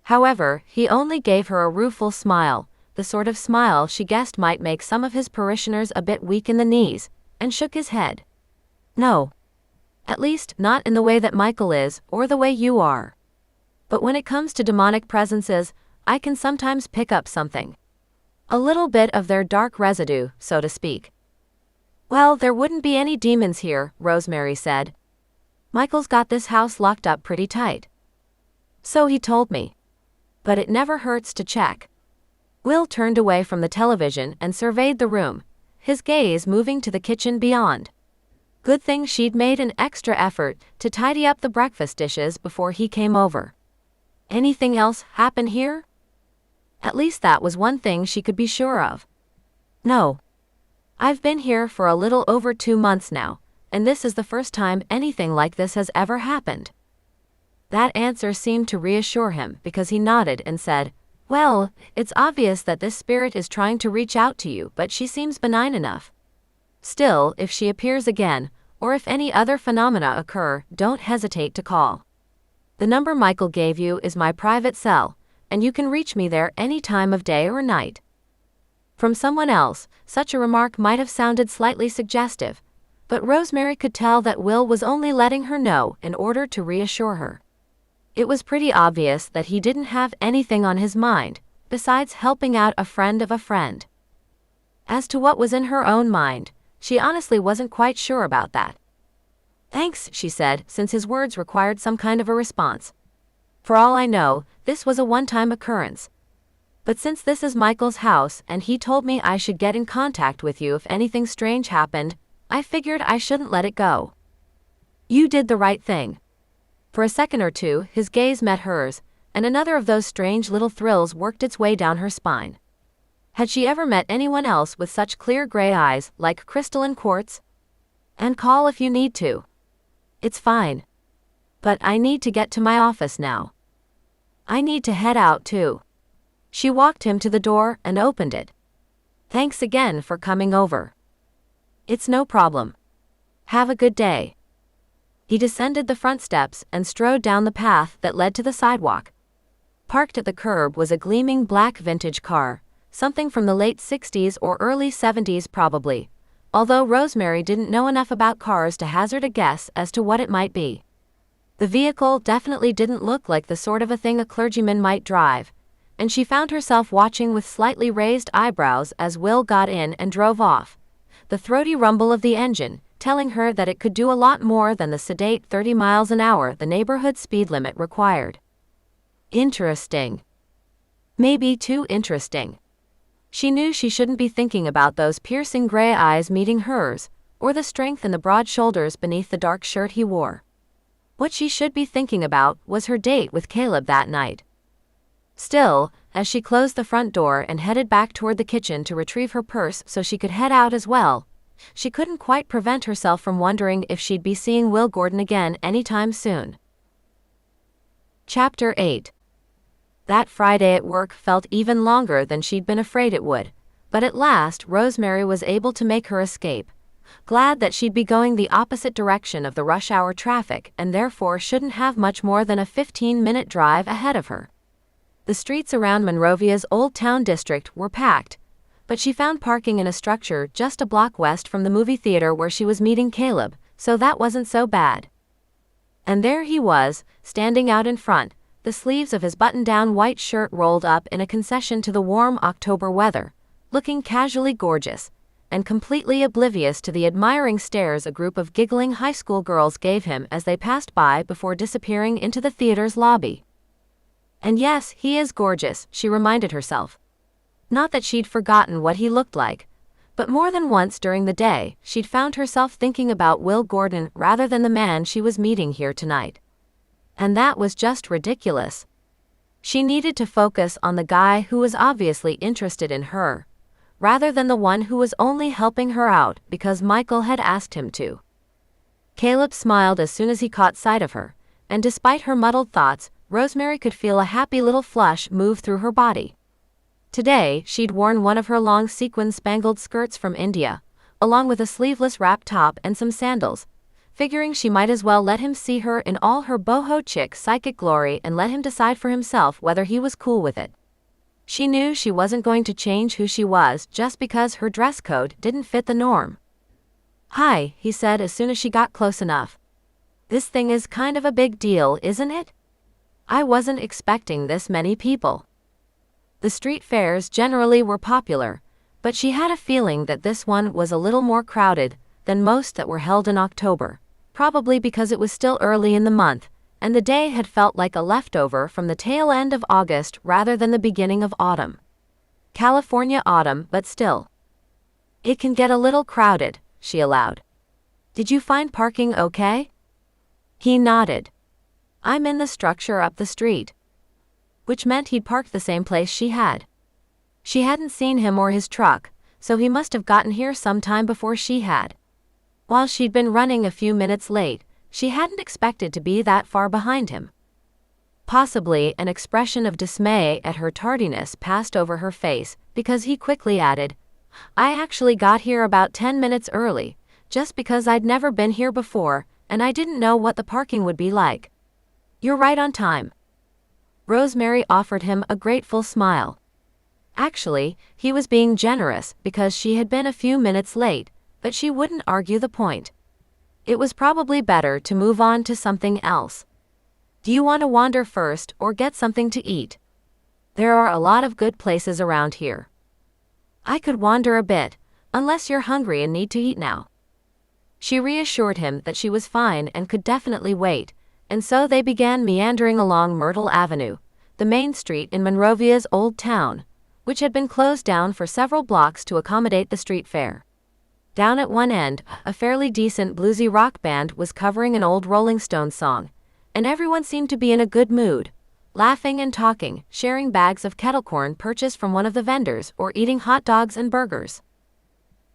However, he only gave her a rueful smile, the sort of smile she guessed might make some of his parishioners a bit weak in the knees, and shook his head. No. At least, not in the way that Michael is, or the way you are. But when it comes to demonic presences, I can sometimes pick up something. A little bit of their dark residue, so to speak. Well, there wouldn't be any demons here, Rosemary said. Michael's got this house locked up pretty tight. So he told me. But it never hurts to check. Will turned away from the television and surveyed the room, his gaze moving to the kitchen beyond. Good thing she'd made an extra effort to tidy up the breakfast dishes before he came over. Anything else happen here? At least that was one thing she could be sure of. No. I've been here for a little over 2 months now, and this is the first time anything like this has ever happened. That answer seemed to reassure him because he nodded and said, Well, it's obvious that this spirit is trying to reach out to you, but she seems benign enough. Still, if she appears again, or if any other phenomena occur, don't hesitate to call. The number Michael gave you is my private cell, and you can reach me there any time of day or night. From someone else, such a remark might have sounded slightly suggestive, but Rosemary could tell that Will was only letting her know in order to reassure her. It was pretty obvious that he didn't have anything on his mind, besides helping out a friend of a friend. As to what was in her own mind, she honestly wasn't quite sure about that. Thanks, she said, since his words required some kind of a response. For all I know, this was a one-time occurrence. But since this is Michael's house and he told me I should get in contact with you if anything strange happened, I figured I shouldn't let it go. You did the right thing. For a second or two, his gaze met hers, and another of those strange little thrills worked its way down her spine. Had she ever met anyone else with such clear gray eyes, like crystalline quartz? And call if you need to. It's fine. But I need to get to my office now. I need to head out too. She walked him to the door and opened it. Thanks again for coming over. It's no problem. Have a good day. He descended the front steps and strode down the path that led to the sidewalk. Parked at the curb was a gleaming black vintage car, something from the late 60s or early 70s probably, although Rosemary didn't know enough about cars to hazard a guess as to what it might be. The vehicle definitely didn't look like the sort of a thing a clergyman might drive, and she found herself watching with slightly raised eyebrows as Will got in and drove off, the throaty rumble of the engine telling her that it could do a lot more than the sedate 30 miles an hour the neighborhood speed limit required. Interesting. Maybe too interesting. She knew she shouldn't be thinking about those piercing gray eyes meeting hers, or the strength in the broad shoulders beneath the dark shirt he wore. What she should be thinking about was her date with Caleb that night. Still, as she closed the front door and headed back toward the kitchen to retrieve her purse so she could head out as well, she couldn't quite prevent herself from wondering if she'd be seeing Will Gordon again anytime soon. Chapter 8. That Friday at work felt even longer than she'd been afraid it would, but at last Rosemary was able to make her escape, glad that she'd be going the opposite direction of the rush hour traffic and therefore shouldn't have much more than a 15-minute drive ahead of her. The streets around Monrovia's Old Town district were packed, but she found parking in a structure just a block west from the movie theater where she was meeting Caleb, so that wasn't so bad. And there he was, standing out in front, the sleeves of his button-down white shirt rolled up in a concession to the warm October weather, looking casually gorgeous, and completely oblivious to the admiring stares a group of giggling high school girls gave him as they passed by before disappearing into the theater's lobby. And yes, he is gorgeous, she reminded herself. Not that she'd forgotten what he looked like, but more than once during the day, she'd found herself thinking about Will Gordon rather than the man she was meeting here tonight. And that was just ridiculous. She needed to focus on the guy who was obviously interested in her, rather than the one who was only helping her out because Michael had asked him to. Caleb smiled as soon as he caught sight of her, and despite her muddled thoughts, Rosemary could feel a happy little flush move through her body. Today, she'd worn one of her long sequin-spangled skirts from India, along with a sleeveless wrap top and some sandals, figuring she might as well let him see her in all her boho chick psychic glory and let him decide for himself whether he was cool with it. She knew she wasn't going to change who she was just because her dress code didn't fit the norm. "Hi," he said as soon as she got close enough. "This thing is kind of a big deal, isn't it? I wasn't expecting this many people." The street fairs generally were popular, but she had a feeling that this one was a little more crowded than most that were held in October, probably because it was still early in the month, and the day had felt like a leftover from the tail end of August rather than the beginning of autumn. California autumn, but still. "It can get a little crowded," she allowed. "Did you find parking okay?" He nodded. "I'm in the structure up the street." Which meant he'd parked the same place she had. She hadn't seen him or his truck, so he must have gotten here some time before she had. While she'd been running a few minutes late, she hadn't expected to be that far behind him. Possibly an expression of dismay at her tardiness passed over her face, because he quickly added, "I actually got here about 10 minutes early, just because I'd never been here before, and I didn't know what the parking would be like." "You're right on time." Rosemary offered him a grateful smile. Actually, he was being generous because she had been a few minutes late, but she wouldn't argue the point. It was probably better to move on to something else. "Do you want to wander first or get something to eat? There are a lot of good places around here." "I could wander a bit, unless you're hungry and need to eat now." She reassured him that she was fine and could definitely wait, and so they began meandering along Myrtle Avenue, the main street in Monrovia's old town, which had been closed down for several blocks to accommodate the street fair. Down at one end, a fairly decent bluesy rock band was covering an old Rolling Stones song, and everyone seemed to be in a good mood, laughing and talking, sharing bags of kettle corn purchased from one of the vendors, or eating hot dogs and burgers.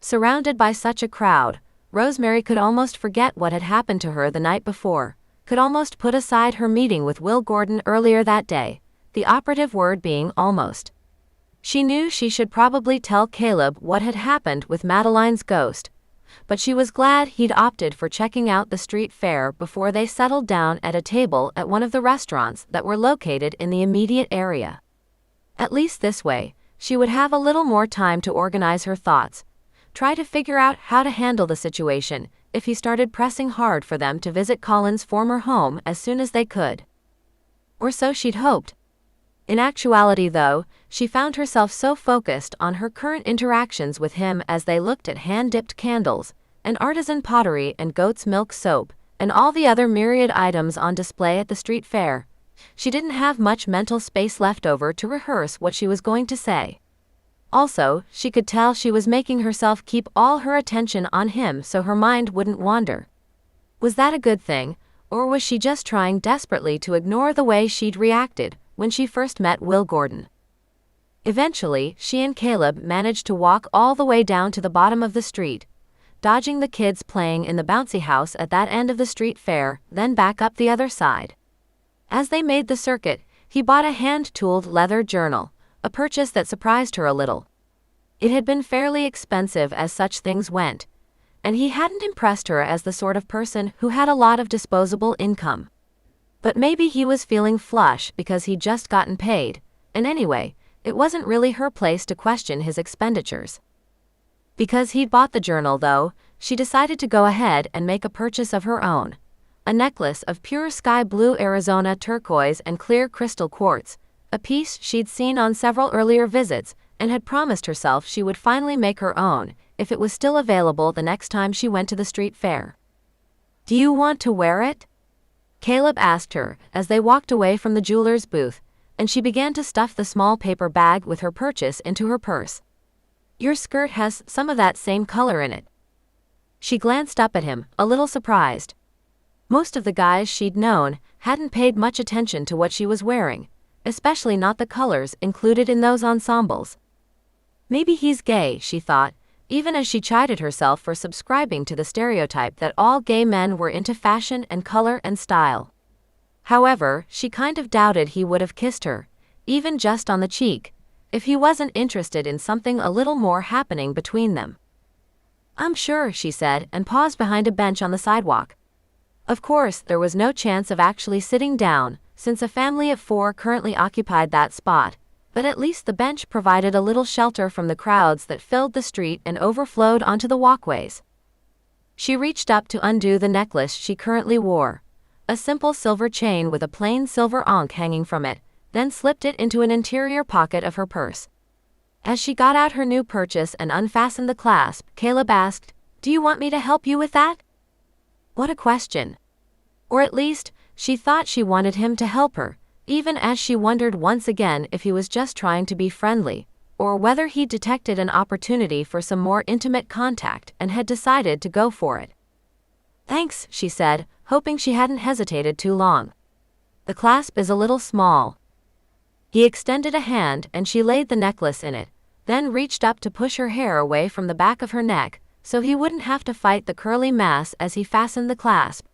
Surrounded by such a crowd, Rosemary could almost forget what had happened to her the night before, could almost put aside her meeting with Will Gordon earlier that day, the operative word being almost. She knew she should probably tell Caleb what had happened with Madeline's ghost, but she was glad he'd opted for checking out the street fair before they settled down at a table at one of the restaurants that were located in the immediate area. At least this way, she would have a little more time to organize her thoughts, try to figure out how to handle the situation if he started pressing hard for them to visit Colin's former home as soon as they could. Or so she'd hoped. In actuality, though, she found herself so focused on her current interactions with him as they looked at hand-dipped candles, and artisan pottery and goat's milk soap, and all the other myriad items on display at the street fair, she didn't have much mental space left over to rehearse what she was going to say. Also, she could tell she was making herself keep all her attention on him so her mind wouldn't wander. Was that a good thing, or was she just trying desperately to ignore the way she'd reacted when she first met Will Gordon? Eventually, she and Caleb managed to walk all the way down to the bottom of the street, dodging the kids playing in the bouncy house at that end of the street fair, then back up the other side. As they made the circuit, he bought a hand-tooled leather journal, a purchase that surprised her a little. It had been fairly expensive as such things went, and he hadn't impressed her as the sort of person who had a lot of disposable income. But maybe he was feeling flush because he'd just gotten paid, and anyway, it wasn't really her place to question his expenditures. Because he'd bought the journal, though, she decided to go ahead and make a purchase of her own. A necklace of pure sky blue Arizona turquoise and clear crystal quartz, a piece she'd seen on several earlier visits and had promised herself she would finally make her own if it was still available the next time she went to the street fair. "Do you want to wear it?" Caleb asked her as they walked away from the jeweler's booth, and she began to stuff the small paper bag with her purchase into her purse. "Your skirt has some of that same color in it." She glanced up at him, a little surprised. Most of the guys she'd known hadn't paid much attention to what she was wearing, especially not the colors included in those ensembles. Maybe he's gay, she thought, even as she chided herself for subscribing to the stereotype that all gay men were into fashion and color and style. However, she kind of doubted he would have kissed her, even just on the cheek, if he wasn't interested in something a little more happening between them. "I'm sure," she said, and paused behind a bench on the sidewalk. Of course, there was no chance of actually sitting down, since a family of 4 currently occupied that spot, but at least the bench provided a little shelter from the crowds that filled the street and overflowed onto the walkways. She reached up to undo the necklace she currently wore, a simple silver chain with a plain silver ankh hanging from it, then slipped it into an interior pocket of her purse. As she got out her new purchase and unfastened the clasp, Caleb asked, "Do you want me to help you with that?" What a question. Or at least, she thought she wanted him to help her, even as she wondered once again if he was just trying to be friendly, or whether he detected an opportunity for some more intimate contact and had decided to go for it. "Thanks," she said, hoping she hadn't hesitated too long. "The clasp is a little small." He extended a hand and she laid the necklace in it, then reached up to push her hair away from the back of her neck, so he wouldn't have to fight the curly mass as he fastened the clasp.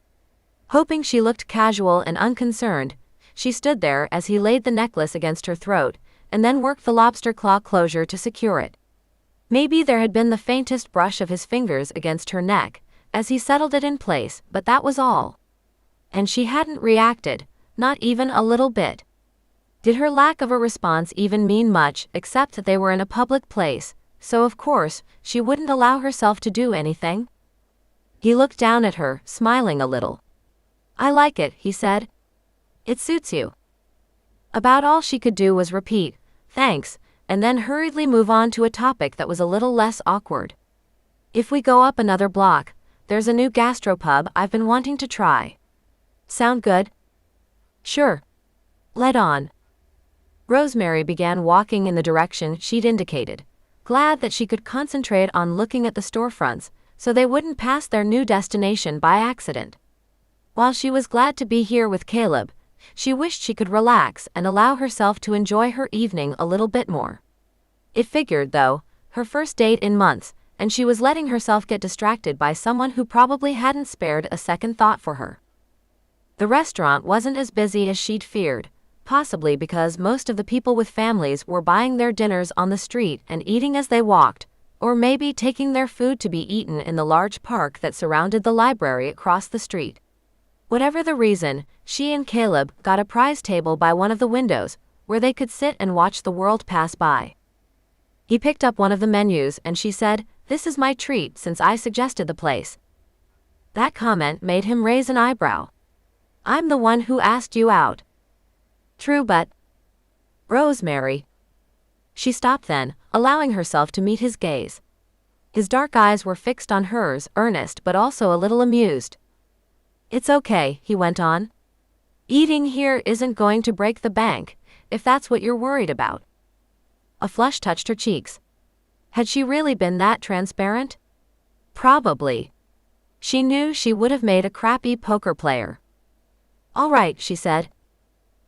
Hoping she looked casual and unconcerned, she stood there as he laid the necklace against her throat, and then worked the lobster claw closure to secure it. Maybe there had been the faintest brush of his fingers against her neck, as he settled it in place, but that was all. And she hadn't reacted, not even a little bit. Did her lack of a response even mean much, except that they were in a public place, so of course, she wouldn't allow herself to do anything? He looked down at her, smiling a little. "I like it," he said. "It suits you." About all she could do was repeat, "Thanks," and then hurriedly move on to a topic that was a little less awkward. "If we go up another block, there's a new gastropub I've been wanting to try. Sound good?" "Sure. Let on." Rosemary began walking in the direction she'd indicated, glad that she could concentrate on looking at the storefronts, so they wouldn't pass their new destination by accident. While she was glad to be here with Caleb, she wished she could relax and allow herself to enjoy her evening a little bit more. It figured, though, her first date in months, and she was letting herself get distracted by someone who probably hadn't spared a second thought for her. The restaurant wasn't as busy as she'd feared, possibly because most of the people with families were buying their dinners on the street and eating as they walked, or maybe taking their food to be eaten in the large park that surrounded the library across the street. Whatever the reason, she and Caleb got a prize table by one of the windows, where they could sit and watch the world pass by. He picked up one of the menus and she said, "This is my treat since I suggested the place." That comment made him raise an eyebrow. "I'm the one who asked you out." "True, but..." "Rosemary." She stopped then, allowing herself to meet his gaze. His dark eyes were fixed on hers, earnest but also a little amused. "It's okay," he went on. "Eating here isn't going to break the bank, if that's what you're worried about." A flush touched her cheeks. Had she really been that transparent? Probably. She knew she would have made a crappy poker player. "All right," she said.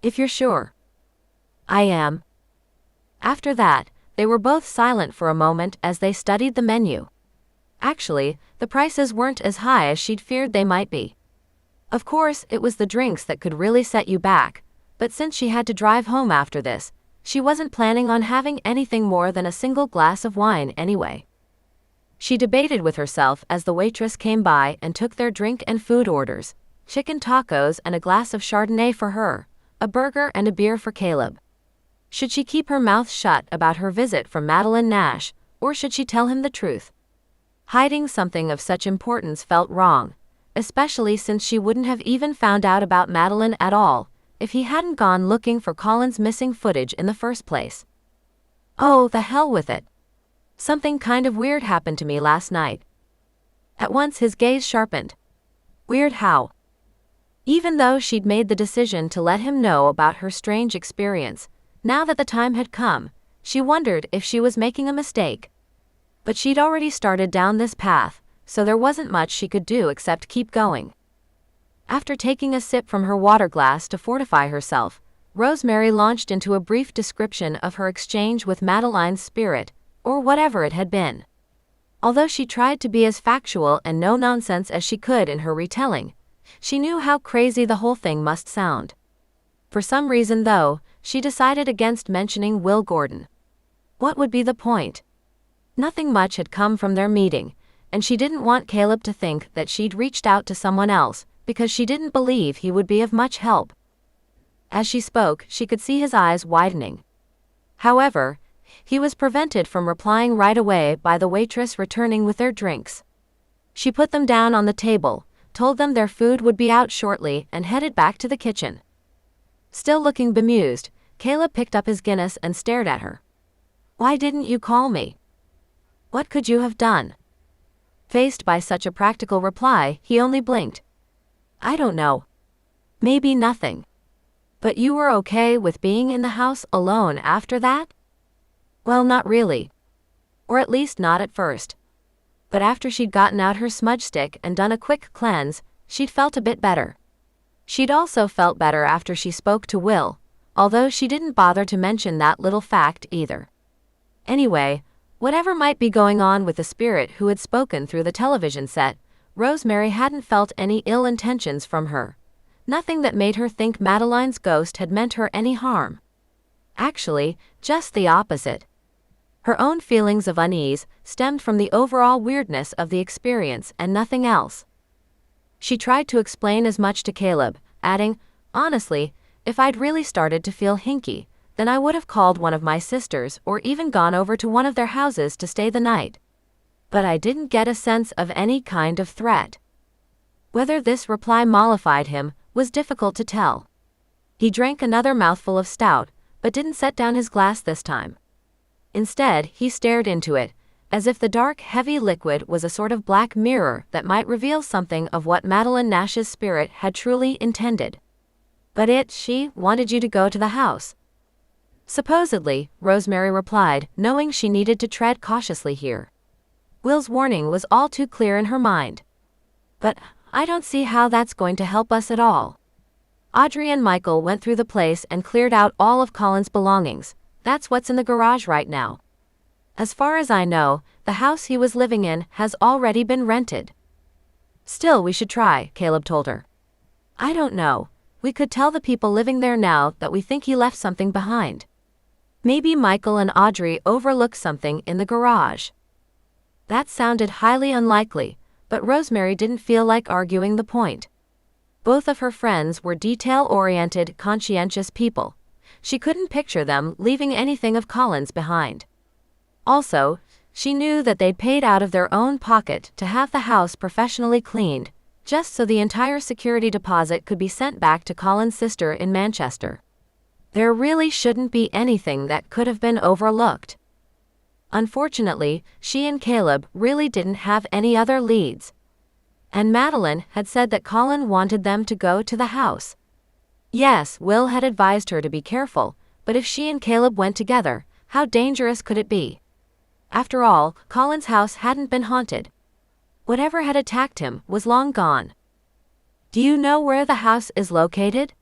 "If you're sure." "I am." After that, they were both silent for a moment as they studied the menu. Actually, the prices weren't as high as she'd feared they might be. Of course, it was the drinks that could really set you back, but since she had to drive home after this, she wasn't planning on having anything more than a single glass of wine anyway. She debated with herself as the waitress came by and took their drink and food orders: chicken tacos and a glass of Chardonnay for her, a burger and a beer for Caleb. Should she keep her mouth shut about her visit from Madeline Nash, or should she tell him the truth? Hiding something of such importance felt wrong, especially since she wouldn't have even found out about Madeline at all if he hadn't gone looking for Colin's missing footage in the first place. "Oh, the hell with it. Something kind of weird happened to me last night." At once his gaze sharpened. "Weird how?" Even though she'd made the decision to let him know about her strange experience, now that the time had come, she wondered if she was making a mistake. But she'd already started down this path, so there wasn't much she could do except keep going. After taking a sip from her water glass to fortify herself, Rosemary launched into a brief description of her exchange with Madeline's spirit, or whatever it had been. Although she tried to be as factual and no-nonsense as she could in her retelling, she knew how crazy the whole thing must sound. For some reason, though, she decided against mentioning Will Gordon. What would be the point? Nothing much had come from their meeting, and she didn't want Caleb to think that she'd reached out to someone else, because she didn't believe he would be of much help. As she spoke, she could see his eyes widening. However, he was prevented from replying right away by the waitress returning with their drinks. She put them down on the table, told them their food would be out shortly, and headed back to the kitchen. Still looking bemused, Caleb picked up his Guinness and stared at her. "Why didn't you call me? What could you have done?" Faced by such a practical reply, he only blinked. "I don't know. Maybe nothing. But you were okay with being in the house alone after that?" "Well, not really. Or at least not at first. But after she'd gotten out her smudge stick and done a quick cleanse, she'd felt a bit better. She'd also felt better after she spoke to Will, although she didn't bother to mention that little fact either. Anyway, whatever might be going on with the spirit who had spoken through the television set, Rosemary hadn't felt any ill intentions from her. nothing that made her think Madeline's ghost had meant her any harm. Actually, just the opposite. Her own feelings of unease stemmed from the overall weirdness of the experience and nothing else. She tried to explain as much to Caleb, adding, "Honestly, if I'd really started to feel hinky, then I would have called one of my sisters or even gone over to one of their houses to stay the night. But I didn't get a sense of any kind of threat." Whether this reply mollified him was difficult to tell. He drank another mouthful of stout, but didn't set down his glass this time. Instead, he stared into it, as if the dark, heavy liquid was a sort of black mirror that might reveal something of what Madeline Nash's spirit had truly intended. "But she wanted you to go to the house." "Supposedly," Rosemary replied, knowing she needed to tread cautiously here. Will's warning was all too clear in her mind. "But I don't see how that's going to help us at all. Audrey and Michael went through the place and cleared out all of Colin's belongings. That's what's in the garage right now. As far as I know, the house he was living in has already been rented." "Still, we should try," Caleb told her. "I don't know. We could tell the people living there now that we think he left something behind. Maybe Michael and Audrey overlooked something in the garage." That sounded highly unlikely, but Rosemary didn't feel like arguing the point. Both of her friends were detail-oriented, conscientious people. She couldn't picture them leaving anything of Colin's behind. Also, she knew that they'd paid out of their own pocket to have the house professionally cleaned, just so the entire security deposit could be sent back to Colin's sister in Manchester. There really shouldn't be anything that could have been overlooked. Unfortunately, she and Caleb really didn't have any other leads. And Madeline had said that Colin wanted them to go to the house. Yes, Will had advised her to be careful, but if she and Caleb went together, how dangerous could it be? After all, Colin's house hadn't been haunted. Whatever had attacked him was long gone. "Do you know where the house is located?"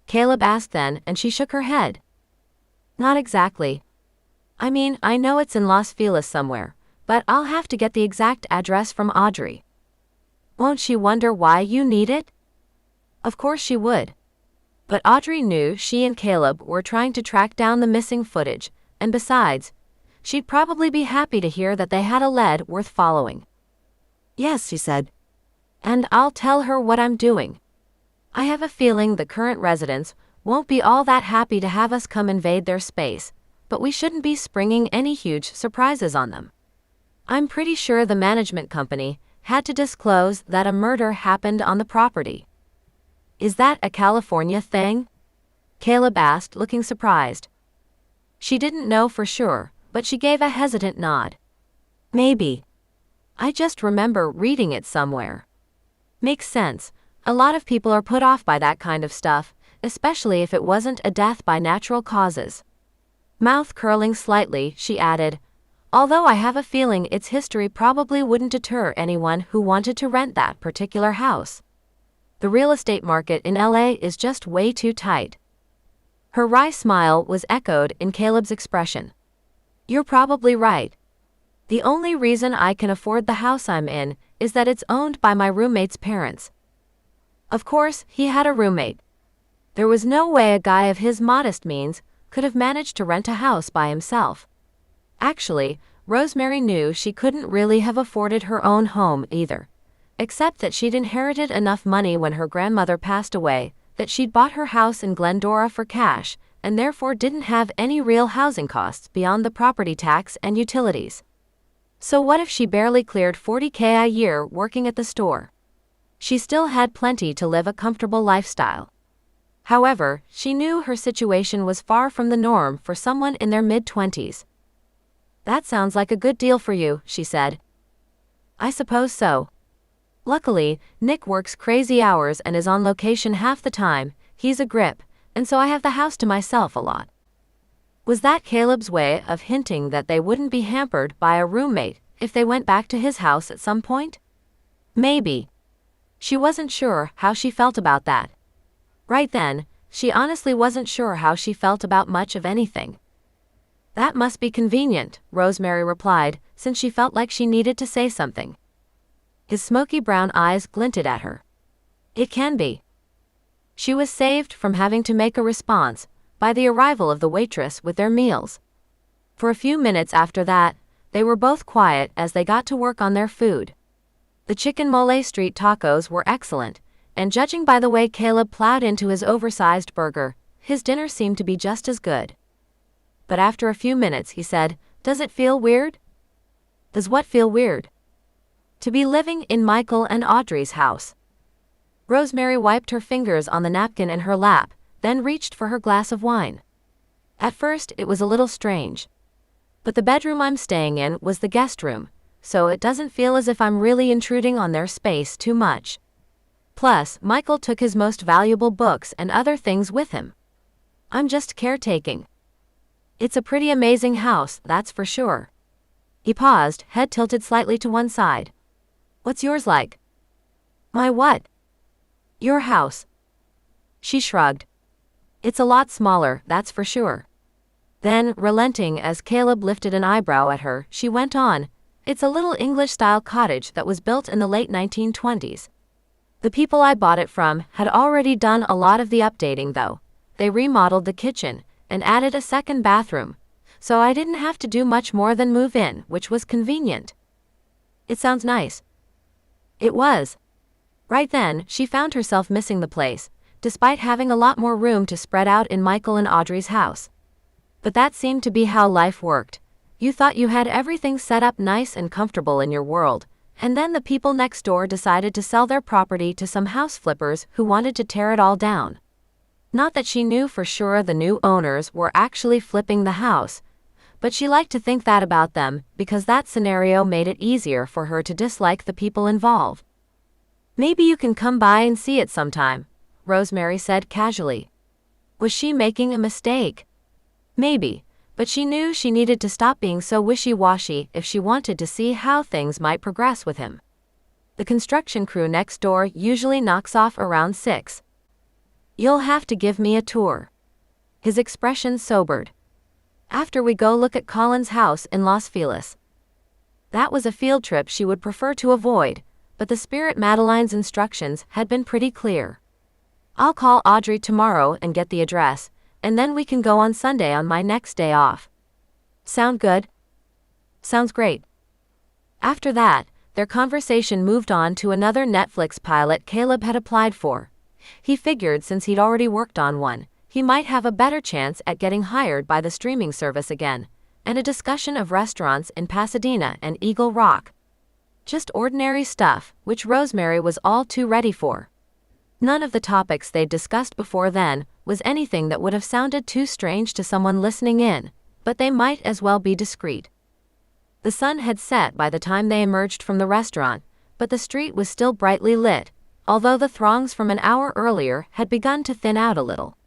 Caleb asked then, and she shook her head. "Not exactly. I mean, I know it's in Los Feliz somewhere, but I'll have to get the exact address from Audrey." "Won't she wonder why you need it?" Of course she would. But Audrey knew she and Caleb were trying to track down the missing footage, and besides, she'd probably be happy to hear that they had a lead worth following. "Yes," she said. "And I'll tell her what I'm doing. I have a feeling the current residents won't be all that happy to have us come invade their space, but we shouldn't be springing any huge surprises on them. I'm pretty sure the management company had to disclose that a murder happened on the property." "Is that a California thing?" Caleb asked, looking surprised. She didn't know for sure, but she gave a hesitant nod. "Maybe. I just remember reading it somewhere." "Makes sense. A lot of people are put off by that kind of stuff, especially if it wasn't a death by natural causes." Mouth curling slightly, she added, "Although I have a feeling its history probably wouldn't deter anyone who wanted to rent that particular house. The real estate market in LA is just way too tight." Her wry smile was echoed in Caleb's expression. "You're probably right. The only reason I can afford the house I'm in is that it's owned by my roommate's parents." Of course, he had a roommate. There was no way a guy of his modest means could have managed to rent a house by himself. Actually, Rosemary knew she couldn't really have afforded her own home either, except that she'd inherited enough money when her grandmother passed away that she'd bought her house in Glendora for cash and therefore didn't have any real housing costs beyond the property tax and utilities. So what if she barely cleared $40,000 a year working at the store? She still had plenty to live a comfortable lifestyle. However, she knew her situation was far from the norm for someone in their mid-20s. "That sounds like a good deal for you," she said. "I suppose so. Luckily, Nick works crazy hours and is on location half the time. He's a grip, and so I have the house to myself a lot." Was that Caleb's way of hinting that they wouldn't be hampered by a roommate if they went back to his house at some point? Maybe. She wasn't sure how she felt about that. Right then, she honestly wasn't sure how she felt about much of anything. "That must be convenient," Rosemary replied, since she felt like she needed to say something. His smoky brown eyes glinted at her. "It can be. She was saved from having to make a response by the arrival of the waitress with their meals. For a few minutes after that, they were both quiet as they got to work on their food. The chicken mole street tacos were excellent, and judging by the way Caleb plowed into his oversized burger, his dinner seemed to be just as good. But after a few minutes he said, "Does it feel weird?" "Does what feel weird?" "To be living in Michael and Audrey's house." Rosemary wiped her fingers on the napkin in her lap, then reached for her glass of wine. "At first it was a little strange. But the bedroom I'm staying in was the guest room, so it doesn't feel as if I'm really intruding on their space too much. Plus, Michael took his most valuable books and other things with him. I'm just caretaking. It's a pretty amazing house, that's for sure." He paused, head tilted slightly to one side. "What's yours like?" "My what?" "Your house." She shrugged. "It's a lot smaller, that's for sure." Then, relenting as Caleb lifted an eyebrow at her, she went on, "It's a little English-style cottage that was built in the late 1920s. The people I bought it from had already done a lot of the updating though. They remodeled the kitchen and added a second bathroom, so I didn't have to do much more than move in, which was convenient." "It sounds nice." It was. Right then, she found herself missing the place, despite having a lot more room to spread out in Michael and Audrey's house. But that seemed to be how life worked. You thought you had everything set up nice and comfortable in your world, and then the people next door decided to sell their property to some house flippers who wanted to tear it all down. Not that she knew for sure the new owners were actually flipping the house, but she liked to think that about them because that scenario made it easier for her to dislike the people involved. "Maybe you can come by and see it sometime," Rosemary said casually. Was she making a mistake? Maybe, but she knew she needed to stop being so wishy-washy if she wanted to see how things might progress with him. The construction crew next door usually knocks off around 6. "You'll have to give me a tour." His expression sobered. "After we go look at Colin's house in Los Feliz." That was a field trip she would prefer to avoid, but the Spirit Madeline's instructions had been pretty clear. "I'll call Audrey tomorrow and get the address, and then we can go on Sunday on my next day off." "Sound good?" "Sounds great." After that, their conversation moved on to another Netflix pilot Caleb had applied for. He figured since he'd already worked on one, he might have a better chance at getting hired by the streaming service again, and a discussion of restaurants in Pasadena and Eagle Rock. Just ordinary stuff, which Rosemary was all too ready for. None of the topics they'd discussed before then was anything that would have sounded too strange to someone listening in, but they might as well be discreet. The sun had set by the time they emerged from the restaurant, but the street was still brightly lit, although the throngs from an hour earlier had begun to thin out a little.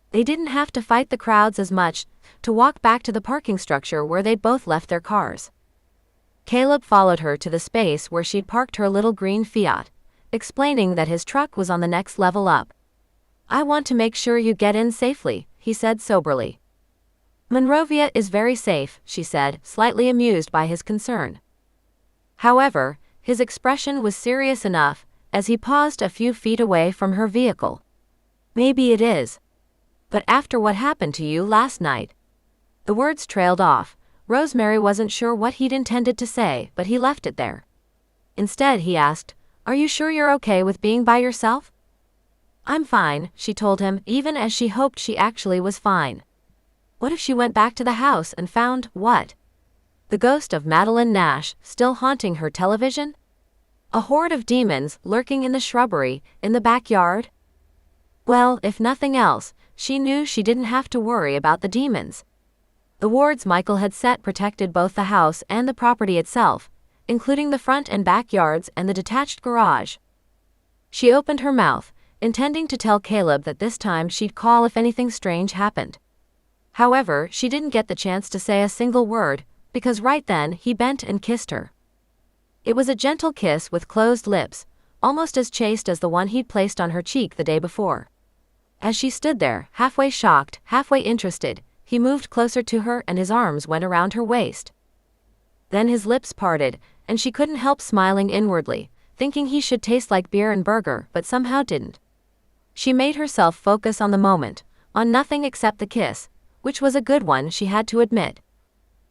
They didn't have to fight the crowds as much to walk back to the parking structure where they'd both left their cars. Caleb followed her to the space where she'd parked her little green Fiat, explaining that his truck was on the next level up. "I want to make sure you get in safely," he said soberly. "Monrovia is very safe," she said, slightly amused by his concern. However, his expression was serious enough as he paused a few feet away from her vehicle. "Maybe it is. But after what happened to you last night." The words trailed off. Rosemary wasn't sure what he'd intended to say, but he left it there. Instead, he asked, "Are you sure you're okay with being by yourself?" "I'm fine," she told him, even as she hoped she actually was fine. What if she went back to the house and found, what? The ghost of Madeline Nash still haunting her television? A horde of demons lurking in the shrubbery in the backyard? Well, if nothing else, she knew she didn't have to worry about the demons. The wards Michael had set protected both the house and the property itself, including the front and backyards and the detached garage. She opened her mouth, intending to tell Caleb that this time she'd call if anything strange happened. However, she didn't get the chance to say a single word, because right then he bent and kissed her. It was a gentle kiss with closed lips, almost as chaste as the one he'd placed on her cheek the day before. As she stood there, halfway shocked, halfway interested, he moved closer to her and his arms went around her waist. Then his lips parted, and she couldn't help smiling inwardly, thinking he should taste like beer and burger, but somehow didn't. She made herself focus on the moment, on nothing except the kiss, which was a good one, she had to admit.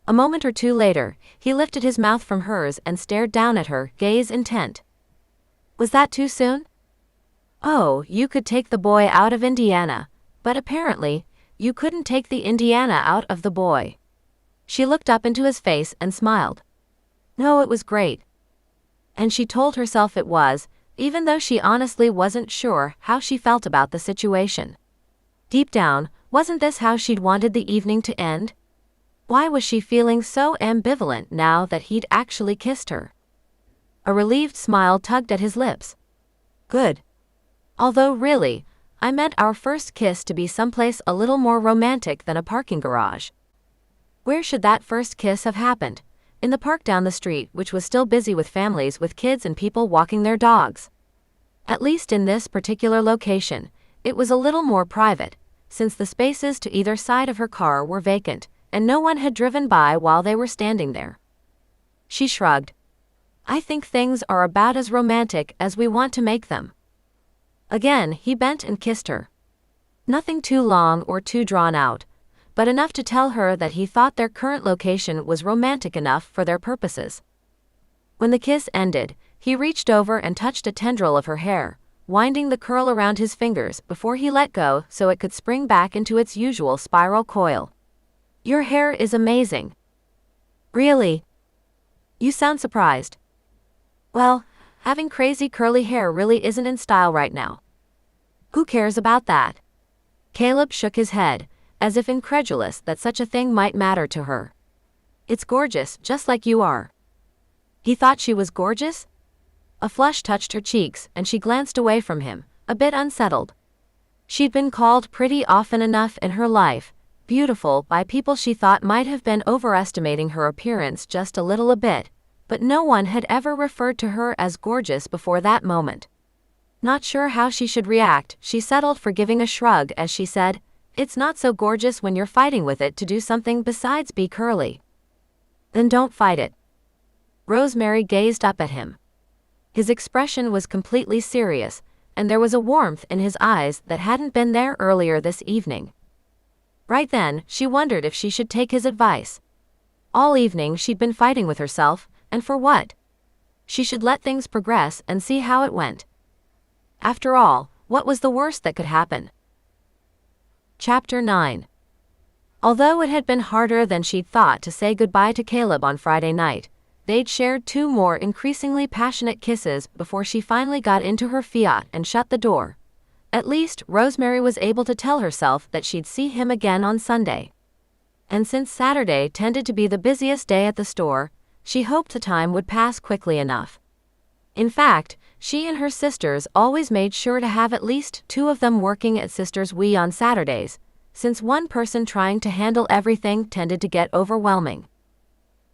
A moment or two later, he lifted his mouth from hers and stared down at her, gaze intent. Was that too soon? Oh, you could take the boy out of Indiana, but apparently, you couldn't take the Indiana out of the boy. She looked up into his face and smiled. No, it was great. And she told herself it was, even though she honestly wasn't sure how she felt about the situation. Deep down, wasn't this how she'd wanted the evening to end? Why was she feeling so ambivalent now that he'd actually kissed her? A relieved smile tugged at his lips. Good. Although really, I meant our first kiss to be someplace a little more romantic than a parking garage. Where should that first kiss have happened? In the park down the street, which was still busy with families with kids and people walking their dogs. At least in this particular location, it was a little more private, since the spaces to either side of her car were vacant, and no one had driven by while they were standing there. She shrugged. I think things are about as romantic as we want to make them. Again, he bent and kissed her. Nothing too long or too drawn out, but enough to tell her that he thought their current location was romantic enough for their purposes. When the kiss ended, he reached over and touched a tendril of her hair, winding the curl around his fingers before he let go so it could spring back into its usual spiral coil. Your hair is amazing. Really? You sound surprised. Well, having crazy curly hair really isn't in style right now. Who cares about that? Caleb shook his head, as if incredulous that such a thing might matter to her. It's gorgeous, just like you are. He thought she was gorgeous? A flush touched her cheeks, and she glanced away from him, a bit unsettled. She'd been called pretty often enough in her life, beautiful, by people she thought might have been overestimating her appearance just a bit, but no one had ever referred to her as gorgeous before that moment. Not sure how she should react, she settled for giving a shrug as she said, It's not so gorgeous when you're fighting with it to do something besides be curly. Then don't fight it. Rosemary gazed up at him. His expression was completely serious, and there was a warmth in his eyes that hadn't been there earlier this evening. Right then, she wondered if she should take his advice. All evening she'd been fighting with herself, and for what? She should let things progress and see how it went. After all, what was the worst that could happen? Chapter 9. Although it had been harder than she'd thought to say goodbye to Caleb on Friday night, they'd shared 2 more increasingly passionate kisses before she finally got into her Fiat and shut the door. At least, Rosemary was able to tell herself that she'd see him again on Sunday. And since Saturday tended to be the busiest day at the store, she hoped the time would pass quickly enough. In fact, she and her sisters always made sure to have at least 2 of them working at Sisters We on Saturdays, since one person trying to handle everything tended to get overwhelming.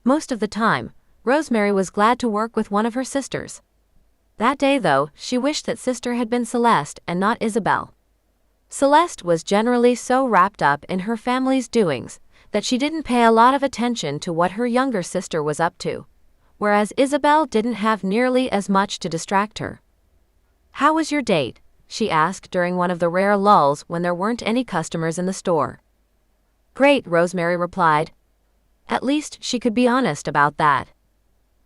Most of the time, Rosemary was glad to work with one of her sisters. That day, though, she wished that sister had been Celeste and not Isabel. Celeste was generally so wrapped up in her family's doings that she didn't pay a lot of attention to what her younger sister was up to, whereas Isabel didn't have nearly as much to distract her. How was your date? She asked during one of the rare lulls when there weren't any customers in the store. Great, Rosemary replied. At least she could be honest about that.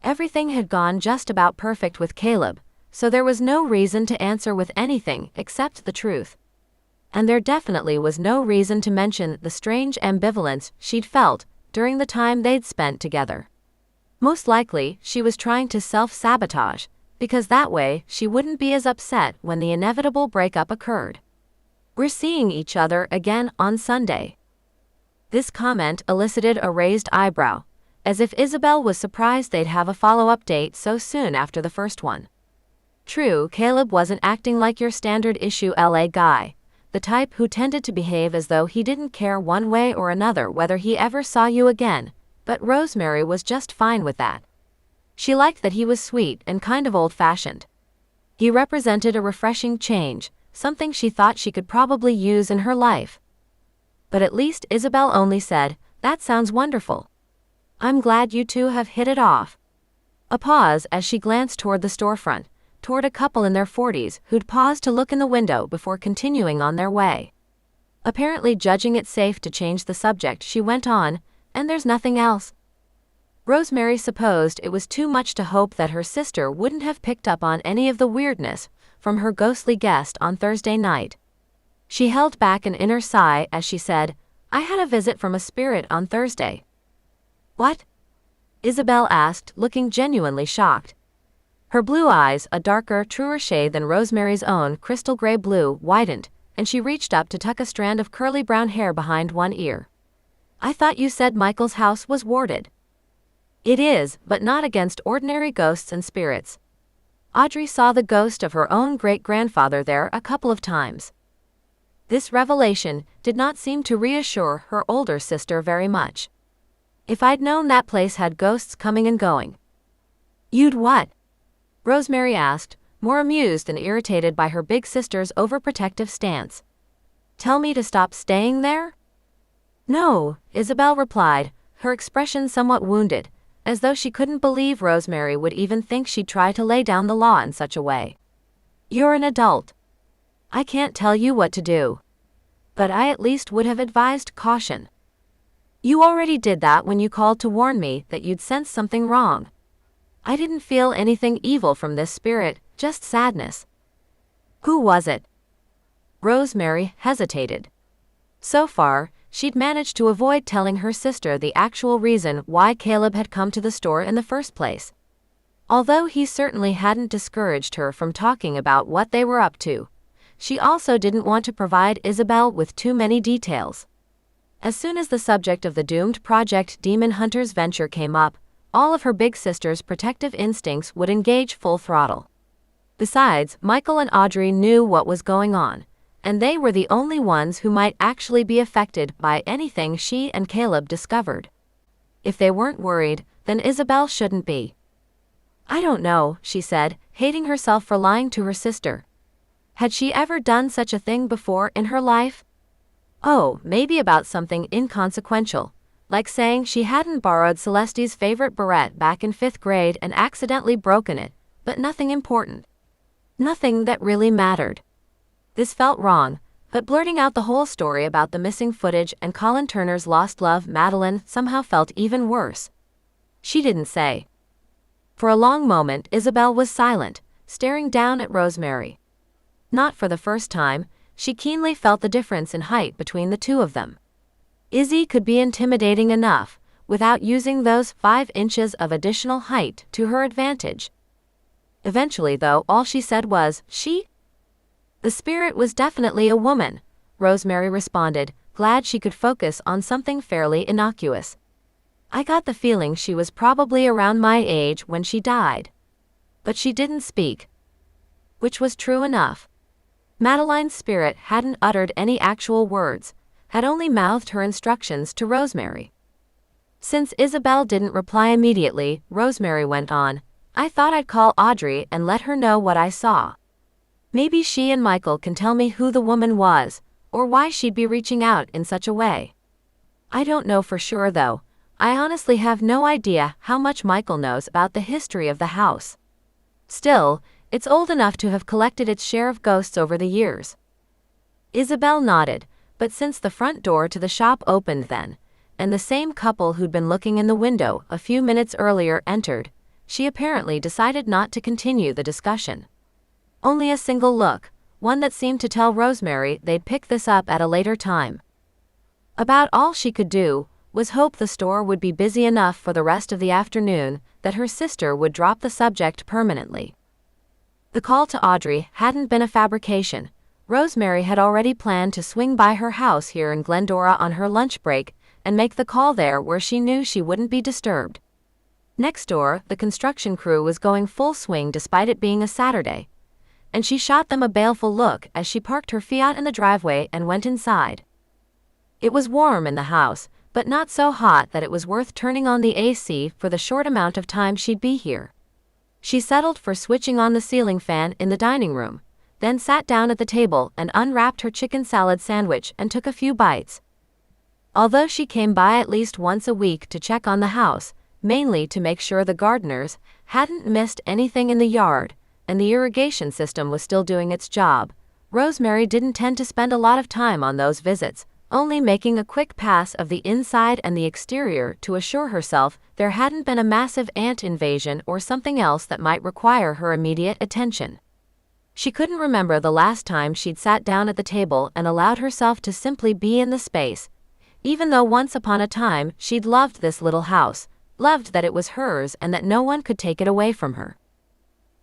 Everything had gone just about perfect with Caleb, so there was no reason to answer with anything except the truth. And there definitely was no reason to mention the strange ambivalence she'd felt during the time they'd spent together. Most likely, she was trying to self-sabotage, because that way she wouldn't be as upset when the inevitable breakup occurred. We're seeing each other again on Sunday. This comment elicited a raised eyebrow, as if Isabel was surprised they'd have a follow-up date so soon after the first one. True, Caleb wasn't acting like your standard issue LA guy, the type who tended to behave as though he didn't care one way or another whether he ever saw you again, but Rosemary was just fine with that. She liked that he was sweet and kind of old-fashioned. He represented a refreshing change, something she thought she could probably use in her life. But at least Isabel only said, "That sounds wonderful. I'm glad you 2 have hit it off." A pause as she glanced toward the storefront, toward a couple in their 40s who'd paused to look in the window before continuing on their way. Apparently judging it safe to change the subject, she went on, "And there's nothing else." Rosemary supposed it was too much to hope that her sister wouldn't have picked up on any of the weirdness from her ghostly guest on Thursday night. She held back an inner sigh as she said, "I had a visit from a spirit on Thursday." "What?" Isabel asked, looking genuinely shocked. Her blue eyes, a darker, truer shade than Rosemary's own crystal gray blue, widened, and she reached up to tuck a strand of curly brown hair behind one ear. "I thought you said Michael's house was warded." "It is, but not against ordinary ghosts and spirits. Audrey saw the ghost of her own great-grandfather there a couple of times." This revelation did not seem to reassure her older sister very much. "If I'd known that place had ghosts coming and going." "You'd what?" Rosemary asked, more amused than irritated by her big sister's overprotective stance. "Tell me to stop staying there?" "No," Isabel replied, her expression somewhat wounded, as though she couldn't believe Rosemary would even think she'd try to lay down the law in such a way. "You're an adult. I can't tell you what to do. But I at least would have advised caution. You already did that when you called to warn me that you'd sensed something wrong. I didn't feel anything evil from this spirit, just sadness." "Who was it?" Rosemary hesitated. So far, she'd managed to avoid telling her sister the actual reason why Caleb had come to the store in the first place. Although he certainly hadn't discouraged her from talking about what they were up to, she also didn't want to provide Isabel with too many details. As soon as the subject of the doomed Project Demon Hunter's venture came up, all of her big sister's protective instincts would engage full throttle. Besides, Michael and Audrey knew what was going on, and they were the only ones who might actually be affected by anything she and Caleb discovered. If they weren't worried, then Isabel shouldn't be. "I don't know," she said, hating herself for lying to her sister. Had she ever done such a thing before in her life? Oh, maybe about something inconsequential, like saying she hadn't borrowed Celeste's favorite barrette back in 5th grade and accidentally broken it, but nothing important. Nothing that really mattered. This felt wrong, but blurting out the whole story about the missing footage and Colin Turner's lost love, Madeline, somehow felt even worse. She didn't say. For a long moment, Isabel was silent, staring down at Rosemary. Not for the first time, she keenly felt the difference in height between the two of them. Izzy could be intimidating enough, without using those 5 inches of additional height to her advantage. Eventually, though, all she said was, "She?" "The spirit was definitely a woman," Rosemary responded, glad she could focus on something fairly innocuous. "I got the feeling she was probably around my age when she died." But she didn't speak. Which was true enough. Madeline's spirit hadn't uttered any actual words, had only mouthed her instructions to Rosemary. Since Isabel didn't reply immediately, Rosemary went on, "I thought I'd call Audrey and let her know what I saw. Maybe she and Michael can tell me who the woman was, or why she'd be reaching out in such a way. I don't know for sure though. I honestly have no idea how much Michael knows about the history of the house. Still, it's old enough to have collected its share of ghosts over the years." Isabel nodded, but since the front door to the shop opened then, and the same couple who'd been looking in the window a few minutes earlier entered, she apparently decided not to continue the discussion. Only a single look, one that seemed to tell Rosemary they'd pick this up at a later time. About all she could do was hope the store would be busy enough for the rest of the afternoon that her sister would drop the subject permanently. The call to Audrey hadn't been a fabrication. Rosemary had already planned to swing by her house here in Glendora on her lunch break and make the call there where she knew she wouldn't be disturbed. Next door, the construction crew was going full swing despite it being a Saturday, and she shot them a baleful look as she parked her Fiat in the driveway and went inside. It was warm in the house, but not so hot that it was worth turning on the AC for the short amount of time she'd be here. She settled for switching on the ceiling fan in the dining room, then sat down at the table and unwrapped her chicken salad sandwich and took a few bites. Although she came by at least once a week to check on the house, mainly to make sure the gardeners hadn't missed anything in the yard, and the irrigation system was still doing its job, Rosemary didn't tend to spend a lot of time on those visits, only making a quick pass of the inside and the exterior to assure herself there hadn't been a massive ant invasion or something else that might require her immediate attention. She couldn't remember the last time she'd sat down at the table and allowed herself to simply be in the space, even though once upon a time she'd loved this little house, loved that it was hers and that no one could take it away from her.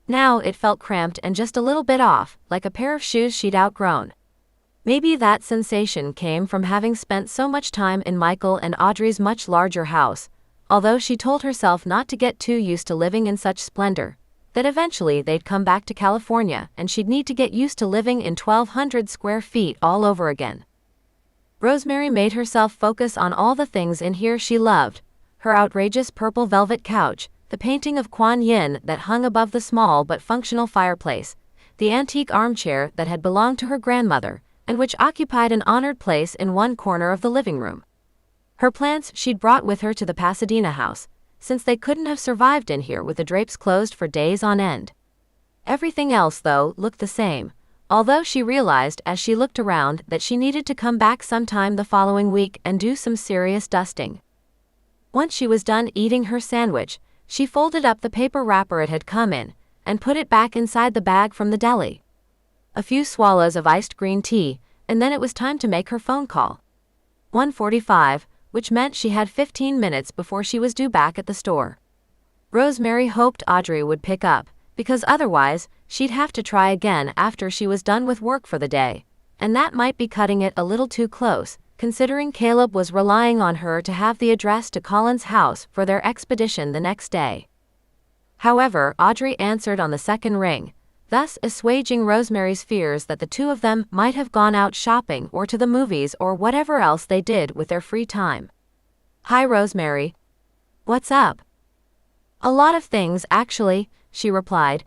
Now it felt cramped and just a little bit off, like a pair of shoes she'd outgrown. Maybe that sensation came from having spent so much time in Michael and Audrey's much larger house, although she told herself not to get too used to living in such splendor, that eventually they'd come back to California and she'd need to get used to living in 1,200 square feet all over again. Rosemary made herself focus on all the things in here she loved: her outrageous purple velvet couch, the painting of Kuan Yin that hung above the small but functional fireplace, the antique armchair that had belonged to her grandmother, and which occupied an honored place in one corner of the living room. Her plants she'd brought with her to the Pasadena house, since they couldn't have survived in here with the drapes closed for days on end. Everything else, though, looked the same, although she realized as she looked around that she needed to come back sometime the following week and do some serious dusting. Once she was done eating her sandwich, she folded up the paper wrapper it had come in and put it back inside the bag from the deli. A few swallows of iced green tea, and then it was time to make her phone call. 1:45, which meant she had 15 minutes before she was due back at the store. Rosemary hoped Audrey would pick up, because otherwise, she'd have to try again after she was done with work for the day, and that might be cutting it a little too close, considering Caleb was relying on her to have the address to Colin's house for their expedition the next day. However, Audrey answered on the second ring, thus assuaging Rosemary's fears that the two of them might have gone out shopping or to the movies or whatever else they did with their free time. "Hi, Rosemary. What's up?" "A lot of things, actually," she replied.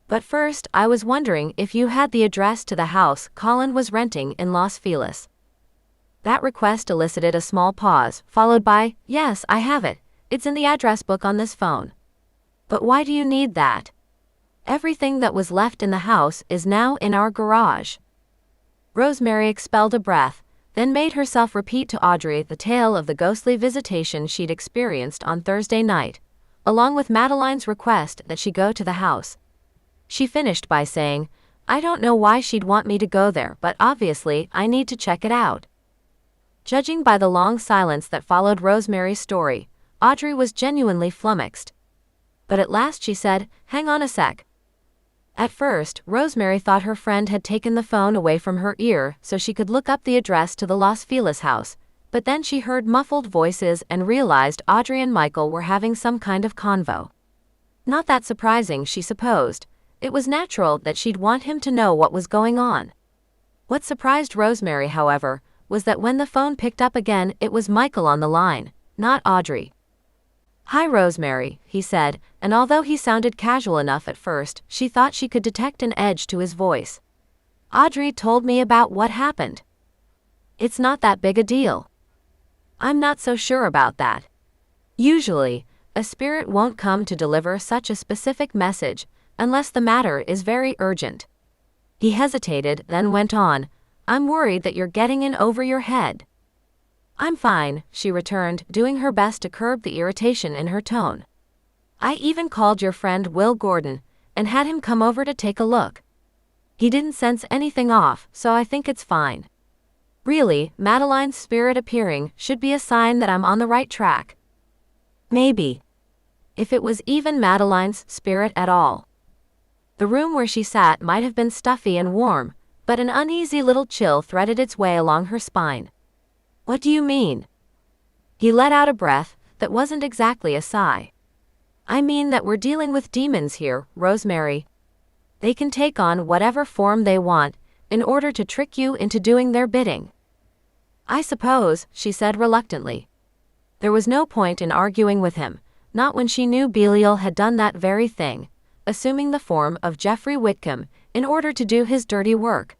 "But first, I was wondering if you had the address to the house Colin was renting in Los Feliz." That request elicited a small pause, followed by, "Yes, I have it. It's in the address book on this phone." "But why do you need that?" "Everything that was left in the house is now in our garage." Rosemary expelled a breath, then made herself repeat to Audrey the tale of the ghostly visitation she'd experienced on Thursday night, along with Madeline's request that she go to the house. She finished by saying, "I don't know why she'd want me to go there, but obviously I need to check it out." Judging by the long silence that followed Rosemary's story, Audrey was genuinely flummoxed. But at last she said, "Hang on a sec." At first, Rosemary thought her friend had taken the phone away from her ear so she could look up the address to the Los Feliz house, but then she heard muffled voices and realized Audrey and Michael were having some kind of convo. Not that surprising, she supposed. It was natural that she'd want him to know what was going on. What surprised Rosemary, however, was that when the phone picked up again, it was Michael on the line, not Audrey. "Hi, Rosemary," he said, and although he sounded casual enough at first, she thought she could detect an edge to his voice. "Audrey told me about what happened." "It's not that big a deal." "I'm not so sure about that. Usually, a spirit won't come to deliver such a specific message unless the matter is very urgent." He hesitated, then went on, "I'm worried that you're getting in over your head." "I'm fine," she returned, doing her best to curb the irritation in her tone. "I even called your friend Will Gordon and had him come over to take a look. He didn't sense anything off, so I think it's fine. Really, Madeline's spirit appearing should be a sign that I'm on the right track." Maybe. If it was even Madeline's spirit at all. The room where she sat might have been stuffy and warm, but an uneasy little chill threaded its way along her spine. "What do you mean?" He let out a breath that wasn't exactly a sigh. "I mean that we're dealing with demons here, Rosemary. They can take on whatever form they want in order to trick you into doing their bidding." "I suppose," she said reluctantly. There was no point in arguing with him, not when she knew Belial had done that very thing, assuming the form of Jeffrey Whitcomb in order to do his dirty work.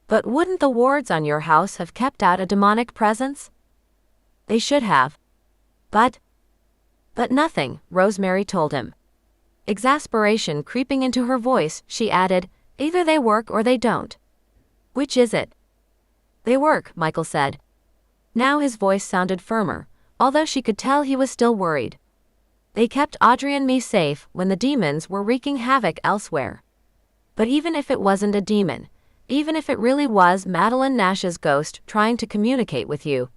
But wouldn't the wards on your house have kept out a demonic presence? "They should have." But nothing," Rosemary told him. Exasperation creeping into her voice, she added, "Either they work or they don't." "Which is it?" "They work," Michael said. Now his voice sounded firmer, although she could tell he was still worried. "They kept Audrey and me safe when the demons were wreaking havoc elsewhere. But even if it wasn't a demon, even if it really was Madeline Nash's ghost trying to communicate with you,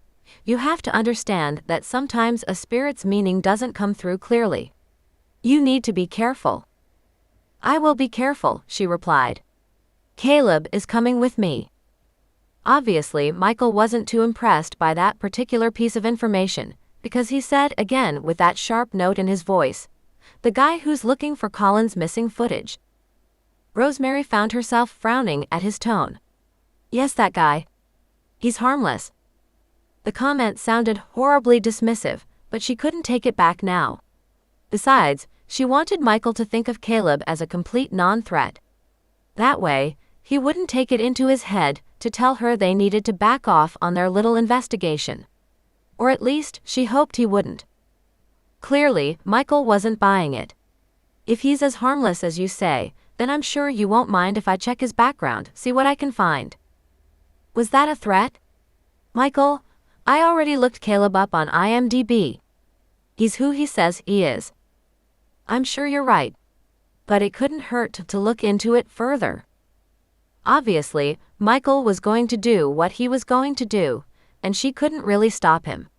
you have to understand that sometimes a spirit's meaning doesn't come through clearly. You need to be careful." "I will be careful," she replied. "Caleb is coming with me." Obviously, Michael wasn't too impressed by that particular piece of information, because he said again with that sharp note in his voice, "The guy who's looking for Colin's missing footage." Rosemary found herself frowning at his tone. "Yes, that guy. He's harmless." The comment sounded horribly dismissive, but she couldn't take it back now. Besides, she wanted Michael to think of Caleb as a complete non-threat. That way, he wouldn't take it into his head to tell her they needed to back off on their little investigation. Or at least, she hoped he wouldn't. Clearly, Michael wasn't buying it. "If he's as harmless as you say, then I'm sure you won't mind if I check his background, see what I can find." Was that a threat? "Michael, I already looked Caleb up on IMDb. He's who he says he is." "I'm sure you're right. But it couldn't hurt to look into it further." Obviously, Michael was going to do what he was going to do, and she couldn't really stop him.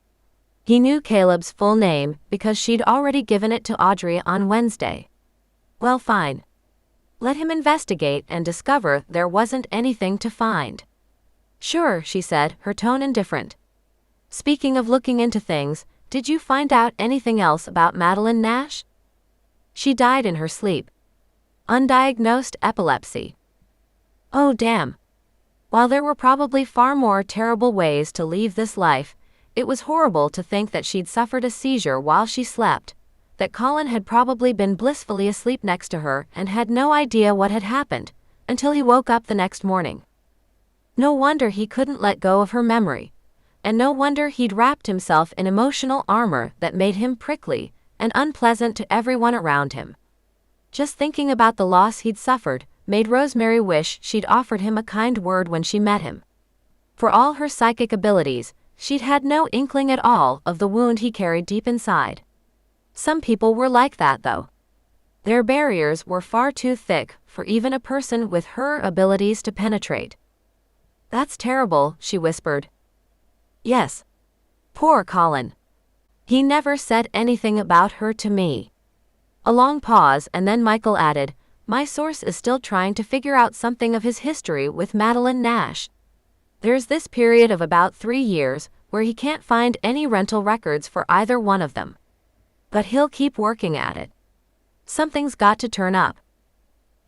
He knew Caleb's full name because she'd already given it to Audrey on Wednesday. Well, fine. Let him investigate and discover there wasn't anything to find. "Sure," she said, her tone indifferent. "Speaking of looking into things, did you find out anything else about Madeline Nash?" "She died in her sleep. Undiagnosed epilepsy." "Oh, damn." While there were probably far more terrible ways to leave this life, it was horrible to think that she'd suffered a seizure while she slept, that Colin had probably been blissfully asleep next to her and had no idea what had happened, until he woke up the next morning. No wonder he couldn't let go of her memory, and no wonder he'd wrapped himself in emotional armor that made him prickly and unpleasant to everyone around him. Just thinking about the loss he'd suffered made Rosemary wish she'd offered him a kind word when she met him. For all her psychic abilities, she'd had no inkling at all of the wound he carried deep inside. Some people were like that, though. Their barriers were far too thick for even a person with her abilities to penetrate. "That's terrible," she whispered. "Yes. Poor Colin. He never said anything about her to me." A long pause, and then Michael added, "My source is still trying to figure out something of his history with Madeline Nash. There's this period of about 3 years where he can't find any rental records for either one of them. But he'll keep working at it. Something's got to turn up."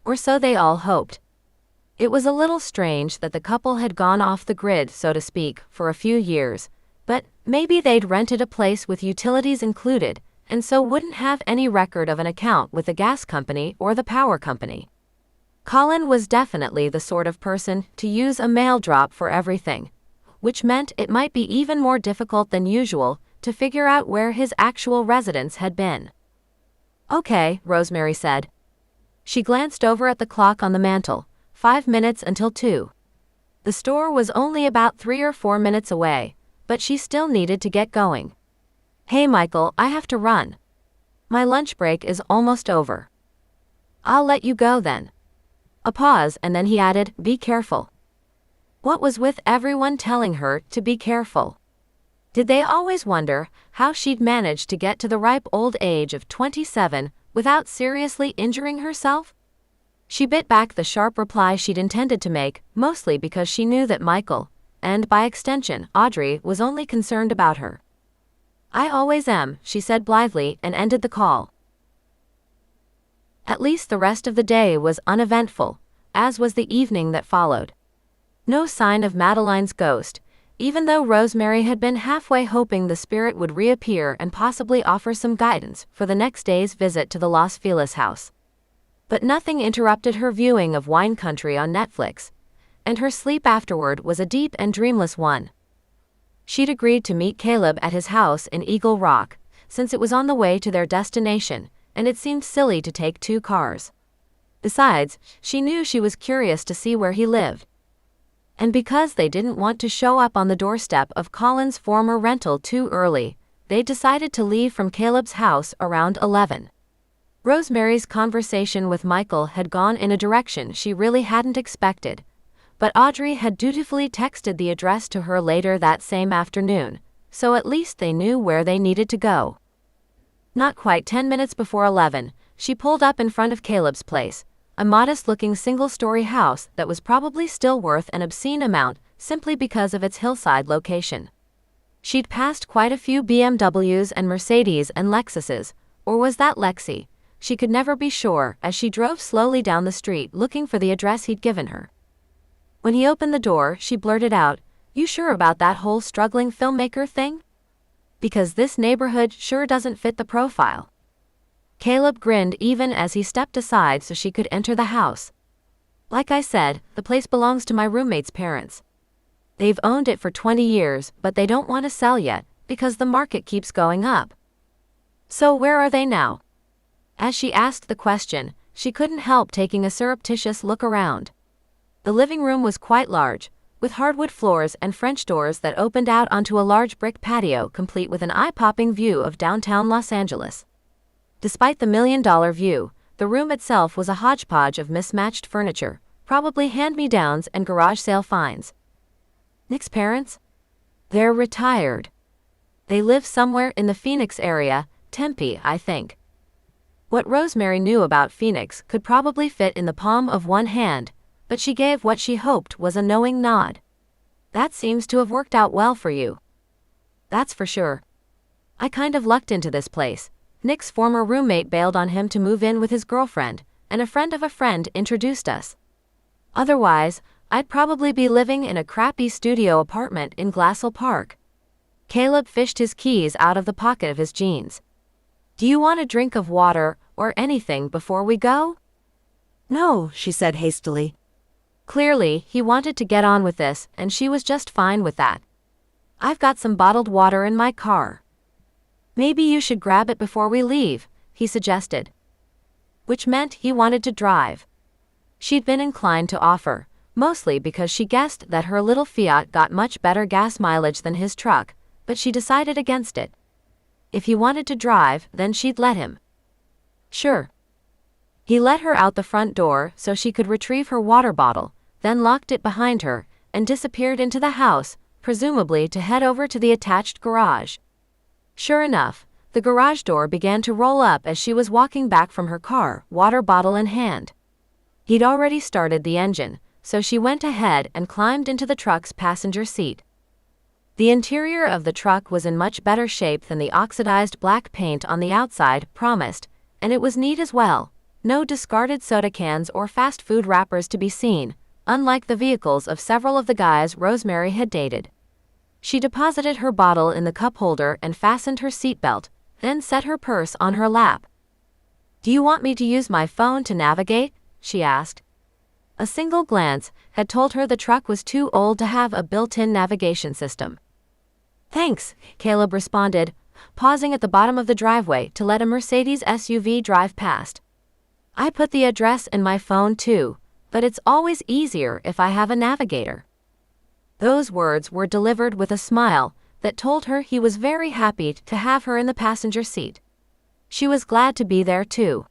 Or so they all hoped. It was a little strange that the couple had gone off the grid, so to speak, for a few years, but maybe they'd rented a place with utilities included, and so wouldn't have any record of an account with the gas company or the power company. Colin was definitely the sort of person to use a mail drop for everything, which meant it might be even more difficult than usual to figure out where his actual residence had been. "Okay," Rosemary said. She glanced over at the clock on the mantel, 5 minutes until 2. The store was only about 3 or 4 minutes away, but she still needed to get going. "Hey Michael, I have to run. My lunch break is almost over." "I'll let you go then." A pause, and then he added, "Be careful." What was with everyone telling her to be careful? Did they always wonder how she'd managed to get to the ripe old age of 27 without seriously injuring herself? She bit back the sharp reply she'd intended to make, mostly because she knew that Michael, and by extension Audrey, was only concerned about her. "I always am," she said blithely, and ended the call. At least the rest of the day was uneventful, as was the evening that followed. No sign of Madeline's ghost, even though Rosemary had been halfway hoping the spirit would reappear and possibly offer some guidance for the next day's visit to the Los Feliz house. But nothing interrupted her viewing of Wine Country on Netflix, and her sleep afterward was a deep and dreamless one. She'd agreed to meet Caleb at his house in Eagle Rock, since it was on the way to their destination, and it seemed silly to take 2 cars. Besides, she knew she was curious to see where he lived. And because they didn't want to show up on the doorstep of Colin's former rental too early, they decided to leave from Caleb's house around 11. Rosemary's conversation with Michael had gone in a direction she really hadn't expected, but Audrey had dutifully texted the address to her later that same afternoon, so at least they knew where they needed to go. Not quite 10 minutes before 11, she pulled up in front of Caleb's place, a modest-looking single-story house that was probably still worth an obscene amount simply because of its hillside location. She'd passed quite a few BMWs and Mercedes and Lexuses, or was that Lexi? She could never be sure as she drove slowly down the street looking for the address he'd given her. When he opened the door, she blurted out, "You sure about that whole struggling filmmaker thing? Because this neighborhood sure doesn't fit the profile." Caleb grinned even as he stepped aside so she could enter the house. "Like I said, the place belongs to my roommate's parents. They've owned it for 20 years, but they don't want to sell yet because the market keeps going up." "So where are they now?" As she asked the question, she couldn't help taking a surreptitious look around. The living room was quite large, with hardwood floors and French doors that opened out onto a large brick patio complete with an eye-popping view of downtown Los Angeles. Despite the million-dollar view, the room itself was a hodgepodge of mismatched furniture, probably hand-me-downs and garage sale finds. Nick's parents? They're retired. They live somewhere in the Phoenix area, Tempe, I think. What Rosemary knew about Phoenix could probably fit in the palm of one hand, but she gave what she hoped was a knowing nod. "That seems to have worked out well for you." "That's for sure. I kind of lucked into this place. Nick's former roommate bailed on him to move in with his girlfriend, and a friend of a friend introduced us. Otherwise, I'd probably be living in a crappy studio apartment in Glassell Park." Caleb fished his keys out of the pocket of his jeans. "Do you want a drink of water or anything before we go?" "No," she said hastily. Clearly, he wanted to get on with this, and she was just fine with that. "I've got some bottled water in my car." "Maybe you should grab it before we leave," he suggested. Which meant he wanted to drive. She'd been inclined to offer, mostly because she guessed that her little Fiat got much better gas mileage than his truck, but she decided against it. If he wanted to drive, then she'd let him. Sure. He let her out the front door so she could retrieve her water bottle, then locked it behind her, and disappeared into the house, presumably to head over to the attached garage. Sure enough, the garage door began to roll up as she was walking back from her car, water bottle in hand. He'd already started the engine, so she went ahead and climbed into the truck's passenger seat. The interior of the truck was in much better shape than the oxidized black paint on the outside promised, and it was neat as well. No discarded soda cans or fast food wrappers to be seen, unlike the vehicles of several of the guys Rosemary had dated. She deposited her bottle in the cup holder and fastened her seatbelt, then set her purse on her lap. "Do you want me to use my phone to navigate?" she asked. A single glance had told her the truck was too old to have a built-in navigation system. "Thanks," Caleb responded, pausing at the bottom of the driveway to let a Mercedes SUV drive past. "I put the address in my phone too, but it's always easier if I have a navigator." Those words were delivered with a smile that told her he was very happy to have her in the passenger seat. She was glad to be there too.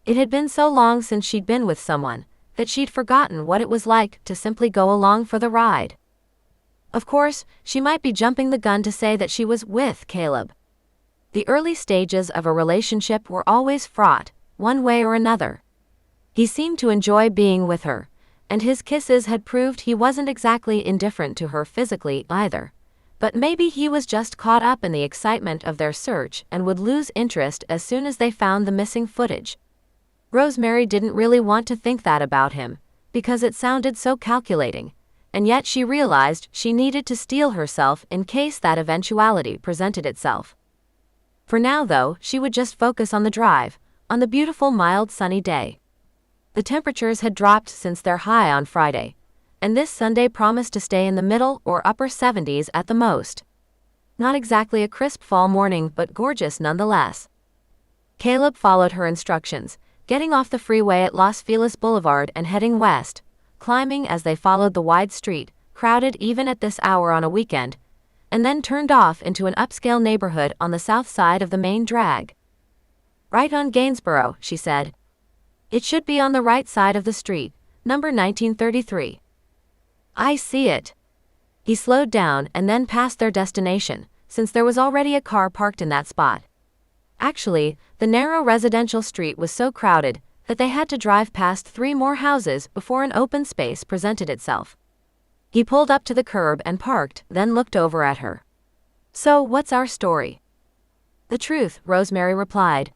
It had been so long since she'd been with someone that she'd forgotten what it was like to simply go along for the ride. Of course, she might be jumping the gun to say that she was with Caleb. The early stages of a relationship were always fraught, one way or another. He seemed to enjoy being with her, and his kisses had proved he wasn't exactly indifferent to her physically either. But maybe he was just caught up in the excitement of their search and would lose interest as soon as they found the missing footage. Rosemary didn't really want to think that about him, because it sounded so calculating, and yet she realized she needed to steel herself in case that eventuality presented itself. For now, though, she would just focus on the drive, on the beautiful mild sunny day. The temperatures had dropped since their high on Friday, and this Sunday promised to stay in the middle or upper 70s at the most. Not exactly a crisp fall morning, but gorgeous nonetheless. Caleb followed her instructions, getting off the freeway at Los Feliz Boulevard and heading west, climbing as they followed the wide street, crowded even at this hour on a weekend, and then turned off into an upscale neighborhood on the south side of the main drag. "Right on Gainsborough," she said. "It should be on the right side of the street, number 1933. "I see it." He slowed down and then passed their destination, since there was already a car parked in that spot. Actually, the narrow residential street was so crowded that they had to drive past 3 more houses before an open space presented itself. He pulled up to the curb and parked, then looked over at her. "So, what's our story?" "The truth," Rosemary replied.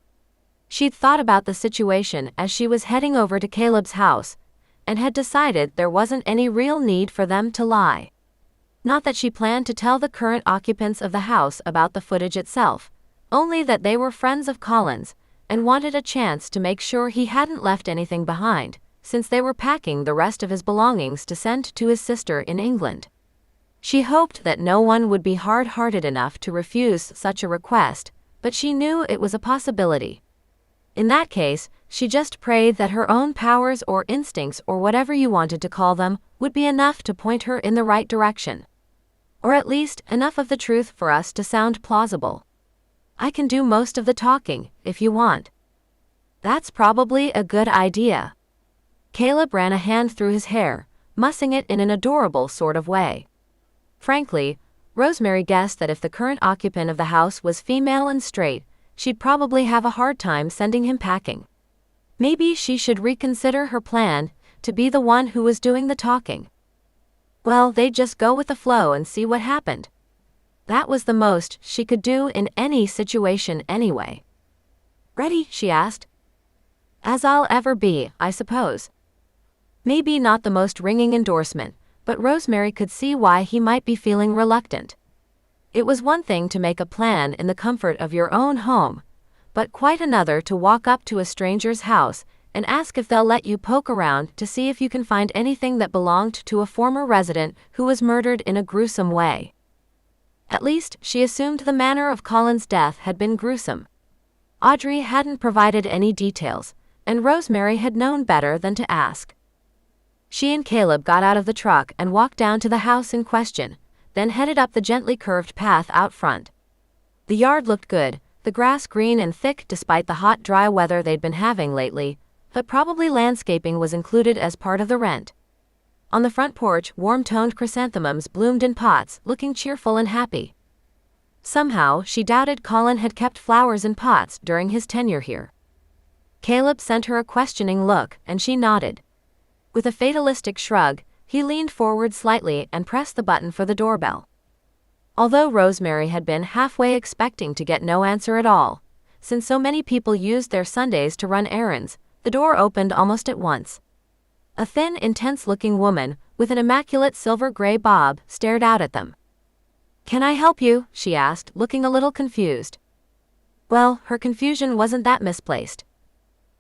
She'd thought about the situation as she was heading over to Caleb's house, and had decided there wasn't any real need for them to lie. Not that she planned to tell the current occupants of the house about the footage itself, only that they were friends of Colin's, and wanted a chance to make sure he hadn't left anything behind, since they were packing the rest of his belongings to send to his sister in England. She hoped that no one would be hard-hearted enough to refuse such a request, but she knew it was a possibility. In that case, she just prayed that her own powers or instincts or whatever you wanted to call them would be enough to point her in the right direction. Or at least enough of the truth for us to sound plausible. "I can do most of the talking, if you want." "That's probably a good idea." Caleb ran a hand through his hair, mussing it in an adorable sort of way. Frankly, Rosemary guessed that if the current occupant of the house was female and straight, she'd probably have a hard time sending him packing. Maybe she should reconsider her plan to be the one who was doing the talking. Well, they'd just go with the flow and see what happened. That was the most she could do in any situation anyway. "Ready?" she asked. "As I'll ever be, I suppose." Maybe not the most ringing endorsement, but Rosemary could see why he might be feeling reluctant. It was one thing to make a plan in the comfort of your own home, but quite another to walk up to a stranger's house and ask if they'll let you poke around to see if you can find anything that belonged to a former resident who was murdered in a gruesome way. At least, she assumed the manner of Colin's death had been gruesome. Audrey hadn't provided any details, and Rosemary had known better than to ask. She and Caleb got out of the truck and walked down to the house in question, then headed up the gently curved path out front. The yard looked good, the grass green and thick despite the hot, dry weather they'd been having lately, but probably landscaping was included as part of the rent. On the front porch, warm-toned chrysanthemums bloomed in pots, looking cheerful and happy. Somehow, she doubted Colin had kept flowers in pots during his tenure here. Caleb sent her a questioning look, and she nodded. With a fatalistic shrug, he leaned forward slightly and pressed the button for the doorbell. Although Rosemary had been halfway expecting to get no answer at all, since so many people used their Sundays to run errands, the door opened almost at once. A thin, intense-looking woman, with an immaculate silver-gray bob, stared out at them. "Can I help you?" she asked, looking a little confused. Well, her confusion wasn't that misplaced.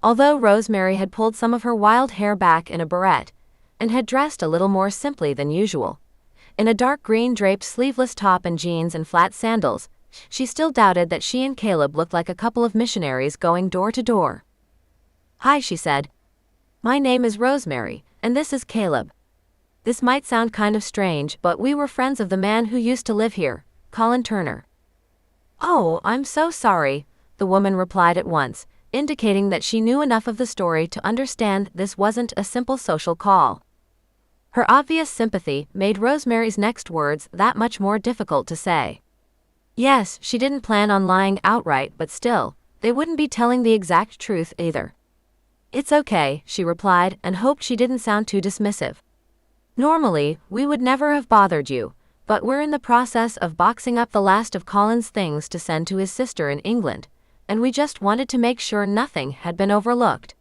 Although Rosemary had pulled some of her wild hair back in a barrette, and had dressed a little more simply than usual, in a dark green draped sleeveless top and jeans and flat sandals, she still doubted that she and Caleb looked like a couple of missionaries going door to door. "Hi," she said. "My name is Rosemary, and this is Caleb. This might sound kind of strange, but we were friends of the man who used to live here, Colin Turner." "Oh, I'm so sorry," the woman replied at once, indicating that she knew enough of the story to understand this wasn't a simple social call. Her obvious sympathy made Rosemary's next words that much more difficult to say. Yes, she didn't plan on lying outright, but still, they wouldn't be telling the exact truth either. "It's okay," she replied, and hoped she didn't sound too dismissive. "Normally, we would never have bothered you, but we're in the process of boxing up the last of Colin's things to send to his sister in England, and we just wanted to make sure nothing had been overlooked."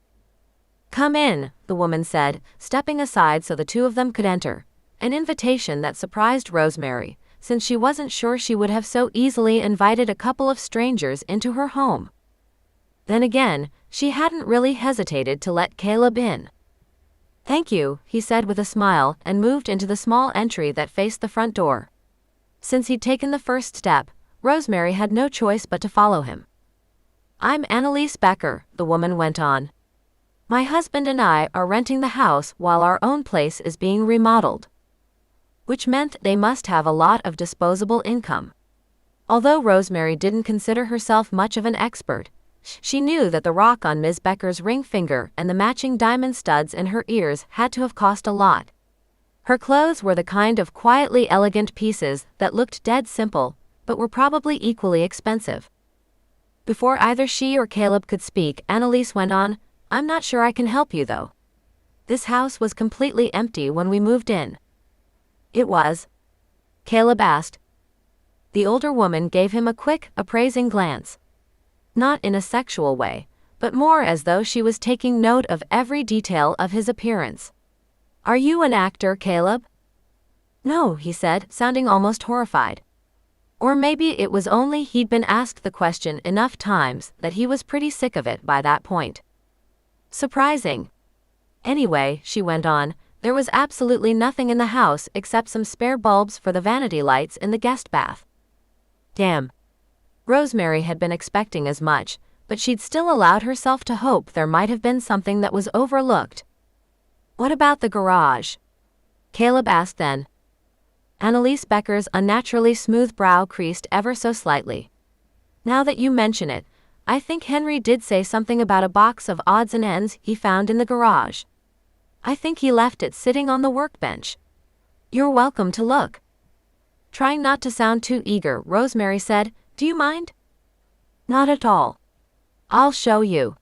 "Come in," the woman said, stepping aside so the two of them could enter, an invitation that surprised Rosemary, since she wasn't sure she would have so easily invited a couple of strangers into her home. Then again, she hadn't really hesitated to let Caleb in. "Thank you," he said with a smile and moved into the small entry that faced the front door. Since he'd taken the first step, Rosemary had no choice but to follow him. I'm Annalise Becker, the woman went on. My husband and I are renting the house while our own place is being remodeled. Which meant they must have a lot of disposable income. Although Rosemary didn't consider herself much of an expert, she knew that the rock on Ms. Becker's ring finger and the matching diamond studs in her ears had to have cost a lot. Her clothes were the kind of quietly elegant pieces that looked dead simple, but were probably equally expensive. Before either she or Caleb could speak, Annalise went on, I'm not sure I can help you though. This house was completely empty when we moved in. It was? Caleb asked. The older woman gave him a quick, appraising glance. Not in a sexual way, but more as though she was taking note of every detail of his appearance. Are you an actor, Caleb? No, he said, sounding almost horrified. Or maybe it was only he'd been asked the question enough times that he was pretty sick of it by that point. Surprising. Anyway, she went on, there was absolutely nothing in the house except some spare bulbs for the vanity lights in the guest bath. Damn. Rosemary had been expecting as much, but she'd still allowed herself to hope there might have been something that was overlooked. What about the garage? Caleb asked then. Annalise Becker's unnaturally smooth brow creased ever so slightly. Now that you mention it, I think Henry did say something about a box of odds and ends he found in the garage. I think he left it sitting on the workbench. You're welcome to look. Trying not to sound too eager, Rosemary said, Do you mind? Not at all. I'll show you.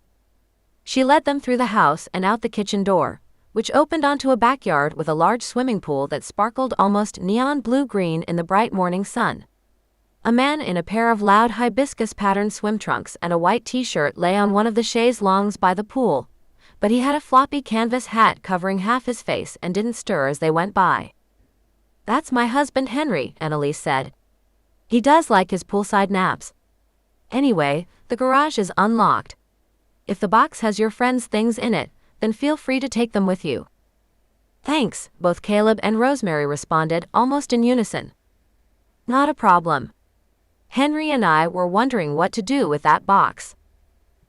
She led them through the house and out the kitchen door, which opened onto a backyard with a large swimming pool that sparkled almost neon blue-green in the bright morning sun. A man in a pair of loud hibiscus-patterned swim trunks and a white t-shirt lay on one of the chaise longues by the pool, but he had a floppy canvas hat covering half his face and didn't stir as they went by. That's my husband Henry, Annalise said. He does like his poolside naps. Anyway, the garage is unlocked. If the box has your friend's things in it, then feel free to take them with you. Thanks, both Caleb and Rosemary responded, almost in unison. Not a problem. Henry and I were wondering what to do with that box.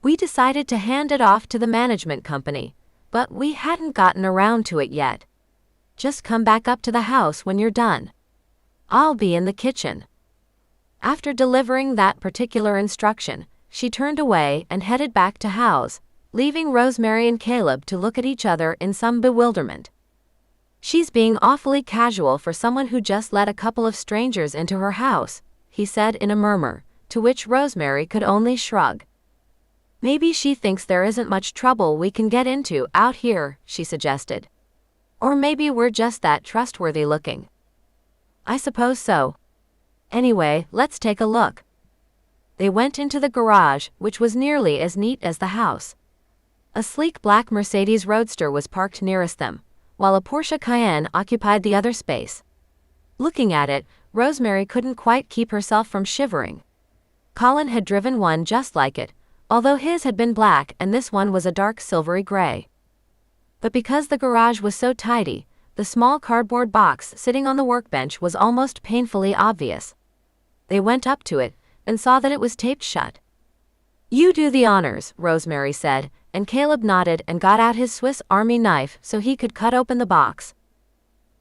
We decided to hand it off to the management company, but we hadn't gotten around to it yet. Just come back up to the house when you're done. I'll be in the kitchen. After delivering that particular instruction, she turned away and headed back to house, leaving Rosemary and Caleb to look at each other in some bewilderment. She's being awfully casual for someone who just let a couple of strangers into her house, he said in a murmur, to which Rosemary could only shrug. Maybe she thinks there isn't much trouble we can get into out here, she suggested. Or maybe we're just that trustworthy looking. I suppose so. Anyway, let's take a look. They went into the garage, which was nearly as neat as the house. A sleek black Mercedes Roadster was parked nearest them, while a Porsche Cayenne occupied the other space. Looking at it, Rosemary couldn't quite keep herself from shivering. Colin had driven one just like it, although his had been black and this one was a dark silvery gray. But because the garage was so tidy, the small cardboard box sitting on the workbench was almost painfully obvious. They went up to it and saw that it was taped shut. You do the honors, Rosemary said, and Caleb nodded and got out his Swiss Army knife so he could cut open the box.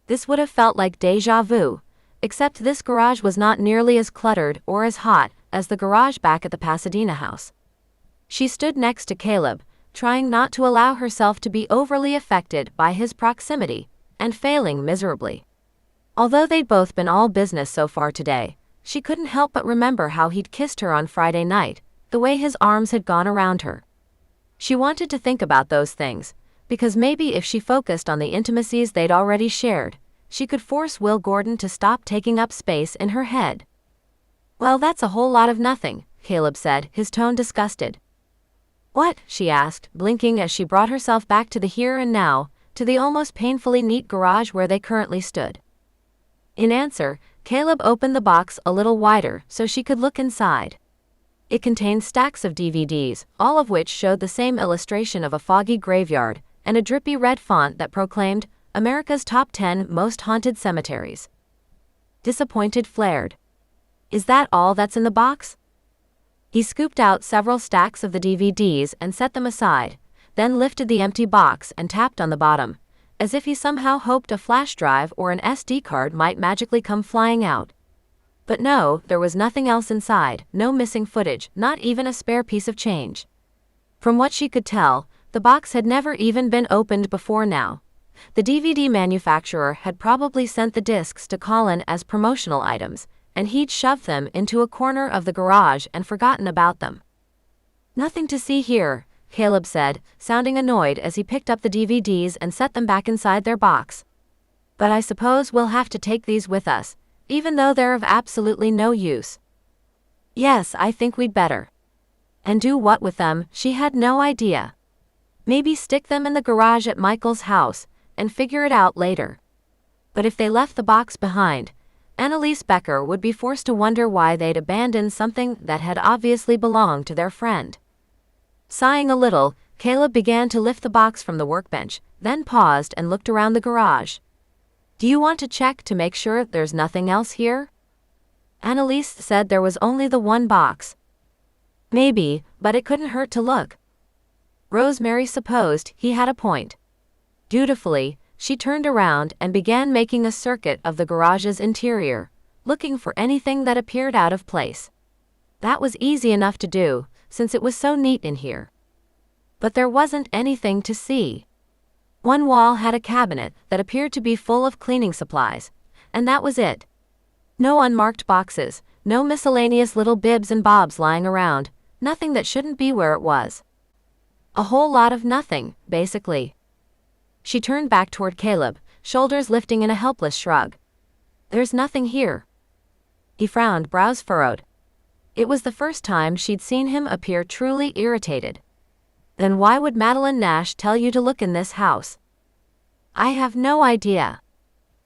This would have felt like déjà vu, except this garage was not nearly as cluttered or as hot as the garage back at the Pasadena house. She stood next to Caleb, trying not to allow herself to be overly affected by his proximity, and failing miserably. Although they'd both been all business so far today, she couldn't help but remember how he'd kissed her on Friday night, the way his arms had gone around her. She wanted to think about those things, because maybe if she focused on the intimacies they'd already shared, she could force Will Gordon to stop taking up space in her head. Well, that's a whole lot of nothing, Caleb said, his tone disgusted. What? She asked, blinking as she brought herself back to the here and now, to the almost painfully neat garage where they currently stood. In answer, Caleb opened the box a little wider so she could look inside. It contained stacks of DVDs, all of which showed the same illustration of a foggy graveyard, and a drippy red font that proclaimed, America's Top 10 Most Haunted Cemeteries. Disappointed flared. Is that all that's in the box? He scooped out several stacks of the DVDs and set them aside, then lifted the empty box and tapped on the bottom, as if he somehow hoped a flash drive or an SD card might magically come flying out. But no, there was nothing else inside, no missing footage, not even a spare piece of change. From what she could tell, the box had never even been opened before now. The DVD manufacturer had probably sent the discs to Colin as promotional items, and he'd shoved them into a corner of the garage and forgotten about them. "Nothing to see here," Caleb said, sounding annoyed as he picked up the DVDs and set them back inside their box. "But I suppose we'll have to take these with us, even though they're of absolutely no use." "Yes, I think we'd better." And do what with them, she had no idea. Maybe stick them in the garage at Michael's house, and figure it out later. But if they left the box behind, Annalise Becker would be forced to wonder why they'd abandoned something that had obviously belonged to their friend. Sighing a little, Caleb began to lift the box from the workbench, then paused and looked around the garage. "Do you want to check to make sure there's nothing else here?" Annalise said there was only the one box. "Maybe, but it couldn't hurt to look." Rosemary supposed he had a point. Dutifully, she turned around and began making a circuit of the garage's interior, looking for anything that appeared out of place. That was easy enough to do, since it was so neat in here. But there wasn't anything to see. One wall had a cabinet that appeared to be full of cleaning supplies, and that was it. No unmarked boxes, no miscellaneous little bibs and bobs lying around, nothing that shouldn't be where it was. A whole lot of nothing, basically. She turned back toward Caleb, shoulders lifting in a helpless shrug. "There's nothing here." He frowned, brows furrowed. It was the first time she'd seen him appear truly irritated. "Then why would Madeline Nash tell you to look in this house?" "I have no idea."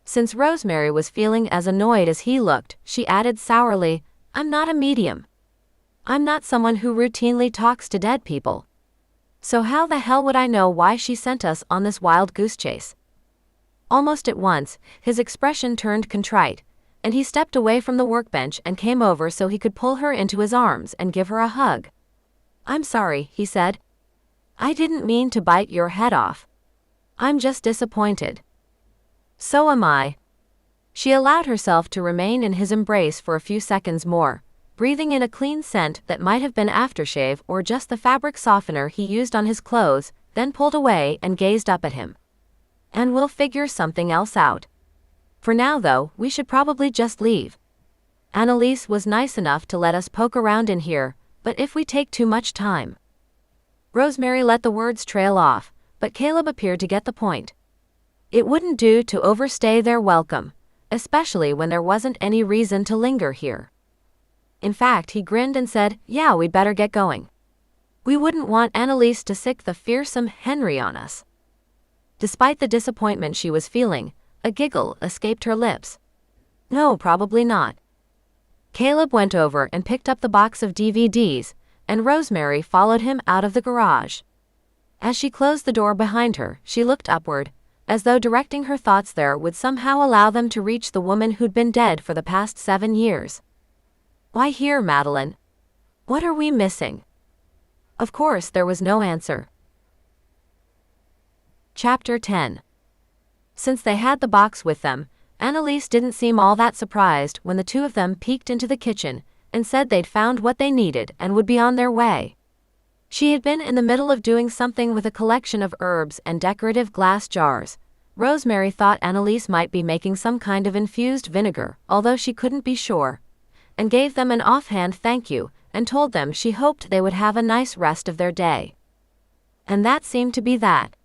Since Rosemary was feeling as annoyed as he looked, she added sourly, "I'm not a medium. I'm not someone who routinely talks to dead people. So how the hell would I know why she sent us on this wild goose chase?" Almost at once, his expression turned contrite, and he stepped away from the workbench and came over so he could pull her into his arms and give her a hug. "I'm sorry," he said. "I didn't mean to bite your head off. I'm just disappointed." "So am I." She allowed herself to remain in his embrace for a few seconds more, breathing in a clean scent that might have been aftershave or just the fabric softener he used on his clothes, then pulled away and gazed up at him. "And we'll figure something else out. For now though, we should probably just leave. Annalise was nice enough to let us poke around in here, but if we take too much time." Rosemary let the words trail off, but Caleb appeared to get the point. It wouldn't do to overstay their welcome, especially when there wasn't any reason to linger here. In fact, he grinned and said, "Yeah, we'd better get going. We wouldn't want Annalise to sick the fearsome Henry on us." Despite the disappointment she was feeling, a giggle escaped her lips. "No, probably not." Caleb went over and picked up the box of DVDs, and Rosemary followed him out of the garage. As she closed the door behind her, she looked upward, as though directing her thoughts there would somehow allow them to reach the woman who'd been dead for the past 7 years. "Why here, Madeline? What are we missing?" Of course, there was no answer. Chapter 10. Since they had the box with them, Annalise didn't seem all that surprised when the two of them peeked into the kitchen and said they'd found what they needed and would be on their way. She had been in the middle of doing something with a collection of herbs and decorative glass jars. Rosemary thought Annalise might be making some kind of infused vinegar, although she couldn't be sure, and gave them an offhand thank you and told them she hoped they would have a nice rest of their day. And that seemed to be that.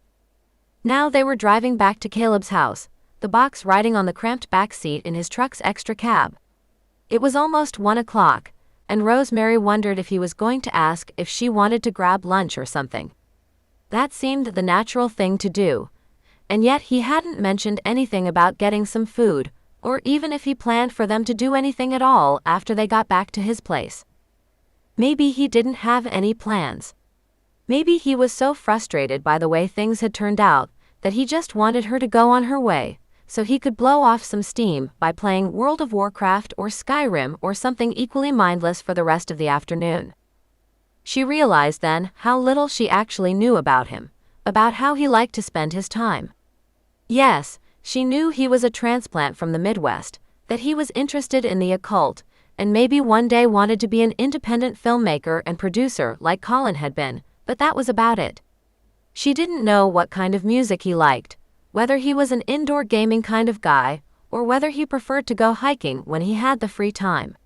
Now they were driving back to Caleb's house, the box riding on the cramped back seat in his truck's extra cab. It was almost 1 o'clock, and Rosemary wondered if he was going to ask if she wanted to grab lunch or something. That seemed the natural thing to do, and yet he hadn't mentioned anything about getting some food, or even if he planned for them to do anything at all after they got back to his place. Maybe he didn't have any plans. Maybe he was so frustrated by the way things had turned out that he just wanted her to go on her way, so he could blow off some steam by playing World of Warcraft or Skyrim or something equally mindless for the rest of the afternoon. She realized then how little she actually knew about him, about how he liked to spend his time. Yes, she knew he was a transplant from the Midwest, that he was interested in the occult, and maybe one day wanted to be an independent filmmaker and producer like Colin had been, but that was about it. She didn't know what kind of music he liked, whether he was an indoor gaming kind of guy, or whether he preferred to go hiking when he had the free time.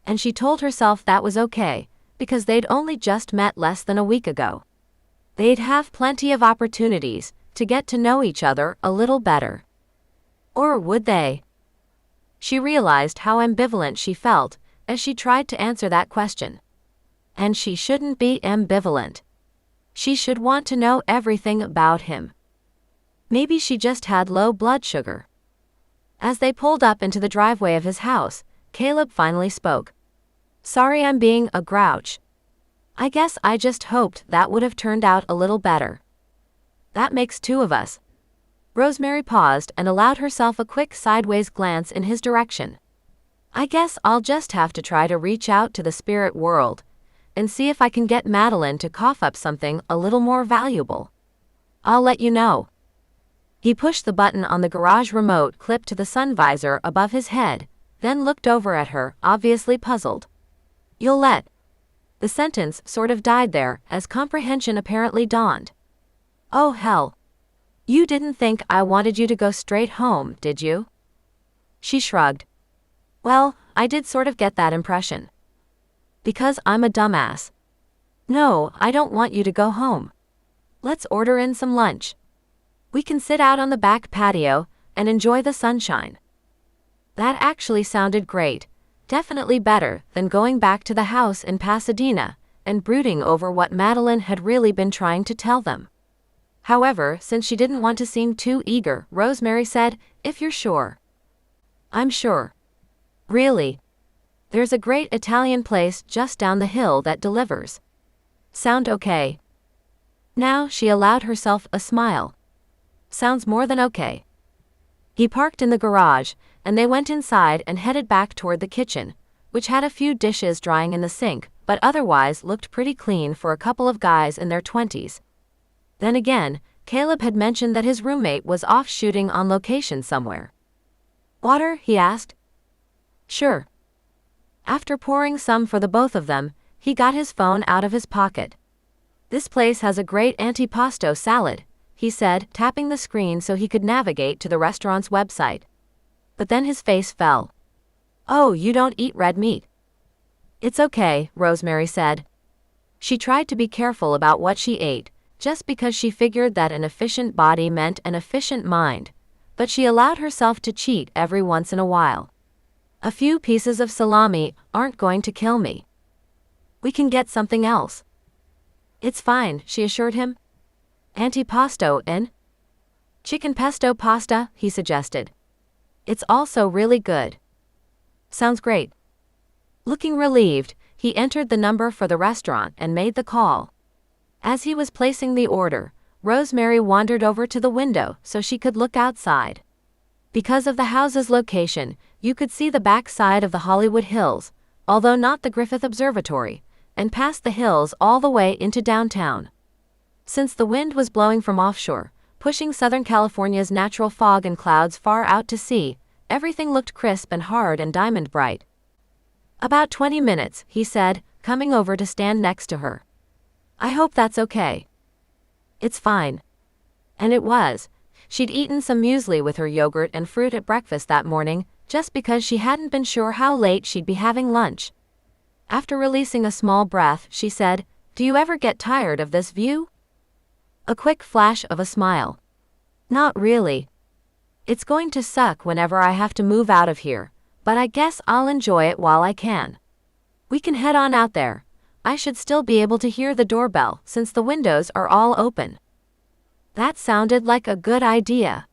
And she told herself that was okay, because they'd only just met less than a week ago. They'd have plenty of opportunities to get to know each other a little better. Or would they? She realized how ambivalent she felt as she tried to answer that question. And she shouldn't be ambivalent. She should want to know everything about him. Maybe she just had low blood sugar. As they pulled up into the driveway of his house, Caleb finally spoke. "Sorry I'm being a grouch. I guess I just hoped that would have turned out a little better." "That makes two of us." Rosemary paused and allowed herself a quick sideways glance in his direction. "I guess I'll just have to try to reach out to the spirit world and see if I can get Madeline to cough up something a little more valuable. I'll let you know." He pushed the button on the garage remote clipped to the sun visor above his head, then looked over at her, obviously puzzled. "You'll let..." The sentence sort of died there, as comprehension apparently dawned. "Oh hell. You didn't think I wanted you to go straight home, did you?" She shrugged. "Well, I did sort of get that impression. Because I'm a dumbass. No, I don't want you to go home. Let's order in some lunch. We can sit out on the back patio and enjoy the sunshine." That actually sounded great, definitely better than going back to the house in Pasadena and brooding over what Madeline had really been trying to tell them. However, since she didn't want to seem too eager, Rosemary said, "If you're sure." "I'm sure. Really. There's a great Italian place just down the hill that delivers." "Sound okay?" Now she allowed herself a smile. "Sounds more than okay." He parked in the garage, and they went inside and headed back toward the kitchen, which had a few dishes drying in the sink, but otherwise looked pretty clean for a couple of guys in their 20s. Then again, Caleb had mentioned that his roommate was off shooting on location somewhere. "Water?" he asked. "Sure." After pouring some for the both of them, he got his phone out of his pocket. "This place has a great antipasto salad," he said, tapping the screen so he could navigate to the restaurant's website. But then his face fell. "Oh, you don't eat red meat." "It's okay," Rosemary said. She tried to be careful about what she ate, just because she figured that an efficient body meant an efficient mind, but she allowed herself to cheat every once in a while. "A few pieces of salami aren't going to kill me. We can get something else." "It's fine," she assured him. "Antipasto in?" "Chicken pesto pasta," he suggested. "It's also really good." "Sounds great." Looking relieved, he entered the number for the restaurant and made the call. As he was placing the order, Rosemary wandered over to the window so she could look outside. Because of the house's location, you could see the back side of the Hollywood Hills, although not the Griffith Observatory, and past the hills all the way into downtown. Since the wind was blowing from offshore, pushing Southern California's natural fog and clouds far out to sea, everything looked crisp and hard and diamond bright. "About 20 minutes," he said, coming over to stand next to her. "I hope that's okay." "It's fine." And it was. She'd eaten some muesli with her yogurt and fruit at breakfast that morning, just because she hadn't been sure how late she'd be having lunch. After releasing a small breath, she said, "Do you ever get tired of this view?" A quick flash of a smile. "Not really. It's going to suck whenever I have to move out of here, but I guess I'll enjoy it while I can. We can head on out there. I should still be able to hear the doorbell since the windows are all open." That sounded like a good idea.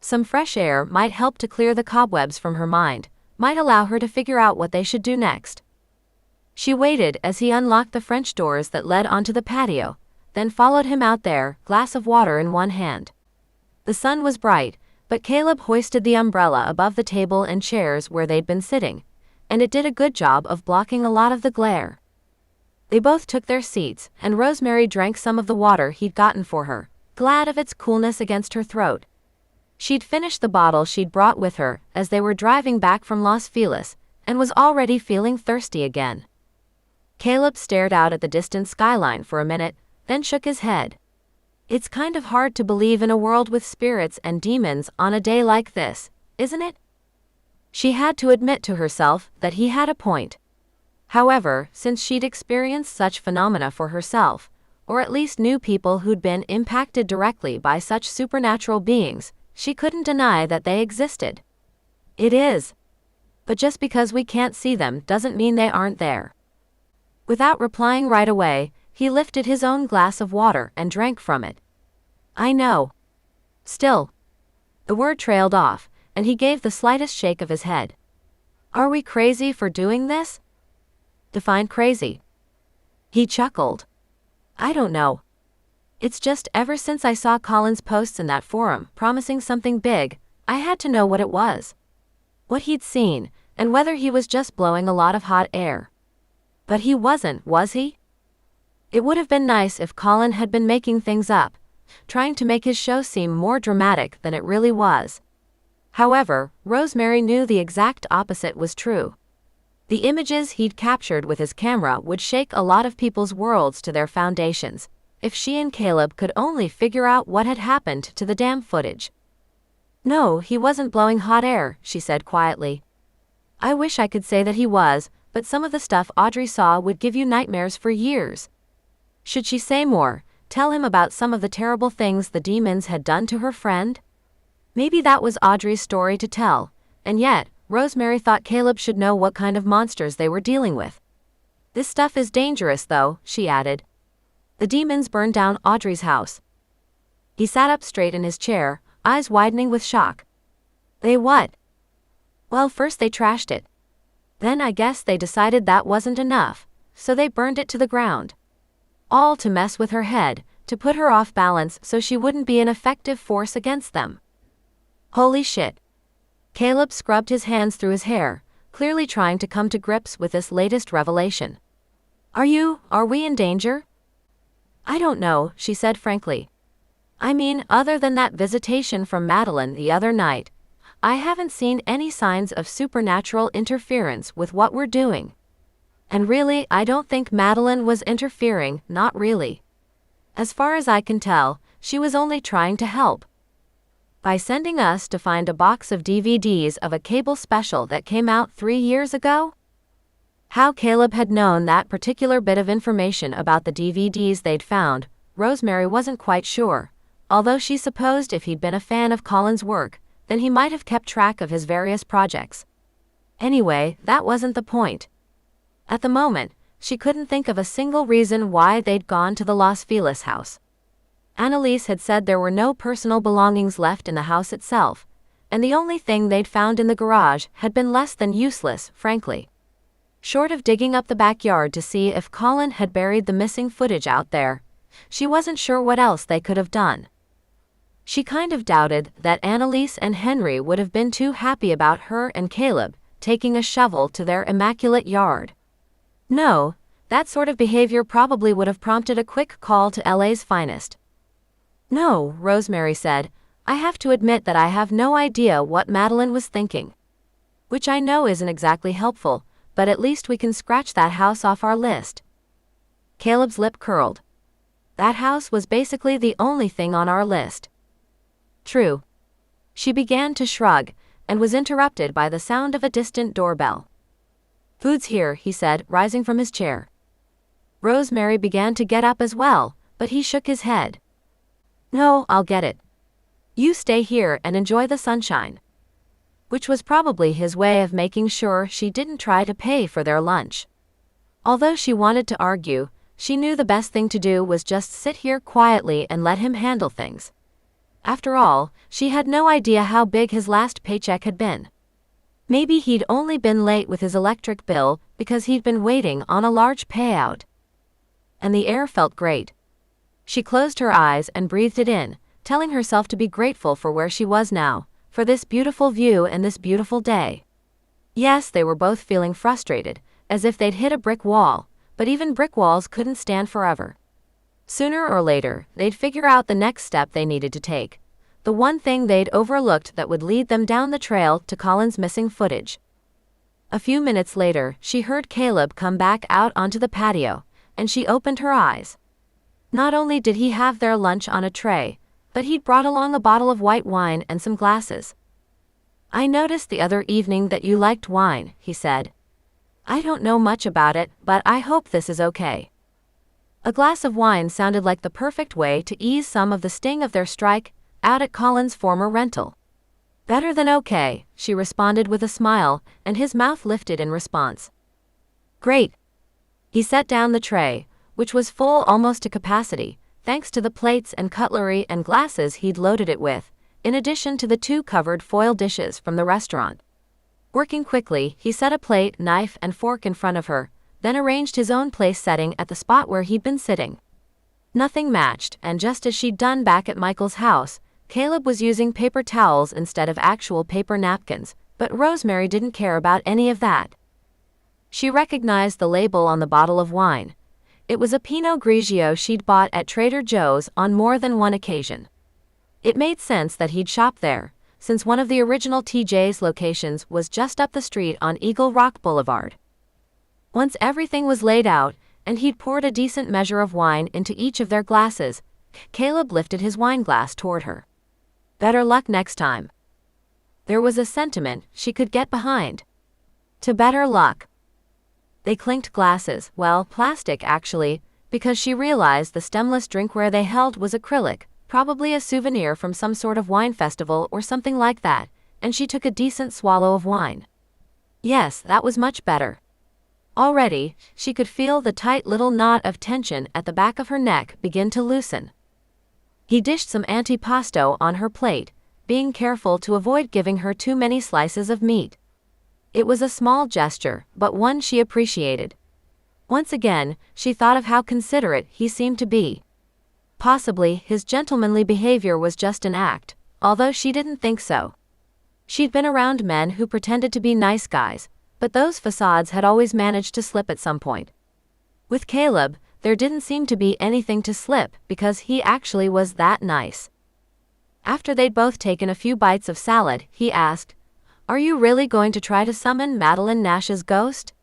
Some fresh air might help to clear the cobwebs from her mind, might allow her to figure out what they should do next. She waited as he unlocked the French doors that led onto the patio, then followed him out there, glass of water in one hand. The sun was bright, but Caleb hoisted the umbrella above the table and chairs where they'd been sitting, and it did a good job of blocking a lot of the glare. They both took their seats, and Rosemary drank some of the water he'd gotten for her, glad of its coolness against her throat. She'd finished the bottle she'd brought with her as they were driving back from Los Feliz, and was already feeling thirsty again. Caleb stared out at the distant skyline for a minute, then shook his head. It's kind of hard to believe in a world with spirits and demons on a day like this, isn't it? She had to admit to herself that he had a point. However, since she'd experienced such phenomena for herself, or at least knew people who'd been impacted directly by such supernatural beings, she couldn't deny that they existed. It is. But just because we can't see them doesn't mean they aren't there. Without replying right away, he lifted his own glass of water and drank from it. I know. Still. The word trailed off, and he gave the slightest shake of his head. Are we crazy for doing this? Define crazy. He chuckled. I don't know. It's just ever since I saw Colin's posts in that forum promising something big, I had to know what it was. What he'd seen, and whether he was just blowing a lot of hot air. But he wasn't, was he? It would have been nice if Colin had been making things up, trying to make his show seem more dramatic than it really was. However, Rosemary knew the exact opposite was true. The images he'd captured with his camera would shake a lot of people's worlds to their foundations, if she and Caleb could only figure out what had happened to the damn footage. No, he wasn't blowing hot air, she said quietly. I wish I could say that he was, but some of the stuff Audrey saw would give you nightmares for years. Should she say more, tell him about some of the terrible things the demons had done to her friend? Maybe that was Audrey's story to tell, and yet, Rosemary thought Caleb should know what kind of monsters they were dealing with. This stuff is dangerous though, she added. The demons burned down Audrey's house. He sat up straight in his chair, eyes widening with shock. They what? Well, first they trashed it. Then I guess they decided that wasn't enough, so they burned it to the ground. All to mess with her head, to put her off balance so she wouldn't be an effective force against them. Holy shit. Caleb scrubbed his hands through his hair, clearly trying to come to grips with this latest revelation. Are we in danger? I don't know, she said frankly. I mean, other than that visitation from Madeline the other night, I haven't seen any signs of supernatural interference with what we're doing. And really, I don't think Madeline was interfering, not really. As far as I can tell, she was only trying to help. By sending us to find a box of DVDs of a cable special that came out 3 years ago? How Caleb had known that particular bit of information about the DVDs they'd found, Rosemary wasn't quite sure, although she supposed if he'd been a fan of Colin's work, then he might have kept track of his various projects. Anyway, that wasn't the point. At the moment, she couldn't think of a single reason why they'd gone to the Los Feliz house. Annalise had said there were no personal belongings left in the house itself, and the only thing they'd found in the garage had been less than useless, frankly. Short of digging up the backyard to see if Colin had buried the missing footage out there, she wasn't sure what else they could have done. She kind of doubted that Annalise and Henry would have been too happy about her and Caleb taking a shovel to their immaculate yard. No, that sort of behavior probably would have prompted a quick call to LA's finest. No, Rosemary said, I have to admit that I have no idea what Madeline was thinking. Which I know isn't exactly helpful, but at least we can scratch that house off our list. Caleb's lip curled. That house was basically the only thing on our list. True. She began to shrug, and was interrupted by the sound of a distant doorbell. Food's here, he said, rising from his chair. Rosemary began to get up as well, but he shook his head. No, I'll get it. You stay here and enjoy the sunshine. Which was probably his way of making sure she didn't try to pay for their lunch. Although she wanted to argue, she knew the best thing to do was just sit here quietly and let him handle things. After all, she had no idea how big his last paycheck had been. Maybe he'd only been late with his electric bill because he'd been waiting on a large payout. And the air felt great. She closed her eyes and breathed it in, telling herself to be grateful for where she was now, for this beautiful view and this beautiful day. Yes, they were both feeling frustrated, as if they'd hit a brick wall, but even brick walls couldn't stand forever. Sooner or later, they'd figure out the next step they needed to take. The one thing they'd overlooked that would lead them down the trail to Colin's missing footage. A few minutes later, she heard Caleb come back out onto the patio, and she opened her eyes. Not only did he have their lunch on a tray, but he'd brought along a bottle of white wine and some glasses. "I noticed the other evening that you liked wine," he said. "I don't know much about it, but I hope this is okay." A glass of wine sounded like the perfect way to ease some of the sting of their strike out at Colin's former rental. "Better than okay," she responded with a smile, and his mouth lifted in response. "Great." He set down the tray, which was full almost to capacity, thanks to the plates and cutlery and glasses he'd loaded it with, in addition to the 2 covered foil dishes from the restaurant. Working quickly, he set a plate, knife, and fork in front of her, then arranged his own place setting at the spot where he'd been sitting. Nothing matched, and just as she'd done back at Michael's house, Caleb was using paper towels instead of actual paper napkins, but Rosemary didn't care about any of that. She recognized the label on the bottle of wine. It was a Pinot Grigio she'd bought at Trader Joe's on more than one occasion. It made sense that he'd shop there, since one of the original TJ's locations was just up the street on Eagle Rock Boulevard. Once everything was laid out, and he'd poured a decent measure of wine into each of their glasses, Caleb lifted his wine glass toward her. "Better luck next time." There was a sentiment she could get behind. To better luck. They clinked glasses, well, plastic actually, because she realized the stemless drinkware they held was acrylic, probably a souvenir from some sort of wine festival or something like that, and she took a decent swallow of wine. Yes, that was much better. Already, she could feel the tight little knot of tension at the back of her neck begin to loosen. He dished some antipasto on her plate, being careful to avoid giving her too many slices of meat. It was a small gesture, but one she appreciated. Once again, she thought of how considerate he seemed to be. Possibly, his gentlemanly behavior was just an act, although she didn't think so. She'd been around men who pretended to be nice guys, but those facades had always managed to slip at some point. With Caleb, there didn't seem to be anything to slip because he actually was that nice. After they'd both taken a few bites of salad, he asked, "Are you really going to try to summon Madeline Nash's ghost?"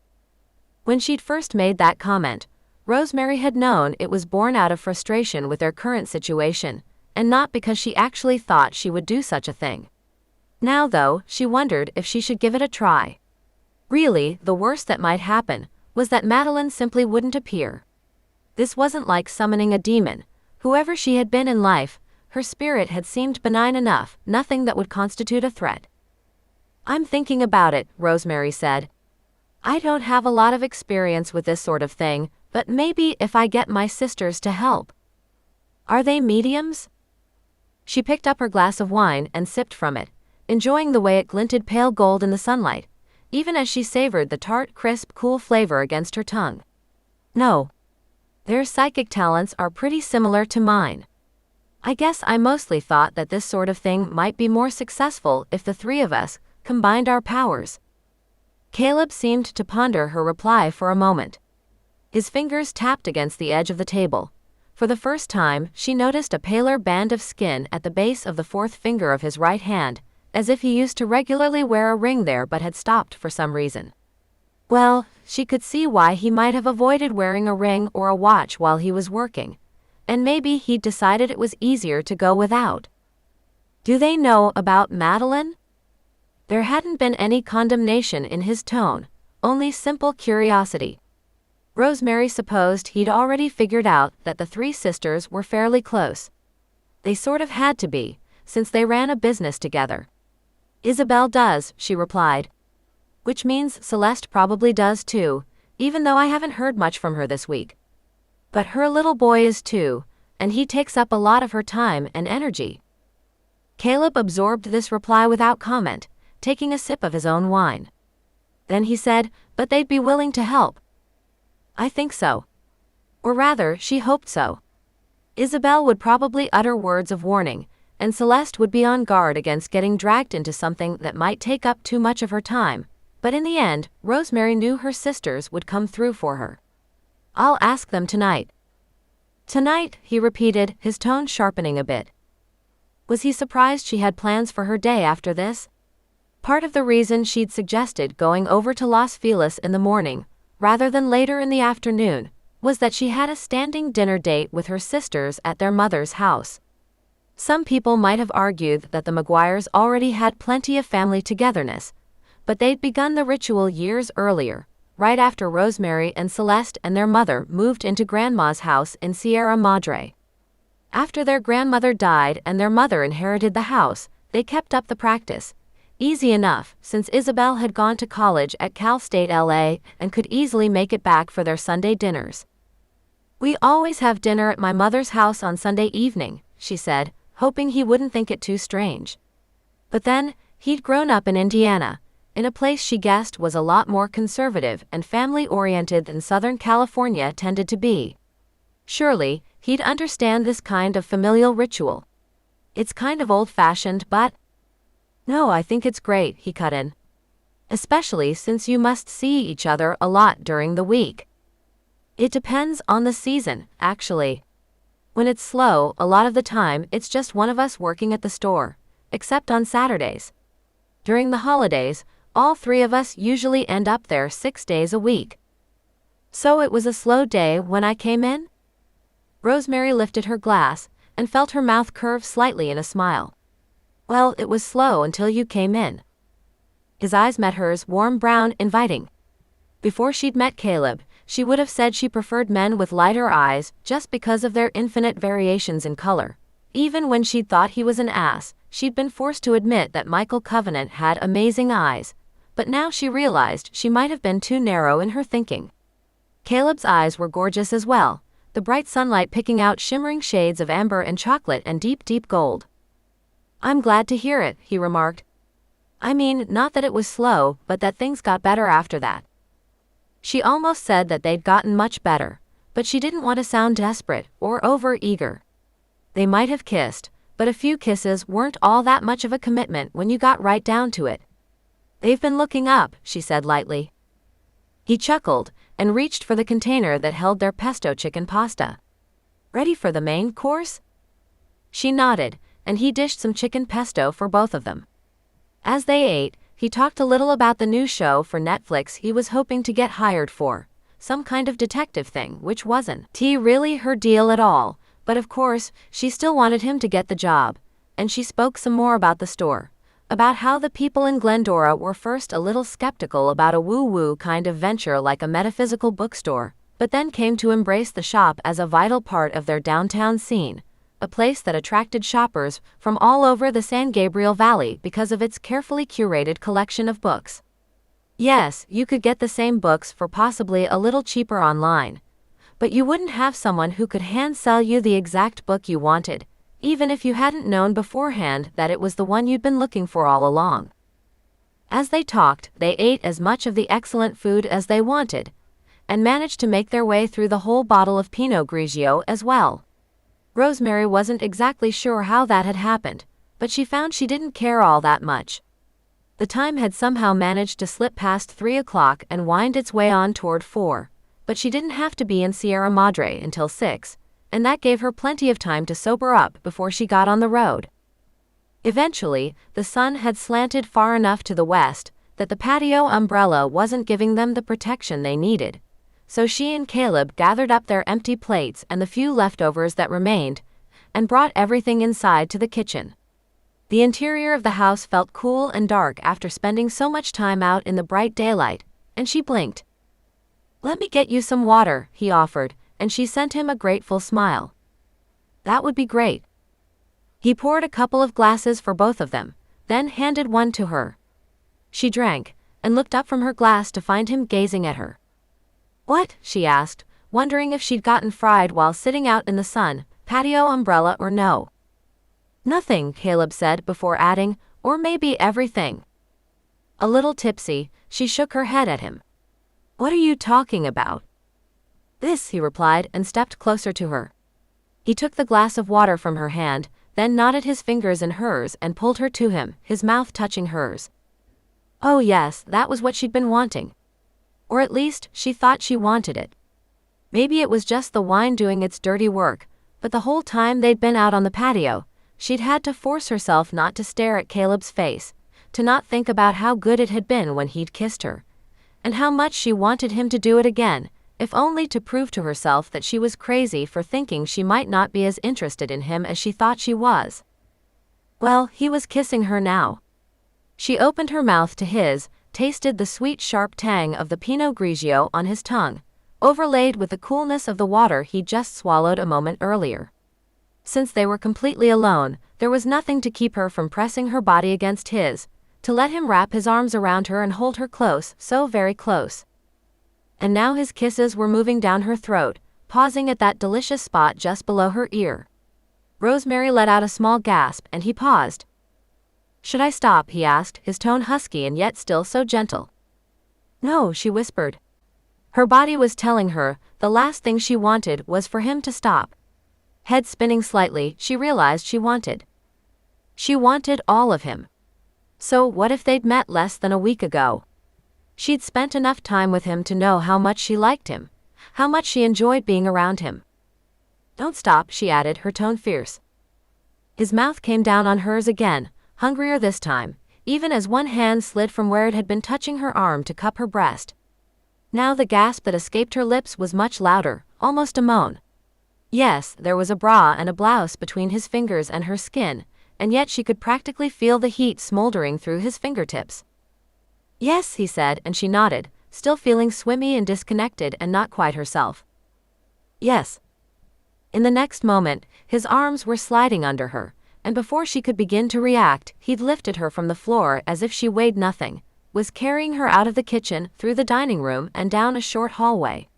When she'd first made that comment, Rosemary had known it was born out of frustration with their current situation, and not because she actually thought she would do such a thing. Now, though, she wondered if she should give it a try. Really, the worst that might happen was that Madeline simply wouldn't appear. This wasn't like summoning a demon. Whoever she had been in life, her spirit had seemed benign enough, nothing that would constitute a threat. "I'm thinking about it," Rosemary said. "I don't have a lot of experience with this sort of thing, but maybe if I get my sisters to help." "Are they mediums?" She picked up her glass of wine and sipped from it, enjoying the way it glinted pale gold in the sunlight, even as she savored the tart, crisp, cool flavor against her tongue. "No. Their psychic talents are pretty similar to mine. I guess I mostly thought that this sort of thing might be more successful if the 3 of us combined our powers." Caleb seemed to ponder her reply for a moment. His fingers tapped against the edge of the table. For the first time, she noticed a paler band of skin at the base of the 4th finger of his right hand, as if he used to regularly wear a ring there but had stopped for some reason. Well, she could see why he might have avoided wearing a ring or a watch while he was working, and maybe he'd decided it was easier to go without. "Do they know about Madeline?" There hadn't been any condemnation in his tone, only simple curiosity. Rosemary supposed he'd already figured out that the 3 sisters were fairly close. They sort of had to be, since they ran a business together. "Isabel does," she replied. "Which means Celeste probably does too, even though I haven't heard much from her this week. But her little boy is too, and he takes up a lot of her time and energy." Caleb absorbed this reply without comment, taking a sip of his own wine. Then he said, "But they'd be willing to help." "I think so. Or rather, she hoped so. Isabel would probably utter words of warning, and Celeste would be on guard against getting dragged into something that might take up too much of her time, but in the end, Rosemary knew her sisters would come through for her. I'll ask them tonight. Tonight, he repeated, his tone sharpening a bit. Was he surprised she had plans for her day after this? Part of the reason she'd suggested going over to Los Feliz in the morning, rather than later in the afternoon, was that she had a standing dinner date with her sisters at their mother's house. Some people might have argued that the McGuires already had plenty of family togetherness, but they'd begun the ritual years earlier, right after Rosemary and Celeste and their mother moved into Grandma's house in Sierra Madre. After their grandmother died and their mother inherited the house, they kept up the practice. Easy enough, since Isabel had gone to college at Cal State LA and could easily make it back for their Sunday dinners. We always have dinner at my mother's house on Sunday evening, she said, hoping he wouldn't think it too strange. But then, he'd grown up in Indiana, in a place she guessed was a lot more conservative and family-oriented than Southern California tended to be. Surely, he'd understand this kind of familial ritual. It's kind of old-fashioned, but... No, I think it's great, he cut in. Especially since you must see each other a lot during the week. It depends on the season, actually. When it's slow, a lot of the time it's just one of us working at the store, except on Saturdays. During the holidays, all three of us usually end up there 6 days a week. So it was a slow day when I came in? Rosemary lifted her glass and felt her mouth curve slightly in a smile. Well, it was slow until you came in. His eyes met hers, warm brown, inviting. Before she'd met Caleb, she would have said she preferred men with lighter eyes just because of their infinite variations in color. Even when she'd thought he was an ass, she'd been forced to admit that Michael Covenant had amazing eyes. But now she realized she might have been too narrow in her thinking. Caleb's eyes were gorgeous as well, the bright sunlight picking out shimmering shades of amber and chocolate and deep, deep gold. I'm glad to hear it, he remarked. I mean, not that it was slow, but that things got better after that. She almost said that they'd gotten much better, but she didn't want to sound desperate or over-eager. They might have kissed, but a few kisses weren't all that much of a commitment when you got right down to it. They've been looking up, she said lightly. He chuckled and reached for the container that held their pesto chicken pasta. Ready for the main course? She nodded, and he dished some chicken pesto for both of them. As they ate, he talked a little about the new show for Netflix he was hoping to get hired for, some kind of detective thing, which wasn't really her deal at all, but of course, she still wanted him to get the job, and she spoke some more about the store, about how the people in Glendora were first a little skeptical about a woo-woo kind of venture like a metaphysical bookstore, but then came to embrace the shop as a vital part of their downtown scene, a place that attracted shoppers from all over the San Gabriel Valley because of its carefully curated collection of books. Yes, you could get the same books for possibly a little cheaper online, but you wouldn't have someone who could hand-sell you the exact book you wanted, even if you hadn't known beforehand that it was the one you'd been looking for all along. As they talked, they ate as much of the excellent food as they wanted, and managed to make their way through the whole bottle of Pinot Grigio as well. Rosemary wasn't exactly sure how that had happened, but she found she didn't care all that much. The time had somehow managed to slip past 3 o'clock and wind its way on toward 4, but she didn't have to be in Sierra Madre until 6, and that gave her plenty of time to sober up before she got on the road. Eventually, the sun had slanted far enough to the west that the patio umbrella wasn't giving them the protection they needed, so she and Caleb gathered up their empty plates and the few leftovers that remained, and brought everything inside to the kitchen. The interior of the house felt cool and dark after spending so much time out in the bright daylight, and she blinked. Let me get you some water, he offered, and she sent him a grateful smile. That would be great. He poured a couple of glasses for both of them, then handed one to her. She drank, and looked up from her glass to find him gazing at her. What? She asked, wondering if she'd gotten fried while sitting out in the sun, patio umbrella or no. Nothing, Caleb said before adding, or maybe everything. A little tipsy, she shook her head at him. What are you talking about? This, he replied and stepped closer to her. He took the glass of water from her hand, then knotted his fingers in hers and pulled her to him, his mouth touching hers. Oh yes, that was what she'd been wanting. Or at least, she thought she wanted it. Maybe it was just the wine doing its dirty work, but the whole time they'd been out on the patio, she'd had to force herself not to stare at Caleb's face, to not think about how good it had been when he'd kissed her, and how much she wanted him to do it again, if only to prove to herself that she was crazy for thinking she might not be as interested in him as she thought she was. Well, he was kissing her now. She opened her mouth to his, tasted the sweet sharp tang of the Pinot Grigio on his tongue, overlaid with the coolness of the water he'd just swallowed a moment earlier. Since they were completely alone, there was nothing to keep her from pressing her body against his, to let him wrap his arms around her and hold her close, so very close. And now his kisses were moving down her throat, pausing at that delicious spot just below her ear. Rosemary let out a small gasp, and he paused. "Should I stop?" he asked, his tone husky and yet still so gentle. "No," she whispered. Her body was telling her the last thing she wanted was for him to stop. Head spinning slightly, she realized she wanted all of him. So what if they'd met less than a week ago? She'd spent enough time with him to know how much she liked him, how much she enjoyed being around him. "Don't stop," she added, her tone fierce. His mouth came down on hers again, hungrier this time, even as one hand slid from where it had been touching her arm to cup her breast. Now the gasp that escaped her lips was much louder, almost a moan. Yes, there was a bra and a blouse between his fingers and her skin, and yet she could practically feel the heat smoldering through his fingertips. "Yes," he said, and she nodded, still feeling swimmy and disconnected and not quite herself. "Yes." In the next moment, his arms were sliding under her, and before she could begin to react, he'd lifted her from the floor as if she weighed nothing, was carrying her out of the kitchen, through the dining room, and down a short hallway.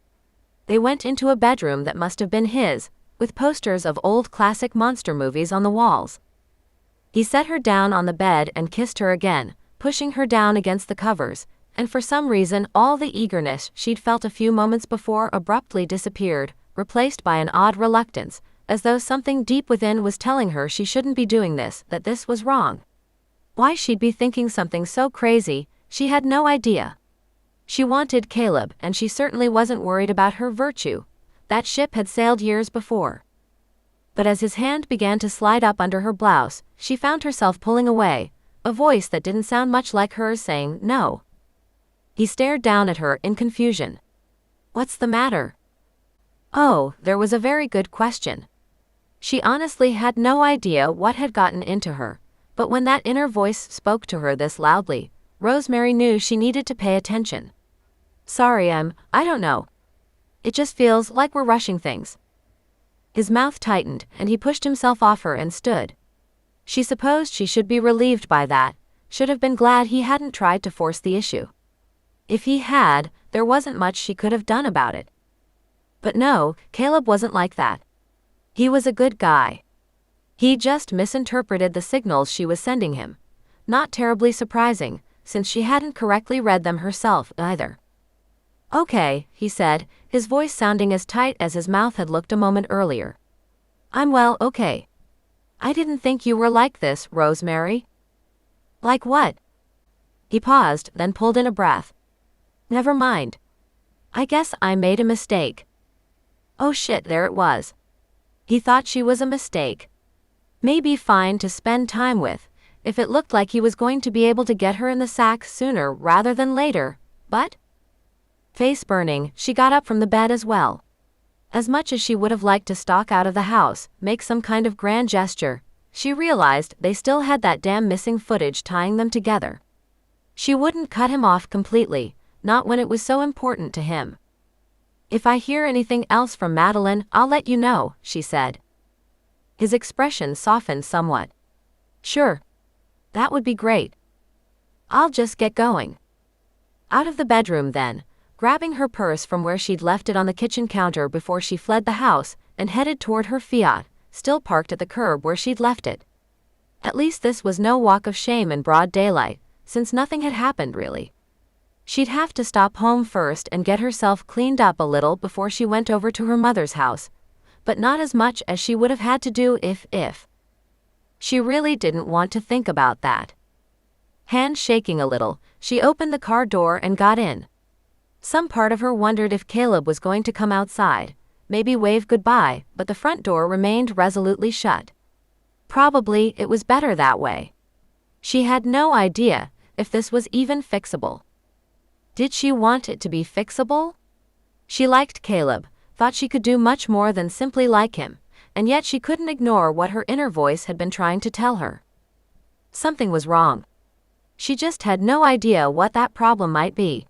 They went into a bedroom that must have been his, with posters of old classic monster movies on the walls. He set her down on the bed and kissed her again, pushing her down against the covers, and for some reason all the eagerness she'd felt a few moments before abruptly disappeared, replaced by an odd reluctance, as though something deep within was telling her she shouldn't be doing this, that this was wrong. Why she'd be thinking something so crazy, she had no idea. She wanted Caleb, and she certainly wasn't worried about her virtue. That ship had sailed years before. But as his hand began to slide up under her blouse, she found herself pulling away, a voice that didn't sound much like hers saying, "No." He stared down at her in confusion. "What's the matter?" Oh, there was a very good question. She honestly had no idea what had gotten into her, but when that inner voice spoke to her this loudly, Rosemary knew she needed to pay attention. "Sorry, I don't know. It just feels like we're rushing things." His mouth tightened, and he pushed himself off her and stood. She supposed she should be relieved by that, should have been glad he hadn't tried to force the issue. If he had, there wasn't much she could have done about it. But no, Caleb wasn't like that. He was a good guy. He just misinterpreted the signals she was sending him. Not terribly surprising, since she hadn't correctly read them herself, either. "Okay," he said, his voice sounding as tight as his mouth had looked a moment earlier. Okay. I didn't think you were like this, Rosemary." "Like what?" He paused, then pulled in a breath. "Never mind. I guess I made a mistake." Oh shit, there it was. He thought she was a mistake. Maybe fine to spend time with, if it looked like he was going to be able to get her in the sack sooner rather than later, but? Face burning, she got up from the bed as well. As much as she would have liked to stalk out of the house, make some kind of grand gesture, she realized they still had that damn missing footage tying them together. She wouldn't cut him off completely, not when it was so important to him. "If I hear anything else from Madeline, I'll let you know," she said. His expression softened somewhat. "Sure. That would be great. I'll just get going." Out of the bedroom then, grabbing her purse from where she'd left it on the kitchen counter before she fled the house, and headed toward her Fiat, still parked at the curb where she'd left it. At least this was no walk of shame in broad daylight, since nothing had happened really. She'd have to stop home first and get herself cleaned up a little before she went over to her mother's house, but not as much as she would have had to do if. She really didn't want to think about that. Hand shaking a little, she opened the car door and got in. Some part of her wondered if Caleb was going to come outside, maybe wave goodbye, but the front door remained resolutely shut. Probably it was better that way. She had no idea if this was even fixable. Did she want it to be fixable? She liked Caleb, thought she could do much more than simply like him, and yet she couldn't ignore what her inner voice had been trying to tell her. Something was wrong. She just had no idea what that problem might be.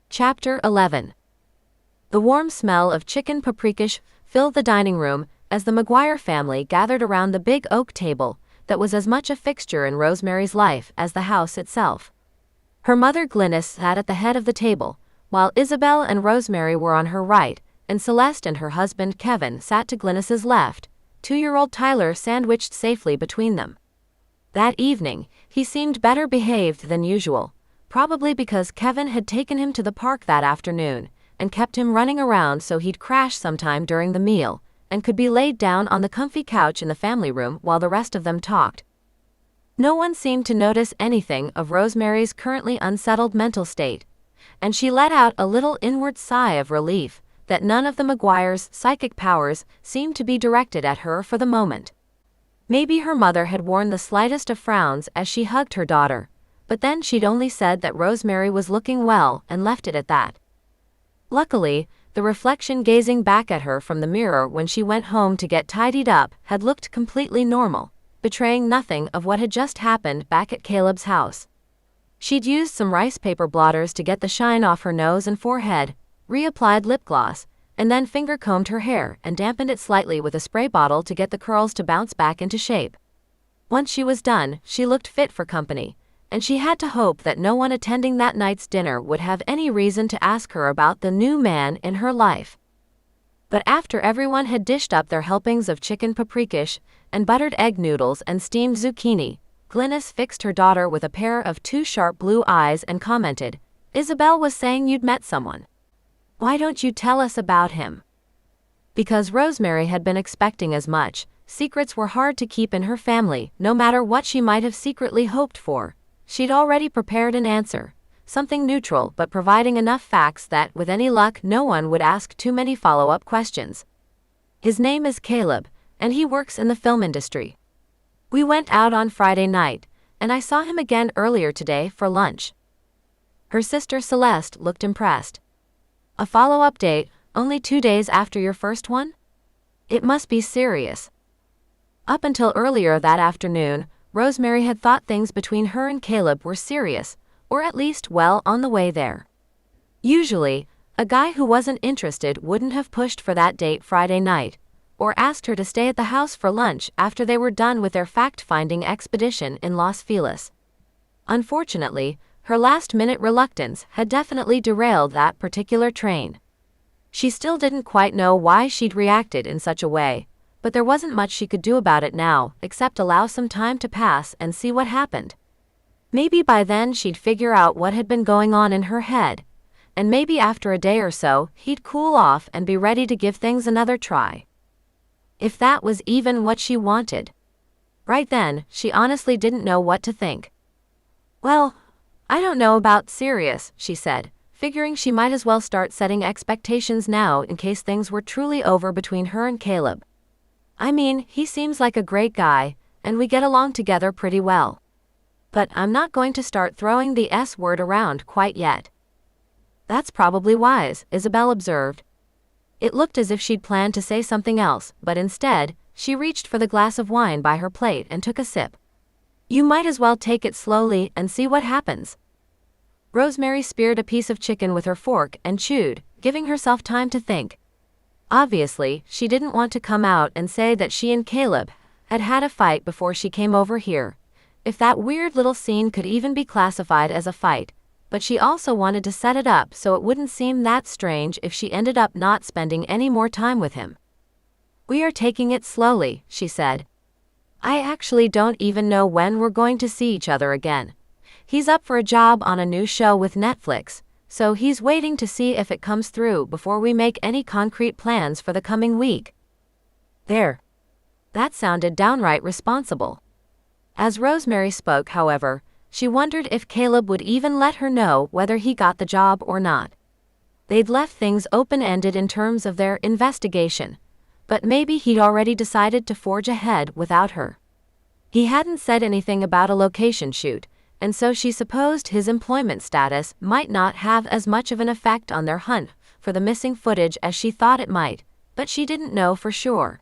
Chapter 11. The warm smell of chicken paprikash filled the dining room as the McGuire family gathered around the big oak table that was as much a fixture in Rosemary's life as the house itself. Her mother Glynis sat at the head of the table, while Isabel and Rosemary were on her right, and Celeste and her husband Kevin sat to Glynis's left, 2-year-old Tyler sandwiched safely between them. That evening, he seemed better behaved than usual, probably because Kevin had taken him to the park that afternoon, and kept him running around so he'd crash sometime during the meal, and could be laid down on the comfy couch in the family room while the rest of them talked. No one seemed to notice anything of Rosemary's currently unsettled mental state, and she let out a little inward sigh of relief that none of the McGuire's psychic powers seemed to be directed at her for the moment. Maybe her mother had worn the slightest of frowns as she hugged her daughter, but then she'd only said that Rosemary was looking well and left it at that. Luckily, the reflection gazing back at her from the mirror when she went home to get tidied up had looked completely normal, betraying nothing of what had just happened back at Caleb's house. She'd used some rice paper blotters to get the shine off her nose and forehead, reapplied lip gloss, and then finger-combed her hair and dampened it slightly with a spray bottle to get the curls to bounce back into shape. Once she was done, she looked fit for company, and she had to hope that no one attending that night's dinner would have any reason to ask her about the new man in her life. But after everyone had dished up their helpings of chicken paprikash and buttered egg noodles and steamed zucchini, Glynis fixed her daughter with a pair of 2 sharp blue eyes and commented, "Isabel was saying you'd met someone. Why don't you tell us about him?" Because Rosemary had been expecting as much, secrets were hard to keep in her family, no matter what she might have secretly hoped for. She'd already prepared an answer, something neutral but providing enough facts that, with any luck, no one would ask too many follow-up questions. His name is Caleb, and he works in the film industry. We went out on Friday night, and I saw him again earlier today for lunch. Her sister Celeste looked impressed. A follow-up date, only 2 days after your first one? It must be serious. Up until earlier that afternoon, Rosemary had thought things between her and Caleb were serious, or at least well on the way there. Usually, a guy who wasn't interested wouldn't have pushed for that date Friday night, or asked her to stay at the house for lunch after they were done with their fact-finding expedition in Los Feliz. Unfortunately, her last-minute reluctance had definitely derailed that particular train. She still didn't quite know why she'd reacted in such a way, but there wasn't much she could do about it now except allow some time to pass and see what happened. Maybe by then she'd figure out what had been going on in her head, and maybe after a day or so he'd cool off and be ready to give things another try. If that was even what she wanted. Right then, she honestly didn't know what to think. "Well, I don't know about serious," she said, figuring she might as well start setting expectations now in case things were truly over between her and Caleb. "I mean, he seems like a great guy, and we get along together pretty well. But I'm not going to start throwing the S word around quite yet." "That's probably wise," Isabel observed. It looked as if she'd planned to say something else, but instead, she reached for the glass of wine by her plate and took a sip. "You might as well take it slowly and see what happens." Rosemary speared a piece of chicken with her fork and chewed, giving herself time to think. Obviously, she didn't want to come out and say that she and Caleb had had a fight before she came over here, if that weird little scene could even be classified as a fight, but she also wanted to set it up so it wouldn't seem that strange if she ended up not spending any more time with him. "We are taking it slowly," she said. "I actually don't even know when we're going to see each other again. He's up for a job on a new show with Netflix, so he's waiting to see if it comes through before we make any concrete plans for the coming week." There. That sounded downright responsible. As Rosemary spoke, however, she wondered if Caleb would even let her know whether he got the job or not. They'd left things open-ended in terms of their investigation, but maybe he'd already decided to forge ahead without her. He hadn't said anything about a location shoot, and so she supposed his employment status might not have as much of an effect on their hunt for the missing footage as she thought it might, but she didn't know for sure.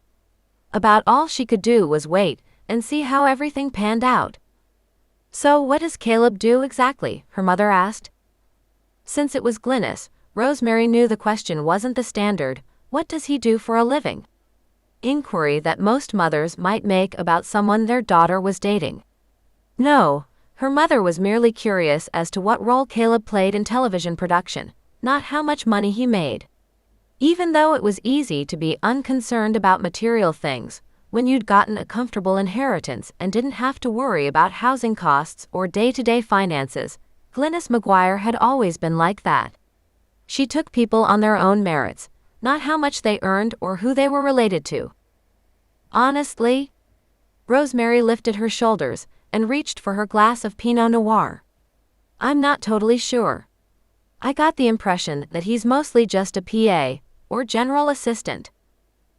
About all she could do was wait and see how everything panned out. "So what does Caleb do exactly?" her mother asked. Since it was Glynis, Rosemary knew the question wasn't the standard, "What does he do for a living?" inquiry that most mothers might make about someone their daughter was dating. No, her mother was merely curious as to what role Caleb played in television production, not how much money he made. Even though it was easy to be unconcerned about material things, when you'd gotten a comfortable inheritance and didn't have to worry about housing costs or day-to-day finances, Glynis McGuire had always been like that. She took people on their own merits, not how much they earned or who they were related to. Honestly? Rosemary lifted her shoulders and reached for her glass of Pinot Noir. "I'm not totally sure. I got the impression that he's mostly just a PA, or general assistant.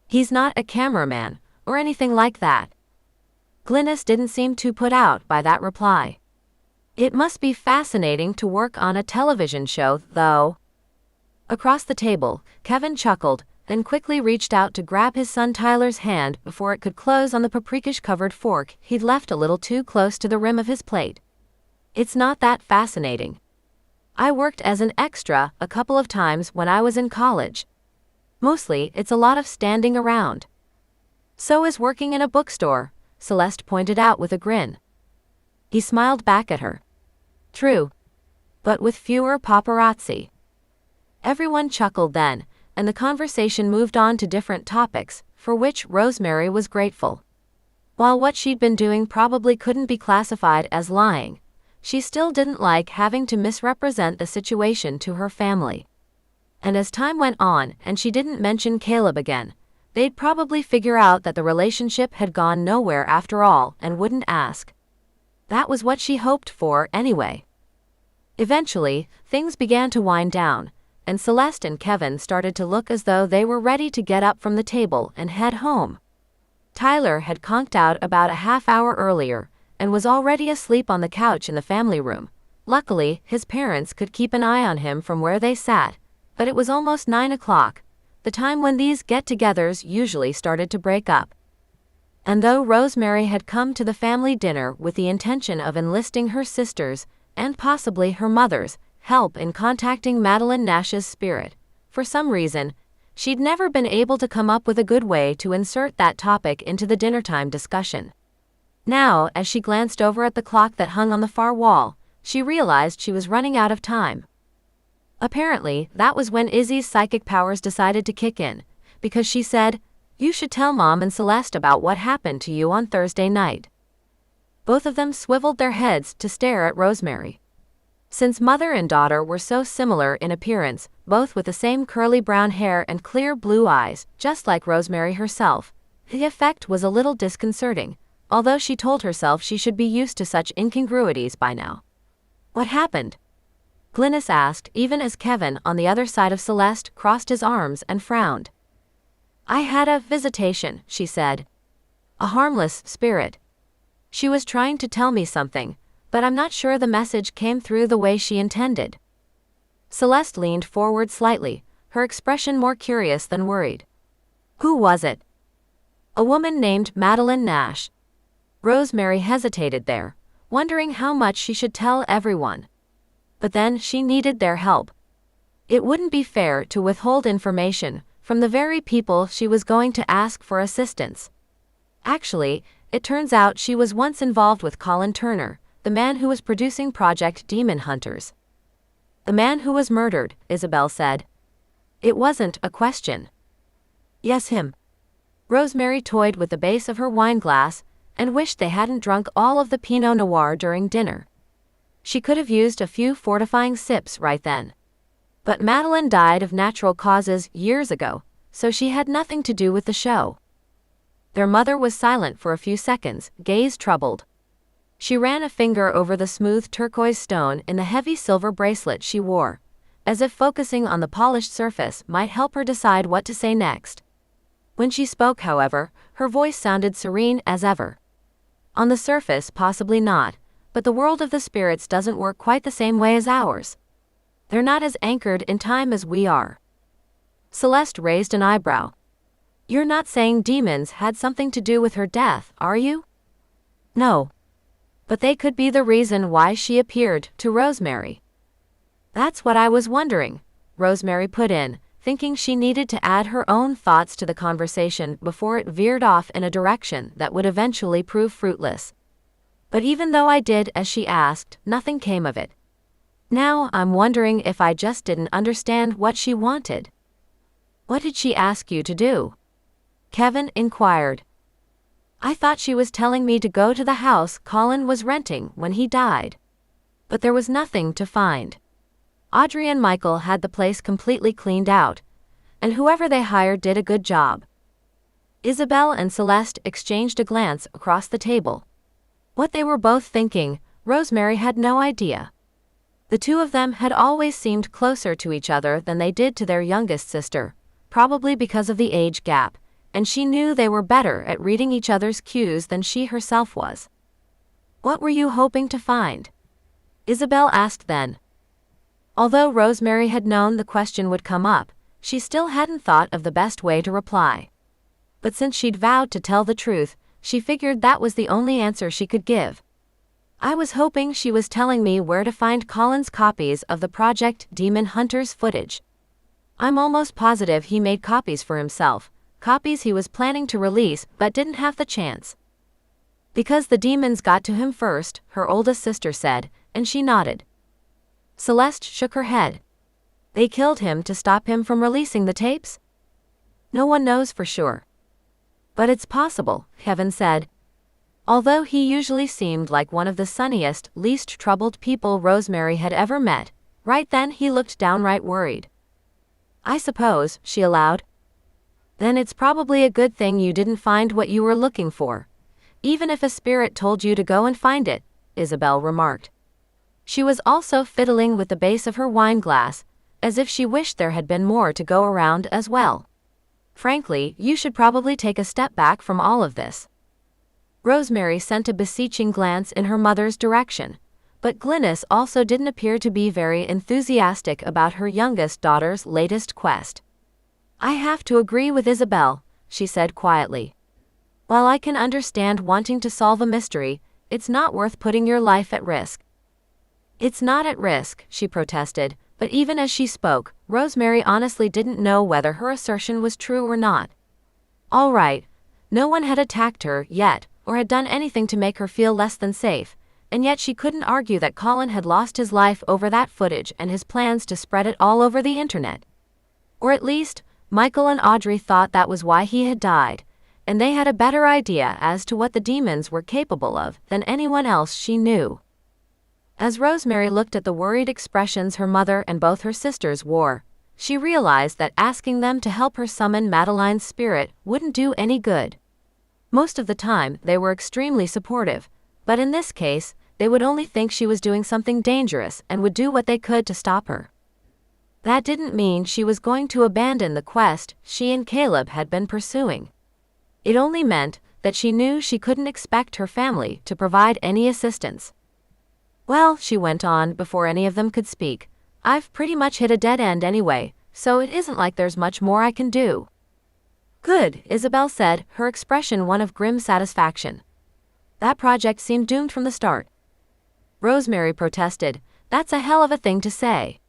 He's not a cameraman, or anything like that." Glynis didn't seem too put out by that reply. "It must be fascinating to work on a television show, though." Across the table, Kevin chuckled, then quickly reached out to grab his son Tyler's hand before it could close on the paprika-covered fork he'd left a little too close to the rim of his plate. "It's not that fascinating. I worked as an extra a couple of times when I was in college. Mostly, it's a lot of standing around." "So is working in a bookstore," Celeste pointed out with a grin. He smiled back at her. "True. But with fewer paparazzi." Everyone chuckled then, and the conversation moved on to different topics, for which Rosemary was grateful. While what she'd been doing probably couldn't be classified as lying, she still didn't like having to misrepresent the situation to her family. And as time went on and she didn't mention Caleb again, they'd probably figure out that the relationship had gone nowhere after all and wouldn't ask. That was what she hoped for anyway. Eventually, things began to wind down, and Celeste and Kevin started to look as though they were ready to get up from the table and head home. Tyler had conked out about a half hour earlier and was already asleep on the couch in the family room. Luckily, his parents could keep an eye on him from where they sat, but it was almost 9 o'clock, the time when these get-togethers usually started to break up. And though Rosemary had come to the family dinner with the intention of enlisting her sister's, and possibly her mother's, help in contacting Madeline Nash's spirit, for some reason, she'd never been able to come up with a good way to insert that topic into the dinnertime discussion. Now, as she glanced over at the clock that hung on the far wall, she realized she was running out of time. Apparently, that was when Izzy's psychic powers decided to kick in, because she said, "You should tell Mom and Celeste about what happened to you on Thursday night." Both of them swiveled their heads to stare at Rosemary. Since mother and daughter were so similar in appearance, both with the same curly brown hair and clear blue eyes, just like Rosemary herself, the effect was a little disconcerting, although she told herself she should be used to such incongruities by now. "What happened?" Glynis asked, even as Kevin on the other side of Celeste crossed his arms and frowned. "I had a visitation," she said. "A harmless spirit. She was trying to tell me something, but I'm not sure the message came through the way she intended." Celeste leaned forward slightly, her expression more curious than worried. "Who was it?" "A woman named Madeline Nash." Rosemary hesitated there, wondering how much she should tell everyone. But then she needed their help. It wouldn't be fair to withhold information from the very people she was going to ask for assistance. Actually, it turns out she was once involved with Colin Turner, the man who was producing Project Demon Hunters. "The man who was murdered," Isabel said. It wasn't a question. "Yes, him." Rosemary toyed with the base of her wine glass and wished they hadn't drunk all of the Pinot Noir during dinner. She could have used a few fortifying sips right then. But Madeline died of natural causes years ago, so she had nothing to do with the show. Their mother was silent for a few seconds, gaze troubled. She ran a finger over the smooth turquoise stone in the heavy silver bracelet she wore, as if focusing on the polished surface might help her decide what to say next. When she spoke, however, her voice sounded serene as ever. On the surface, possibly not, but the world of the spirits doesn't work quite the same way as ours. They're not as anchored in time as we are. Celeste raised an eyebrow. You're not saying demons had something to do with her death, are you? No. But they could be the reason why she appeared to Rosemary. That's what I was wondering, Rosemary put in, thinking she needed to add her own thoughts to the conversation before it veered off in a direction that would eventually prove fruitless. But even though I did as she asked, nothing came of it. Now I'm wondering if I just didn't understand what she wanted. What did she ask you to do? Kevin inquired. I thought she was telling me to go to the house Colin was renting when he died. But there was nothing to find. Audrey and Michael had the place completely cleaned out, and whoever they hired did a good job. Isabel and Celeste exchanged a glance across the table. What they were both thinking, Rosemary had no idea. The two of them had always seemed closer to each other than they did to their youngest sister, probably because of the age gap, and she knew they were better at reading each other's cues than she herself was. What were you hoping to find? Isabel asked then. Although Rosemary had known the question would come up, she still hadn't thought of the best way to reply. But since she'd vowed to tell the truth, she figured that was the only answer she could give. I was hoping she was telling me where to find Colin's copies of the Project Demon Hunters footage. I'm almost positive he made copies for himself, copies he was planning to release but didn't have the chance. Because the demons got to him first, her oldest sister said, and she nodded. Celeste shook her head. They killed him to stop him from releasing the tapes? No one knows for sure. But it's possible, Kevin said. Although he usually seemed like one of the sunniest, least troubled people Rosemary had ever met, right then he looked downright worried. I suppose, she allowed. Then it's probably a good thing you didn't find what you were looking for, even if a spirit told you to go and find it, Isabel remarked. She was also fiddling with the base of her wine glass, as if she wished there had been more to go around as well. Frankly, you should probably take a step back from all of this. Rosemary sent a beseeching glance in her mother's direction, but Glynis also didn't appear to be very enthusiastic about her youngest daughter's latest quest. I have to agree with Isabel, she said quietly. While I can understand wanting to solve a mystery, it's not worth putting your life at risk. It's not at risk, she protested, but even as she spoke, Rosemary honestly didn't know whether her assertion was true or not. All right, no one had attacked her yet, or had done anything to make her feel less than safe, and yet she couldn't argue that Colin had lost his life over that footage and his plans to spread it all over the internet. Or at least, Michael and Audrey thought that was why he had died, and they had a better idea as to what the demons were capable of than anyone else she knew. As Rosemary looked at the worried expressions her mother and both her sisters wore, she realized that asking them to help her summon Madeline's spirit wouldn't do any good. Most of the time, they were extremely supportive, but in this case, they would only think she was doing something dangerous and would do what they could to stop her. That didn't mean she was going to abandon the quest she and Caleb had been pursuing. It only meant that she knew she couldn't expect her family to provide any assistance. Well, she went on before any of them could speak, I've pretty much hit a dead end anyway, so it isn't like there's much more I can do. Good, Isabel said, her expression one of grim satisfaction. That project seemed doomed from the start. Rosemary protested, that's a hell of a thing to say.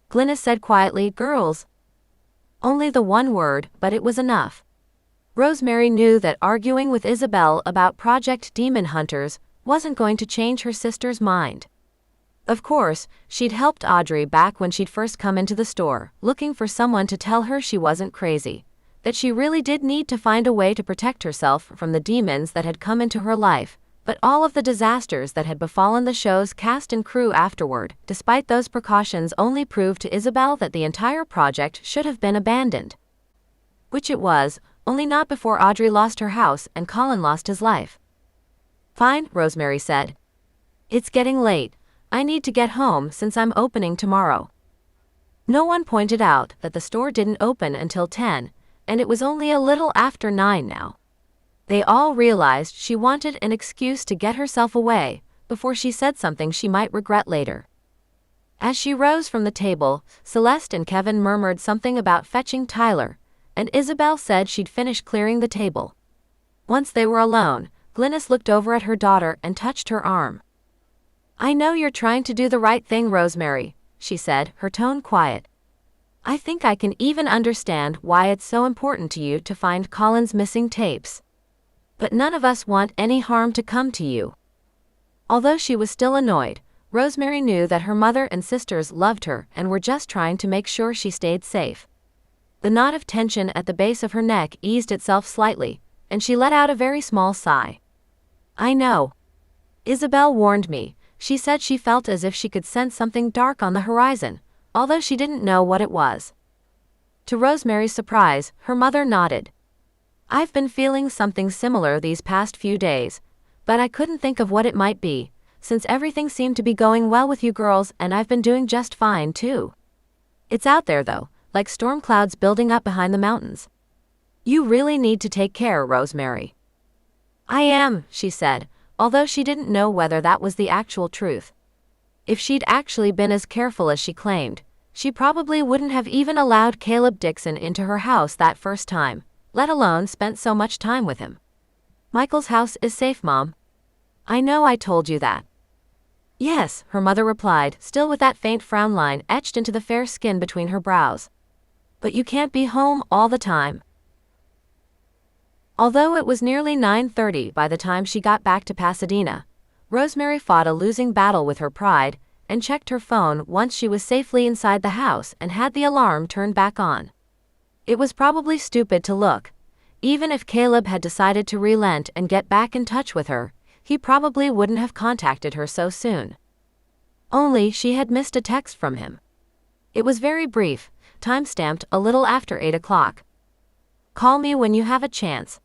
Glynis said quietly, girls. Only the one word, but it was enough. Rosemary knew that arguing with Isabel about Project Demon Hunters wasn't going to change her sister's mind. Of course, she'd helped Audrey back when she'd first come into the store, looking for someone to tell her she wasn't crazy, that she really did need to find a way to protect herself from the demons that had come into her life, but all of the disasters that had befallen the show's cast and crew afterward, despite those precautions, only proved to Isabel that the entire project should have been abandoned. Which it was, only not before Audrey lost her house and Colin lost his life. Fine, Rosemary said. It's getting late. I need to get home since I'm opening tomorrow. No one pointed out that the store didn't open until 10, and it was only a little after 9 now. They all realized she wanted an excuse to get herself away before she said something she might regret later. As she rose from the table, Celeste and Kevin murmured something about fetching Tyler, and Isabel said she'd finish clearing the table. Once they were alone, Glynis looked over at her daughter and touched her arm. I know you're trying to do the right thing, Rosemary, she said, her tone quiet. I think I can even understand why it's so important to you to find Colin's missing tapes. But none of us want any harm to come to you. Although she was still annoyed, Rosemary knew that her mother and sisters loved her and were just trying to make sure she stayed safe. The knot of tension at the base of her neck eased itself slightly, and she let out a very small sigh. I know. Isabel warned me. She said she felt as if she could sense something dark on the horizon, although she didn't know what it was. To Rosemary's surprise, her mother nodded. I've been feeling something similar these past few days, but I couldn't think of what it might be, since everything seemed to be going well with you girls and I've been doing just fine too. It's out there though, like storm clouds building up behind the mountains. You really need to take care, Rosemary. I am, she said, although she didn't know whether that was the actual truth. If she'd actually been as careful as she claimed, she probably wouldn't have even allowed Caleb Dixon into her house that first time, let alone spent so much time with him. Michael's house is safe, Mom. I know I told you that. Yes, her mother replied, still with that faint frown line etched into the fair skin between her brows. But you can't be home all the time. Although it was nearly 9:30 by the time she got back to Pasadena, Rosemary fought a losing battle with her pride and checked her phone once she was safely inside the house and had the alarm turned back on. It was probably stupid to look. Even if Caleb had decided to relent and get back in touch with her, he probably wouldn't have contacted her so soon. Only she had missed a text from him. It was very brief, time-stamped a little after 8 o'clock. Call me when you have a chance.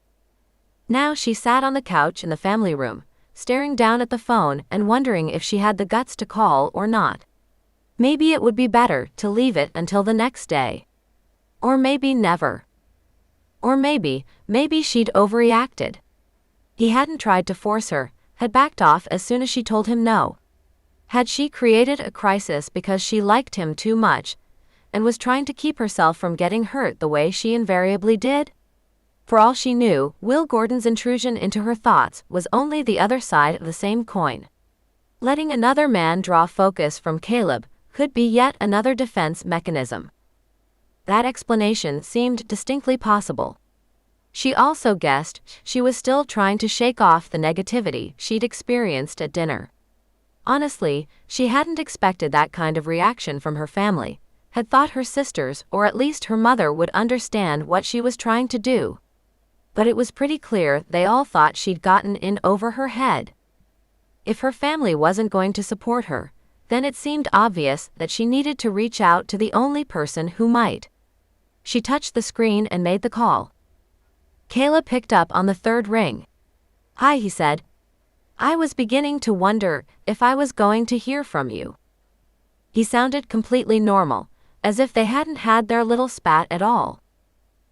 Now she sat on the couch in the family room, staring down at the phone and wondering if she had the guts to call or not. Maybe it would be better to leave it until the next day. Or maybe never. Or maybe she'd overreacted. He hadn't tried to force her, had backed off as soon as she told him no. Had she created a crisis because she liked him too much, and was trying to keep herself from getting hurt the way she invariably did? For all she knew, Will Gordon's intrusion into her thoughts was only the other side of the same coin. Letting another man draw focus from Caleb could be yet another defense mechanism. That explanation seemed distinctly possible. She also guessed she was still trying to shake off the negativity she'd experienced at dinner. Honestly, she hadn't expected that kind of reaction from her family, had thought her sisters or at least her mother would understand what she was trying to do. But it was pretty clear they all thought she'd gotten in over her head. If her family wasn't going to support her, then it seemed obvious that she needed to reach out to the only person who might. She touched the screen and made the call. Caleb picked up on the third ring. Hi, he said. I was beginning to wonder if I was going to hear from you. He sounded completely normal, as if they hadn't had their little spat at all.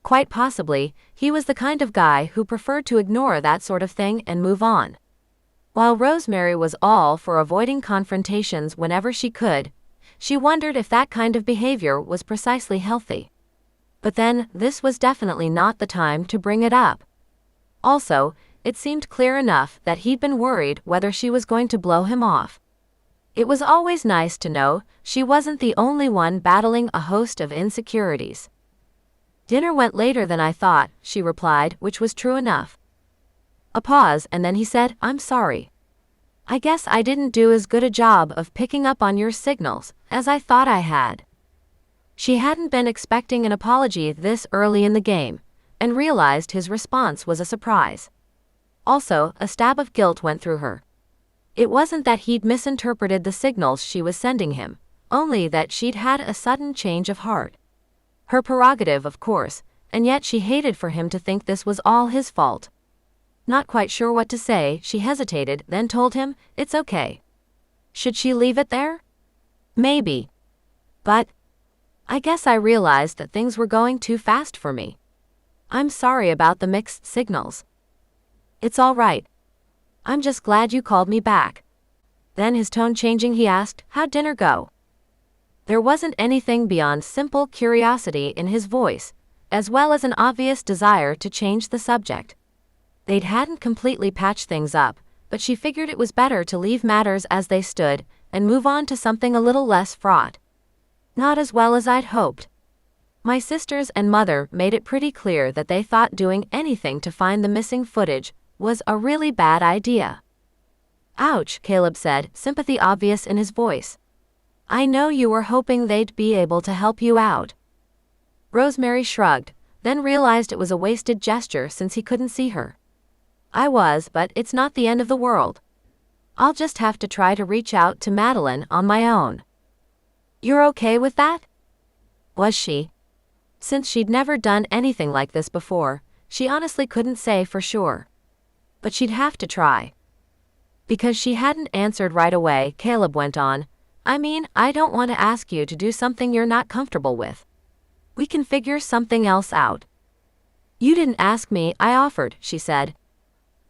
Quite possibly, he was the kind of guy who preferred to ignore that sort of thing and move on. While Rosemary was all for avoiding confrontations whenever she could, she wondered if that kind of behavior was precisely healthy. But then, this was definitely not the time to bring it up. Also, it seemed clear enough that he'd been worried whether she was going to blow him off. It was always nice to know she wasn't the only one battling a host of insecurities. Dinner went later than I thought, she replied, which was true enough. A pause, and then he said, I'm sorry. I guess I didn't do as good a job of picking up on your signals as I thought I had. She hadn't been expecting an apology this early in the game, and realized his response was a surprise. Also, a stab of guilt went through her. It wasn't that he'd misinterpreted the signals she was sending him, only that she'd had a sudden change of heart. Her prerogative, of course, and yet she hated for him to think this was all his fault. Not quite sure what to say, she hesitated, then told him, "It's okay." Should she leave it there? Maybe. But I guess I realized that things were going too fast for me. I'm sorry about the mixed signals. It's all right. I'm just glad you called me back. Then, his tone changing, he asked, "How'd dinner go?" There wasn't anything beyond simple curiosity in his voice, as well as an obvious desire to change the subject. They hadn't completely patched things up, but she figured it was better to leave matters as they stood and move on to something a little less fraught. "Not as well as I'd hoped. My sisters and mother made it pretty clear that they thought doing anything to find the missing footage was a really bad idea." "Ouch," Caleb said, sympathy obvious in his voice. "I know you were hoping they'd be able to help you out." Rosemary shrugged, then realized it was a wasted gesture since he couldn't see her. "I was, but it's not the end of the world. I'll just have to try to reach out to Madeline on my own." "You're okay with that?" Was she? Since she'd never done anything like this before, she honestly couldn't say for sure. But she'd have to try. Because she hadn't answered right away, Caleb went on, "I mean, I don't want to ask you to do something you're not comfortable with. We can figure something else out." "You didn't ask me, I offered," she said.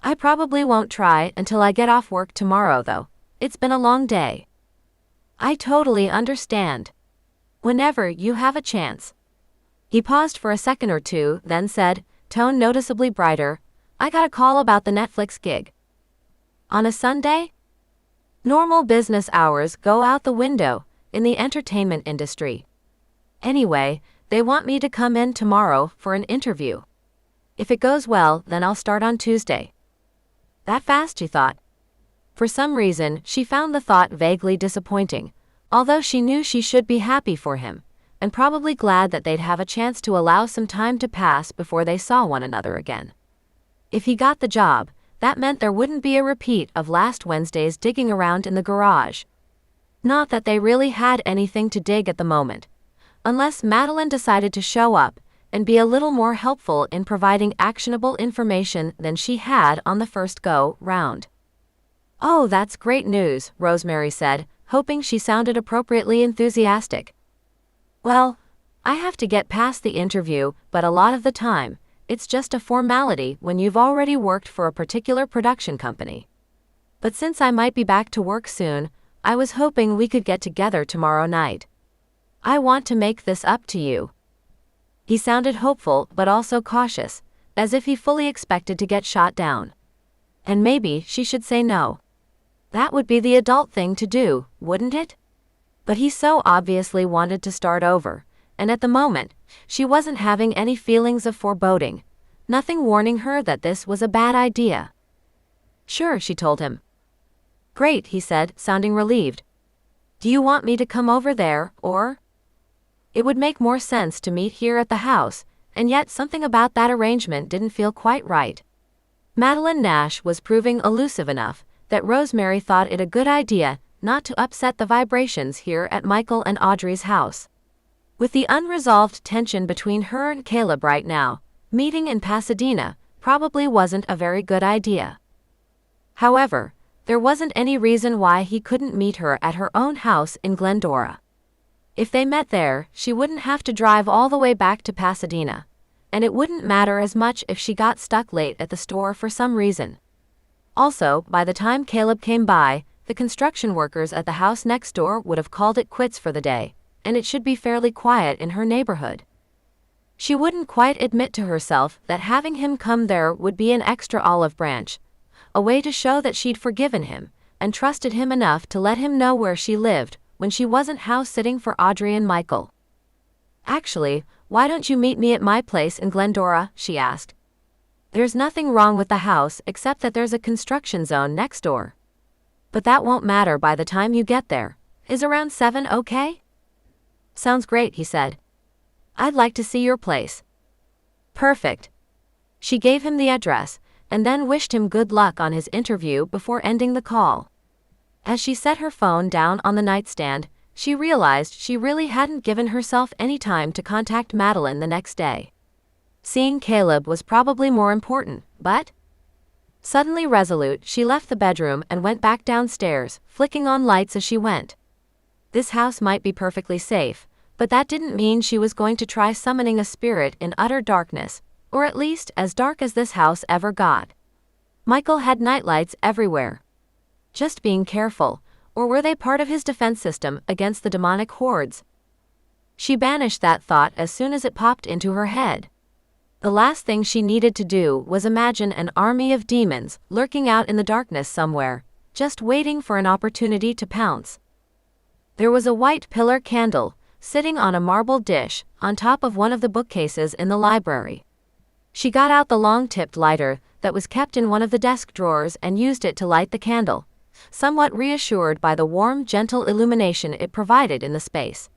"I probably won't try until I get off work tomorrow though. It's been a long day." "I totally understand. Whenever you have a chance." He paused for a second or two, then said, tone noticeably brighter, "I got a call about the Netflix gig." "On a Sunday?" Normal business hours go out the window in the entertainment industry. "Anyway, they want me to come in tomorrow for an interview. If it goes well, then I'll start on Tuesday." That fast, she thought. For some reason, she found the thought vaguely disappointing, although she knew she should be happy for him, and probably glad that they'd have a chance to allow some time to pass before they saw one another again. If he got the job, that meant there wouldn't be a repeat of last Wednesday's digging around in the garage. Not that they really had anything to dig at the moment, unless Madeline decided to show up and be a little more helpful in providing actionable information than she had on the first go-round. "Oh, that's great news," Rosemary said, hoping she sounded appropriately enthusiastic. "Well, I have to get past the interview, but a lot of the time, it's just a formality when you've already worked for a particular production company. But since I might be back to work soon, I was hoping we could get together tomorrow night. I want to make this up to you." He sounded hopeful but also cautious, as if he fully expected to get shot down. And maybe she should say no. That would be the adult thing to do, wouldn't it? But he so obviously wanted to start over, and at the moment, she wasn't having any feelings of foreboding, nothing warning her that this was a bad idea. "Sure," she told him. "Great," he said, sounding relieved. "Do you want me to come over there, or?" It would make more sense to meet here at the house, and yet something about that arrangement didn't feel quite right. Madeline Nash was proving elusive enough that Rosemary thought it a good idea not to upset the vibrations here at Michael and Audrey's house. With the unresolved tension between her and Caleb right now, meeting in Pasadena probably wasn't a very good idea. However, there wasn't any reason why he couldn't meet her at her own house in Glendora. If they met there, she wouldn't have to drive all the way back to Pasadena, and it wouldn't matter as much if she got stuck late at the store for some reason. Also, by the time Caleb came by, the construction workers at the house next door would have called it quits for the day, and it should be fairly quiet in her neighborhood. She wouldn't quite admit to herself that having him come there would be an extra olive branch, a way to show that she'd forgiven him and trusted him enough to let him know where she lived when she wasn't house-sitting for Audrey and Michael. "Actually, why don't you meet me at my place in Glendora?" she asked. "There's nothing wrong with the house except that there's a construction zone next door. But that won't matter by the time you get there. Is around 7 okay?" "Sounds great," he said. "I'd like to see your place." "Perfect." She gave him the address, and then wished him good luck on his interview before ending the call. As she set her phone down on the nightstand, she realized she really hadn't given herself any time to contact Madeline the next day. Seeing Caleb was probably more important, but Suddenly resolute, she left the bedroom and went back downstairs, flicking on lights as she went. This house might be perfectly safe, but that didn't mean she was going to try summoning a spirit in utter darkness, or at least as dark as this house ever got. Michael had nightlights everywhere. Just being careful, or were they part of his defense system against the demonic hordes? She banished that thought as soon as it popped into her head. The last thing she needed to do was imagine an army of demons lurking out in the darkness somewhere, just waiting for an opportunity to pounce. There was a white pillar candle, sitting on a marble dish, on top of one of the bookcases in the library. She got out the long-tipped lighter that was kept in one of the desk drawers and used it to light the candle, somewhat reassured by the warm, gentle illumination it provided in the space.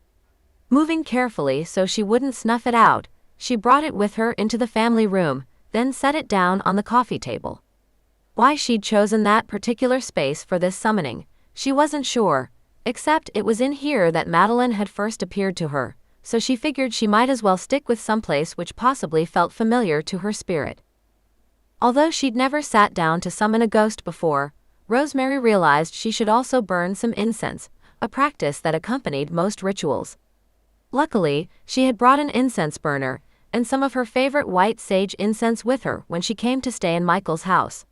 Moving carefully so she wouldn't snuff it out, she brought it with her into the family room, then set it down on the coffee table. Why she'd chosen that particular space for this summoning, she wasn't sure, except it was in here that Madeline had first appeared to her, so she figured she might as well stick with someplace which possibly felt familiar to her spirit. Although she'd never sat down to summon a ghost before, Rosemary realized she should also burn some incense, a practice that accompanied most rituals. Luckily, she had brought an incense burner and some of her favorite white sage incense with her when she came to stay in Michael's house.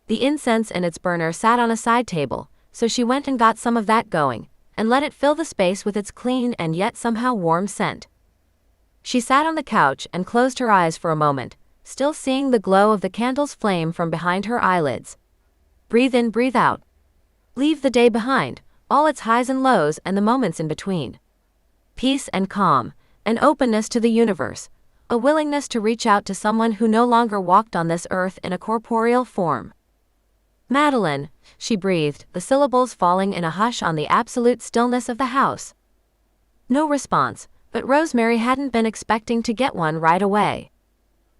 The incense and its burner sat on a side table, so she went and got some of that going, and let it fill the space with its clean and yet somehow warm scent. She sat on the couch and closed her eyes for a moment, still seeing the glow of the candle's flame from behind her eyelids. Breathe in, breathe out. Leave the day behind, all its highs and lows and the moments in between. Peace and calm, an openness to the universe, a willingness to reach out to someone who no longer walked on this earth in a corporeal form. Madeline, she breathed, the syllables falling in a hush on the absolute stillness of the house. No response, but Rosemary hadn't been expecting to get one right away.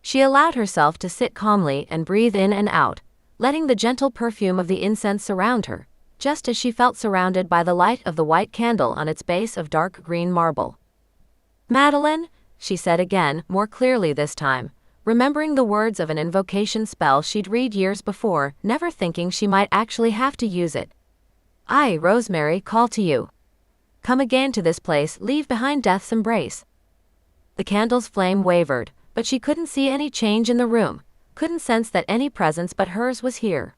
She allowed herself to sit calmly and breathe in and out, letting the gentle perfume of the incense surround her, just as she felt surrounded by the light of the white candle on its base of dark green marble. Madeline, she said again, more clearly this time, remembering the words of an invocation spell she'd read years before, never thinking she might actually have to use it. I, Rosemary, call to you. Come again to this place, leave behind death's embrace. The candle's flame wavered, but she couldn't see any change in the room, couldn't sense that any presence but hers was here.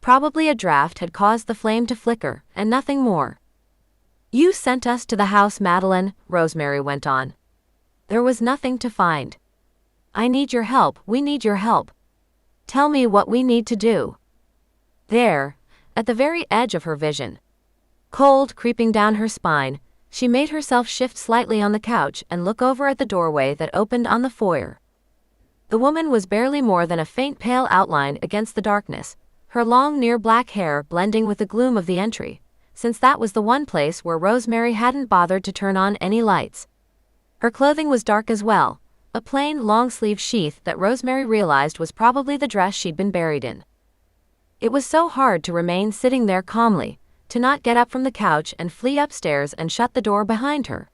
Probably a draft had caused the flame to flicker, and nothing more. You sent us to the house, Madeline, Rosemary went on. There was nothing to find. I need your help, we need your help. Tell me what we need to do. There, at the very edge of her vision, cold creeping down her spine, she made herself shift slightly on the couch and look over at the doorway that opened on the foyer. The woman was barely more than a faint pale outline against the darkness, her long near black hair blending with the gloom of the entry, since that was the one place where Rosemary hadn't bothered to turn on any lights. Her clothing was dark as well, a plain long-sleeve sheath that Rosemary realized was probably the dress she'd been buried in. It was so hard to remain sitting there calmly, to not get up from the couch and flee upstairs and shut the door behind her.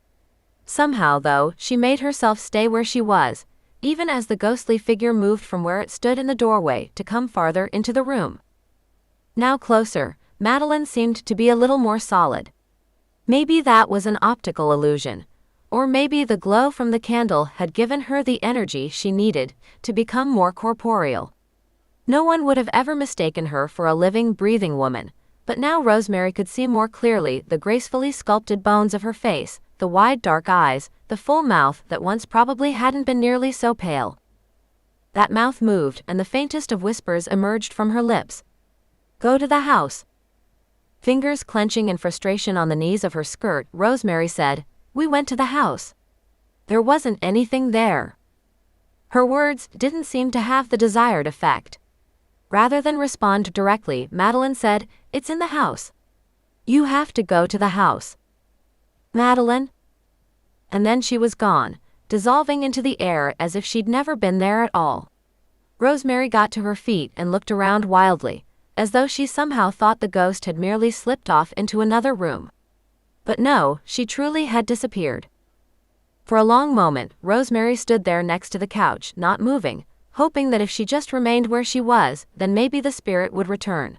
Somehow, though, she made herself stay where she was, even as the ghostly figure moved from where it stood in the doorway to come farther into the room. Now closer, Madeline seemed to be a little more solid. Maybe that was an optical illusion, or maybe the glow from the candle had given her the energy she needed to become more corporeal. No one would have ever mistaken her for a living, breathing woman, but now Rosemary could see more clearly the gracefully sculpted bones of her face, the wide dark eyes, the full mouth that once probably hadn't been nearly so pale. That mouth moved and the faintest of whispers emerged from her lips. Go to the house. Fingers clenching in frustration on the knees of her skirt, Rosemary said, We went to the house. There wasn't anything there. Her words didn't seem to have the desired effect. Rather than respond directly, Madeline said, It's in the house. You have to go to the house. Madeline? And then she was gone, dissolving into the air as if she'd never been there at all. Rosemary got to her feet and looked around wildly, as though she somehow thought the ghost had merely slipped off into another room. But no, she truly had disappeared. For a long moment, Rosemary stood there next to the couch, not moving, hoping that if she just remained where she was, then maybe the spirit would return.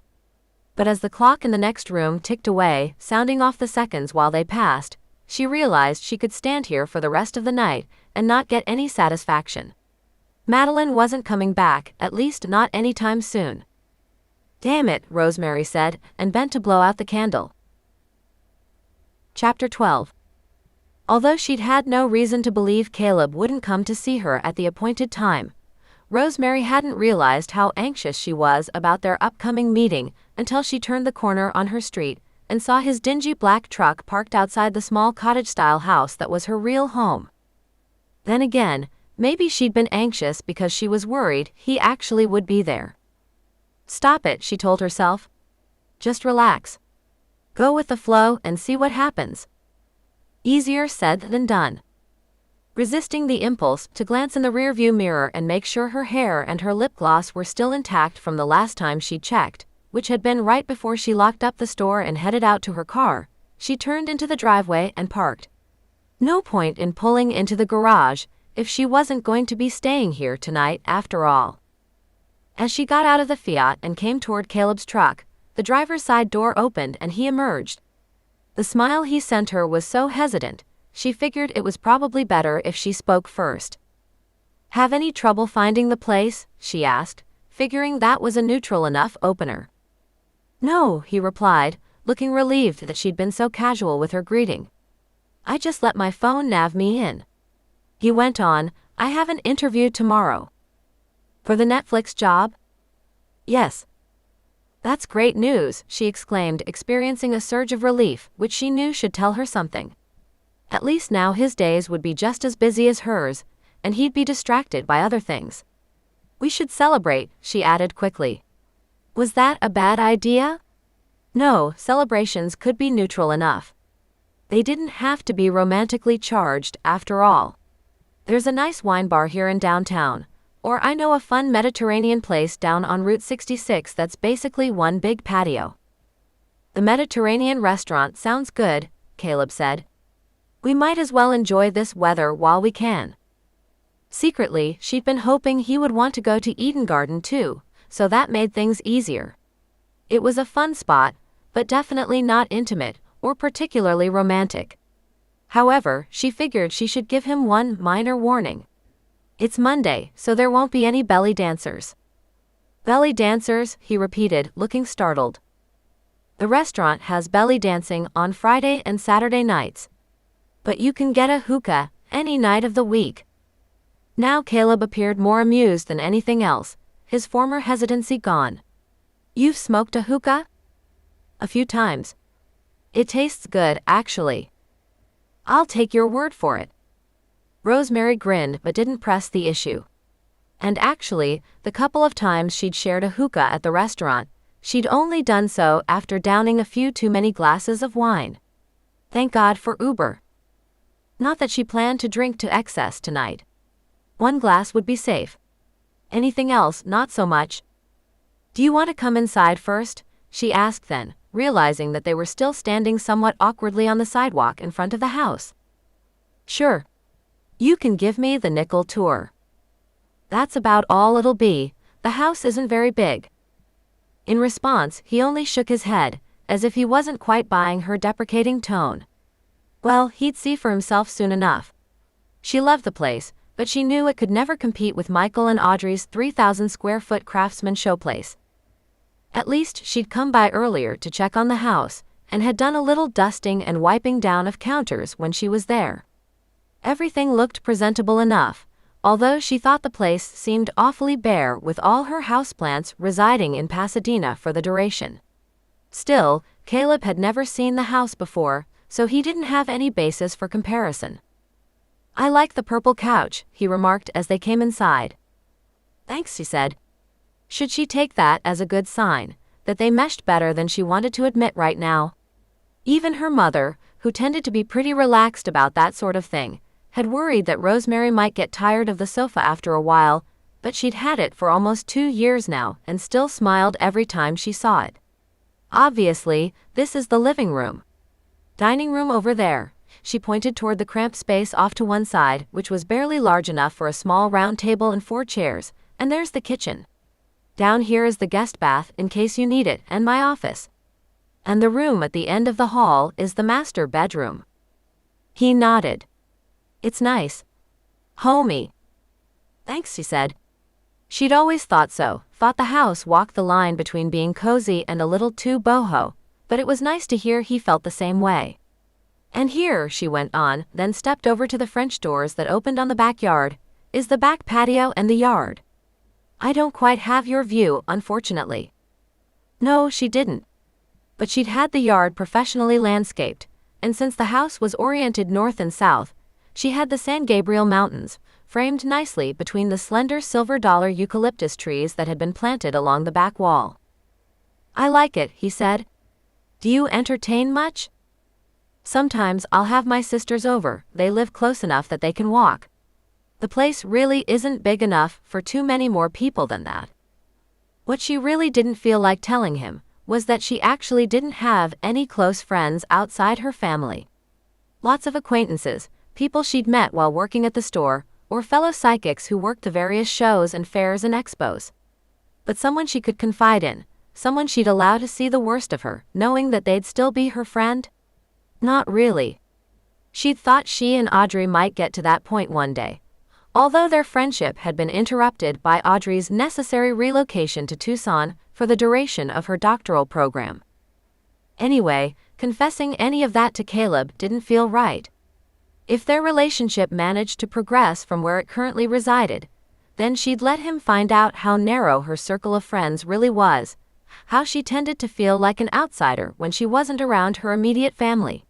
But as the clock in the next room ticked away, sounding off the seconds while they passed, she realized she could stand here for the rest of the night and not get any satisfaction. Madeline wasn't coming back, at least not anytime soon. "Damn it," Rosemary said, and bent to blow out the candle. Chapter 12. Although she'd had no reason to believe Caleb wouldn't come to see her at the appointed time, Rosemary hadn't realized how anxious she was about their upcoming meeting until she turned the corner on her street and saw his dingy black truck parked outside the small cottage-style house that was her real home. Then again, maybe she'd been anxious because she was worried he actually would be there. "Stop it," she told herself. "Just relax. Go with the flow and see what happens." Easier said than done. Resisting the impulse to glance in the rearview mirror and make sure her hair and her lip gloss were still intact from the last time she checked, which had been right before she locked up the store and headed out to her car, she turned into the driveway and parked. No point in pulling into the garage if she wasn't going to be staying here tonight after all. As she got out of the Fiat and came toward Caleb's truck, the driver's side door opened and he emerged. The smile he sent her was so hesitant, she figured it was probably better if she spoke first. "Have any trouble finding the place?" she asked, figuring that was a neutral enough opener. "No," he replied, looking relieved that she'd been so casual with her greeting. "I just let my phone nav me in." He went on, "I have an interview tomorrow." "For the Netflix job?" "Yes." "That's great news," she exclaimed, experiencing a surge of relief, which she knew should tell her something. At least now his days would be just as busy as hers, and he'd be distracted by other things. "We should celebrate," she added quickly. Was that a bad idea? No, celebrations could be neutral enough. They didn't have to be romantically charged, after all. "There's a nice wine bar here in downtown, or I know a fun Mediterranean place down on Route 66 that's basically one big patio." "The Mediterranean restaurant sounds good," Caleb said. "We might as well enjoy this weather while we can." Secretly, she'd been hoping he would want to go to Eden Garden too, so that made things easier. It was a fun spot, but definitely not intimate or particularly romantic. However, she figured she should give him one minor warning. "It's Monday, so there won't be any belly dancers." "Belly dancers?" he repeated, looking startled. "The restaurant has belly dancing on Friday and Saturday nights. But you can get a hookah any night of the week." Now Caleb appeared more amused than anything else, his former hesitancy gone. "You've smoked a hookah?" "A few times. It tastes good, actually." "I'll take your word for it." Rosemary grinned but didn't press the issue. And actually, the couple of times she'd shared a hookah at the restaurant, she'd only done so after downing a few too many glasses of wine. Thank God for Uber. Not that she planned to drink to excess tonight. One glass would be safe. Anything else, not so much. "Do you want to come inside first?" she asked then, realizing that they were still standing somewhat awkwardly on the sidewalk in front of the house. "Sure. You can give me the nickel tour." "That's about all it'll be. The house isn't very big." In response, he only shook his head, as if he wasn't quite buying her deprecating tone. Well, he'd see for himself soon enough. She loved the place, but she knew it could never compete with Michael and Audrey's 3,000-square-foot Craftsman showplace. At least she'd come by earlier to check on the house, and had done a little dusting and wiping down of counters when she was there. Everything looked presentable enough, although she thought the place seemed awfully bare with all her houseplants residing in Pasadena for the duration. Still, Caleb had never seen the house before, so he didn't have any basis for comparison. "I like the purple couch," he remarked as they came inside. "Thanks," she said. Should she take that as a good sign, that they meshed better than she wanted to admit right now? Even her mother, who tended to be pretty relaxed about that sort of thing, had worried that Rosemary might get tired of the sofa after a while, but she'd had it for almost 2 years now and still smiled every time she saw it. "Obviously, this is the living room. Dining room over there." She pointed toward the cramped space off to one side, which was barely large enough for a small round table and 4 chairs, And there's the kitchen. Down here is the guest bath in case you need it, and my office. And the room at the end of the hall is the master bedroom. He nodded. It's nice. Homey. Thanks, she said. She'd always thought so, thought the house walked the line between being cozy and a little too boho, but it was nice to hear he felt the same way. And here, she went on, then stepped over to the French doors that opened on the backyard, is the back patio and the yard. I don't quite have your view, unfortunately. No, she didn't. But she'd had the yard professionally landscaped, and since the house was oriented north and south, she had the San Gabriel Mountains, framed nicely between the slender silver-dollar eucalyptus trees that had been planted along the back wall. I like it, he said. Do you entertain much? Sometimes I'll have my sisters over, they live close enough that they can walk. The place really isn't big enough for too many more people than that. What she really didn't feel like telling him was that she actually didn't have any close friends outside her family. Lots of acquaintances, people she'd met while working at the store, or fellow psychics who worked the various shows and fairs and expos. But someone she could confide in, someone she'd allow to see the worst of her, knowing that they'd still be her friend? Not really. She'd thought she and Audrey might get to that point one day, although their friendship had been interrupted by Audrey's necessary relocation to Tucson for the duration of her doctoral program. Anyway, confessing any of that to Caleb didn't feel right. If their relationship managed to progress from where it currently resided, then she'd let him find out how narrow her circle of friends really was, how she tended to feel like an outsider when she wasn't around her immediate family.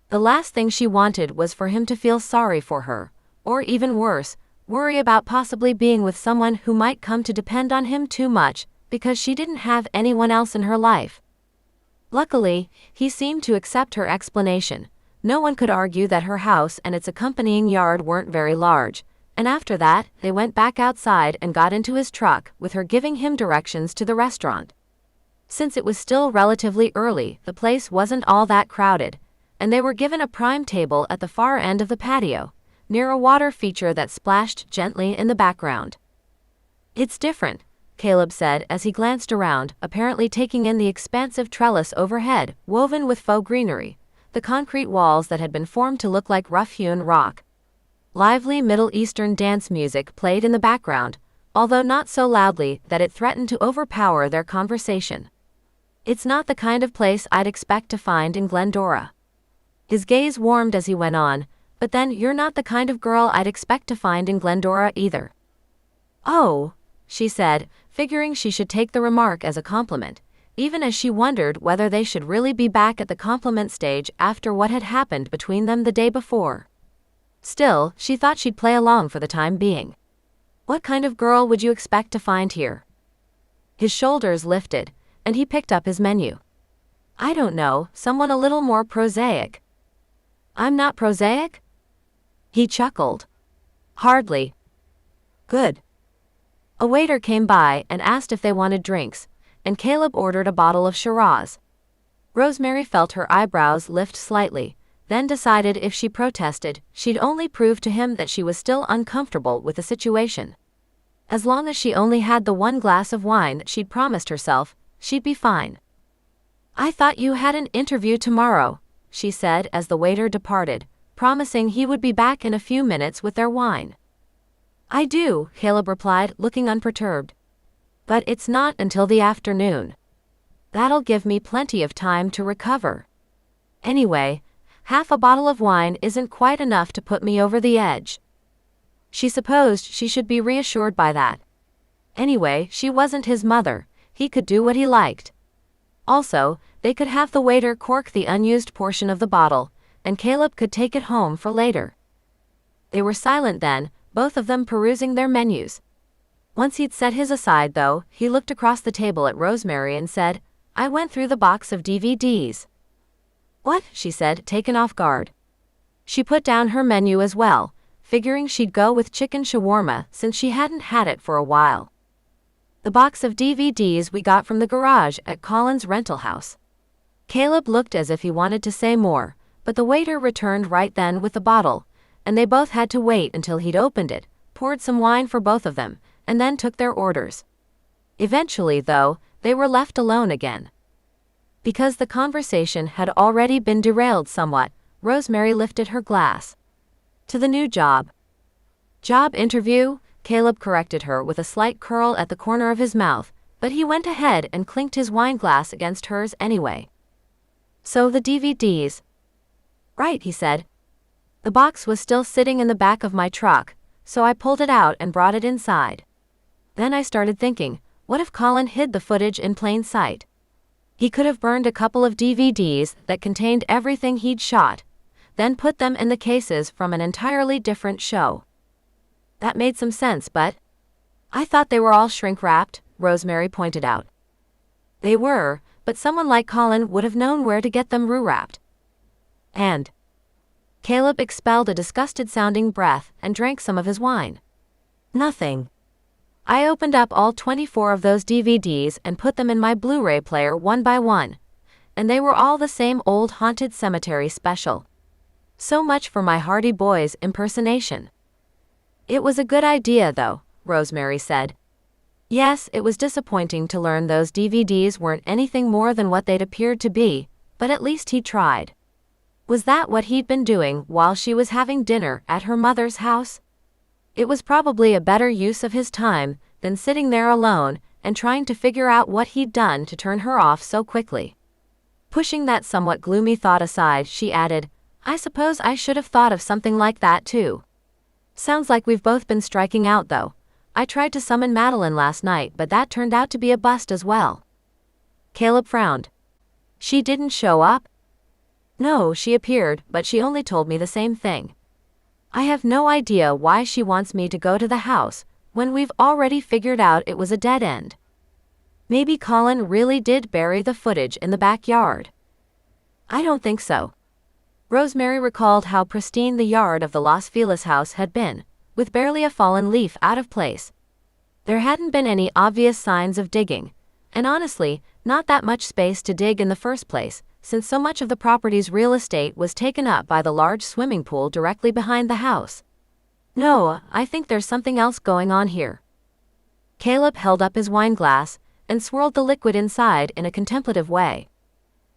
The last thing she wanted was for him to feel sorry for her, or even worse, worry about possibly being with someone who might come to depend on him too much because she didn't have anyone else in her life. Luckily, he seemed to accept her explanation. No one could argue that her house and its accompanying yard weren't very large, and after that, they went back outside and got into his truck, with her giving him directions to the restaurant. Since it was still relatively early, the place wasn't all that crowded, and they were given a prime table at the far end of the patio, near a water feature that splashed gently in the background. It's different, Caleb said as he glanced around, apparently taking in the expansive trellis overhead, woven with faux greenery, the concrete walls that had been formed to look like rough-hewn rock. Lively Middle Eastern dance music played in the background, although not so loudly that it threatened to overpower their conversation. It's not the kind of place I'd expect to find in Glendora. His gaze warmed as he went on, but then you're not the kind of girl I'd expect to find in Glendora either. Oh, she said, figuring she should take the remark as a compliment, even as she wondered whether they should really be back at the compliment stage after what had happened between them the day before. Still, she thought she'd play along for the time being. What kind of girl would you expect to find here? His shoulders lifted, and he picked up his menu. I don't know, someone a little more prosaic. I'm not prosaic? He chuckled. Hardly. Good. A waiter came by and asked if they wanted drinks, and Caleb ordered a bottle of Shiraz. Rosemary felt her eyebrows lift slightly, then decided if she protested, she'd only prove to him that she was still uncomfortable with the situation. As long as she only had the one glass of wine that she'd promised herself, she'd be fine. I thought you had an interview tomorrow, she said as the waiter departed, promising he would be back in a few minutes with their wine. I do, Caleb replied, looking unperturbed. But it's not until the afternoon. That'll give me plenty of time to recover. Anyway, half a bottle of wine isn't quite enough to put me over the edge. She supposed she should be reassured by that. Anyway, she wasn't his mother, he could do what he liked. Also, they could have the waiter cork the unused portion of the bottle, and Caleb could take it home for later. They were silent then, both of them perusing their menus. Once he'd set his aside though, he looked across the table at Rosemary and said, I went through the box of DVDs. What? She said, taken off guard. She put down her menu as well, figuring she'd go with chicken shawarma since she hadn't had it for a while. The box of DVDs we got from the garage at Colin's rental house. Caleb looked as if he wanted to say more, but the waiter returned right then with the bottle, and they both had to wait until he'd opened it, poured some wine for both of them, and then took their orders. Eventually, though, they were left alone again. Because the conversation had already been derailed somewhat, Rosemary lifted her glass. To the new job. Job interview? Caleb corrected her with a slight curl at the corner of his mouth, but he went ahead and clinked his wine glass against hers anyway. So the DVDs. Right, he said. The box was still sitting in the back of my truck, so I pulled it out and brought it inside. Then I started thinking, what if Colin hid the footage in plain sight? He could have burned a couple of DVDs that contained everything he'd shot, then put them in the cases from an entirely different show. That made some sense, but I thought they were all shrink-wrapped, Rosemary pointed out. They were, but someone like Colin would have known where to get them wrapped. And Caleb expelled a disgusted-sounding breath and drank some of his wine. Nothing. I opened up all 24 of those DVDs and put them in my Blu-ray player one by one, and they were all the same old Haunted Cemetery special. So much for my Hardy Boys impersonation. It was a good idea, though, Rosemary said. Yes, it was disappointing to learn those DVDs weren't anything more than what they'd appeared to be, but at least he tried. Was that what he'd been doing while she was having dinner at her mother's house? It was probably a better use of his time than sitting there alone and trying to figure out what he'd done to turn her off so quickly. Pushing that somewhat gloomy thought aside, she added, I suppose I should have thought of something like that too. Sounds like we've both been striking out, though. I tried to summon Madeline last night, but that turned out to be a bust as well. Caleb frowned. She didn't show up? No, she appeared, but she only told me the same thing. I have no idea why she wants me to go to the house, when we've already figured out it was a dead end. Maybe Colin really did bury the footage in the backyard. I don't think so. Rosemary recalled how pristine the yard of the Los Feliz house had been, with barely a fallen leaf out of place. There hadn't been any obvious signs of digging, and honestly, not that much space to dig in the first place, since so much of the property's real estate was taken up by the large swimming pool directly behind the house. No, I think there's something else going on here. Caleb held up his wine glass and swirled the liquid inside in a contemplative way.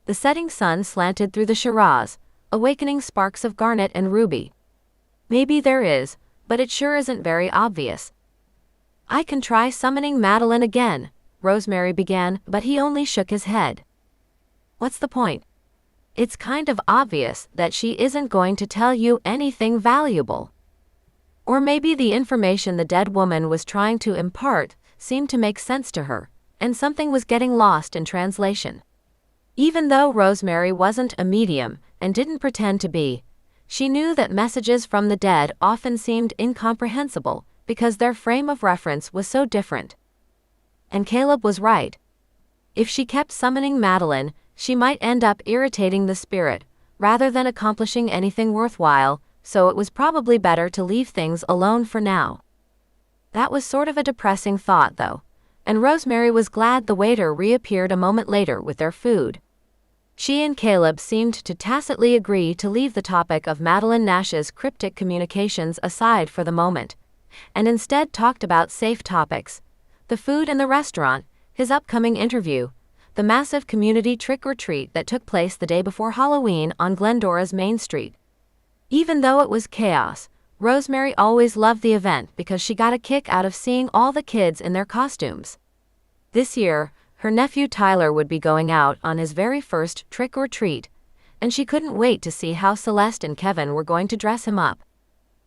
The setting sun slanted through the Shiraz, awakening sparks of garnet and ruby. Maybe there is, but it sure isn't very obvious. I can try summoning Madeline again, Rosemary began, but he only shook his head. What's the point? It's kind of obvious that she isn't going to tell you anything valuable. Or maybe the information the dead woman was trying to impart seemed to make sense to her, and something was getting lost in translation. Even though Rosemary wasn't a medium and didn't pretend to be, she knew that messages from the dead often seemed incomprehensible because their frame of reference was so different. And Caleb was right. If she kept summoning Madeline, she might end up irritating the spirit, rather than accomplishing anything worthwhile, so it was probably better to leave things alone for now. That was sort of a depressing thought, though, and Rosemary was glad the waiter reappeared a moment later with their food. She and Caleb seemed to tacitly agree to leave the topic of Madeline Nash's cryptic communications aside for the moment, and instead talked about safe topics: the food in the restaurant, his upcoming interview, the massive community trick-or-treat that took place the day before Halloween on Glendora's Main Street. Even though it was chaos, Rosemary always loved the event because she got a kick out of seeing all the kids in their costumes. This year, her nephew Tyler would be going out on his very first trick-or-treat, and she couldn't wait to see how Celeste and Kevin were going to dress him up.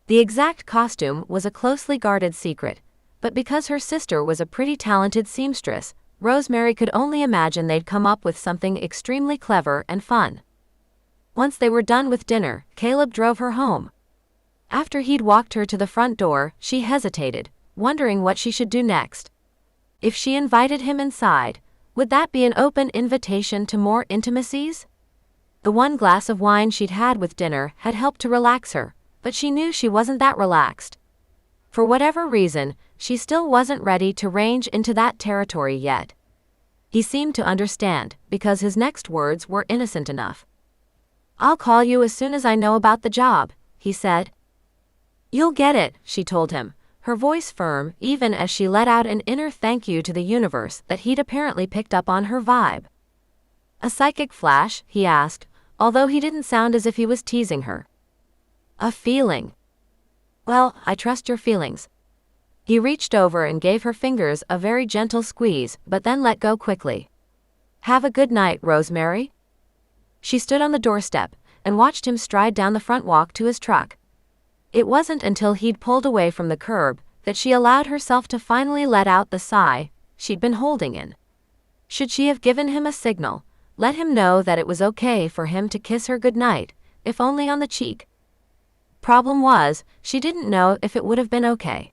The exact costume was a closely guarded secret, but because her sister was a pretty talented seamstress, Rosemary could only imagine they'd come up with something extremely clever and fun. Once they were done with dinner, Caleb drove her home. After he'd walked her to the front door, she hesitated, wondering what she should do next. If she invited him inside, would that be an open invitation to more intimacies? The one glass of wine she'd had with dinner had helped to relax her, but she knew she wasn't that relaxed. For whatever reason, she still wasn't ready to range into that territory yet. He seemed to understand, because his next words were innocent enough. I'll call you as soon as I know about the job, he said. You'll get it, she told him, her voice firm even as she let out an inner thank you to the universe that he'd apparently picked up on her vibe. "A psychic flash?" he asked, although he didn't sound as if he was teasing her. "A feeling." "Well, I trust your feelings." He reached over and gave her fingers a very gentle squeeze, but then let go quickly. "Have a good night, Rosemary." She stood on the doorstep and watched him stride down the front walk to his truck. It wasn't until he'd pulled away from the curb that she allowed herself to finally let out the sigh she'd been holding in. Should she have given him a signal, let him know that it was okay for him to kiss her goodnight, if only on the cheek? Problem was, she didn't know if it would have been okay.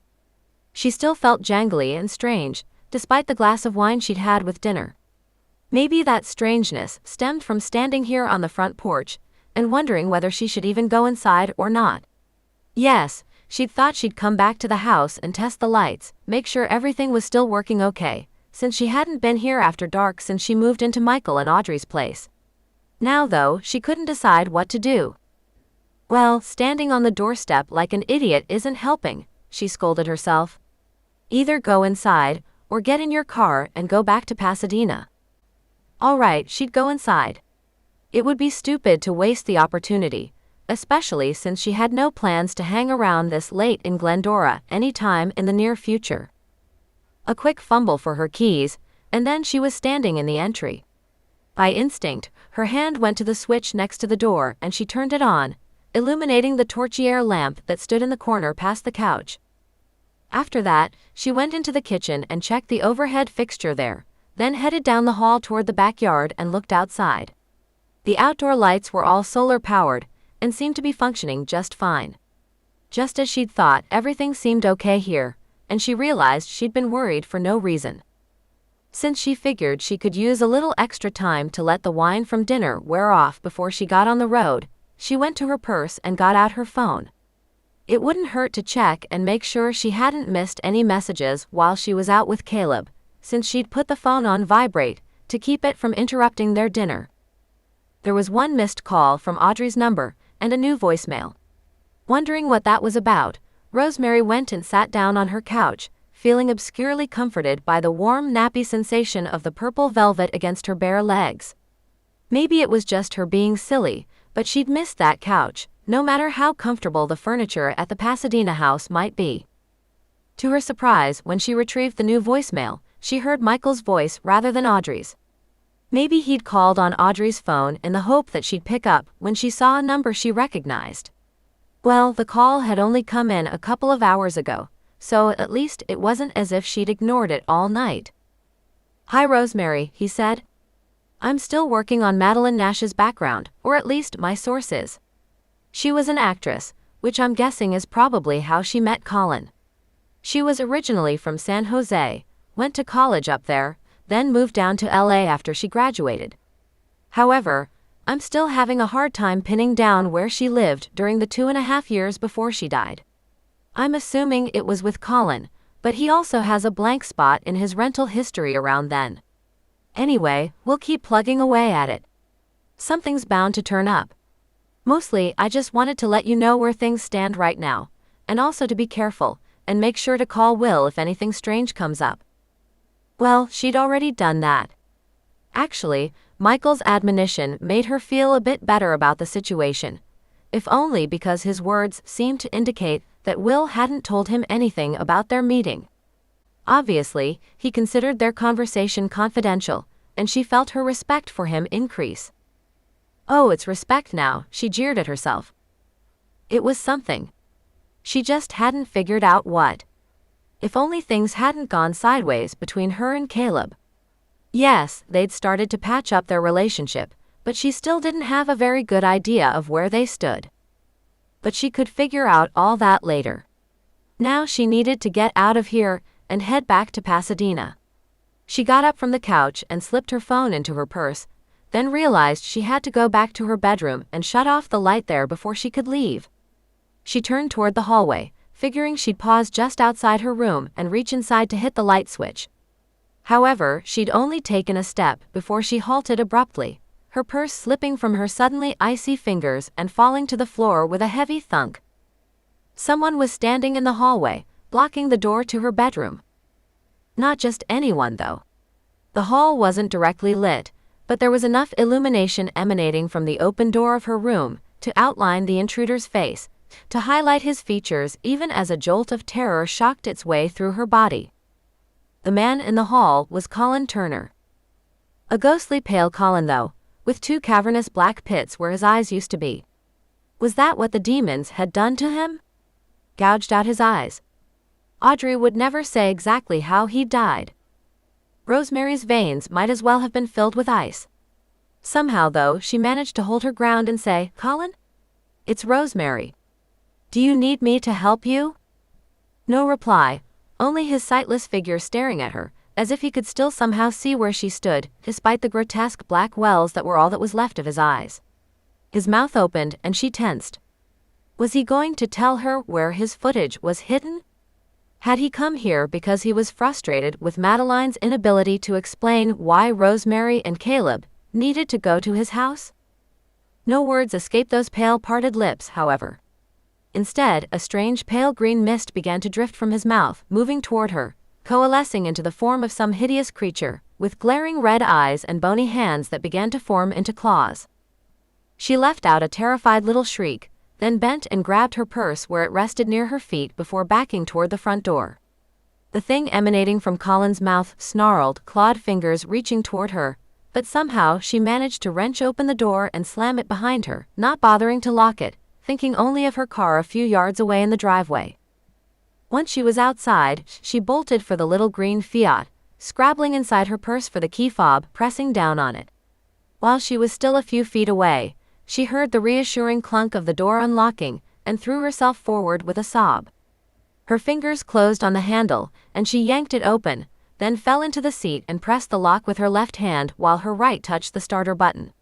She still felt jangly and strange, despite the glass of wine she'd had with dinner. Maybe that strangeness stemmed from standing here on the front porch and wondering whether she should even go inside or not. Yes, she'd thought she'd come back to the house and test the lights, make sure everything was still working okay, since she hadn't been here after dark since she moved into Michael and Audrey's place. Now though, she couldn't decide what to do. "Well, standing on the doorstep like an idiot isn't helping," she scolded herself. "Either go inside, or get in your car and go back to Pasadena." All right, she'd go inside. It would be stupid to waste the opportunity, especially since she had no plans to hang around this late in Glendora any time in the near future. A quick fumble for her keys, and then she was standing in the entry. By instinct, her hand went to the switch next to the door and she turned it on, illuminating the torchiere lamp that stood in the corner past the couch. After that, she went into the kitchen and checked the overhead fixture there, then headed down the hall toward the backyard and looked outside. The outdoor lights were all solar-powered and seemed to be functioning just fine. Just as she'd thought, everything seemed okay here, and she realized she'd been worried for no reason. Since she figured she could use a little extra time to let the wine from dinner wear off before she got on the road, she went to her purse and got out her phone. It wouldn't hurt to check and make sure she hadn't missed any messages while she was out with Caleb, since she'd put the phone on vibrate to keep it from interrupting their dinner. There was one missed call from Audrey's number and a new voicemail. Wondering what that was about, Rosemary went and sat down on her couch, feeling obscurely comforted by the warm, nappy sensation of the purple velvet against her bare legs. Maybe it was just her being silly, but she'd missed that couch, no matter how comfortable the furniture at the Pasadena house might be. To her surprise, when she retrieved the new voicemail, she heard Michael's voice rather than Audrey's. Maybe he'd called on Audrey's phone in the hope that she'd pick up when she saw a number she recognized. Well, the call had only come in a couple of hours ago, so at least it wasn't as if she'd ignored it all night. "Hi Rosemary," he said. "I'm still working on Madeline Nash's background, or at least my source is. She was an actress, which I'm guessing is probably how she met Colin. She was originally from San Jose, went to college up there, then moved down to LA after she graduated. However, I'm still having a hard time pinning down where she lived during the 2.5 years before she died. I'm assuming it was with Colin, but he also has a blank spot in his rental history around then. Anyway, we'll keep plugging away at it. Something's bound to turn up. Mostly, I just wanted to let you know where things stand right now, and also to be careful, and make sure to call Will if anything strange comes up." Well, she'd already done that. Actually, Michael's admonition made her feel a bit better about the situation, if only because his words seemed to indicate that Will hadn't told him anything about their meeting. Obviously, he considered their conversation confidential, and she felt her respect for him increase. Oh, it's respect now, she jeered at herself. It was something. She just hadn't figured out what. If only things hadn't gone sideways between her and Caleb. Yes, they'd started to patch up their relationship, but she still didn't have a very good idea of where they stood. But she could figure out all that later. Now she needed to get out of here and head back to Pasadena. She got up from the couch and slipped her phone into her purse, then realized she had to go back to her bedroom and shut off the light there before she could leave. She turned toward the hallway, figuring she'd pause just outside her room and reach inside to hit the light switch. However, she'd only taken a step before she halted abruptly, her purse slipping from her suddenly icy fingers and falling to the floor with a heavy thunk. Someone was standing in the hallway, blocking the door to her bedroom. Not just anyone, though. The hall wasn't directly lit, but there was enough illumination emanating from the open door of her room to outline the intruder's face, to highlight his features even as a jolt of terror shocked its way through her body. The man in the hall was Colin Turner. A ghostly pale Colin, though, with 2 cavernous black pits where his eyes used to be. Was that what the demons had done to him? Gouged out his eyes. Audrey would never say exactly how he died. Rosemary's veins might as well have been filled with ice. Somehow, though, she managed to hold her ground and say, "Colin? It's Rosemary. Do you need me to help you?" No reply, only his sightless figure staring at her, as if he could still somehow see where she stood, despite the grotesque black wells that were all that was left of his eyes. His mouth opened and she tensed. Was he going to tell her where his footage was hidden? Had he come here because he was frustrated with Madeline's inability to explain why Rosemary and Caleb needed to go to his house? No words escaped those pale parted lips, however. Instead, a strange pale green mist began to drift from his mouth, moving toward her, coalescing into the form of some hideous creature, with glaring red eyes and bony hands that began to form into claws. She let out a terrified little shriek, then bent and grabbed her purse where it rested near her feet before backing toward the front door. The thing emanating from Colin's mouth snarled, clawed fingers reaching toward her, but somehow she managed to wrench open the door and slam it behind her, not bothering to lock it, thinking only of her car a few yards away in the driveway. Once she was outside, she bolted for the little green Fiat, scrabbling inside her purse for the key fob, pressing down on it. While she was still a few feet away, she heard the reassuring clunk of the door unlocking and threw herself forward with a sob. Her fingers closed on the handle, and she yanked it open, then fell into the seat and pressed the lock with her left hand while her right touched the starter button.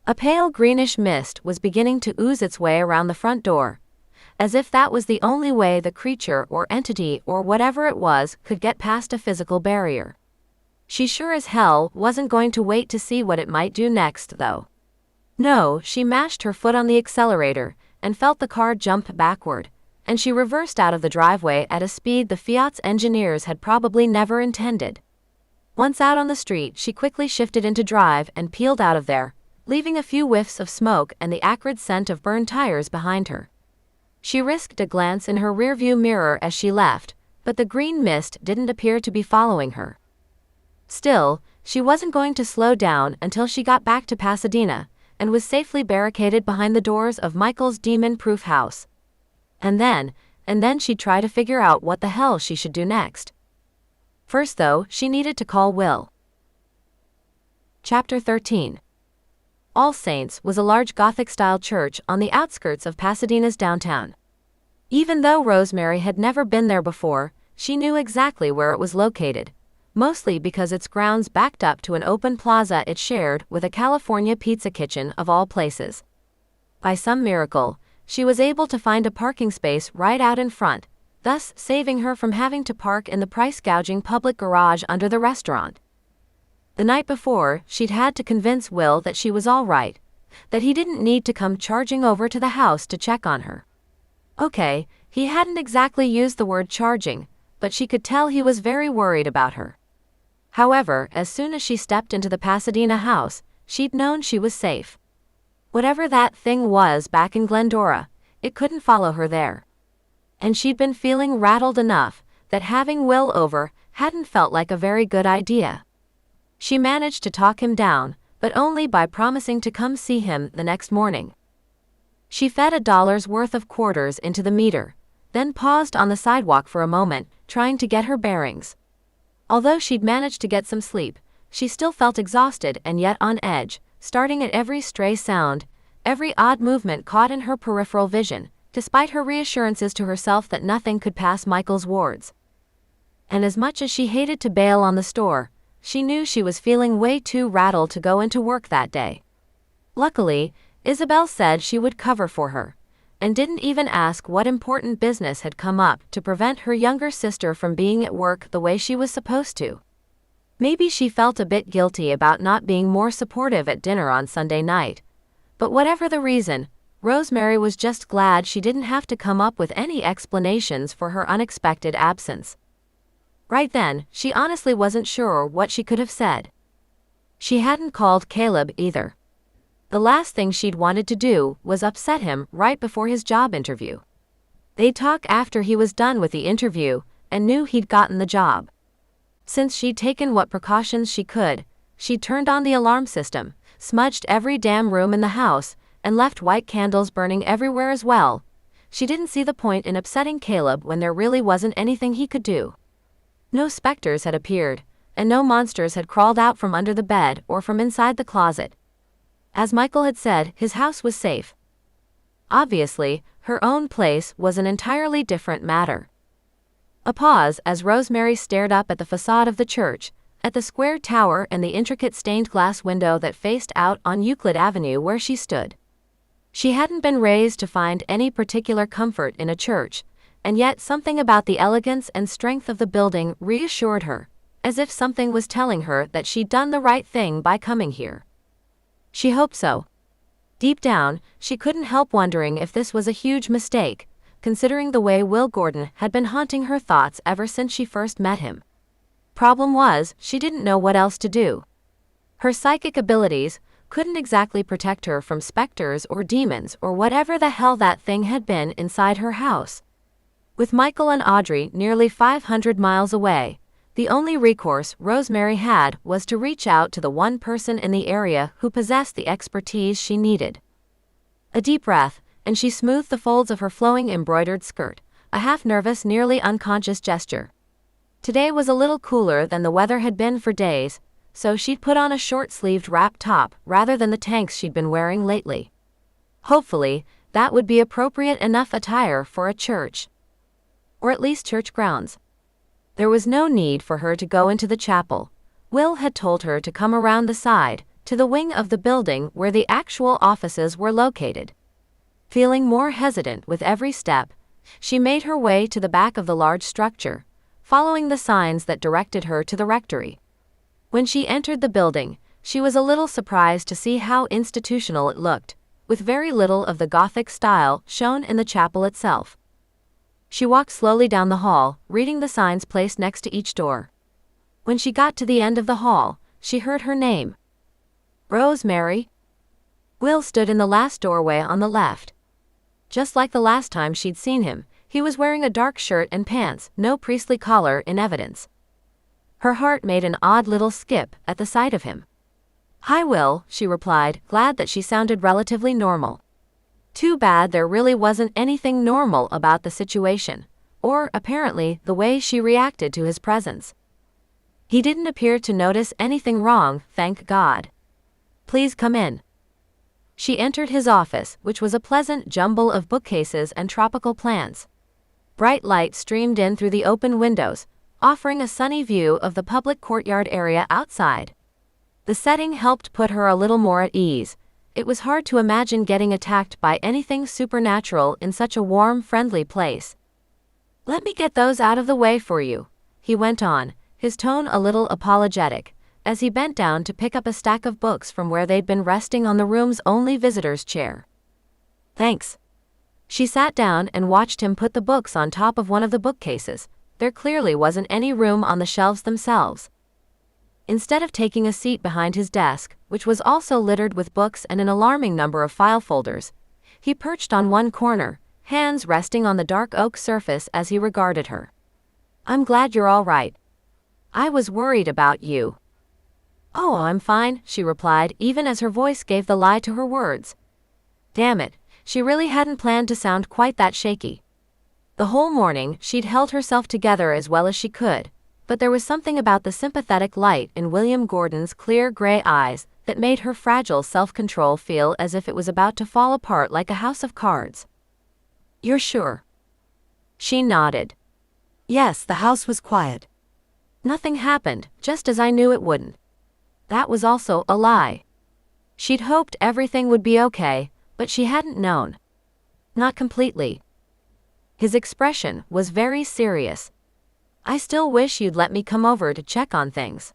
A pale greenish mist was beginning to ooze its way around the front door, as if that was the only way the creature or entity or whatever it was could get past a physical barrier. She sure as hell wasn't going to wait to see what it might do next, though. No, she mashed her foot on the accelerator and felt the car jump backward, and she reversed out of the driveway at a speed the Fiat's engineers had probably never intended. Once out on the street, she quickly shifted into drive and peeled out of there, leaving a few whiffs of smoke and the acrid scent of burned tires behind her. She risked a glance in her rearview mirror as she left, but the green mist didn't appear to be following her. Still, she wasn't going to slow down until she got back to Pasadena and was safely barricaded behind the doors of Michael's demon-proof house. And then she'd try to figure out what the hell she should do next. First, though, she needed to call Will. Chapter 13. All Saints was a large Gothic-style church on the outskirts of Pasadena's downtown. Even though Rosemary had never been there before, she knew exactly where it was located, mostly because its grounds backed up to an open plaza it shared with a California pizza kitchen of all places. By some miracle, she was able to find a parking space right out in front, thus saving her from having to park in the price-gouging public garage under the restaurant. The night before, she'd had to convince Will that she was all right, that he didn't need to come charging over to the house to check on her. Okay, he hadn't exactly used the word charging, but she could tell he was very worried about her. However, as soon as she stepped into the Pasadena house, she'd known she was safe. Whatever that thing was back in Glendora, it couldn't follow her there. And she'd been feeling rattled enough that having Will over hadn't felt like a very good idea. She managed to talk him down, but only by promising to come see him the next morning. She fed $1's worth of quarters into the meter, then paused on the sidewalk for a moment, trying to get her bearings. Although she'd managed to get some sleep, she still felt exhausted and yet on edge, starting at every stray sound, every odd movement caught in her peripheral vision, despite her reassurances to herself that nothing could pass Michael's wards. And as much as she hated to bail on the store, she knew she was feeling way too rattled to go into work that day. Luckily, Isabel said she would cover for her, and didn't even ask what important business had come up to prevent her younger sister from being at work the way she was supposed to. Maybe she felt a bit guilty about not being more supportive at dinner on Sunday night. But whatever the reason, Rosemary was just glad she didn't have to come up with any explanations for her unexpected absence. Right then, she honestly wasn't sure what she could have said. She hadn't called Caleb either. The last thing she'd wanted to do was upset him right before his job interview. They'd talk after he was done with the interview and knew he'd gotten the job. Since she'd taken what precautions she could, she'd turned on the alarm system, smudged every damn room in the house, and left white candles burning everywhere as well. She didn't see the point in upsetting Caleb when there really wasn't anything he could do. No specters had appeared, and no monsters had crawled out from under the bed or from inside the closet. As Michael had said, his house was safe. Obviously, her own place was an entirely different matter. A pause as Rosemary stared up at the facade of the church, at the square tower and the intricate stained glass window that faced out on Euclid Avenue where she stood. She hadn't been raised to find any particular comfort in a church, and yet something about the elegance and strength of the building reassured her, as if something was telling her that she'd done the right thing by coming here. She hoped so. Deep down, she couldn't help wondering if this was a huge mistake, considering the way Will Gordon had been haunting her thoughts ever since she first met him. Problem was, she didn't know what else to do. Her psychic abilities couldn't exactly protect her from specters or demons or whatever the hell that thing had been inside her house. With Michael and Audrey nearly 500 miles away, the only recourse Rosemary had was to reach out to the one person in the area who possessed the expertise she needed. A deep breath, and she smoothed the folds of her flowing embroidered skirt, a half-nervous, nearly unconscious gesture. Today was a little cooler than the weather had been for days, so she'd put on a short-sleeved wrap top rather than the tanks she'd been wearing lately. Hopefully, that would be appropriate enough attire for a church. Or at least church grounds. There was no need for her to go into the chapel. Will had told her to come around the side, to the wing of the building where the actual offices were located. Feeling more hesitant with every step, she made her way to the back of the large structure, following the signs that directed her to the rectory. When she entered the building, she was a little surprised to see how institutional it looked, with very little of the Gothic style shown in the chapel itself. She walked slowly down the hall, reading the signs placed next to each door. When she got to the end of the hall, she heard her name. Rosemary. Will stood in the last doorway on the left. Just like the last time she'd seen him, he was wearing a dark shirt and pants, no priestly collar in evidence. Her heart made an odd little skip at the sight of him. "Hi, Will," she replied, glad that she sounded relatively normal. Too bad there really wasn't anything normal about the situation, or, apparently, the way she reacted to his presence. He didn't appear to notice anything wrong, thank God. "Please come in." She entered his office, which was a pleasant jumble of bookcases and tropical plants. Bright light streamed in through the open windows, offering a sunny view of the public courtyard area outside. The setting helped put her a little more at ease. It was hard to imagine getting attacked by anything supernatural in such a warm, friendly place. "Let me get those out of the way for you," he went on, his tone a little apologetic, as he bent down to pick up a stack of books from where they'd been resting on the room's only visitor's chair. "Thanks." She sat down and watched him put the books on top of one of the bookcases. There clearly wasn't any room on the shelves themselves. Instead of taking a seat behind his desk, which was also littered with books and an alarming number of file folders, he perched on one corner, hands resting on the dark oak surface as he regarded her. "I'm glad you're all right. I was worried about you." "Oh, I'm fine," she replied, even as her voice gave the lie to her words. Damn it, she really hadn't planned to sound quite that shaky. The whole morning, she'd held herself together as well as she could, but there was something about the sympathetic light in William Gordon's clear gray eyes that made her fragile self-control feel as if it was about to fall apart like a house of cards. "You're sure?" She nodded. "Yes, the house was quiet. Nothing happened, just as I knew it wouldn't." That was also a lie. She'd hoped everything would be okay, but she hadn't known. Not completely. His expression was very serious. "I still wish you'd let me come over to check on things."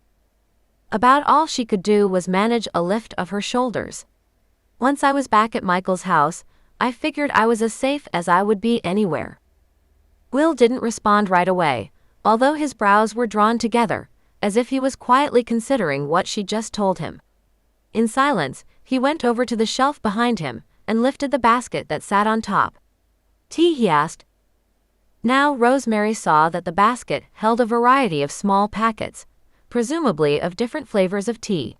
About all she could do was manage a lift of her shoulders. "Once I was back at Michael's house, I figured I was as safe as I would be anywhere." Will didn't respond right away, although his brows were drawn together, as if he was quietly considering what she just told him. In silence, he went over to the shelf behind him and lifted the basket that sat on top. "Tea?" he asked. Now Rosemary saw that the basket held a variety of small packets, presumably of different flavors of tea.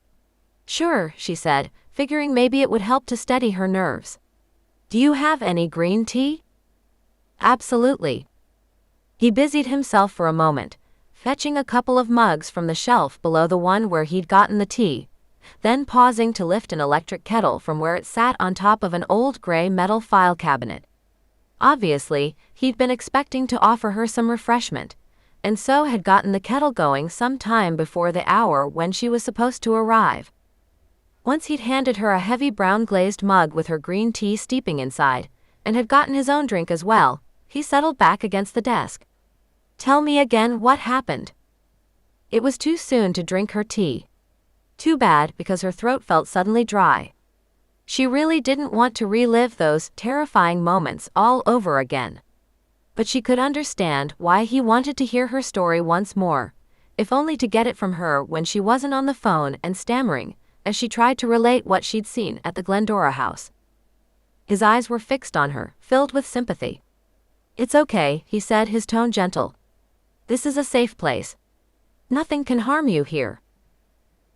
"Sure," she said, figuring maybe it would help to steady her nerves. "Do you have any green tea?" "Absolutely." He busied himself for a moment, fetching a couple of mugs from the shelf below the one where he'd gotten the tea, then pausing to lift an electric kettle from where it sat on top of an old gray metal file cabinet. Obviously, he'd been expecting to offer her some refreshment, and so had gotten the kettle going some time before the hour when she was supposed to arrive. Once he'd handed her a heavy brown glazed mug with her green tea steeping inside, and had gotten his own drink as well, he settled back against the desk. "Tell me again what happened." It was too soon to drink her tea. Too bad, because her throat felt suddenly dry. She really didn't want to relive those terrifying moments all over again. But she could understand why he wanted to hear her story once more, if only to get it from her when she wasn't on the phone and stammering, as she tried to relate what she'd seen at the Glendora house. His eyes were fixed on her, filled with sympathy. "It's okay," he said, his tone gentle. "This is a safe place. Nothing can harm you here."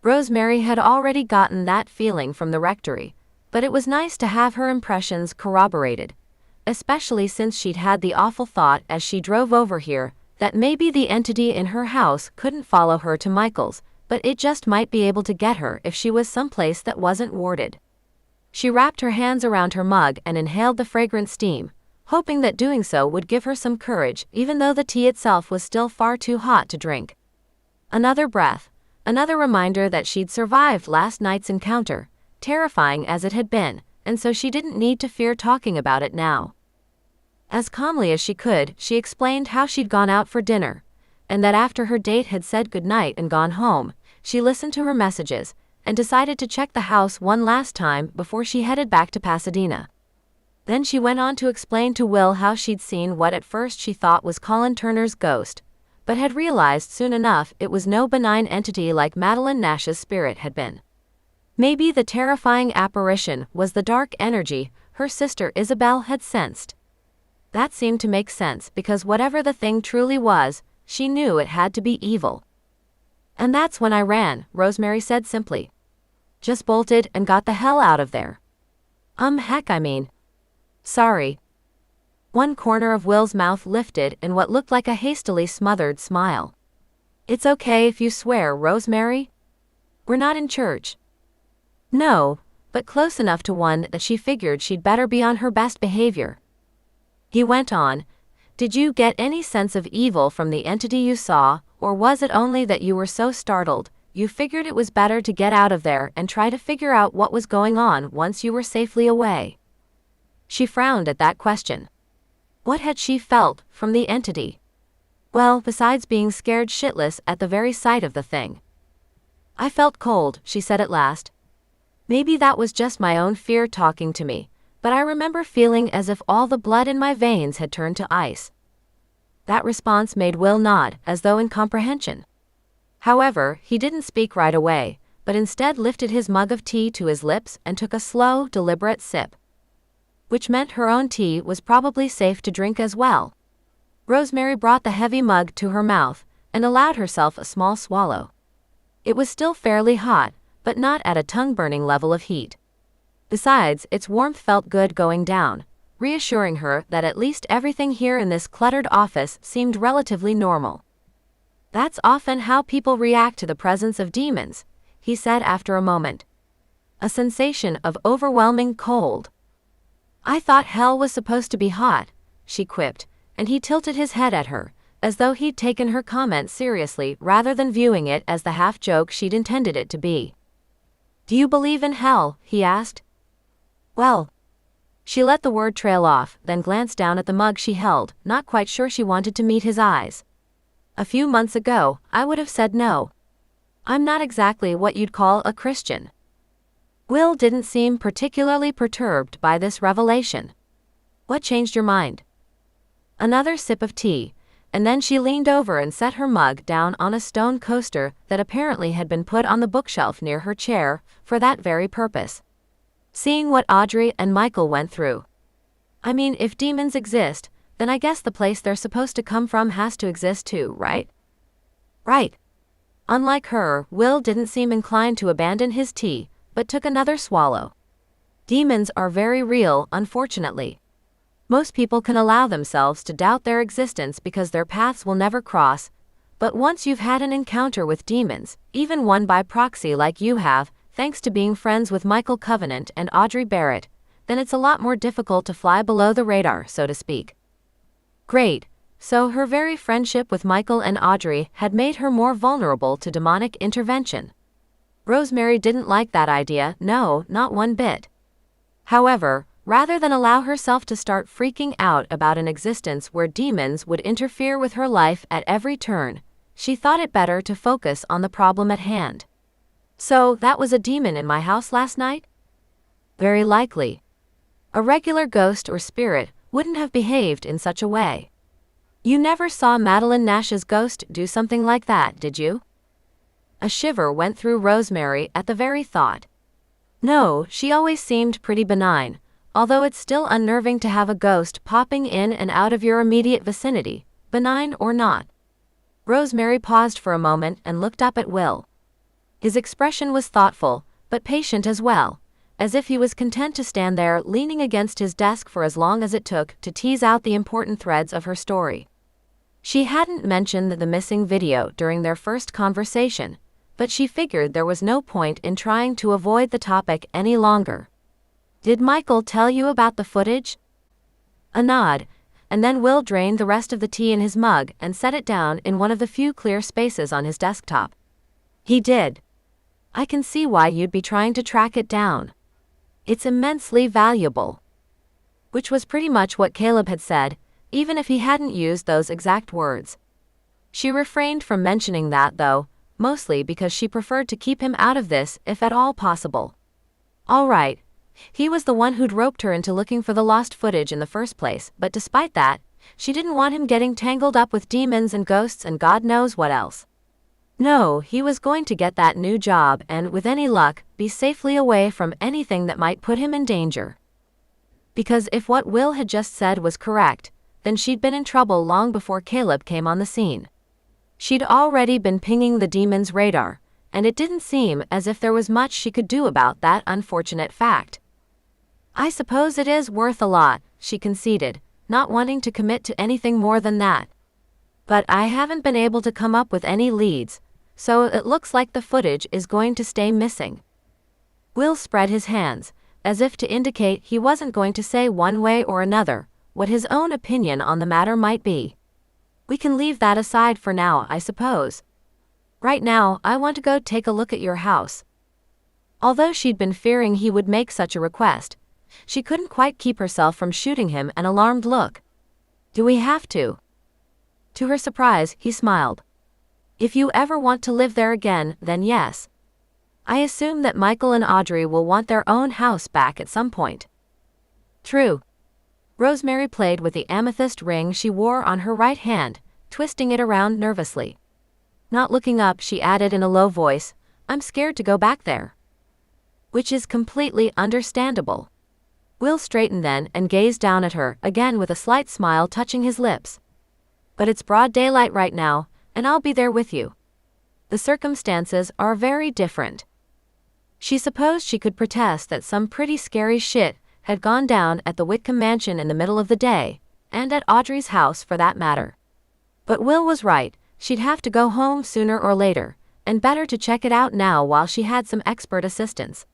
Rosemary had already gotten that feeling from the rectory, but it was nice to have her impressions corroborated, especially since she'd had the awful thought as she drove over here that maybe the entity in her house couldn't follow her to Michael's, but it just might be able to get her if she was someplace that wasn't warded. She wrapped her hands around her mug and inhaled the fragrant steam, hoping that doing so would give her some courage even though the tea itself was still far too hot to drink. Another breath, another reminder that she'd survived last night's encounter, terrifying as it had been, and so she didn't need to fear talking about it now. As calmly as she could, she explained how she'd gone out for dinner, and that after her date had said goodnight and gone home, she listened to her messages and decided to check the house one last time before she headed back to Pasadena. Then she went on to explain to Will how she'd seen what at first she thought was Colin Turner's ghost, but had realized soon enough it was no benign entity like Madeline Nash's spirit had been. Maybe the terrifying apparition was the dark energy her sister Isabel had sensed. That seemed to make sense because whatever the thing truly was, she knew it had to be evil. "And that's when I ran," Rosemary said simply. "Just bolted and got the hell out of there." Heck, I mean. Sorry." One corner of Will's mouth lifted in what looked like a hastily smothered smile. "It's okay if you swear, Rosemary. We're not in church." No, but close enough to one that she figured she'd better be on her best behavior. He went on, "Did you get any sense of evil from the entity you saw, or was it only that you were so startled, you figured it was better to get out of there and try to figure out what was going on once you were safely away?" She frowned at that question. What had she felt from the entity? Well, besides being scared shitless at the very sight of the thing. "I felt cold," she said at last. "Maybe that was just my own fear talking to me, but I remember feeling as if all the blood in my veins had turned to ice." That response made Will nod, as though in comprehension. However, he didn't speak right away, but instead lifted his mug of tea to his lips and took a slow, deliberate sip. Which meant her own tea was probably safe to drink as well. Rosemary brought the heavy mug to her mouth and allowed herself a small swallow. It was still fairly hot, but not at a tongue-burning level of heat. Besides, its warmth felt good going down, reassuring her that at least everything here in this cluttered office seemed relatively normal. "That's often how people react to the presence of demons," he said after a moment. "A sensation of overwhelming cold." "I thought hell was supposed to be hot," she quipped, and he tilted his head at her, as though he'd taken her comment seriously rather than viewing it as the half-joke she'd intended it to be. "Do you believe in hell?" he asked. "Well." She let the word trail off, then glanced down at the mug she held, not quite sure she wanted to meet his eyes. "A few months ago, I would have said no. I'm not exactly what you'd call a Christian." Will didn't seem particularly perturbed by this revelation. What changed your mind? Another sip of tea, and then she leaned over and set her mug down on a stone coaster that apparently had been put on the bookshelf near her chair for that very purpose. Seeing what Audrey and Michael went through. I mean, if demons exist, then I guess the place they're supposed to come from has to exist too, right? Right. Unlike her, Will didn't seem inclined to abandon his tea, but took another swallow. Demons are very real, unfortunately. Most people can allow themselves to doubt their existence because their paths will never cross, but once you've had an encounter with demons, even one by proxy like you have, thanks to being friends with Michael Covenant and Audrey Barrett, then it's a lot more difficult to fly below the radar, so to speak. Great. So her very friendship with Michael and Audrey had made her more vulnerable to demonic intervention. Rosemary didn't like that idea, no, not one bit. However, rather than allow herself to start freaking out about an existence where demons would interfere with her life at every turn, she thought it better to focus on the problem at hand. So, that was a demon in my house last night? Very likely. A regular ghost or spirit wouldn't have behaved in such a way. You never saw Madeline Nash's ghost do something like that, did you? A shiver went through Rosemary at the very thought. No, she always seemed pretty benign, although it's still unnerving to have a ghost popping in and out of your immediate vicinity, benign or not. Rosemary paused for a moment and looked up at Will. His expression was thoughtful, but patient as well, as if he was content to stand there leaning against his desk for as long as it took to tease out the important threads of her story. She hadn't mentioned the missing video during their first conversation, but she figured there was no point in trying to avoid the topic any longer. Did Michael tell you about the footage? A nod, and then Will drained the rest of the tea in his mug and set it down in one of the few clear spaces on his desktop. He did. I can see why you'd be trying to track it down. It's immensely valuable. Which was pretty much what Caleb had said, even if he hadn't used those exact words. She refrained from mentioning that, though, mostly because she preferred to keep him out of this if at all possible. All right. He was the one who'd roped her into looking for the lost footage in the first place, but despite that, she didn't want him getting tangled up with demons and ghosts and God knows what else. No, he was going to get that new job and, with any luck, be safely away from anything that might put him in danger. Because if what Will had just said was correct, then she'd been in trouble long before Caleb came on the scene. She'd already been pinging the demon's radar, and it didn't seem as if there was much she could do about that unfortunate fact. I suppose it is worth a lot, she conceded, not wanting to commit to anything more than that. But I haven't been able to come up with any leads, so it looks like the footage is going to stay missing. Will spread his hands, as if to indicate he wasn't going to say one way or another what his own opinion on the matter might be. We can leave that aside for now, I suppose. Right now, I want to go take a look at your house. Although she'd been fearing he would make such a request, she couldn't quite keep herself from shooting him an alarmed look. Do we have to? To her surprise, he smiled. If you ever want to live there again, then yes. I assume that Michael and Audrey will want their own house back at some point. True. Rosemary played with the amethyst ring she wore on her right hand, twisting it around nervously. Not looking up, she added in a low voice, I'm scared to go back there. Which is completely understandable. Will straightened then and gazed down at her, again with a slight smile touching his lips. But it's broad daylight right now, and I'll be there with you. The circumstances are very different. She supposed she could protest that some pretty scary shit had gone down at the Whitcomb mansion in the middle of the day, and at Audrey's house for that matter. But Will was right, she'd have to go home sooner or later, and better to check it out now while she had some expert assistance.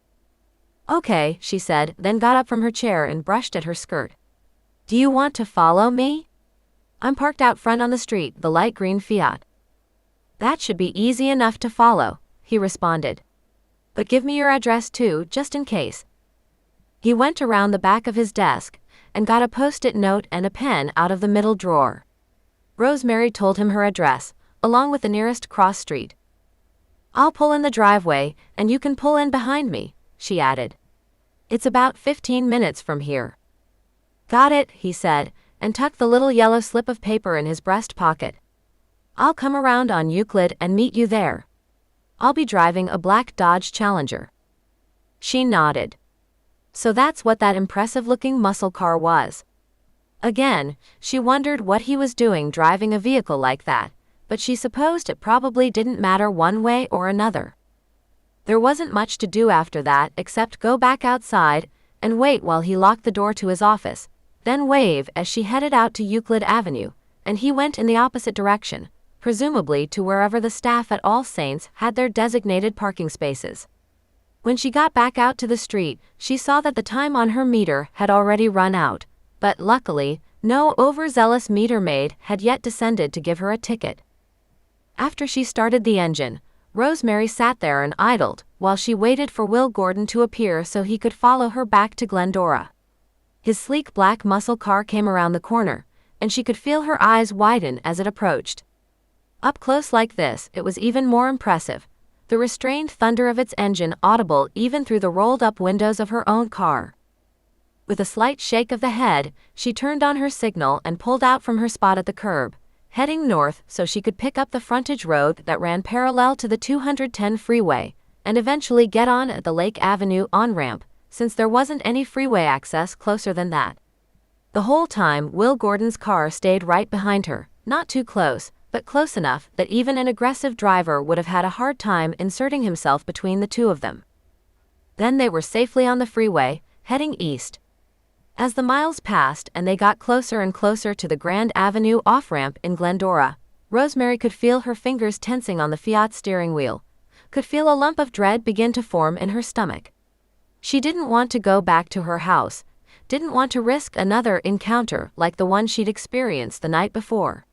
Okay, she said, then got up from her chair and brushed at her skirt. Do you want to follow me? I'm parked out front on the street, the light green Fiat. That should be easy enough to follow, he responded. But give me your address too, just in case. He went around the back of his desk and got a post-it note and a pen out of the middle drawer. Rosemary told him her address, along with the nearest cross street. I'll pull in the driveway, and you can pull in behind me, she added. It's about 15 minutes from here. Got it, he said, and tucked the little yellow slip of paper in his breast pocket. I'll come around on Euclid and meet you there. I'll be driving a black Dodge Challenger. She nodded. So that's what that impressive-looking muscle car was. Again, she wondered what he was doing driving a vehicle like that, but she supposed it probably didn't matter one way or another. There wasn't much to do after that except go back outside and wait while he locked the door to his office, then wave as she headed out to Euclid Avenue, and he went in the opposite direction, presumably to wherever the staff at All Saints had their designated parking spaces. When she got back out to the street, she saw that the time on her meter had already run out, but luckily, no overzealous meter maid had yet descended to give her a ticket. After she started the engine, Rosemary sat there and idled while she waited for Will Gordon to appear so he could follow her back to Glendora. His sleek black muscle car came around the corner, and she could feel her eyes widen as it approached. Up close like this, it was even more impressive, the restrained thunder of its engine audible even through the rolled-up windows of her own car. With a slight shake of the head, she turned on her signal and pulled out from her spot at the curb, heading north so she could pick up the frontage road that ran parallel to the 210 freeway, and eventually get on at the Lake Avenue on-ramp, since there wasn't any freeway access closer than that. The whole time, Will Gordon's car stayed right behind her, not too close, but close enough that even an aggressive driver would have had a hard time inserting himself between the two of them. Then they were safely on the freeway, heading east. As the miles passed and they got closer and closer to the Grand Avenue off-ramp in Glendora, Rosemary could feel her fingers tensing on the Fiat steering wheel, could feel a lump of dread begin to form in her stomach. She didn't want to go back to her house, didn't want to risk another encounter like the one she'd experienced the night before.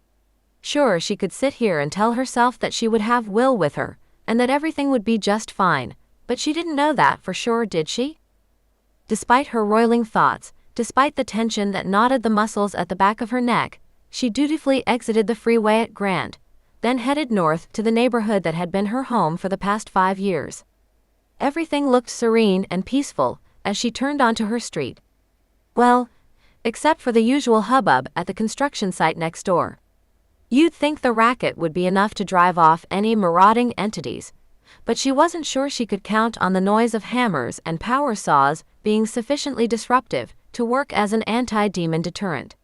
Sure, she could sit here and tell herself that she would have Will with her, and that everything would be just fine, but she didn't know that for sure, did she? Despite her roiling thoughts, despite the tension that knotted the muscles at the back of her neck, she dutifully exited the freeway at Grand, then headed north to the neighborhood that had been her home for the past 5 years. Everything looked serene and peaceful as she turned onto her street. Well, except for the usual hubbub at the construction site next door. You'd think the racket would be enough to drive off any marauding entities, but she wasn't sure she could count on the noise of hammers and power saws being sufficiently disruptive to work as an anti-demon deterrent.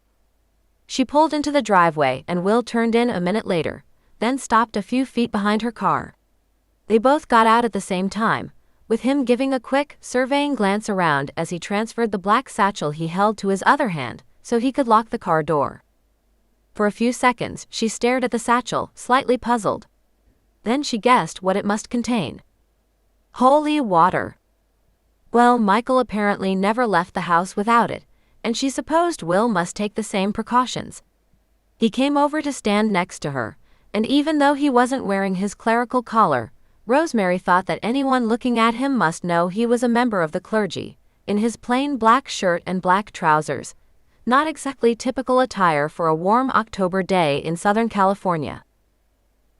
She pulled into the driveway and Will turned in a minute later, then stopped a few feet behind her car. They both got out at the same time, with him giving a quick, surveying glance around as he transferred the black satchel he held to his other hand so he could lock the car door. For a few seconds, she stared at the satchel, slightly puzzled. Then she guessed what it must contain. Holy water! Well, Michael apparently never left the house without it, and she supposed Will must take the same precautions. He came over to stand next to her, and even though he wasn't wearing his clerical collar, Rosemary thought that anyone looking at him must know he was a member of the clergy, in his plain black shirt and black trousers, not exactly typical attire for a warm October day in Southern California.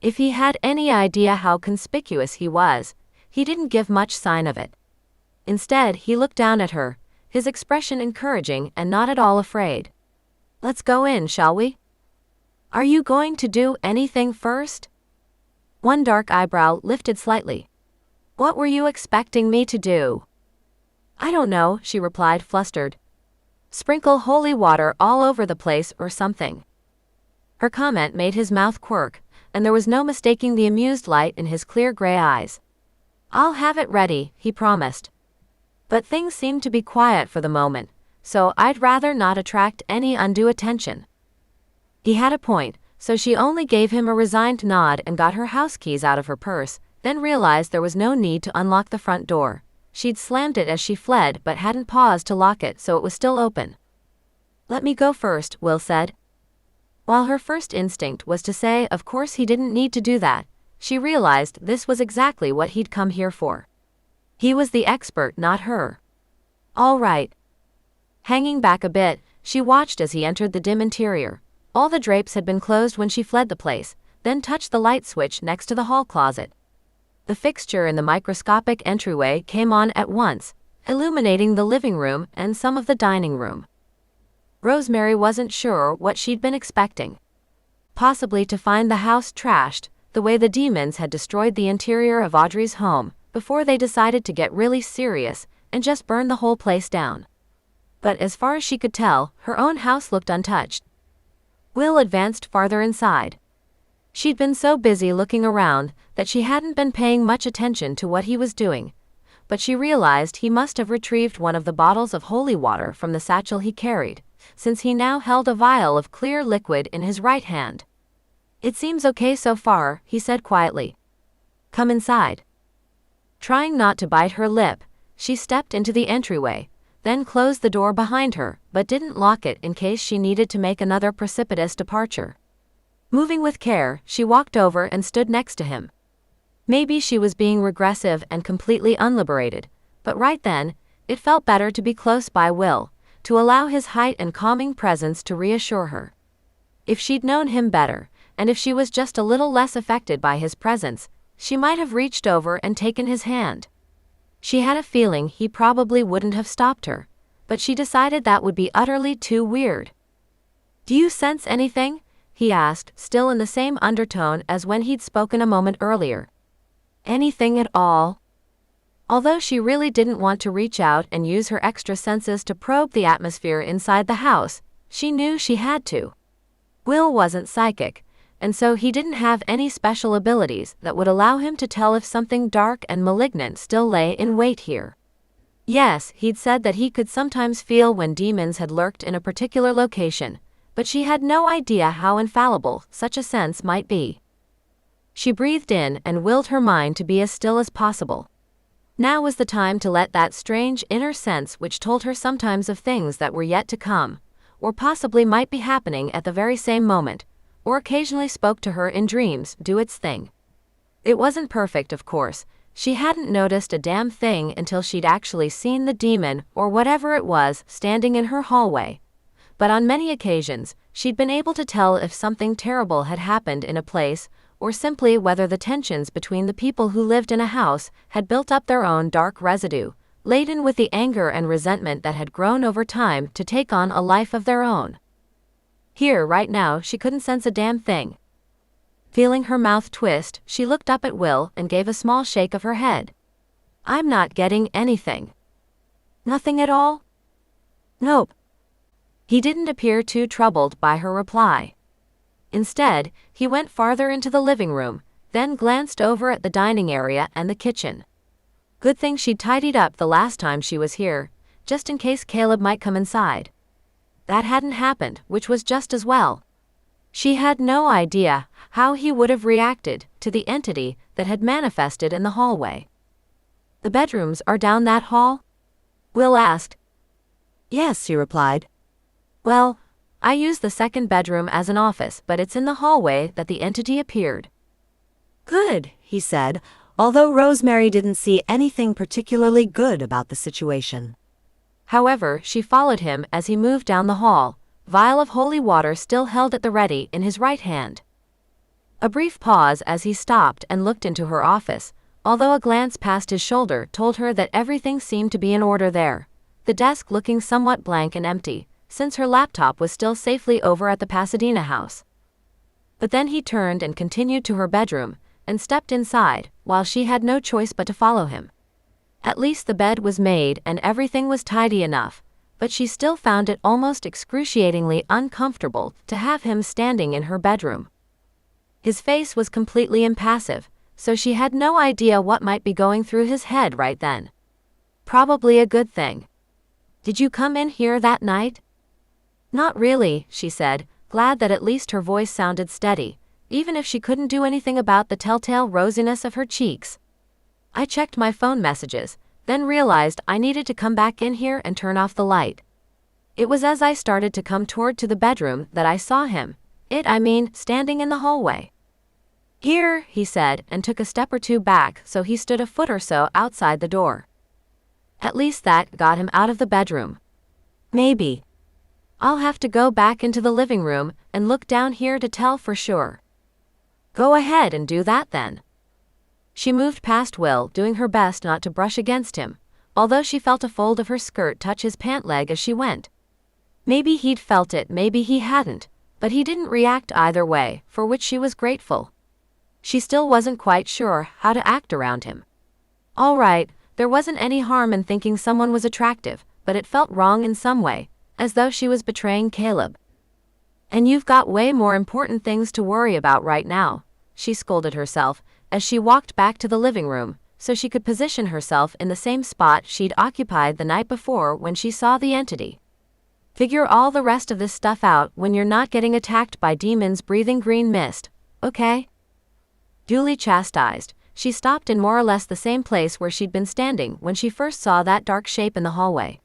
If he had any idea how conspicuous he was, he didn't give much sign of it. Instead, he looked down at her, his expression encouraging and not at all afraid. Let's go in, shall we? Are you going to do anything first? One dark eyebrow lifted slightly. What were you expecting me to do? I don't know, she replied, flustered. Sprinkle holy water all over the place or something. Her comment made his mouth quirk, and there was no mistaking the amused light in his clear gray eyes. I'll have it ready, he promised. But things seemed to be quiet for the moment, so I'd rather not attract any undue attention. He had a point, so she only gave him a resigned nod and got her house keys out of her purse, then realized there was no need to unlock the front door. She'd slammed it as she fled but hadn't paused to lock it, so it was still open. Let me go first, Will said. While her first instinct was to say of course he didn't need to do that, she realized this was exactly what he'd come here for. He was the expert, not her. All right. Hanging back a bit, she watched as he entered the dim interior. All the drapes had been closed when she fled the place, then touched the light switch next to the hall closet. The fixture in the microscopic entryway came on at once, illuminating the living room and some of the dining room. Rosemary wasn't sure what she'd been expecting. Possibly to find the house trashed, the way the demons had destroyed the interior of Audrey's home, before they decided to get really serious and just burn the whole place down. But as far as she could tell, her own house looked untouched. Will advanced farther inside. She'd been so busy looking around that she hadn't been paying much attention to what he was doing, but she realized he must have retrieved one of the bottles of holy water from the satchel he carried, since he now held a vial of clear liquid in his right hand. "It seems okay so far," he said quietly. "Come inside." Trying not to bite her lip, she stepped into the entryway, then closed the door behind her, but didn't lock it in case she needed to make another precipitous departure. Moving with care, she walked over and stood next to him. Maybe she was being regressive and completely unliberated, but right then, it felt better to be close by Will, to allow his height and calming presence to reassure her. If she'd known him better, and if she was just a little less affected by his presence, she might have reached over and taken his hand. She had a feeling he probably wouldn't have stopped her, but she decided that would be utterly too weird. "Do you sense anything?" he asked, still in the same undertone as when he'd spoken a moment earlier. "Anything at all?" Although she really didn't want to reach out and use her extra senses to probe the atmosphere inside the house, she knew she had to. Will wasn't psychic, and so he didn't have any special abilities that would allow him to tell if something dark and malignant still lay in wait here. Yes, he'd said that he could sometimes feel when demons had lurked in a particular location, but she had no idea how infallible such a sense might be. She breathed in and willed her mind to be as still as possible. Now was the time to let that strange inner sense which told her sometimes of things that were yet to come, or possibly might be happening at the very same moment, or occasionally spoke to her in dreams, do its thing. It wasn't perfect, of course. She hadn't noticed a damn thing until she'd actually seen the demon, or whatever it was, standing in her hallway. But on many occasions, she'd been able to tell if something terrible had happened in a place, or simply whether the tensions between the people who lived in a house had built up their own dark residue, laden with the anger and resentment that had grown over time to take on a life of their own. Here, right now, she couldn't sense a damn thing. Feeling her mouth twist, she looked up at Will and gave a small shake of her head. "I'm not getting anything." "Nothing at all?" "Nope." He didn't appear too troubled by her reply. Instead, he went farther into the living room, then glanced over at the dining area and the kitchen. Good thing she'd tidied up the last time she was here, just in case Caleb might come inside. That hadn't happened, which was just as well. She had no idea how he would have reacted to the entity that had manifested in the hallway. "The bedrooms are down that hall?" Will asked. "Yes," she replied. "Well, I use the second bedroom as an office, but it's in the hallway that the entity appeared." "Good," he said, although Rosemary didn't see anything particularly good about the situation. However, she followed him as he moved down the hall, vial of holy water still held at the ready in his right hand. A brief pause as he stopped and looked into her office, although a glance past his shoulder told her that everything seemed to be in order there, the desk looking somewhat blank and empty, since her laptop was still safely over at the Pasadena house. But then he turned and continued to her bedroom, and stepped inside, while she had no choice but to follow him. At least the bed was made and everything was tidy enough, but she still found it almost excruciatingly uncomfortable to have him standing in her bedroom. His face was completely impassive, so she had no idea what might be going through his head right then. Probably a good thing. "Did you come in here that night?" "Not really," she said, glad that at least her voice sounded steady, even if she couldn't do anything about the telltale rosiness of her cheeks. "I checked my phone messages, then realized I needed to come back in here and turn off the light. It was as I started to come toward to the bedroom that I saw him, standing in the hallway." "Here," he said, and took a step or two back so he stood a foot or so outside the door. At least that got him out of the bedroom. "Maybe. I'll have to go back into the living room and look down here to tell for sure." "Go ahead and do that then." She moved past Will, doing her best not to brush against him, although she felt a fold of her skirt touch his pant leg as she went. Maybe he'd felt it, maybe he hadn't, but he didn't react either way, for which she was grateful. She still wasn't quite sure how to act around him. All right, there wasn't any harm in thinking someone was attractive, but it felt wrong in some way, as though she was betraying Caleb. And you've got way more important things to worry about right now, she scolded herself, as she walked back to the living room, so she could position herself in the same spot she'd occupied the night before when she saw the entity. Figure all the rest of this stuff out when you're not getting attacked by demons breathing green mist, okay? Duly chastised, she stopped in more or less the same place where she'd been standing when she first saw that dark shape in the hallway.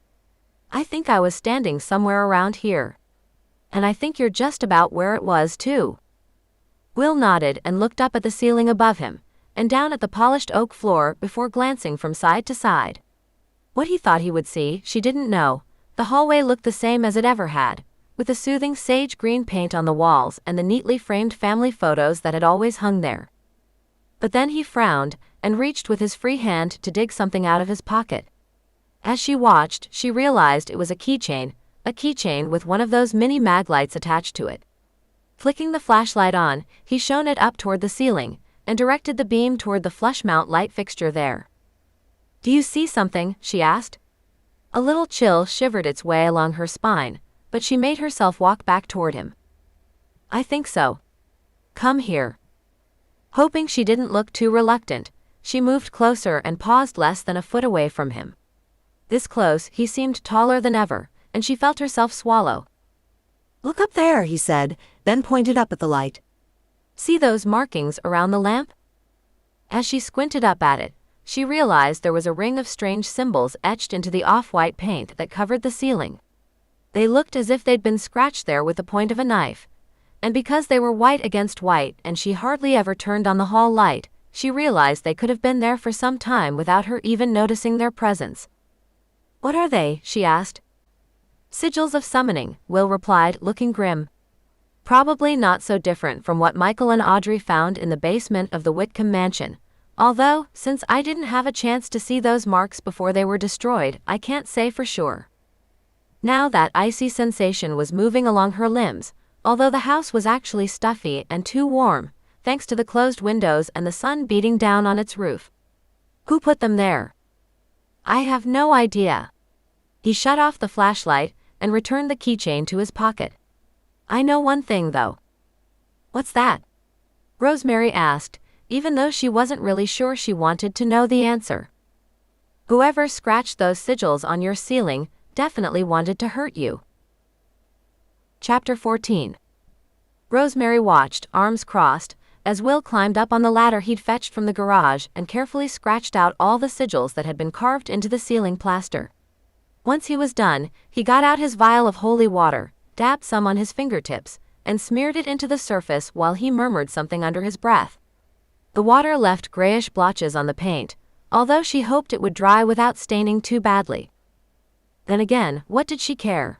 I think I was standing somewhere around here. And I think you're just about where it was, too. Will nodded and looked up at the ceiling above him, and down at the polished oak floor before glancing from side to side. What he thought he would see, she didn't know. The hallway looked the same as it ever had, with the soothing sage green paint on the walls and the neatly framed family photos that had always hung there. But then he frowned, and reached with his free hand to dig something out of his pocket. As she watched, she realized it was a keychain with one of those mini mag lights attached to it. Flicking the flashlight on, he shone it up toward the ceiling, and directed the beam toward the flush mount light fixture there. Do you see something? She asked. A little chill shivered its way along her spine, but she made herself walk back toward him. I think so. Come here. Hoping she didn't look too reluctant, she moved closer and paused less than a foot away from him. This close, he seemed taller than ever, and she felt herself swallow. Look up there, he said, then pointed up at the light. See those markings around the lamp? As she squinted up at it, she realized there was a ring of strange symbols etched into the off-white paint that covered the ceiling. They looked as if they'd been scratched there with the point of a knife, and because they were white against white and she hardly ever turned on the hall light, she realized they could have been there for some time without her even noticing their presence. What are they? She asked. Sigils of summoning, Will replied, looking grim. Probably not so different from what Michael and Audrey found in the basement of the Whitcomb mansion, although, since I didn't have a chance to see those marks before they were destroyed, I can't say for sure. Now that icy sensation was moving along her limbs, although the house was actually stuffy and too warm, thanks to the closed windows and the sun beating down on its roof. Who put them there? I have no idea. He shut off the flashlight and returned the keychain to his pocket. I know one thing, though. What's that? Rosemary asked, even though she wasn't really sure she wanted to know the answer. Whoever scratched those sigils on your ceiling definitely wanted to hurt you. Chapter 14. Rosemary watched, arms crossed, as Will climbed up on the ladder he'd fetched from the garage and carefully scratched out all the sigils that had been carved into the ceiling plaster. Once he was done, he got out his vial of holy water, dabbed some on his fingertips, and smeared it into the surface while he murmured something under his breath. The water left grayish blotches on the paint, although she hoped it would dry without staining too badly. Then again, what did she care?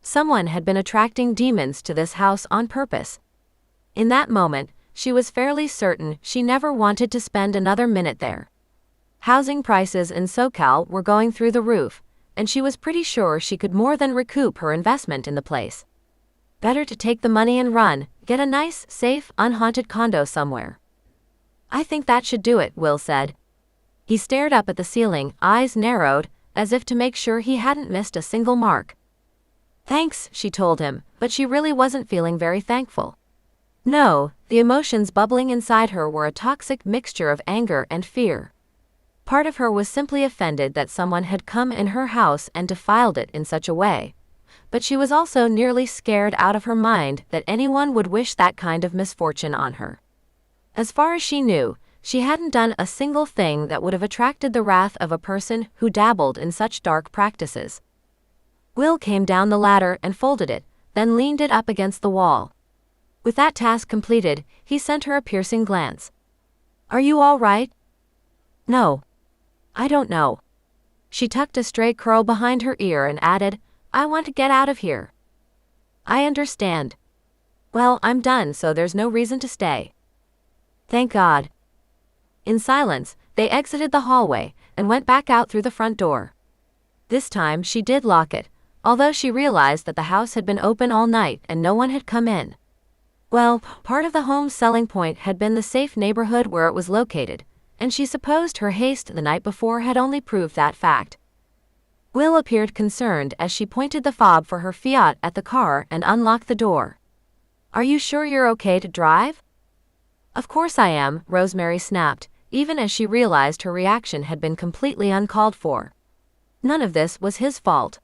Someone had been attracting demons to this house on purpose. In that moment, she was fairly certain she never wanted to spend another minute there. Housing prices in SoCal were going through the roof, and she was pretty sure she could more than recoup her investment in the place. Better to take the money and run, get a nice, safe, unhaunted condo somewhere. I think that should do it, Will said. He stared up at the ceiling, eyes narrowed, as if to make sure he hadn't missed a single mark. Thanks, she told him, but she really wasn't feeling very thankful. No, the emotions bubbling inside her were a toxic mixture of anger and fear. Part of her was simply offended that someone had come in her house and defiled it in such a way. But she was also nearly scared out of her mind that anyone would wish that kind of misfortune on her. As far as she knew, she hadn't done a single thing that would have attracted the wrath of a person who dabbled in such dark practices. Will came down the ladder and folded it, then leaned it up against the wall. With that task completed, he sent her a piercing glance. Are you all right? No. I don't know. She tucked a stray curl behind her ear and added, I want to get out of here. I understand. Well, I'm done, so there's no reason to stay. Thank God. In silence, they exited the hallway and went back out through the front door. This time she did lock it, although she realized that the house had been open all night and no one had come in. Well, part of the home's selling point had been the safe neighborhood where it was located, and she supposed her haste the night before had only proved that fact. Will appeared concerned as she pointed the fob for her Fiat at the car and unlocked the door. "Are you sure you're okay to drive?" "Of course I am," Rosemary snapped, even as she realized her reaction had been completely uncalled for. None of this was his fault.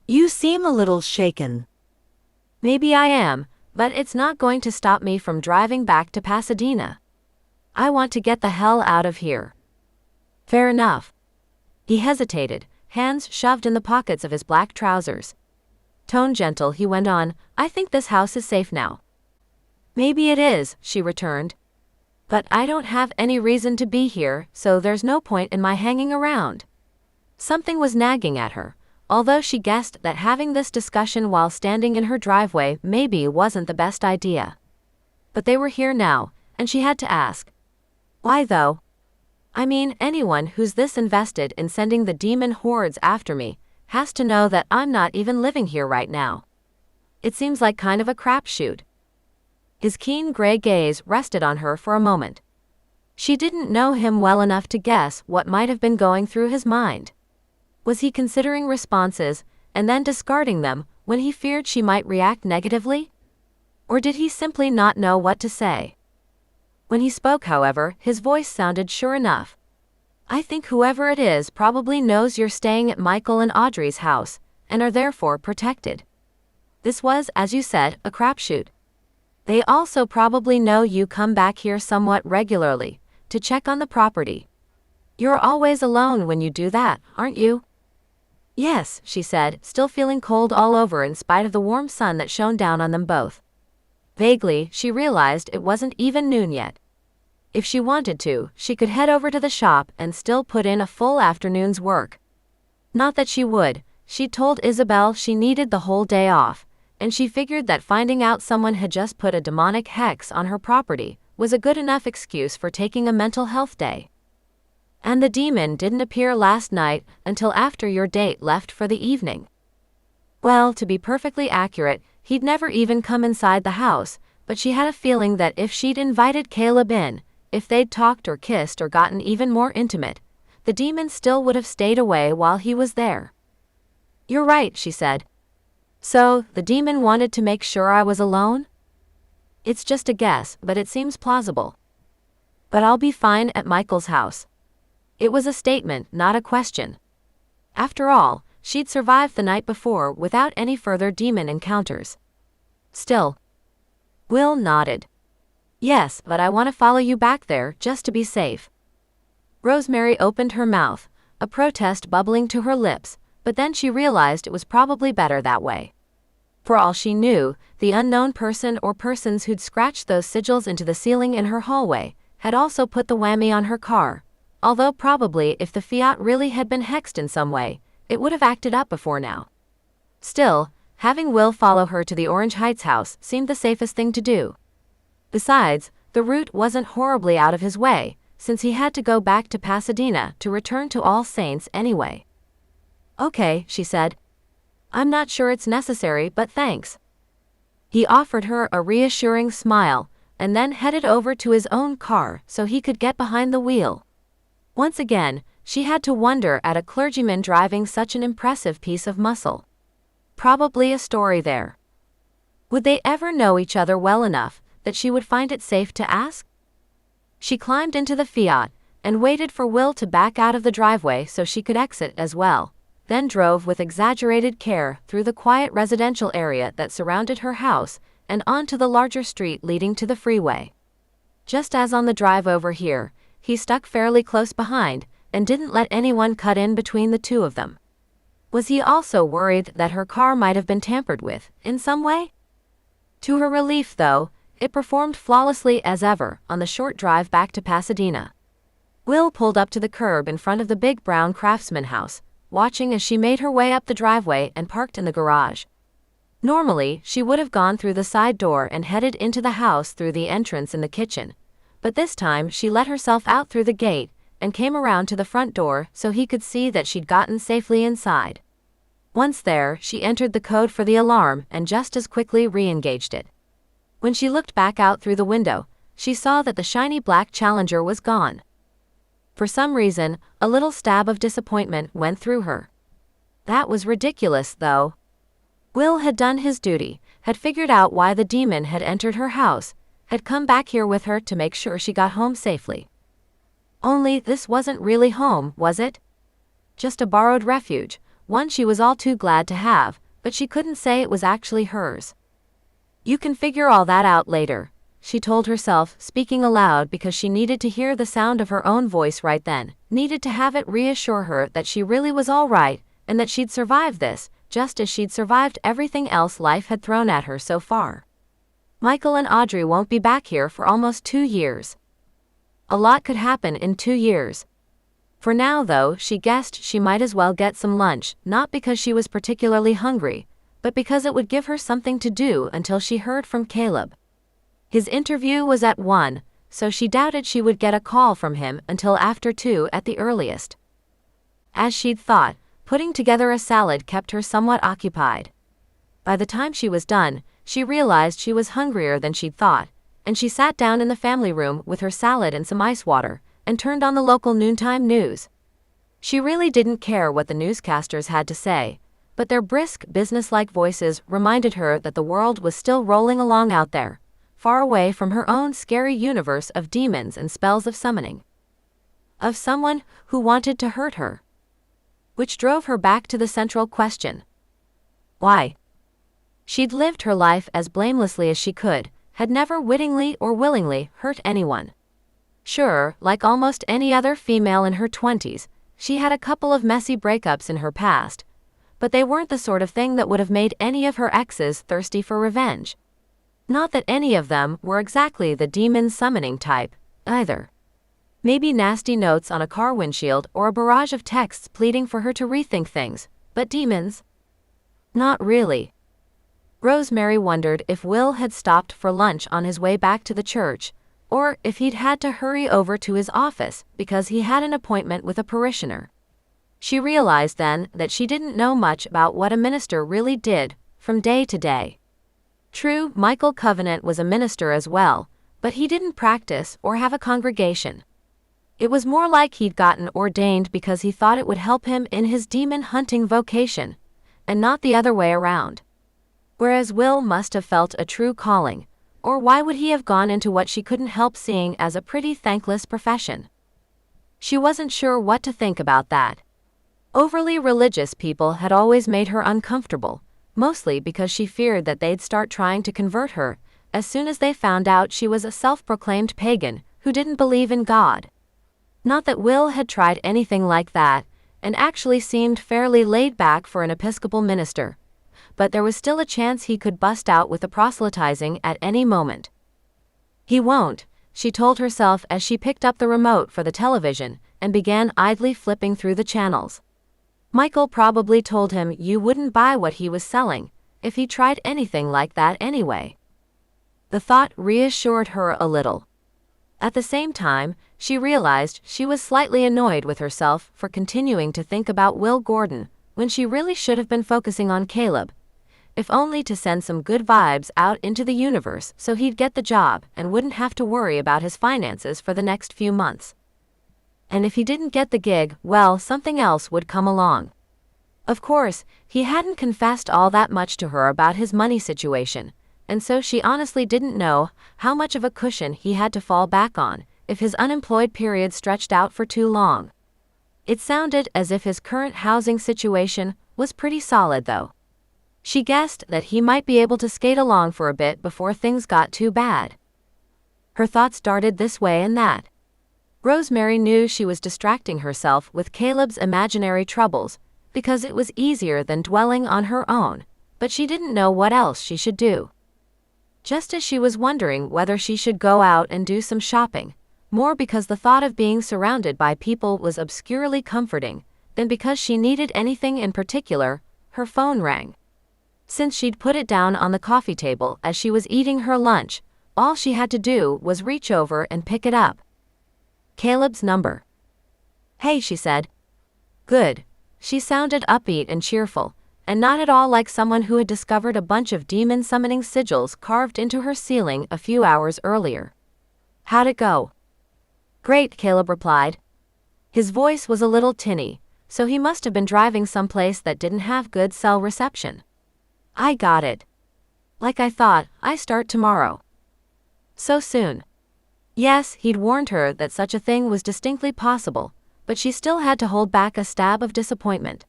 "You seem a little shaken." "Maybe I am, but it's not going to stop me from driving back to Pasadena. I want to get the hell out of here." "Fair enough." He hesitated, hands shoved in the pockets of his black trousers. Tone gentle, he went on, "I think this house is safe now." "Maybe it is," she returned. "But I don't have any reason to be here, so there's no point in my hanging around." Something was nagging at her, although she guessed that having this discussion while standing in her driveway maybe wasn't the best idea. But they were here now, and she had to ask. "Why though? I mean, anyone who's this invested in sending the demon hordes after me has to know that I'm not even living here right now. It seems like kind of a crapshoot." His keen gray gaze rested on her for a moment. She didn't know him well enough to guess what might have been going through his mind. Was he considering responses and then discarding them when he feared she might react negatively? Or did he simply not know what to say? When he spoke, however, his voice sounded sure enough. "I think whoever it is probably knows you're staying at Michael and Audrey's house, and are therefore protected. This was, as you said, a crapshoot. They also probably know you come back here somewhat regularly, to check on the property. You're always alone when you do that, aren't you?" "Yes," she said, still feeling cold all over in spite of the warm sun that shone down on them both. Vaguely, she realized it wasn't even noon yet. If she wanted to, she could head over to the shop and still put in a full afternoon's work. Not that she would. She'd told Isabel she needed the whole day off, and she figured that finding out someone had just put a demonic hex on her property was a good enough excuse for taking a mental health day. "And the demon didn't appear last night until after your date left for the evening." Well, to be perfectly accurate, he'd never even come inside the house, but she had a feeling that if she'd invited Caleb in, if they'd talked or kissed or gotten even more intimate, the demon still would have stayed away while he was there. "You're right," she said. "So, the demon wanted to make sure I was alone?" "It's just a guess, but it seems plausible." "But I'll be fine at Michael's house." It was a statement, not a question. After all, she'd survived the night before without any further demon encounters. Still. Will nodded. "Yes, but I want to follow you back there, just to be safe." Rosemary opened her mouth, a protest bubbling to her lips, but then she realized it was probably better that way. For all she knew, the unknown person or persons who'd scratched those sigils into the ceiling in her hallway had also put the whammy on her car, although probably if the Fiat really had been hexed in some way, it would have acted up before now. Still, having Will follow her to the Orange Heights house seemed the safest thing to do. Besides, the route wasn't horribly out of his way, since he had to go back to Pasadena to return to All Saints anyway. "Okay," she said. "I'm not sure it's necessary, but thanks." He offered her a reassuring smile, and then headed over to his own car so he could get behind the wheel. Once again, she had to wonder at a clergyman driving such an impressive piece of muscle. Probably a story there. Would they ever know each other well enough that she would find it safe to ask? She climbed into the Fiat and waited for Will to back out of the driveway so she could exit as well, then drove with exaggerated care through the quiet residential area that surrounded her house and onto the larger street leading to the freeway. Just as on the drive over here, he stuck fairly close behind and didn't let anyone cut in between the two of them. Was he also worried that her car might have been tampered with, in some way? To her relief, though, it performed flawlessly as ever on the short drive back to Pasadena. Will pulled up to the curb in front of the big brown Craftsman house, watching as she made her way up the driveway and parked in the garage. Normally, she would have gone through the side door and headed into the house through the entrance in the kitchen, But this time she let herself out through the gate and came around to the front door so he could see that she'd gotten safely inside. Once there, she entered the code for the alarm and just as quickly re-engaged it. When she looked back out through the window, she saw that the shiny black Challenger was gone. For some reason, a little stab of disappointment went through her. That was ridiculous, though. Will had done his duty, had figured out why the demon had entered her house, had come back here with her to make sure she got home safely. Only this wasn't really home, was it? Just a borrowed refuge, one she was all too glad to have, but she couldn't say it was actually hers. You can figure all that out later, she told herself, speaking aloud because she needed to hear the sound of her own voice right then, needed to have it reassure her that she really was all right, and that she'd survived this, just as she'd survived everything else life had thrown at her so far. Michael and Audrey won't be back here for almost 2 years. A lot could happen in 2 years. For now, though, she guessed she might as well get some lunch, not because she was particularly hungry, but because it would give her something to do until she heard from Caleb. His interview was at 1, so she doubted she would get a call from him until after 2 at the earliest. As she'd thought, putting together a salad kept her somewhat occupied. By the time she was done, she realized she was hungrier than she'd thought, and she sat down in the family room with her salad and some ice water, and turned on the local noontime news. She really didn't care what the newscasters had to say, but their brisk, businesslike voices reminded her that the world was still rolling along out there, far away from her own scary universe of demons and spells of summoning. Of someone who wanted to hurt her. Which drove her back to the central question. Why? She'd lived her life as blamelessly as she could, had never wittingly or willingly hurt anyone. Sure, like almost any other female in her 20s, she had a couple of messy breakups in her past, but they weren't the sort of thing that would have made any of her exes thirsty for revenge. Not that any of them were exactly the demon summoning type, either. Maybe nasty notes on a car windshield or a barrage of texts pleading for her to rethink things, but demons? Not really. Rosemary wondered if Will had stopped for lunch on his way back to the church, or if he'd had to hurry over to his office because he had an appointment with a parishioner. She realized then that she didn't know much about what a minister really did from day to day. True, Michael Covenant was a minister as well, but he didn't practice or have a congregation. It was more like he'd gotten ordained because he thought it would help him in his demon-hunting vocation, and not the other way around. Whereas Will must have felt a true calling, or why would he have gone into what she couldn't help seeing as a pretty thankless profession? She wasn't sure what to think about that. Overly religious people had always made her uncomfortable, mostly because she feared that they'd start trying to convert her as soon as they found out she was a self-proclaimed pagan who didn't believe in God. Not that Will had tried anything like that, and actually seemed fairly laid back for an Episcopal minister, but there was still a chance he could bust out with the proselytizing at any moment. He won't, she told herself as she picked up the remote for the television and began idly flipping through the channels. Michael probably told him you wouldn't buy what he was selling if he tried anything like that anyway. The thought reassured her a little. At the same time, she realized she was slightly annoyed with herself for continuing to think about Will Gordon when she really should have been focusing on Caleb, if only to send some good vibes out into the universe so he'd get the job and wouldn't have to worry about his finances for the next few months. And if he didn't get the gig, well, something else would come along. Of course, he hadn't confessed all that much to her about his money situation, and so she honestly didn't know how much of a cushion he had to fall back on if his unemployed period stretched out for too long. It sounded as if his current housing situation was pretty solid, though. She guessed that he might be able to skate along for a bit before things got too bad. Her thoughts darted this way and that. Rosemary knew she was distracting herself with Caleb's imaginary troubles because it was easier than dwelling on her own, but she didn't know what else she should do. Just as she was wondering whether she should go out and do some shopping, more because the thought of being surrounded by people was obscurely comforting than because she needed anything in particular, her phone rang. Since she'd put it down on the coffee table as she was eating her lunch, All she had to do was reach over and pick it up. Caleb's number. "Hey," she said. "Good." She sounded upbeat and cheerful, and not at all like someone who had discovered a bunch of demon-summoning sigils carved into her ceiling a few hours earlier. "How'd it go?" "Great," Caleb replied. His voice was a little tinny, so he must have been driving someplace that didn't have good cell reception. "I got it. Like I thought, I start tomorrow." "So soon?" Yes, he'd warned her that such a thing was distinctly possible, but she still had to hold back a stab of disappointment.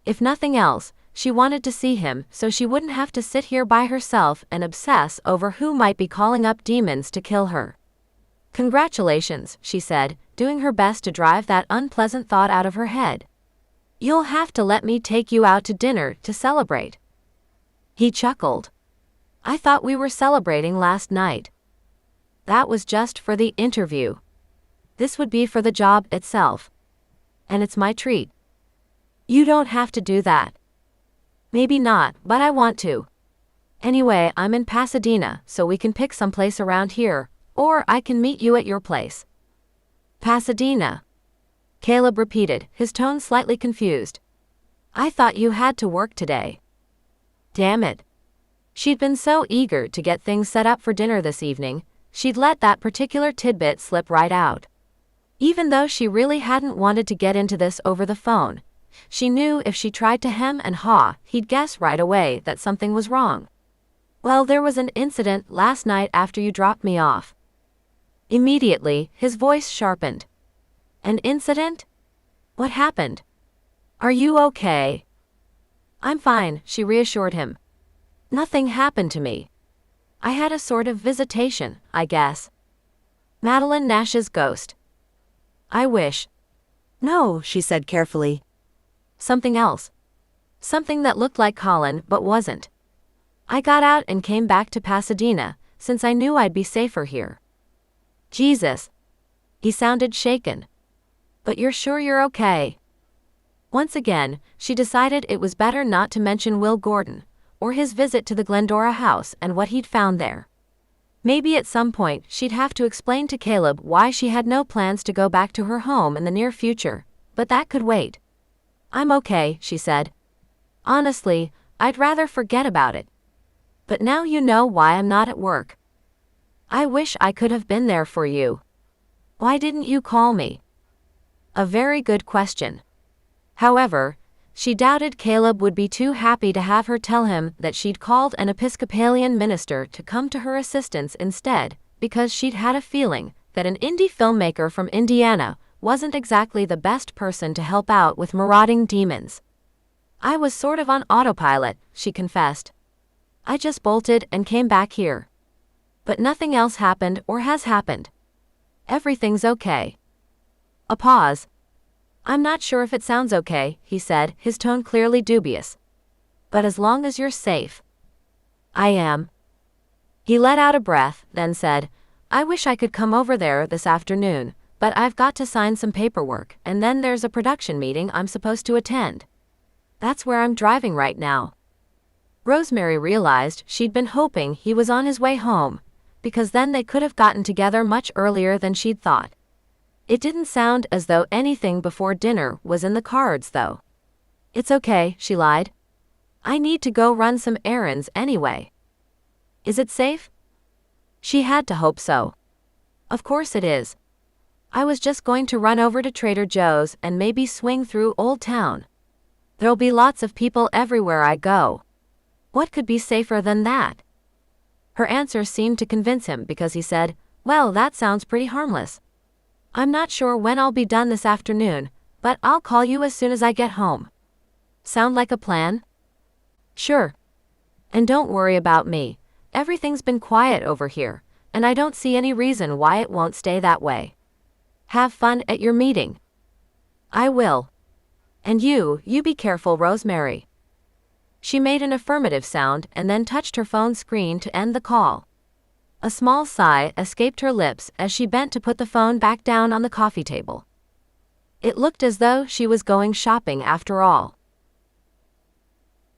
If nothing else, she wanted to see him so she wouldn't have to sit here by herself and obsess over who might be calling up demons to kill her. "Congratulations," she said, doing her best to drive that unpleasant thought out of her head. "You'll have to let me take you out to dinner to celebrate." He chuckled. "I thought we were celebrating last night." "That was just for the interview. This would be for the job itself. And it's my treat." "You don't have to do that." "Maybe not, but I want to. Anyway, I'm in Pasadena, so we can pick someplace around here, or I can meet you at your place." "Pasadena?" Caleb repeated, his tone slightly confused. "I thought you had to work today." Damn it. She'd been so eager to get things set up for dinner this evening, she'd let that particular tidbit slip right out. Even though she really hadn't wanted to get into this over the phone, she knew if she tried to hem and haw, he'd guess right away that something was wrong. "Well, there was an incident last night after you dropped me off." Immediately, his voice sharpened. "An incident? What happened? Are you okay?" "I'm fine," she reassured him. "Nothing happened to me. I had a sort of visitation, I guess. Madeline Nash's ghost." "I wish." "No," she said carefully. "Something else. Something that looked like Colin but wasn't. I got out and came back to Pasadena, since I knew I'd be safer here." "Jesus." He sounded shaken. "But you're sure you're okay?" Once again, she decided it was better not to mention Will Gordon, or his visit to the Glendora house and what he'd found there. Maybe at some point she'd have to explain to Caleb why she had no plans to go back to her home in the near future, but that could wait. "I'm okay," she said. "Honestly, I'd rather forget about it. But now you know why I'm not at work. I wish I could have been there for you. Why didn't you call me?" A very good question. However, she doubted Caleb would be too happy to have her tell him that she'd called an Episcopalian minister to come to her assistance instead, because she'd had a feeling that an indie filmmaker from Indiana wasn't exactly the best person to help out with marauding demons. "I was sort of on autopilot," she confessed. "I just bolted and came back here. But nothing else happened or has happened. Everything's okay." A pause. "I'm not sure if it sounds okay," he said, his tone clearly dubious. "But as long as you're safe." "I am." He let out a breath, then said, "I wish I could come over there this afternoon, but I've got to sign some paperwork, and then there's a production meeting I'm supposed to attend. That's where I'm driving right now." Rosemary realized she'd been hoping he was on his way home, because then they could have gotten together much earlier than she'd thought. It didn't sound as though anything before dinner was in the cards, though. "It's okay," she lied. "I need to go run some errands anyway." "Is it safe?" She had to hope so. "Of course it is. I was just going to run over to Trader Joe's and maybe swing through Old Town. There'll be lots of people everywhere I go. What could be safer than that?" Her answer seemed to convince him because he said, "Well, that sounds pretty harmless. I'm not sure when I'll be done this afternoon, but I'll call you as soon as I get home. Sound like a plan?" "Sure. And don't worry about me. Everything's been quiet over here, and I don't see any reason why it won't stay that way. Have fun at your meeting." "I will. And you be careful, Rosemary." She made an affirmative sound and then touched her phone screen to end the call. A small sigh escaped her lips as she bent to put the phone back down on the coffee table. It looked as though she was going shopping after all.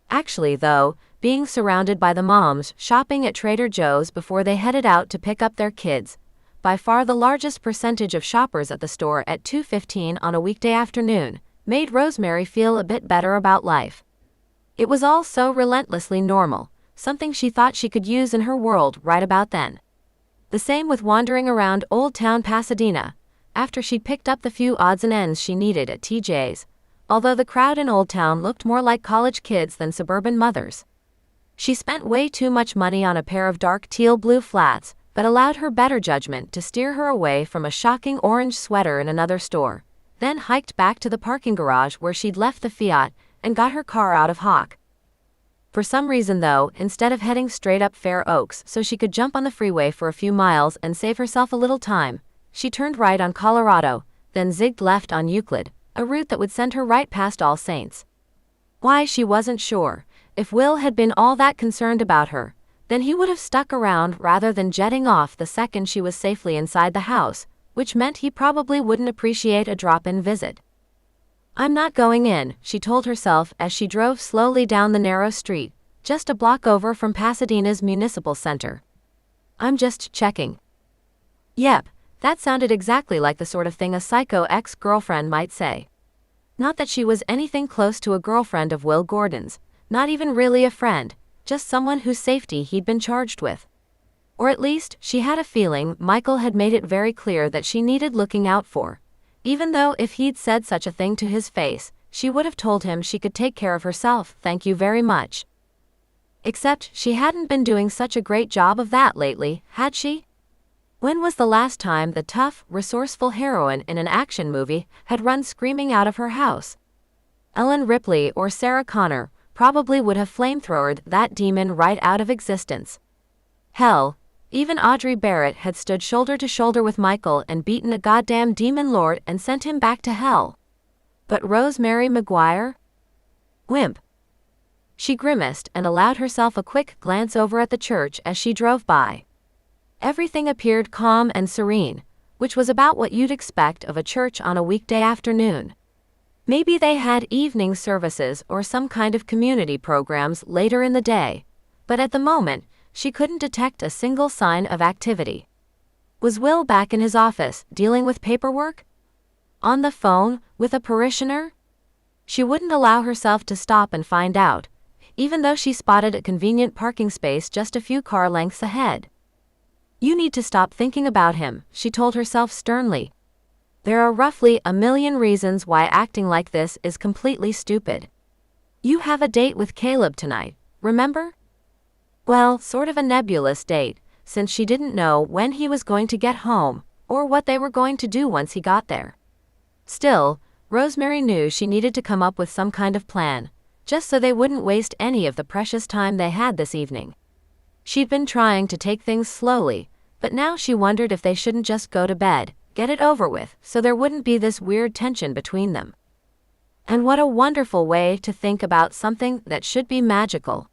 Actually, though, being surrounded by the moms shopping at Trader Joe's before they headed out to pick up their kids, by far the largest percentage of shoppers at the store at 2:15 on a weekday afternoon, made Rosemary feel a bit better about life. It was all so relentlessly normal, something she thought she could use in her world right about then. The same with wandering around Old Town Pasadena, after she'd picked up the few odds and ends she needed at TJ's, although the crowd in Old Town looked more like college kids than suburban mothers. She spent way too much money on a pair of dark teal blue flats, but allowed her better judgment to steer her away from a shocking orange sweater in another store, then hiked back to the parking garage where she'd left the Fiat and got her car out of hock. For some reason though, instead of heading straight up Fair Oaks so she could jump on the freeway for a few miles and save herself a little time, she turned right on Colorado, then zigged left on Euclid, a route that would send her right past All Saints. Why, she wasn't sure. If Will had been all that concerned about her, then he would have stuck around rather than jetting off the second she was safely inside the house, which meant he probably wouldn't appreciate a drop-in visit. "I'm not going in," she told herself as she drove slowly down the narrow street, just a block over from Pasadena's municipal center. "I'm just checking." Yep, that sounded exactly like the sort of thing a psycho ex-girlfriend might say. Not that she was anything close to a girlfriend of Will Gordon's, not even really a friend, just someone whose safety he'd been charged with. Or at least, she had a feeling Michael had made it very clear that she needed looking out for, even though if he'd said such a thing to his face, she would have told him she could take care of herself, thank you very much. Except she hadn't been doing such a great job of that lately, had she? When was the last time the tough, resourceful heroine in an action movie had run screaming out of her house? Ellen Ripley or Sarah Connor probably would have flamethrowered that demon right out of existence. Hell, even Audrey Barrett had stood shoulder to shoulder with Michael and beaten a goddamn demon lord and sent him back to hell. But Rosemary McGuire? Wimp. She grimaced and allowed herself a quick glance over at the church as she drove by. Everything appeared calm and serene, which was about what you'd expect of a church on a weekday afternoon. Maybe they had evening services or some kind of community programs later in the day, but at the moment, she couldn't detect a single sign of activity. Was Will back in his office, dealing with paperwork? On the phone, with a parishioner? She wouldn't allow herself to stop and find out, even though she spotted a convenient parking space just a few car lengths ahead. "You need to stop thinking about him," she told herself sternly. "There are roughly a million reasons why acting like this is completely stupid. You have a date with Caleb tonight, remember?" Well, sort of a nebulous date, since she didn't know when he was going to get home, or what they were going to do once he got there. Still, Rosemary knew she needed to come up with some kind of plan, just so they wouldn't waste any of the precious time they had this evening. She'd been trying to take things slowly, but now she wondered if they shouldn't just go to bed, get it over with, so there wouldn't be this weird tension between them. And what a wonderful way to think about something that should be magical.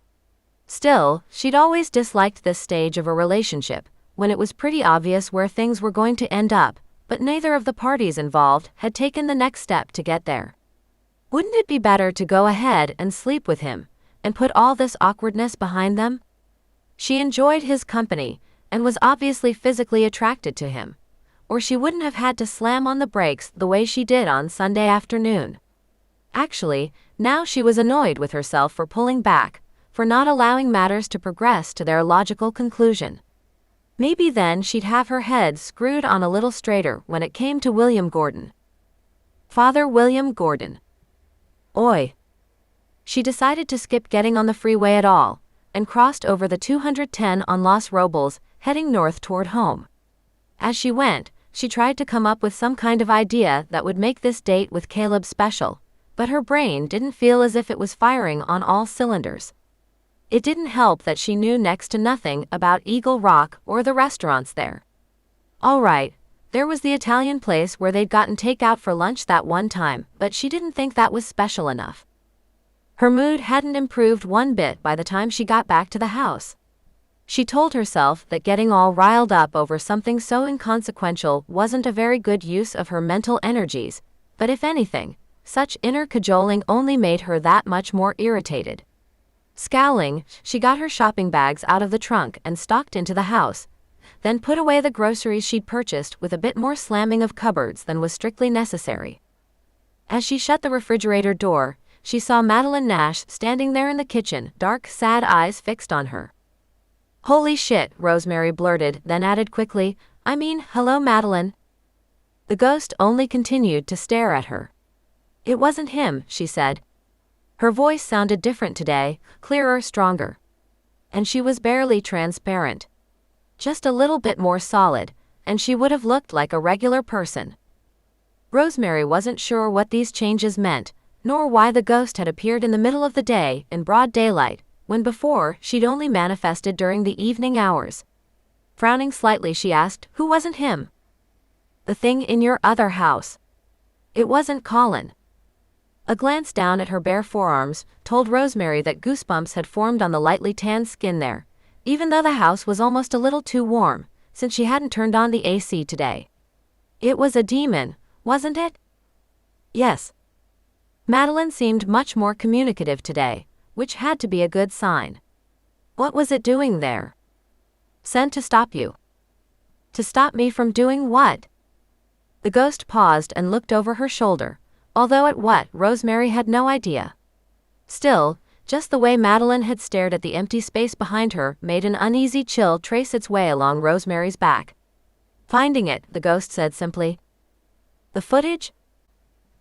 Still, she'd always disliked this stage of a relationship, when it was pretty obvious where things were going to end up, but neither of the parties involved had taken the next step to get there. Wouldn't it be better to go ahead and sleep with him, and put all this awkwardness behind them? She enjoyed his company, and was obviously physically attracted to him, or she wouldn't have had to slam on the brakes the way she did on Sunday afternoon. Actually, now she was annoyed with herself for pulling back, for not allowing matters to progress to their logical conclusion. Maybe then she'd have her head screwed on a little straighter when it came to William Gordon. Father William Gordon. Oi. She decided to skip getting on the freeway at all, and crossed over the 210 on Los Robles, heading north toward home. As she went, she tried to come up with some kind of idea that would make this date with Caleb special, but her brain didn't feel as if it was firing on all cylinders. It didn't help that she knew next to nothing about Eagle Rock or the restaurants there. All right, there was the Italian place where they'd gotten takeout for lunch that one time, but she didn't think that was special enough. Her mood hadn't improved one bit by the time she got back to the house. She told herself that getting all riled up over something so inconsequential wasn't a very good use of her mental energies, but if anything, such inner cajoling only made her that much more irritated. Scowling, she got her shopping bags out of the trunk and stalked into the house, then put away the groceries she'd purchased with a bit more slamming of cupboards than was strictly necessary. As she shut the refrigerator door, she saw Madeline Nash standing there in the kitchen, dark, sad eyes fixed on her. "Holy shit," Rosemary blurted, then added quickly, "I mean, hello, Madeline." The ghost only continued to stare at her. "It wasn't him," she said. Her voice sounded different today, clearer, stronger. And she was barely transparent. Just a little bit more solid, and she would have looked like a regular person. Rosemary wasn't sure what these changes meant, nor why the ghost had appeared in the middle of the day, in broad daylight, when before she'd only manifested during the evening hours. Frowning slightly, she asked, "Who wasn't him?" "The thing in your other house. It wasn't Colin." A glance down at her bare forearms told Rosemary that goosebumps had formed on the lightly tanned skin there, even though the house was almost a little too warm, since she hadn't turned on the AC today. "It was a demon, wasn't it?" "Yes." Madeline seemed much more communicative today, which had to be a good sign. "What was it doing there?" "Sent to stop you." "To stop me from doing what?" The ghost paused and looked over her shoulder, although at what, Rosemary had no idea. Still, just the way Madeline had stared at the empty space behind her made an uneasy chill trace its way along Rosemary's back. "Finding it," the ghost said simply. "The footage?"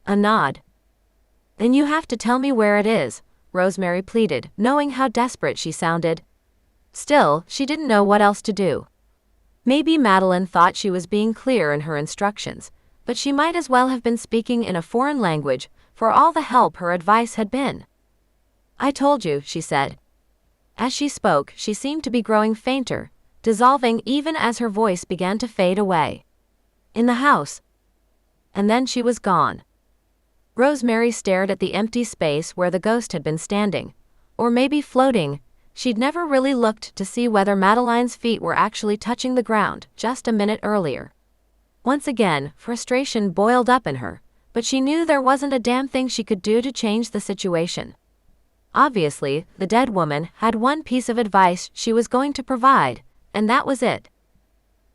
A nod. "Then you have to tell me where it is," Rosemary pleaded, knowing how desperate she sounded. Still, she didn't know what else to do. Maybe Madeline thought she was being clear in her instructions, but she might as well have been speaking in a foreign language, for all the help her advice had been. "I told you," she said. As she spoke, she seemed to be growing fainter, dissolving even as her voice began to fade away. "In the house." And then she was gone. Rosemary stared at the empty space where the ghost had been standing, or maybe floating. She'd never really looked to see whether Madeline's feet were actually touching the ground just a minute earlier. Once again, frustration boiled up in her, but she knew there wasn't a damn thing she could do to change the situation. Obviously, the dead woman had one piece of advice she was going to provide, and that was it.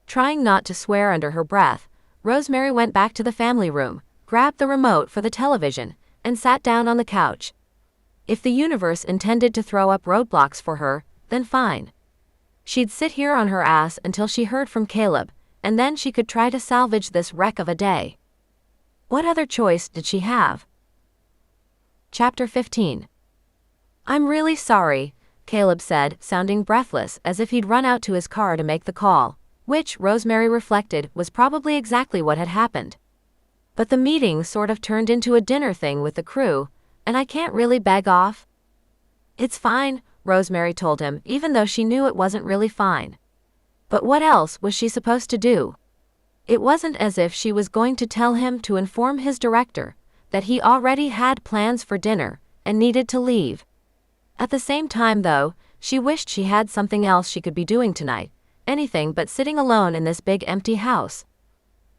Trying not to swear under her breath, Rosemary went back to the family room, grabbed the remote for the television, and sat down on the couch. If the universe intended to throw up roadblocks for her, then fine. She'd sit here on her ass until she heard from Caleb, and then she could try to salvage this wreck of a day. What other choice did she have? Chapter 15. "I'm really sorry," Caleb said, sounding breathless as if he'd run out to his car to make the call, which, Rosemary reflected, was probably exactly what had happened. "But the meeting sort of turned into a dinner thing with the crew, and I can't really beg off." "It's fine," Rosemary told him, even though she knew it wasn't really fine. But what else was she supposed to do? It wasn't as if she was going to tell him to inform his director that he already had plans for dinner and needed to leave. At the same time, though, she wished she had something else she could be doing tonight, anything but sitting alone in this big empty house.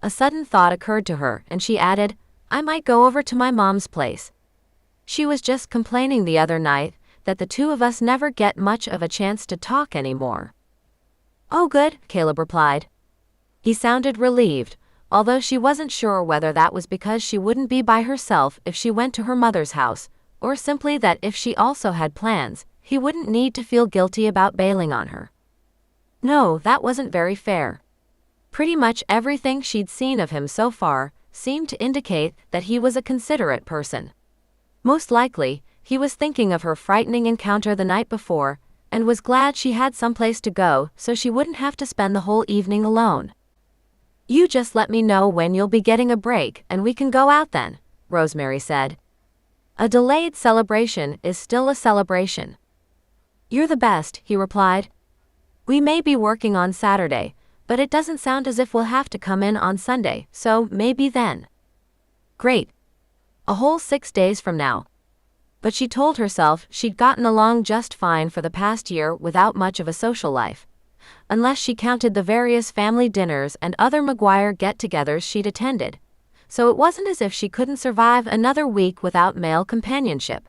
A sudden thought occurred to her, and she added, "I might go over to my mom's place. She was just complaining the other night that the two of us never get much of a chance to talk anymore." "Oh good," Caleb replied. He sounded relieved, although she wasn't sure whether that was because she wouldn't be by herself if she went to her mother's house, or simply that if she also had plans, he wouldn't need to feel guilty about bailing on her. No, that wasn't very fair. Pretty much everything she'd seen of him so far seemed to indicate that he was a considerate person. Most likely, he was thinking of her frightening encounter the night before, and was glad she had someplace to go so she wouldn't have to spend the whole evening alone. "You just let me know when you'll be getting a break and we can go out then," Rosemary said. "A delayed celebration is still a celebration." "You're the best," he replied. "We may be working on Saturday, but it doesn't sound as if we'll have to come in on Sunday, so maybe then." Great. A whole 6 days from now. But she told herself she'd gotten along just fine for the past year without much of a social life, unless she counted the various family dinners and other McGuire get-togethers she'd attended, so it wasn't as if she couldn't survive another week without male companionship.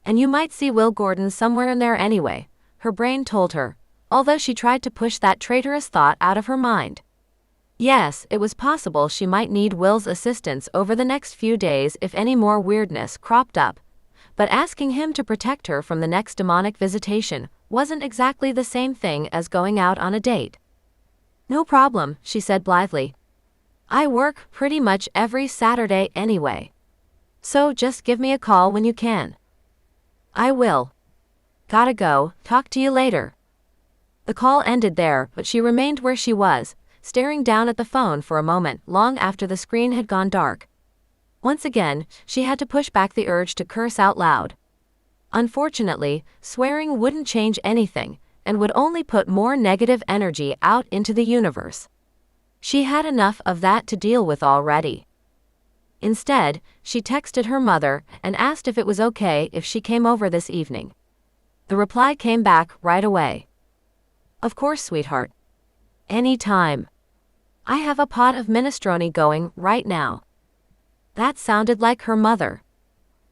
And you might see Will Gordon somewhere in there anyway, her brain told her, although she tried to push that traitorous thought out of her mind. Yes, it was possible she might need Will's assistance over the next few days if any more weirdness cropped up, but asking him to protect her from the next demonic visitation wasn't exactly the same thing as going out on a date. No problem, she said blithely. I work pretty much every Saturday anyway. So just give me a call when you can. I will. Gotta go, talk to you later. The call ended there, but she remained where she was, staring down at the phone for a moment long after the screen had gone dark. Once again, she had to push back the urge to curse out loud. Unfortunately, swearing wouldn't change anything, and would only put more negative energy out into the universe. She had enough of that to deal with already. Instead, she texted her mother and asked if it was okay if she came over this evening. The reply came back right away. Of course, sweetheart. Any time. I have a pot of minestrone going right now. That sounded like her mother.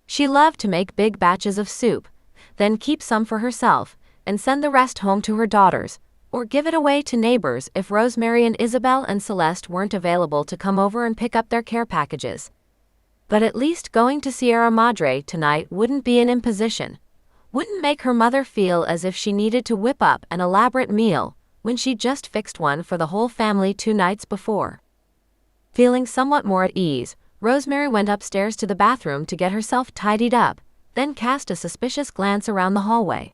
She loved to make big batches of soup, then keep some for herself, and send the rest home to her daughters, or give it away to neighbors if Rosemary and Isabel and Celeste weren't available to come over and pick up their care packages. But at least going to Sierra Madre tonight wouldn't be an imposition, wouldn't make her mother feel as if she needed to whip up an elaborate meal when she'd just fixed one for the whole family 2 nights before. Feeling somewhat more at ease, Rosemary went upstairs to the bathroom to get herself tidied up, then cast a suspicious glance around the hallway.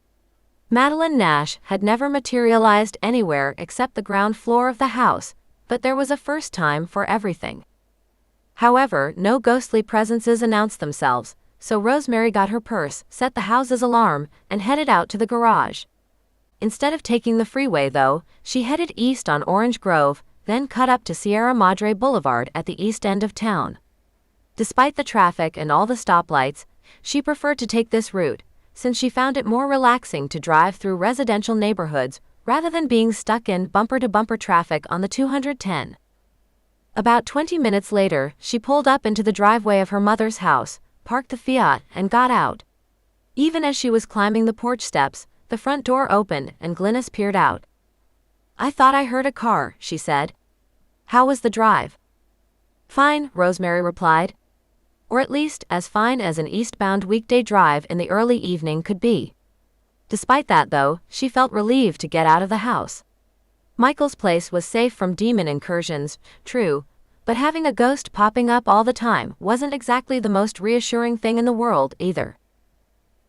Madeline Nash had never materialized anywhere except the ground floor of the house, but there was a first time for everything. However, no ghostly presences announced themselves, so Rosemary got her purse, set the house's alarm, and headed out to the garage. Instead of taking the freeway though, she headed east on Orange Grove, then cut up to Sierra Madre Boulevard at the east end of town. Despite the traffic and all the stoplights, she preferred to take this route, since she found it more relaxing to drive through residential neighborhoods rather than being stuck in bumper-to-bumper traffic on the 210. About 20 minutes later, she pulled up into the driveway of her mother's house, parked the Fiat, and got out. Even as she was climbing the porch steps, the front door opened and Glynis peered out. I thought I heard a car, she said. How was the drive? Fine, Rosemary replied. Or at least as fine as an eastbound weekday drive in the early evening could be. Despite that though, she felt relieved to get out of the house. Michael's place was safe from demon incursions, true, but having a ghost popping up all the time wasn't exactly the most reassuring thing in the world either.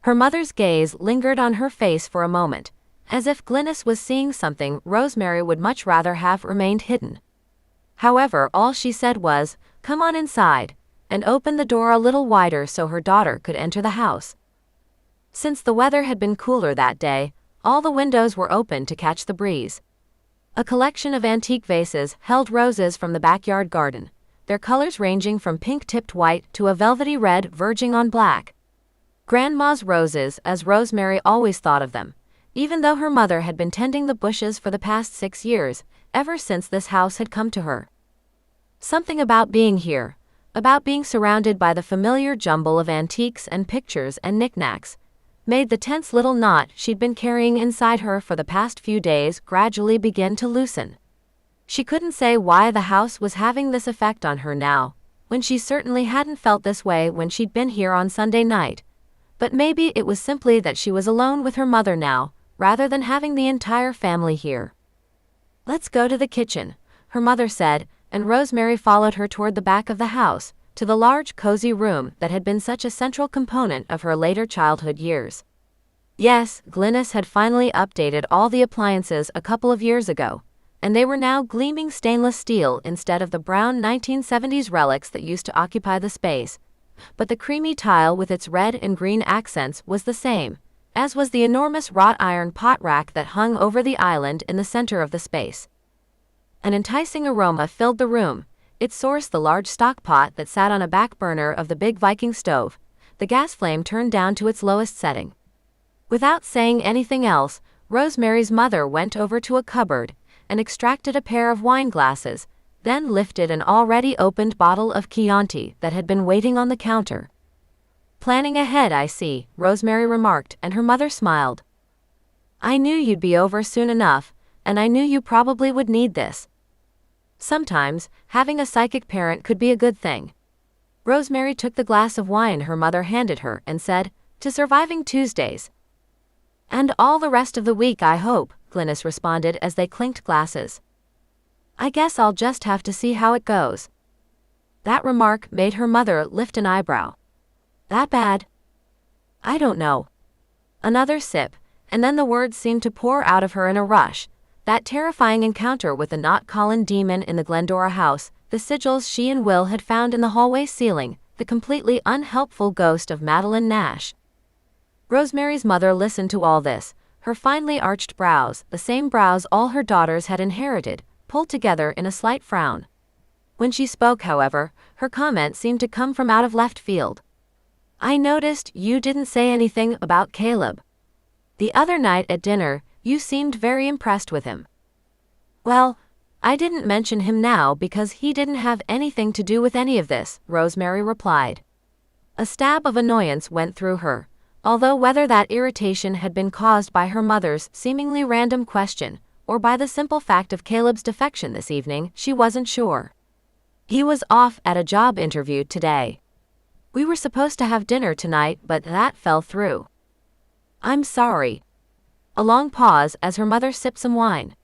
Her mother's gaze lingered on her face for a moment, as if Glynis was seeing something Rosemary would much rather have remained hidden. However, all she said was, "Come on inside," and opened the door a little wider so her daughter could enter the house. Since the weather had been cooler that day, all the windows were open to catch the breeze. A collection of antique vases held roses from the backyard garden, their colors ranging from pink-tipped white to a velvety red verging on black. Grandma's roses, as Rosemary always thought of them, even though her mother had been tending the bushes for the past 6 years, ever since this house had come to her. Something about being here, about being surrounded by the familiar jumble of antiques and pictures and knickknacks, made the tense little knot she'd been carrying inside her for the past few days gradually begin to loosen. She couldn't say why the house was having this effect on her now, when she certainly hadn't felt this way when she'd been here on Sunday night, but maybe it was simply that she was alone with her mother now, rather than having the entire family here. Let's go to the kitchen, her mother said, and Rosemary followed her toward the back of the house, to the large cozy room that had been such a central component of her later childhood years. Yes, Glynis had finally updated all the appliances a couple of years ago, and they were now gleaming stainless steel instead of the brown 1970s relics that used to occupy the space. But the creamy tile with its red and green accents was the same, as was the enormous wrought iron pot rack that hung over the island in the center of the space. An enticing aroma filled the room, its source the large stock pot that sat on a back burner of the big Viking stove, the gas flame turned down to its lowest setting. Without saying anything else, Rosemary's mother went over to a cupboard and extracted a pair of wine glasses, then lifted an already opened bottle of Chianti that had been waiting on the counter. Planning ahead, I see, Rosemary remarked, and her mother smiled. I knew you'd be over soon enough, and I knew you probably would need this. Sometimes, having a psychic parent could be a good thing. Rosemary took the glass of wine her mother handed her and said, "To surviving Tuesdays." "And all the rest of the week, I hope," Glynis responded as they clinked glasses. "I guess I'll just have to see how it goes." That remark made her mother lift an eyebrow. "That bad?" "I don't know." Another sip, and then the words seemed to pour out of her in a rush. That terrifying encounter with the not-Colin demon in the Glendora house, the sigils she and Will had found in the hallway ceiling, the completely unhelpful ghost of Madeline Nash. Rosemary's mother listened to all this, her finely arched brows, the same brows all her daughters had inherited, pulled together in a slight frown. When she spoke, however, her comment seemed to come from out of left field. "I noticed you didn't say anything about Caleb. The other night at dinner, you seemed very impressed with him." "Well, I didn't mention him now because he didn't have anything to do with any of this," Rosemary replied. A stab of annoyance went through her, although whether that irritation had been caused by her mother's seemingly random question, or by the simple fact of Caleb's defection this evening, she wasn't sure. He was off at a job interview today. "We were supposed to have dinner tonight, but that fell through." "I'm sorry." A long pause as her mother sipped some wine.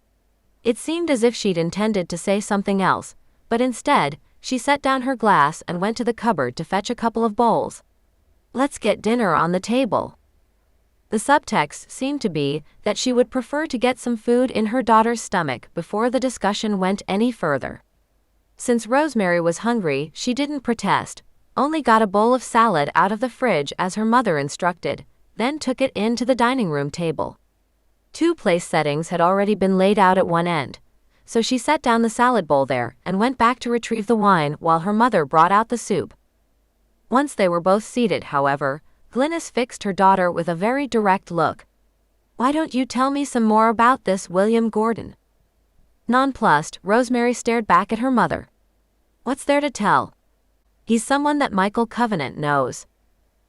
It seemed as if she'd intended to say something else, but instead, she set down her glass and went to the cupboard to fetch a couple of bowls. "Let's get dinner on the table." The subtext seemed to be that she would prefer to get some food in her daughter's stomach before the discussion went any further. Since Rosemary was hungry, she didn't protest, only got a bowl of salad out of the fridge as her mother instructed, then took it in to the dining room table. 2 place settings had already been laid out at one end, so she set down the salad bowl there and went back to retrieve the wine while her mother brought out the soup. Once they were both seated, however, Glynis fixed her daughter with a very direct look. "Why don't you tell me some more about this William Gordon?" Nonplussed, Rosemary stared back at her mother. "What's there to tell? He's someone that Michael Covenant knows.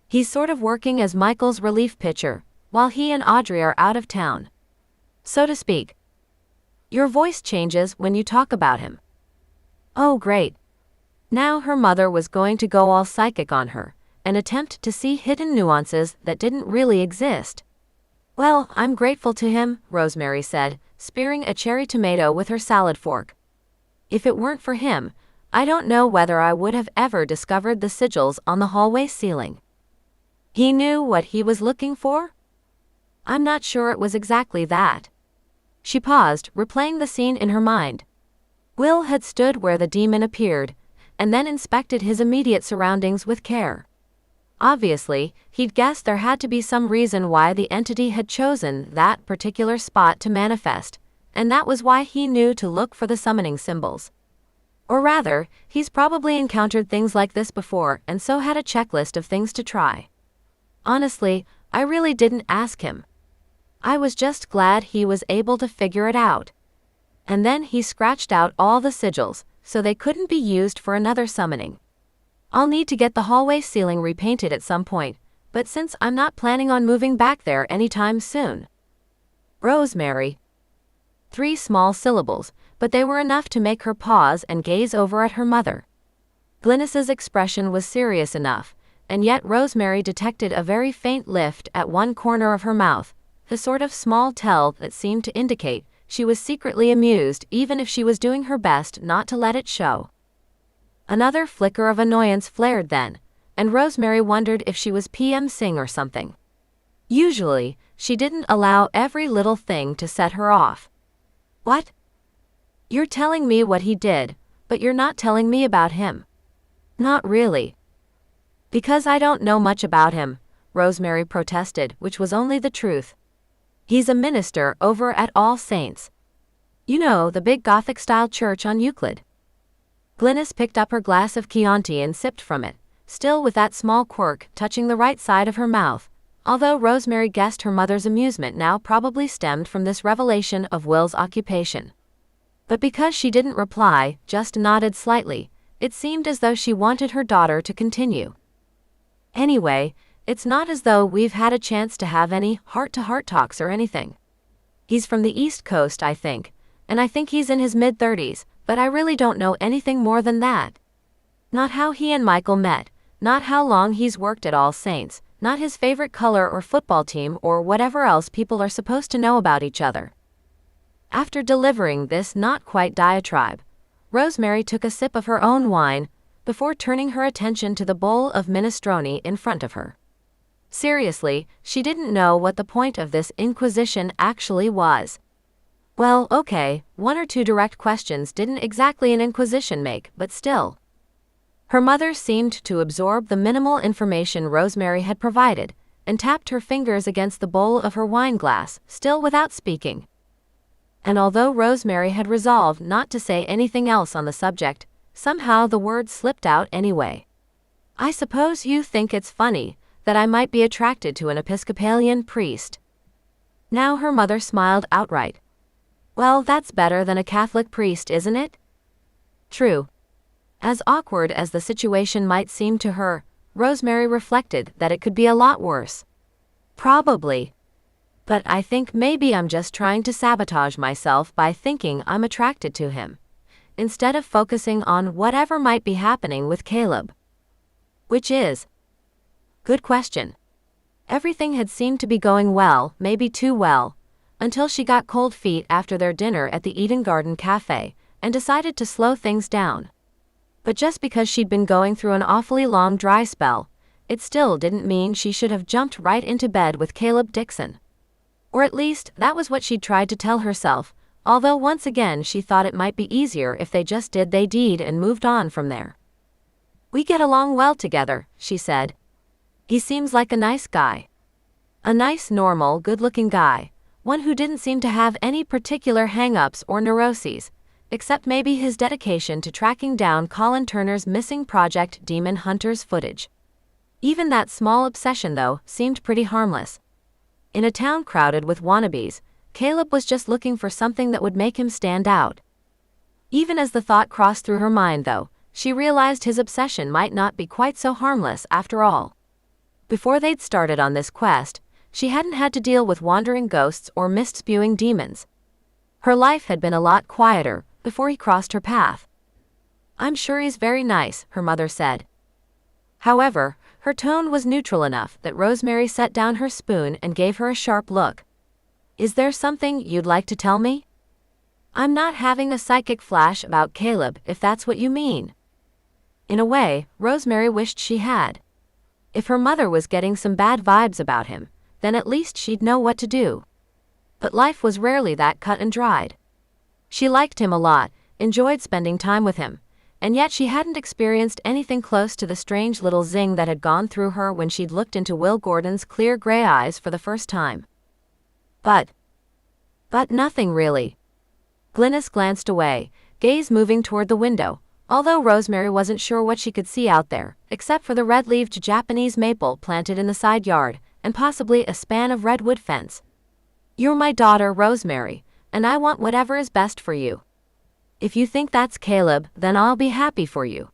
He's sort of working as Michael's relief pitcher, while he and Audrey are out of town, so to speak. Your voice changes when you talk about him." "Oh, great." Now her mother was going to go all psychic on her, an attempt to see hidden nuances that didn't really exist. "Well, I'm grateful to him," Rosemary said, spearing a cherry tomato with her salad fork. "If it weren't for him, I don't know whether I would have ever discovered the sigils on the hallway ceiling." "He knew what he was looking for?" "I'm not sure it was exactly that." She paused, replaying the scene in her mind. Will had stood where the demon appeared, and then inspected his immediate surroundings with care. Obviously, he'd guessed there had to be some reason why the entity had chosen that particular spot to manifest, and that was why he knew to look for the summoning symbols. Or rather, he's probably encountered things like this before and so had a checklist of things to try. Honestly, I really didn't ask him. I was just glad he was able to figure it out. And then he scratched out all the sigils, so they couldn't be used for another summoning. I'll need to get the hallway ceiling repainted at some point, but since I'm not planning on moving back there anytime soon. Rosemary. 3 small syllables, but they were enough to make her pause and gaze over at her mother. Glynis's expression was serious enough, and yet Rosemary detected a very faint lift at one corner of her mouth, the sort of small tell that seemed to indicate she was secretly amused even if she was doing her best not to let it show. Another flicker of annoyance flared then, and Rosemary wondered if she was PMing or something. Usually, she didn't allow every little thing to set her off. "What? You're telling me what he did, but you're not telling me about him." "Not really." "Because I don't know much about him," Rosemary protested, which was only the truth. "He's a minister over at All Saints. You know, the big Gothic-style church on Euclid." Glynis picked up her glass of Chianti and sipped from it, still with that small quirk touching the right side of her mouth, although Rosemary guessed her mother's amusement now probably stemmed from this revelation of Will's occupation. But because she didn't reply, just nodded slightly, it seemed as though she wanted her daughter to continue. Anyway, it's not as though we've had a chance to have any heart-to-heart talks or anything. He's from the East Coast, I think, and I think he's in his mid-30s, but I really don't know anything more than that. Not how he and Michael met, not how long he's worked at All Saints, not his favorite color or football team or whatever else people are supposed to know about each other. After delivering this not-quite diatribe, Rosemary took a sip of her own wine before turning her attention to the bowl of minestrone in front of her. Seriously, she didn't know what the point of this inquisition actually was. Well, okay, one or two direct questions didn't exactly an inquisition make, but still. Her mother seemed to absorb the minimal information Rosemary had provided, and tapped her fingers against the bowl of her wine glass, still without speaking. And although Rosemary had resolved not to say anything else on the subject, somehow the words slipped out anyway. I suppose you think it's funny that I might be attracted to an Episcopalian priest. Now her mother smiled outright. Well, that's better than a Catholic priest, isn't it? True. As awkward as the situation might seem to her, Rosemary reflected that it could be a lot worse. Probably. But I think maybe I'm just trying to sabotage myself by thinking I'm attracted to him, instead of focusing on whatever might be happening with Caleb. Which is? Good question. Everything had seemed to be going well, maybe too well, until she got cold feet after their dinner at the Eden Garden Cafe, and decided to slow things down. But just because she'd been going through an awfully long dry spell, it still didn't mean she should have jumped right into bed with Caleb Dixon. Or at least, that was what she'd tried to tell herself, although once again she thought it might be easier if they just did they deed and moved on from there. We get along well together, she said. He seems like a nice guy. A nice, normal, good-looking guy, one who didn't seem to have any particular hang-ups or neuroses, except maybe his dedication to tracking down Colin Turner's missing Project Demon Hunters footage. Even that small obsession, though, seemed pretty harmless. In a town crowded with wannabes, Caleb was just looking for something that would make him stand out. Even as the thought crossed through her mind, though, she realized his obsession might not be quite so harmless after all. Before they'd started on this quest, she hadn't had to deal with wandering ghosts or mist-spewing demons. Her life had been a lot quieter before he crossed her path. I'm sure he's very nice, her mother said. However, her tone was neutral enough that Rosemary set down her spoon and gave her a sharp look. Is there something you'd like to tell me? I'm not having a psychic flash about Caleb, if that's what you mean. In a way, Rosemary wished she had. If her mother was getting some bad vibes about him, then at least she'd know what to do. But life was rarely that cut and dried. She liked him a lot, enjoyed spending time with him, and yet she hadn't experienced anything close to the strange little zing that had gone through her when she'd looked into Will Gordon's clear gray eyes for the first time. But nothing really. Glynis glanced away, gaze moving toward the window, although Rosemary wasn't sure what she could see out there, except for the red-leaved Japanese maple planted in the side yard, and possibly a span of redwood fence. You're my daughter, Rosemary, and I want whatever is best for you. If you think that's Caleb, then I'll be happy for you.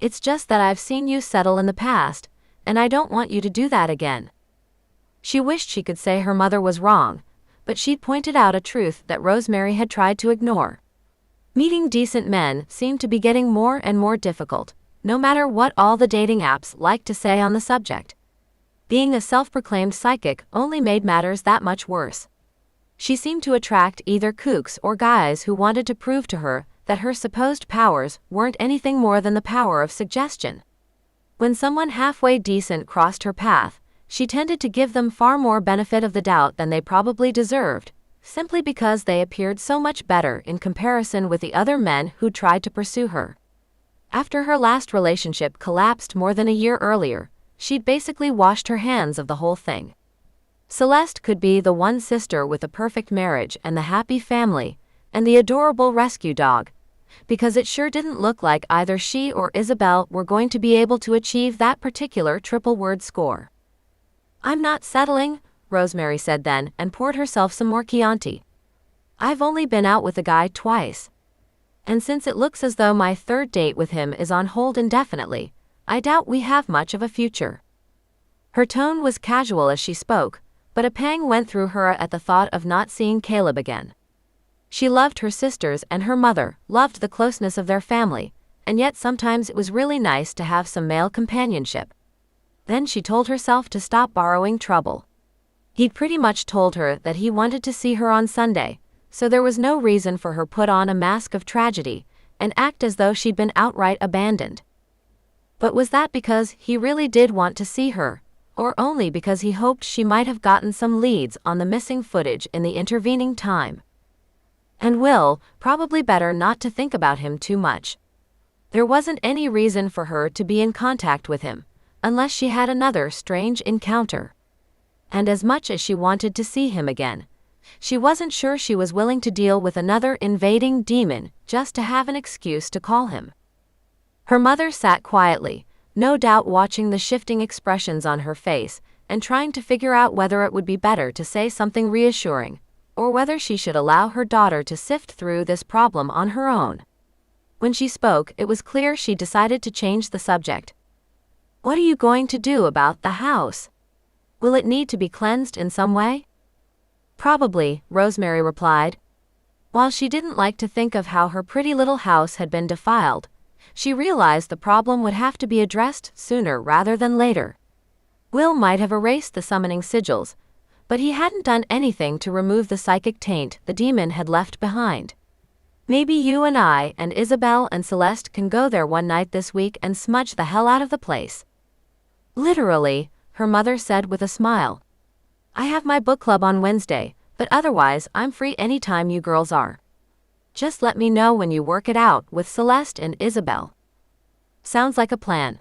It's just that I've seen you settle in the past, and I don't want you to do that again. She wished she could say her mother was wrong, but she'd pointed out a truth that Rosemary had tried to ignore. Meeting decent men seemed to be getting more and more difficult, no matter what all the dating apps liked to say on the subject. Being a self-proclaimed psychic only made matters that much worse. She seemed to attract either kooks or guys who wanted to prove to her that her supposed powers weren't anything more than the power of suggestion. When someone halfway decent crossed her path, she tended to give them far more benefit of the doubt than they probably deserved, simply because they appeared so much better in comparison with the other men who tried to pursue her. After her last relationship collapsed more than a year earlier, she'd basically washed her hands of the whole thing. Celeste could be the one sister with a perfect marriage and the happy family, and the adorable rescue dog, because it sure didn't look like either she or Isabel were going to be able to achieve that particular triple-word score. I'm not settling, Rosemary said then, and poured herself some more Chianti. I've only been out with a guy twice. And since it looks as though my third date with him is on hold indefinitely, I doubt we have much of a future. Her tone was casual as she spoke, but a pang went through her at the thought of not seeing Caleb again. She loved her sisters and her mother, loved the closeness of their family, and yet sometimes it was really nice to have some male companionship. Then she told herself to stop borrowing trouble. He'd pretty much told her that he wanted to see her on Sunday, so there was no reason for her put on a mask of tragedy and act as though she'd been outright abandoned. But was that because he really did want to see her, or only because he hoped she might have gotten some leads on the missing footage in the intervening time? And Will, probably better not to think about him too much. There wasn't any reason for her to be in contact with him, unless she had another strange encounter. And as much as she wanted to see him again, she wasn't sure she was willing to deal with another invading demon just to have an excuse to call him. Her mother sat quietly, no doubt watching the shifting expressions on her face and trying to figure out whether it would be better to say something reassuring, or whether she should allow her daughter to sift through this problem on her own. When she spoke, it was clear she decided to change the subject. "What are you going to do about the house? Will it need to be cleansed in some way?" "Probably," Rosemary replied. While she didn't like to think of how her pretty little house had been defiled, she realized the problem would have to be addressed sooner rather than later. Will might have erased the summoning sigils, but he hadn't done anything to remove the psychic taint the demon had left behind. "Maybe you and I and Isabel and Celeste can go there one night this week and smudge the hell out of the place." "Literally," her mother said with a smile. "I have my book club on Wednesday, but otherwise I'm free anytime you girls are. Just let me know when you work it out with Celeste and Isabel." "Sounds like a plan."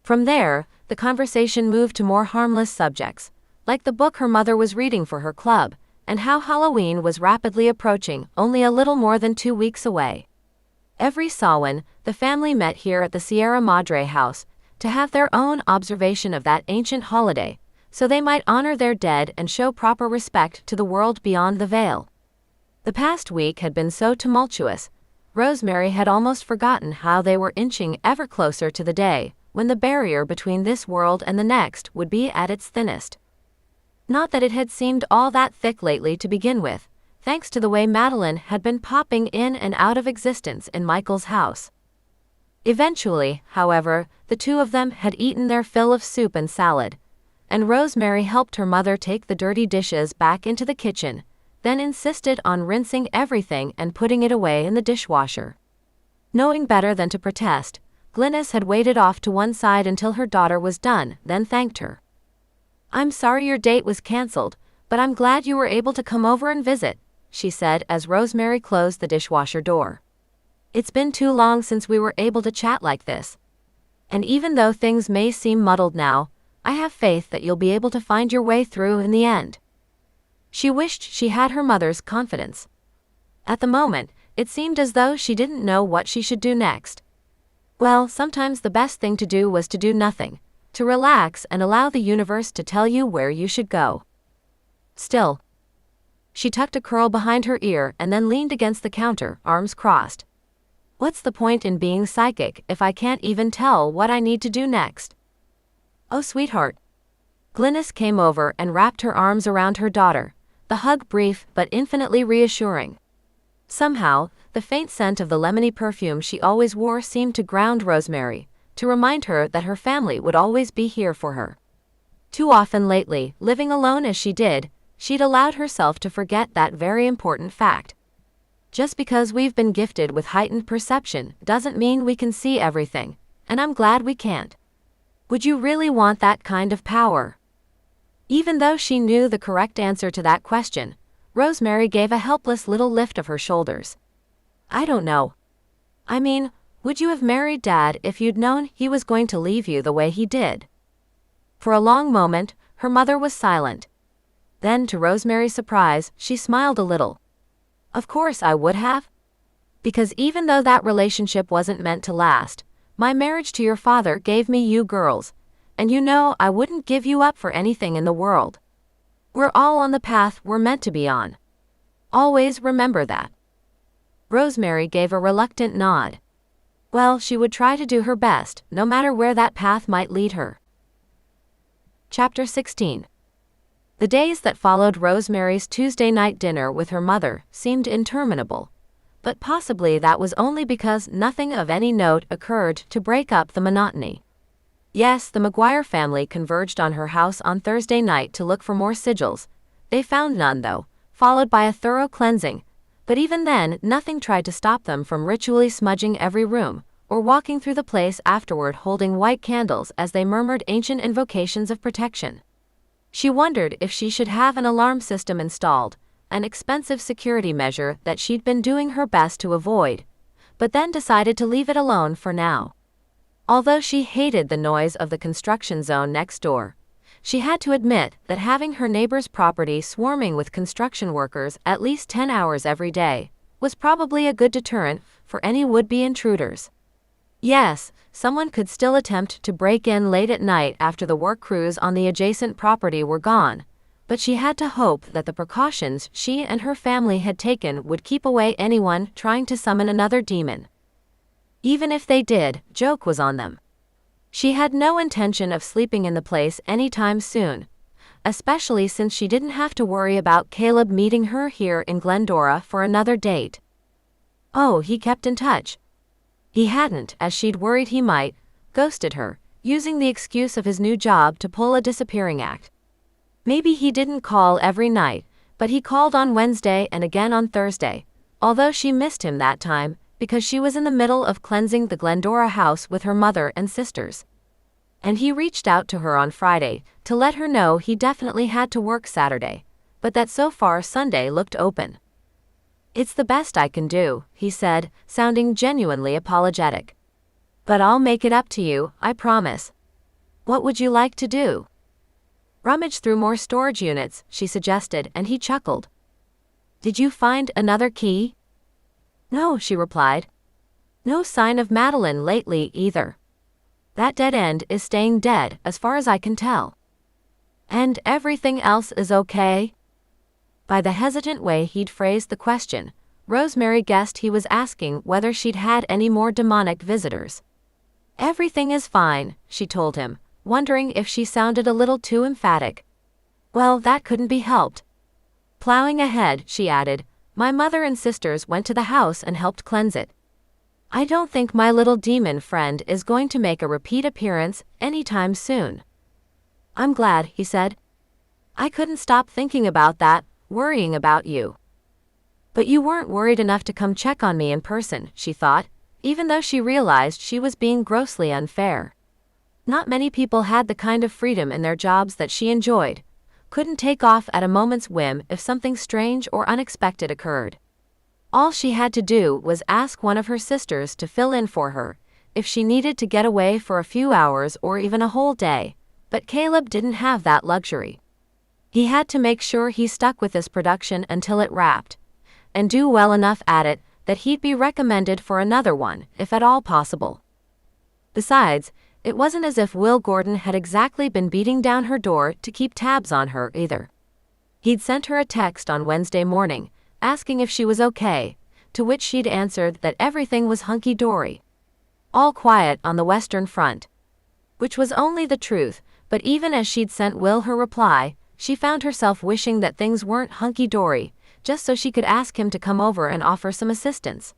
From there, the conversation moved to more harmless subjects, like the book her mother was reading for her club, and how Halloween was rapidly approaching, only a little more than 2 weeks away. Every Samhain, the family met here at the Sierra Madre house to have their own observation of that ancient holiday, so they might honor their dead and show proper respect to the world beyond the veil. The past week had been so tumultuous, Rosemary had almost forgotten how they were inching ever closer to the day when the barrier between this world and the next would be at its thinnest. Not that it had seemed all that thick lately to begin with, thanks to the way Madeline had been popping in and out of existence in Michael's house. Eventually, however, the two of them had eaten their fill of soup and salad, and Rosemary helped her mother take the dirty dishes back into the kitchen, then insisted on rinsing everything and putting it away in the dishwasher. Knowing better than to protest, Glynis had waited off to one side until her daughter was done, then thanked her. "I'm sorry your date was cancelled, but I'm glad you were able to come over and visit," she said as Rosemary closed the dishwasher door. "It's been too long since we were able to chat like this. And even though things may seem muddled now, I have faith that you'll be able to find your way through in the end." She wished she had her mother's confidence. At the moment, it seemed as though she didn't know what she should do next. Well, sometimes the best thing to do was to do nothing, to relax and allow the universe to tell you where you should go. Still, she tucked a curl behind her ear and then leaned against the counter, arms crossed. "What's the point in being psychic if I can't even tell what I need to do next?" "Oh, sweetheart." Glynis came over and wrapped her arms around her daughter, the hug brief but infinitely reassuring. Somehow, the faint scent of the lemony perfume she always wore seemed to ground Rosemary, to remind her that her family would always be here for her. Too often lately, living alone as she did, she'd allowed herself to forget that very important fact. Just because we've been gifted with heightened perception doesn't mean we can see everything, and I'm glad we can't. Would you really want that kind of power? Even though she knew the correct answer to that question, Rosemary gave a helpless little lift of her shoulders. "I don't know. I mean, would you have married Dad if you'd known he was going to leave you the way he did?" For a long moment, her mother was silent. Then, to Rosemary's surprise, she smiled a little. "Of course I would have. Because even though that relationship wasn't meant to last, my marriage to your father gave me you girls, and you know I wouldn't give you up for anything in the world. We're all on the path we're meant to be on. Always remember that." Rosemary gave a reluctant nod. Well, she would try to do her best, no matter where that path might lead her. Chapter 16. The days that followed Rosemary's Tuesday night dinner with her mother seemed interminable. But possibly that was only because nothing of any note occurred to break up the monotony. Yes, the McGuire family converged on her house on Thursday night to look for more sigils. They found none though, followed by a thorough cleansing. But even then, nothing tried to stop them from ritually smudging every room, or walking through the place afterward holding white candles as they murmured ancient invocations of protection. She wondered if she should have an alarm system installed, an expensive security measure that she'd been doing her best to avoid, but then decided to leave it alone for now. Although she hated the noise of the construction zone next door, she had to admit that having her neighbor's property swarming with construction workers at least 10 hours every day was probably a good deterrent for any would-be intruders. Yes, someone could still attempt to break in late at night after the work crews on the adjacent property were gone, but she had to hope that the precautions she and her family had taken would keep away anyone trying to summon another demon. Even if they did, joke was on them. She had no intention of sleeping in the place anytime soon, especially since she didn't have to worry about Caleb meeting her here in Glendora for another date. Oh, he kept in touch. He hadn't, as she'd worried he might, ghosted her, using the excuse of his new job to pull a disappearing act. Maybe he didn't call every night, but he called on Wednesday and again on Thursday, although she missed him that time because she was in the middle of cleansing the Glendora house with her mother and sisters. And he reached out to her on Friday to let her know he definitely had to work Saturday, but that so far Sunday looked open. "It's the best I can do," he said, sounding genuinely apologetic. "But I'll make it up to you, I promise." "What would you like to do?" "Rummage through more storage units," she suggested, and he chuckled. "Did you find another key?" "No," she replied. "No sign of Madeline lately either. That dead end is staying dead, as far as I can tell." "And everything else is okay?" By the hesitant way he'd phrased the question, Rosemary guessed he was asking whether she'd had any more demonic visitors. "Everything is fine," she told him, wondering if she sounded a little too emphatic. Well, that couldn't be helped. Plowing ahead, she added, "My mother and sisters went to the house and helped cleanse it. I don't think my little demon friend is going to make a repeat appearance anytime soon." "I'm glad," he said. "I couldn't stop thinking about that, worrying about you." But you weren't worried enough to come check on me in person, she thought, even though she realized she was being grossly unfair. Not many people had the kind of freedom in their jobs that she enjoyed, couldn't take off at a moment's whim if something strange or unexpected occurred. All she had to do was ask one of her sisters to fill in for her, if she needed to get away for a few hours or even a whole day, but Caleb didn't have that luxury. He had to make sure he stuck with this production until it wrapped, and do well enough at it that he'd be recommended for another one, if at all possible. Besides, it wasn't as if Will Gordon had exactly been beating down her door to keep tabs on her either. He'd sent her a text on Wednesday morning, asking if she was okay, to which she'd answered that everything was hunky-dory. All quiet on the Western Front. Which was only the truth, but even as she'd sent Will her reply, she found herself wishing that things weren't hunky-dory, just so she could ask him to come over and offer some assistance.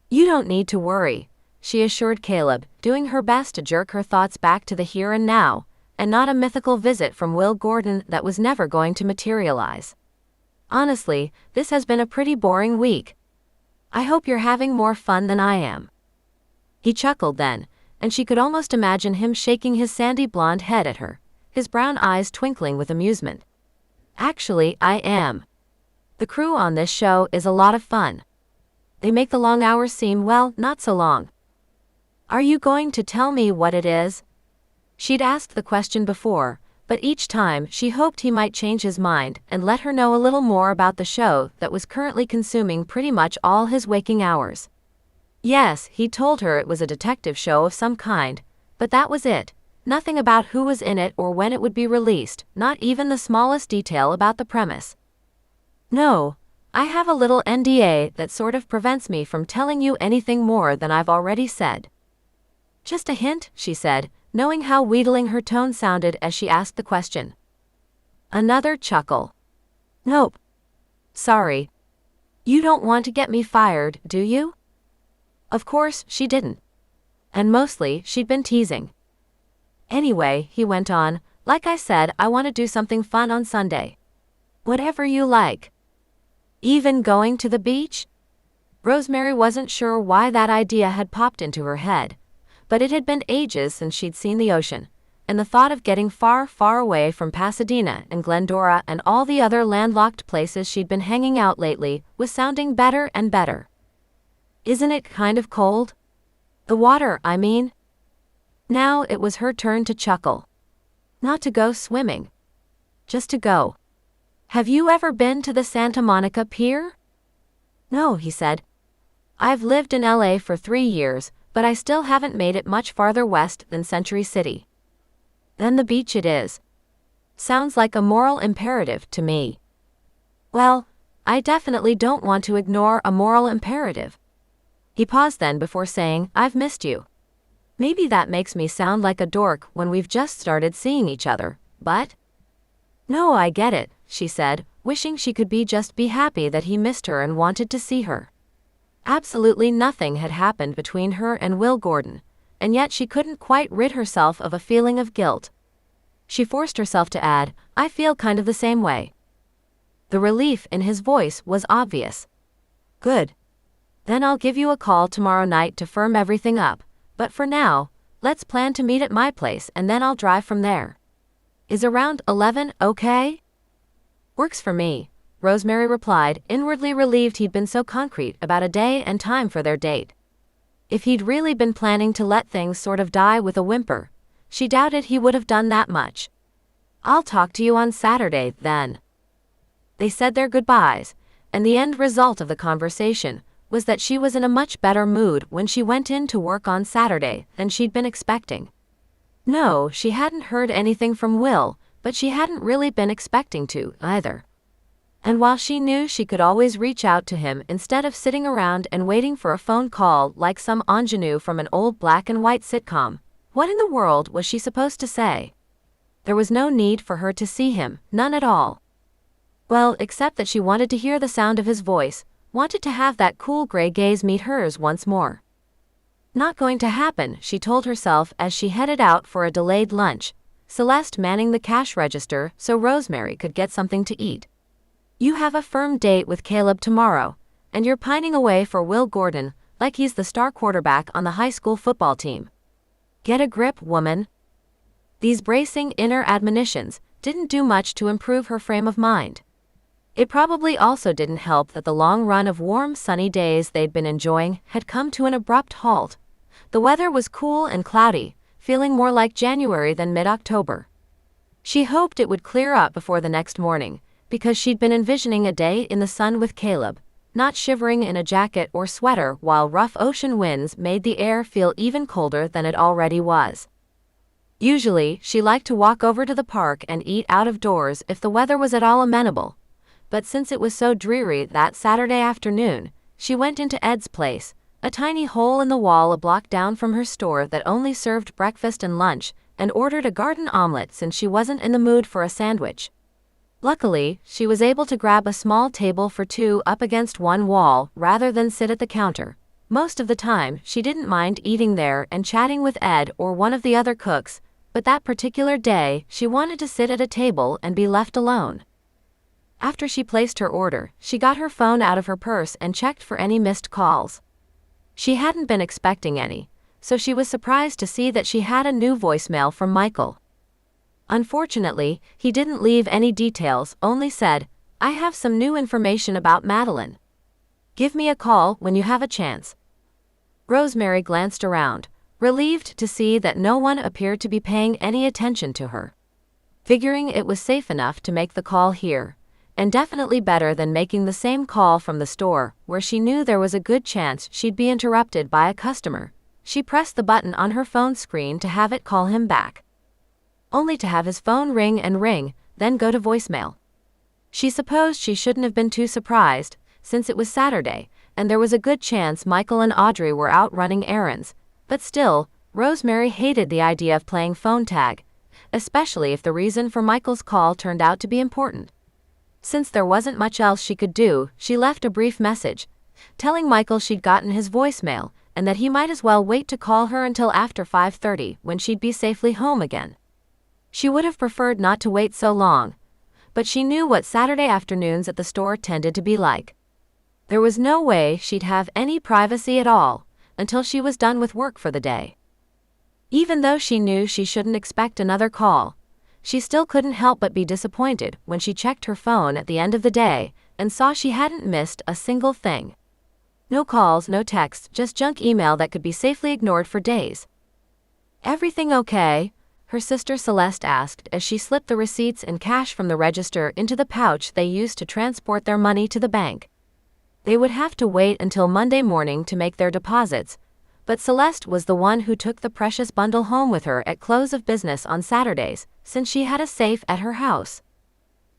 "You don't need to worry," she assured Caleb, doing her best to jerk her thoughts back to the here and now, and not a mythical visit from Will Gordon that was never going to materialize. "Honestly, this has been a pretty boring week. I hope you're having more fun than I am." He chuckled then, and she could almost imagine him shaking his sandy blonde head at her, his brown eyes twinkling with amusement. "Actually, I am. The crew on this show is a lot of fun. They make the long hours seem, well, not so long." "Are you going to tell me what it is?" She'd asked the question before, but each time she hoped he might change his mind and let her know a little more about the show that was currently consuming pretty much all his waking hours. Yes, he told her it was a detective show of some kind, but that was it. Nothing about who was in it or when it would be released, not even the smallest detail about the premise. "No, I have a little NDA that sort of prevents me from telling you anything more than I've already said." "Just a hint," she said, knowing how wheedling her tone sounded as she asked the question. Another chuckle. Nope. Sorry. You don't want to get me fired, do you? Of course, she didn't. And mostly, she'd been teasing. Anyway, he went on, like I said, I want to do something fun on Sunday. Whatever you like. Even going to the beach? Rosemary wasn't sure why that idea had popped into her head, but it had been ages since she'd seen the ocean, and the thought of getting far, far away from Pasadena and Glendora and all the other landlocked places she'd been hanging out lately was sounding better and better. Isn't it kind of cold? The water, I mean. Now it was her turn to chuckle. Not to go swimming. Just to go. Have you ever been to the Santa Monica Pier? No, he said. I've lived in LA for 3 years, but I still haven't made it much farther west than Century City. Then the beach it is. Sounds like a moral imperative to me. Well, I definitely don't want to ignore a moral imperative. He paused then before saying, I've missed you. Maybe that makes me sound like a dork when we've just started seeing each other, but... No, I get it, she said, wishing she could just be happy that he missed her and wanted to see her. Absolutely nothing had happened between her and Will Gordon, and yet she couldn't quite rid herself of a feeling of guilt. She forced herself to add, I feel kind of the same way. The relief in his voice was obvious. Good. Then I'll give you a call tomorrow night to firm everything up, but for now, let's plan to meet at my place and then I'll drive from there. Is around 11 okay? Works for me, Rosemary replied, inwardly relieved he'd been so concrete about a day and time for their date. If he'd really been planning to let things sort of die with a whimper, she doubted he would have done that much. I'll talk to you on Saturday, then. They said their goodbyes, and the end result of the conversation was that she was in a much better mood when she went in to work on Saturday than she'd been expecting. No, she hadn't heard anything from Will, but she hadn't really been expecting to, either. And while she knew she could always reach out to him instead of sitting around and waiting for a phone call like some ingenue from an old black and white sitcom, what in the world was she supposed to say? There was no need for her to see him, none at all. Well, except that she wanted to hear the sound of his voice, wanted to have that cool gray gaze meet hers once more. Not going to happen, she told herself as she headed out for a delayed lunch, Celeste manning the cash register so Rosemary could get something to eat. You have a firm date with Caleb tomorrow, and you're pining away for Will Gordon like he's the star quarterback on the high school football team. Get a grip, woman. These bracing inner admonitions didn't do much to improve her frame of mind. It probably also didn't help that the long run of warm, sunny days they'd been enjoying had come to an abrupt halt. The weather was cool and cloudy, feeling more like January than mid-October. She hoped it would clear up before the next morning, because she'd been envisioning a day in the sun with Caleb, not shivering in a jacket or sweater while rough ocean winds made the air feel even colder than it already was. Usually, she liked to walk over to the park and eat out of doors if the weather was at all amenable, but since it was so dreary that Saturday afternoon, she went into Ed's place, a tiny hole in the wall a block down from her store that only served breakfast and lunch, and ordered a garden omelet since she wasn't in the mood for a sandwich. Luckily, she was able to grab a small table for two up against one wall rather than sit at the counter. Most of the time, she didn't mind eating there and chatting with Ed or one of the other cooks, but that particular day, she wanted to sit at a table and be left alone. After she placed her order, she got her phone out of her purse and checked for any missed calls. She hadn't been expecting any, so she was surprised to see that she had a new voicemail from Michael. Unfortunately, he didn't leave any details, only said, I have some new information about Madeline. Give me a call when you have a chance. Rosemary glanced around, relieved to see that no one appeared to be paying any attention to her. Figuring it was safe enough to make the call here, and definitely better than making the same call from the store, where she knew there was a good chance she'd be interrupted by a customer, she pressed the button on her phone screen to have it call him back. Only to have his phone ring and ring, then go to voicemail. She supposed she shouldn't have been too surprised, since it was Saturday, and there was a good chance Michael and Audrey were out running errands, but still, Rosemary hated the idea of playing phone tag, especially if the reason for Michael's call turned out to be important. Since there wasn't much else she could do, she left a brief message, telling Michael she'd gotten his voicemail and that he might as well wait to call her until after 5:30 when she'd be safely home again. She would have preferred not to wait so long, but she knew what Saturday afternoons at the store tended to be like. There was no way she'd have any privacy at all until she was done with work for the day. Even though she knew she shouldn't expect another call, she still couldn't help but be disappointed when she checked her phone at the end of the day and saw she hadn't missed a single thing. No calls, no texts, just junk email that could be safely ignored for days. "Everything okay?" her sister Celeste asked as she slipped the receipts and cash from the register into the pouch they used to transport their money to the bank. They would have to wait until Monday morning to make their deposits, but Celeste was the one who took the precious bundle home with her at close of business on Saturdays, since she had a safe at her house.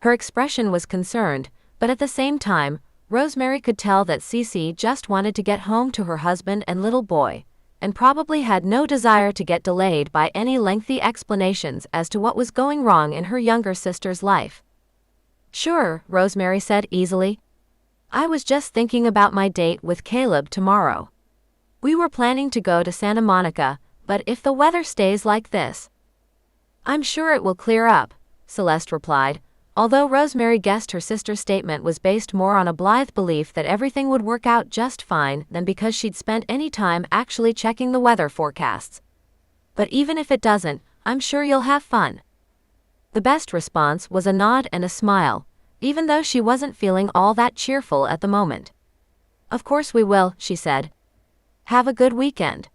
Her expression was concerned, but at the same time, Rosemary could tell that Cece just wanted to get home to her husband and little boy, and probably had no desire to get delayed by any lengthy explanations as to what was going wrong in her younger sister's life. "Sure," Rosemary said easily. "I was just thinking about my date with Caleb tomorrow. We were planning to go to Santa Monica, but if the weather stays like this..." "I'm sure it will clear up," Celeste replied, although Rosemary guessed her sister's statement was based more on a blithe belief that everything would work out just fine than because she'd spent any time actually checking the weather forecasts. "But even if it doesn't, I'm sure you'll have fun." The best response was a nod and a smile, even though she wasn't feeling all that cheerful at the moment. "Of course we will," she said. "Have a good weekend."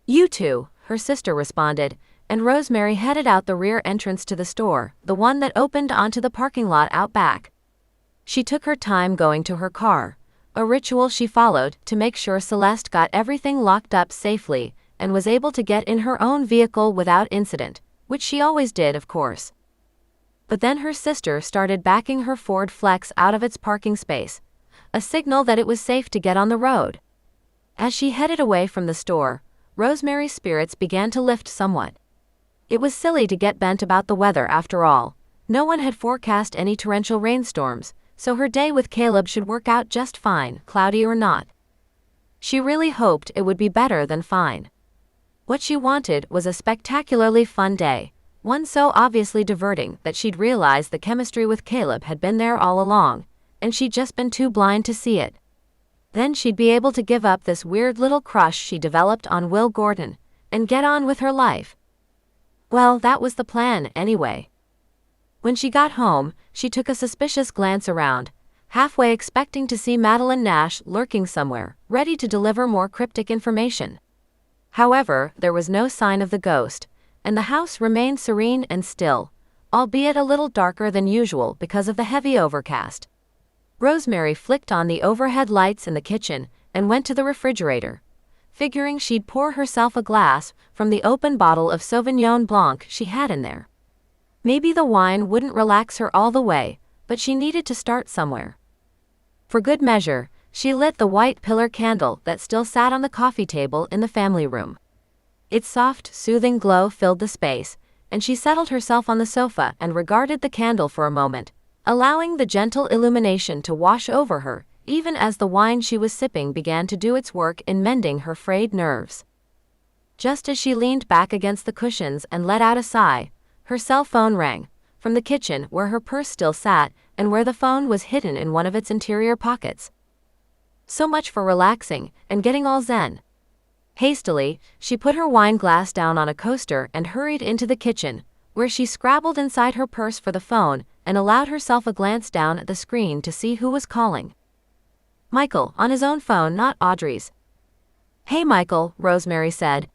"You too," her sister responded, and Rosemary headed out the rear entrance to the store, the one that opened onto the parking lot out back. She took her time going to her car, a ritual she followed to make sure Celeste got everything locked up safely and was able to get in her own vehicle without incident, which she always did, of course. But then her sister started backing her Ford Flex out of its parking space, a signal that it was safe to get on the road. As she headed away from the store, Rosemary's spirits began to lift somewhat. It was silly to get bent about the weather after all. No one had forecast any torrential rainstorms, so her day with Caleb should work out just fine, cloudy or not. She really hoped it would be better than fine. What she wanted was a spectacularly fun day, one so obviously diverting that she'd realized the chemistry with Caleb had been there all along, and she'd just been too blind to see it. Then she'd be able to give up this weird little crush she developed on Will Gordon, and get on with her life. Well, that was the plan, anyway. When she got home, she took a suspicious glance around, halfway expecting to see Madeline Nash lurking somewhere, ready to deliver more cryptic information. However, there was no sign of the ghost, and the house remained serene and still, albeit a little darker than usual because of the heavy overcast. Rosemary flicked on the overhead lights in the kitchen and went to the refrigerator, figuring she'd pour herself a glass from the open bottle of Sauvignon Blanc she had in there. Maybe the wine wouldn't relax her all the way, but she needed to start somewhere. For good measure, she lit the white pillar candle that still sat on the coffee table in the family room. Its soft, soothing glow filled the space, and she settled herself on the sofa and regarded the candle for a moment, allowing the gentle illumination to wash over her, even as the wine she was sipping began to do its work in mending her frayed nerves. Just as she leaned back against the cushions and let out a sigh, her cell phone rang, from the kitchen where her purse still sat and where the phone was hidden in one of its interior pockets. So much for relaxing and getting all zen. Hastily, she put her wine glass down on a coaster and hurried into the kitchen, where she scrabbled inside her purse for the phone and allowed herself a glance down at the screen to see who was calling. Michael, on his own phone, not Audrey's. "Hey Michael," Rosemary said.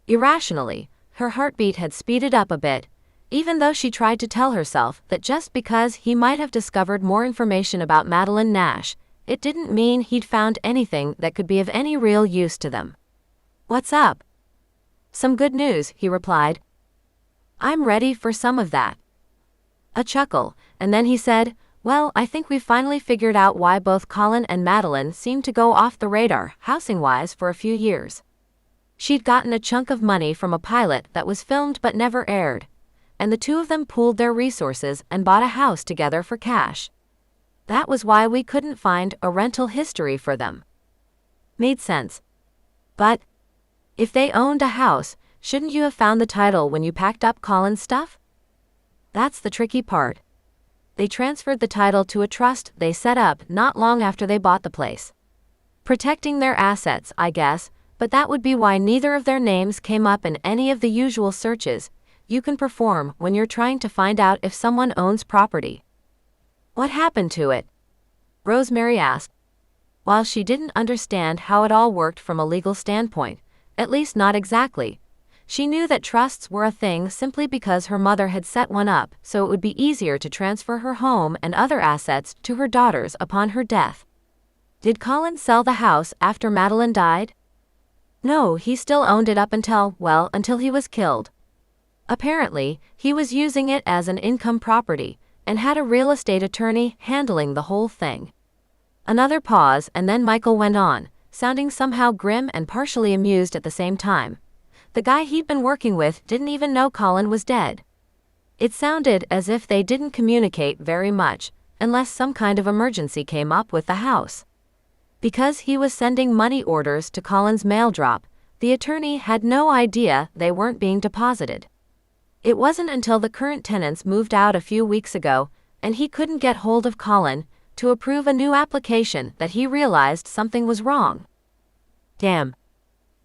Irrationally, her heartbeat had speeded up a bit, even though she tried to tell herself that just because he might have discovered more information about Madeline Nash, it didn't mean he'd found anything that could be of any real use to them. "What's up?" "Some good news," he replied. "I'm ready for some of that." A chuckle, and then he said, "Well, I think we've finally figured out why both Colin and Madeline seem to go off the radar, housing-wise, for a few years." She'd gotten a chunk of money from a pilot that was filmed but never aired, and the two of them pooled their resources and bought a house together for cash. That was why we couldn't find a rental history for them. Made sense. But if they owned a house, shouldn't you have found the title when you packed up Colin's stuff? That's the tricky part. They transferred the title to a trust they set up not long after they bought the place. Protecting their assets, I guess, but that would be why neither of their names came up in any of the usual searches you can perform when you're trying to find out if someone owns property. What happened to it? Rosemary asked. While she didn't understand how it all worked from a legal standpoint, at least not exactly, she knew that trusts were a thing simply because her mother had set one up so it would be easier to transfer her home and other assets to her daughters upon her death. Did Colin sell the house after Madeline died? No, he still owned it up until he was killed. Apparently, he was using it as an income property and had a real estate attorney handling the whole thing. Another pause, and then Michael went on, sounding somehow grim and partially amused at the same time. The guy he'd been working with didn't even know Colin was dead. It sounded as if they didn't communicate very much, unless some kind of emergency came up with the house. Because he was sending money orders to Colin's mail drop, the attorney had no idea they weren't being deposited. It wasn't until the current tenants moved out a few weeks ago, and he couldn't get hold of Colin to approve a new application that he realized something was wrong. Damn.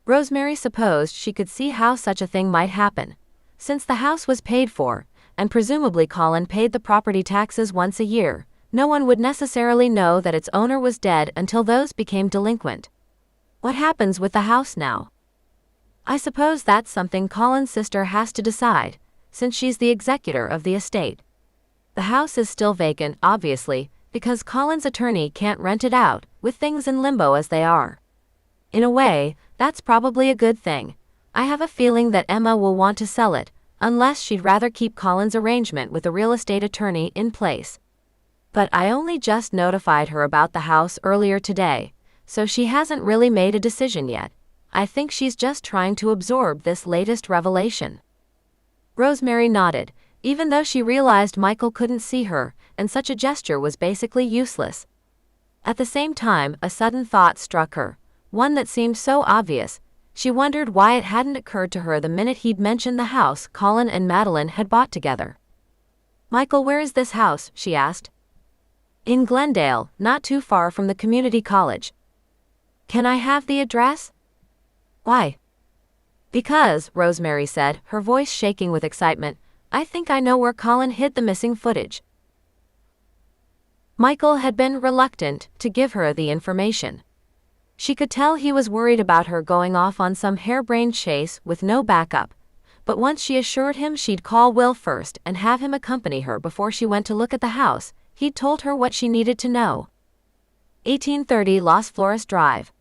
Rosemary supposed she could see how such a thing might happen. Since the house was paid for, and presumably Colin paid the property taxes once a year, no one would necessarily know that its owner was dead until those became delinquent. What happens with the house now? I suppose that's something Colin's sister has to decide, since she's the executor of the estate. The house is still vacant, obviously, because Colin's attorney can't rent it out, with things in limbo as they are. In a way, that's probably a good thing. I have a feeling that Emma will want to sell it, unless she'd rather keep Colin's arrangement with a real estate attorney in place. But I only just notified her about the house earlier today, so she hasn't really made a decision yet. I think she's just trying to absorb this latest revelation. Rosemary nodded, even though she realized Michael couldn't see her, and such a gesture was basically useless. At the same time, a sudden thought struck her, one that seemed so obvious. She wondered why it hadn't occurred to her the minute he'd mentioned the house Colin and Madeline had bought together. Michael, where is this house? She asked. In Glendale, not too far from the community college. Can I have the address? Why? Because, Rosemary said, her voice shaking with excitement, I think I know where Colin hid the missing footage. Michael had been reluctant to give her the information. She could tell he was worried about her going off on some harebrained chase with no backup, but once she assured him she'd call Will first and have him accompany her before she went to look at the house, he'd told her what she needed to know. 1830 Las Flores Drive.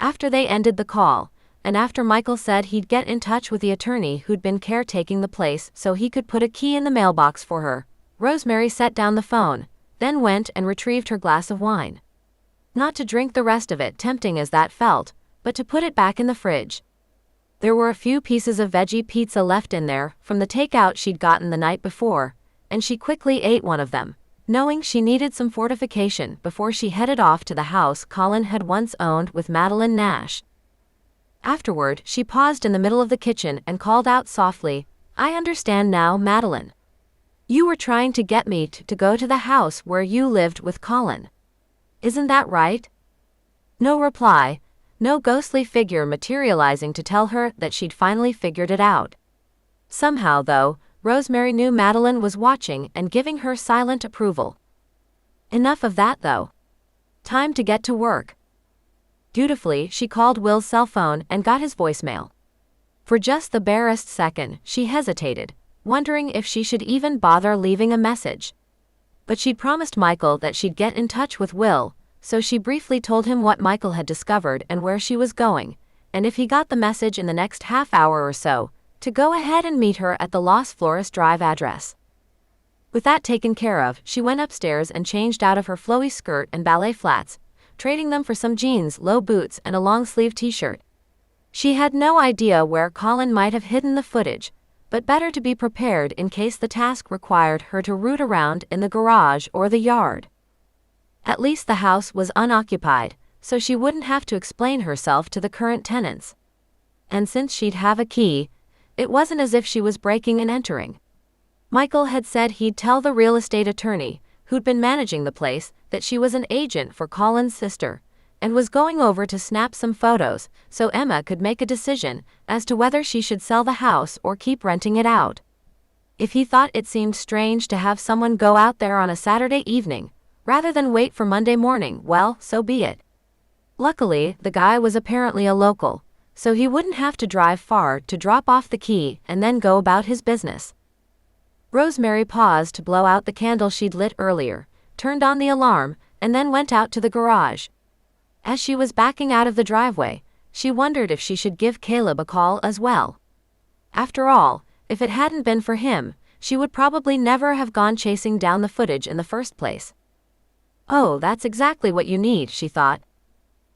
After they ended the call, and after Michael said he'd get in touch with the attorney who'd been caretaking the place so he could put a key in the mailbox for her, Rosemary set down the phone, then went and retrieved her glass of wine. Not to drink the rest of it, tempting as that felt, but to put it back in the fridge. There were a few pieces of veggie pizza left in there from the takeout she'd gotten the night before, and she quickly ate one of them, knowing she needed some fortification before she headed off to the house Colin had once owned with Madeline Nash. Afterward, she paused in the middle of the kitchen and called out softly, I understand now, Madeline. You were trying to get me to go to the house where you lived with Colin. Isn't that right? No reply, no ghostly figure materializing to tell her that she'd finally figured it out. Somehow, though, Rosemary knew Madeline was watching and giving her silent approval. Enough of that, though. Time to get to work. Dutifully, she called Will's cell phone and got his voicemail. For just the barest second, she hesitated, wondering if she should even bother leaving a message. But she'd promised Michael that she'd get in touch with Will, so she briefly told him what Michael had discovered and where she was going, and if he got the message in the next half hour or so, to go ahead and meet her at the Las Flores Drive address. With that taken care of, she went upstairs and changed out of her flowy skirt and ballet flats, trading them for some jeans, low boots, and a long-sleeve t-shirt. She had no idea where Colin might have hidden the footage, but better to be prepared in case the task required her to root around in the garage or the yard. At least the house was unoccupied, so she wouldn't have to explain herself to the current tenants. And since she'd have a key, it wasn't as if she was breaking and entering. Michael had said he'd tell the real estate attorney, who'd been managing the place, that she was an agent for Colin's sister, and was going over to snap some photos so Emma could make a decision as to whether she should sell the house or keep renting it out. If he thought it seemed strange to have someone go out there on a Saturday evening, rather than wait for Monday morning, well, so be it. Luckily, the guy was apparently a local, so he wouldn't have to drive far to drop off the key and then go about his business. Rosemary paused to blow out the candle she'd lit earlier, turned on the alarm, and then went out to the garage. As she was backing out of the driveway, she wondered if she should give Caleb a call as well. After all, if it hadn't been for him, she would probably never have gone chasing down the footage in the first place. Oh, that's exactly what you need, she thought.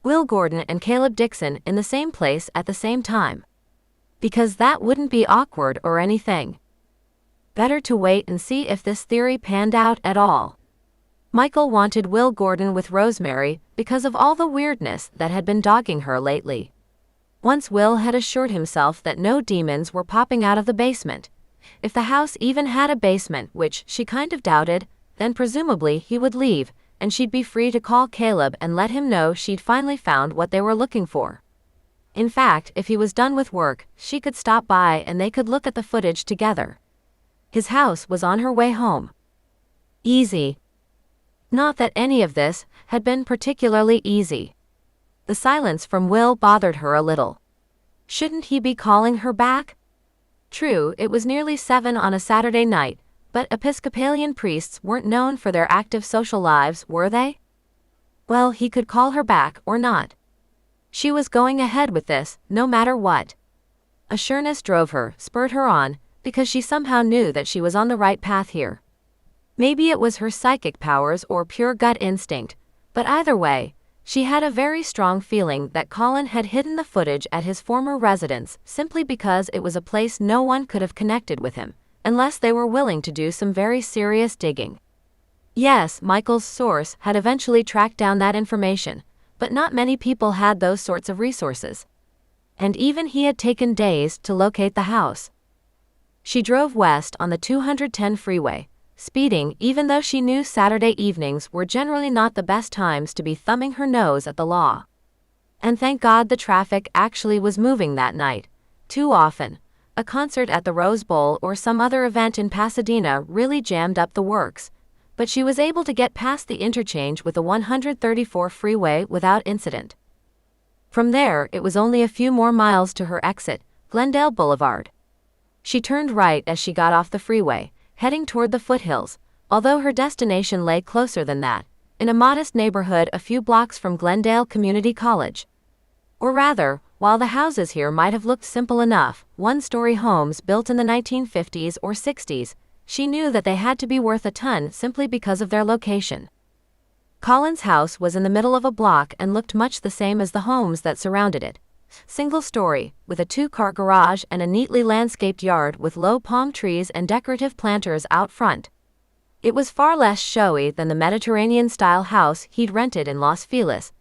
Will Gordon and Caleb Dixon in the same place at the same time. Because that wouldn't be awkward or anything. Better to wait and see if this theory panned out at all. Michael wanted Will Gordon with Rosemary because of all the weirdness that had been dogging her lately. Once Will had assured himself that no demons were popping out of the basement. If the house even had a basement, which she kind of doubted, then presumably he would leave, and she'd be free to call Caleb and let him know she'd finally found what they were looking for. In fact, if he was done with work, she could stop by and they could look at the footage together. His house was on her way home. Easy. Not that any of this had been particularly easy. The silence from Will bothered her a little. Shouldn't he be calling her back? True, it was nearly 7 on a Saturday night, but Episcopalian priests weren't known for their active social lives, were they? Well, he could call her back or not. She was going ahead with this, no matter what. A sureness drove her, spurred her on, because she somehow knew that she was on the right path here. Maybe it was her psychic powers or pure gut instinct, but either way, she had a very strong feeling that Colin had hidden the footage at his former residence simply because it was a place no one could have connected with him, unless they were willing to do some very serious digging. Yes, Michael's source had eventually tracked down that information, but not many people had those sorts of resources. And even he had taken days to locate the house. She drove west on the 210 freeway, speeding even though she knew Saturday evenings were generally not the best times to be thumbing her nose at the law. And thank God the traffic actually was moving that night. Too often, a concert at the Rose Bowl or some other event in Pasadena really jammed up the works, but she was able to get past the interchange with the 134 freeway without incident. From there, it was only a few more miles to her exit, Glendale Boulevard. She turned right as she got off the freeway, heading toward the foothills, although her destination lay closer than that, in a modest neighborhood a few blocks from Glendale Community College. Or rather, while the houses here might have looked simple enough, one-story homes built in the 1950s or 60s, she knew that they had to be worth a ton simply because of their location. Colin's house was in the middle of a block and looked much the same as the homes that surrounded it. Single story, with a 2-car garage and a neatly landscaped yard with low palm trees and decorative planters out front. It was far less showy than the Mediterranean-style house he'd rented in Los Feliz,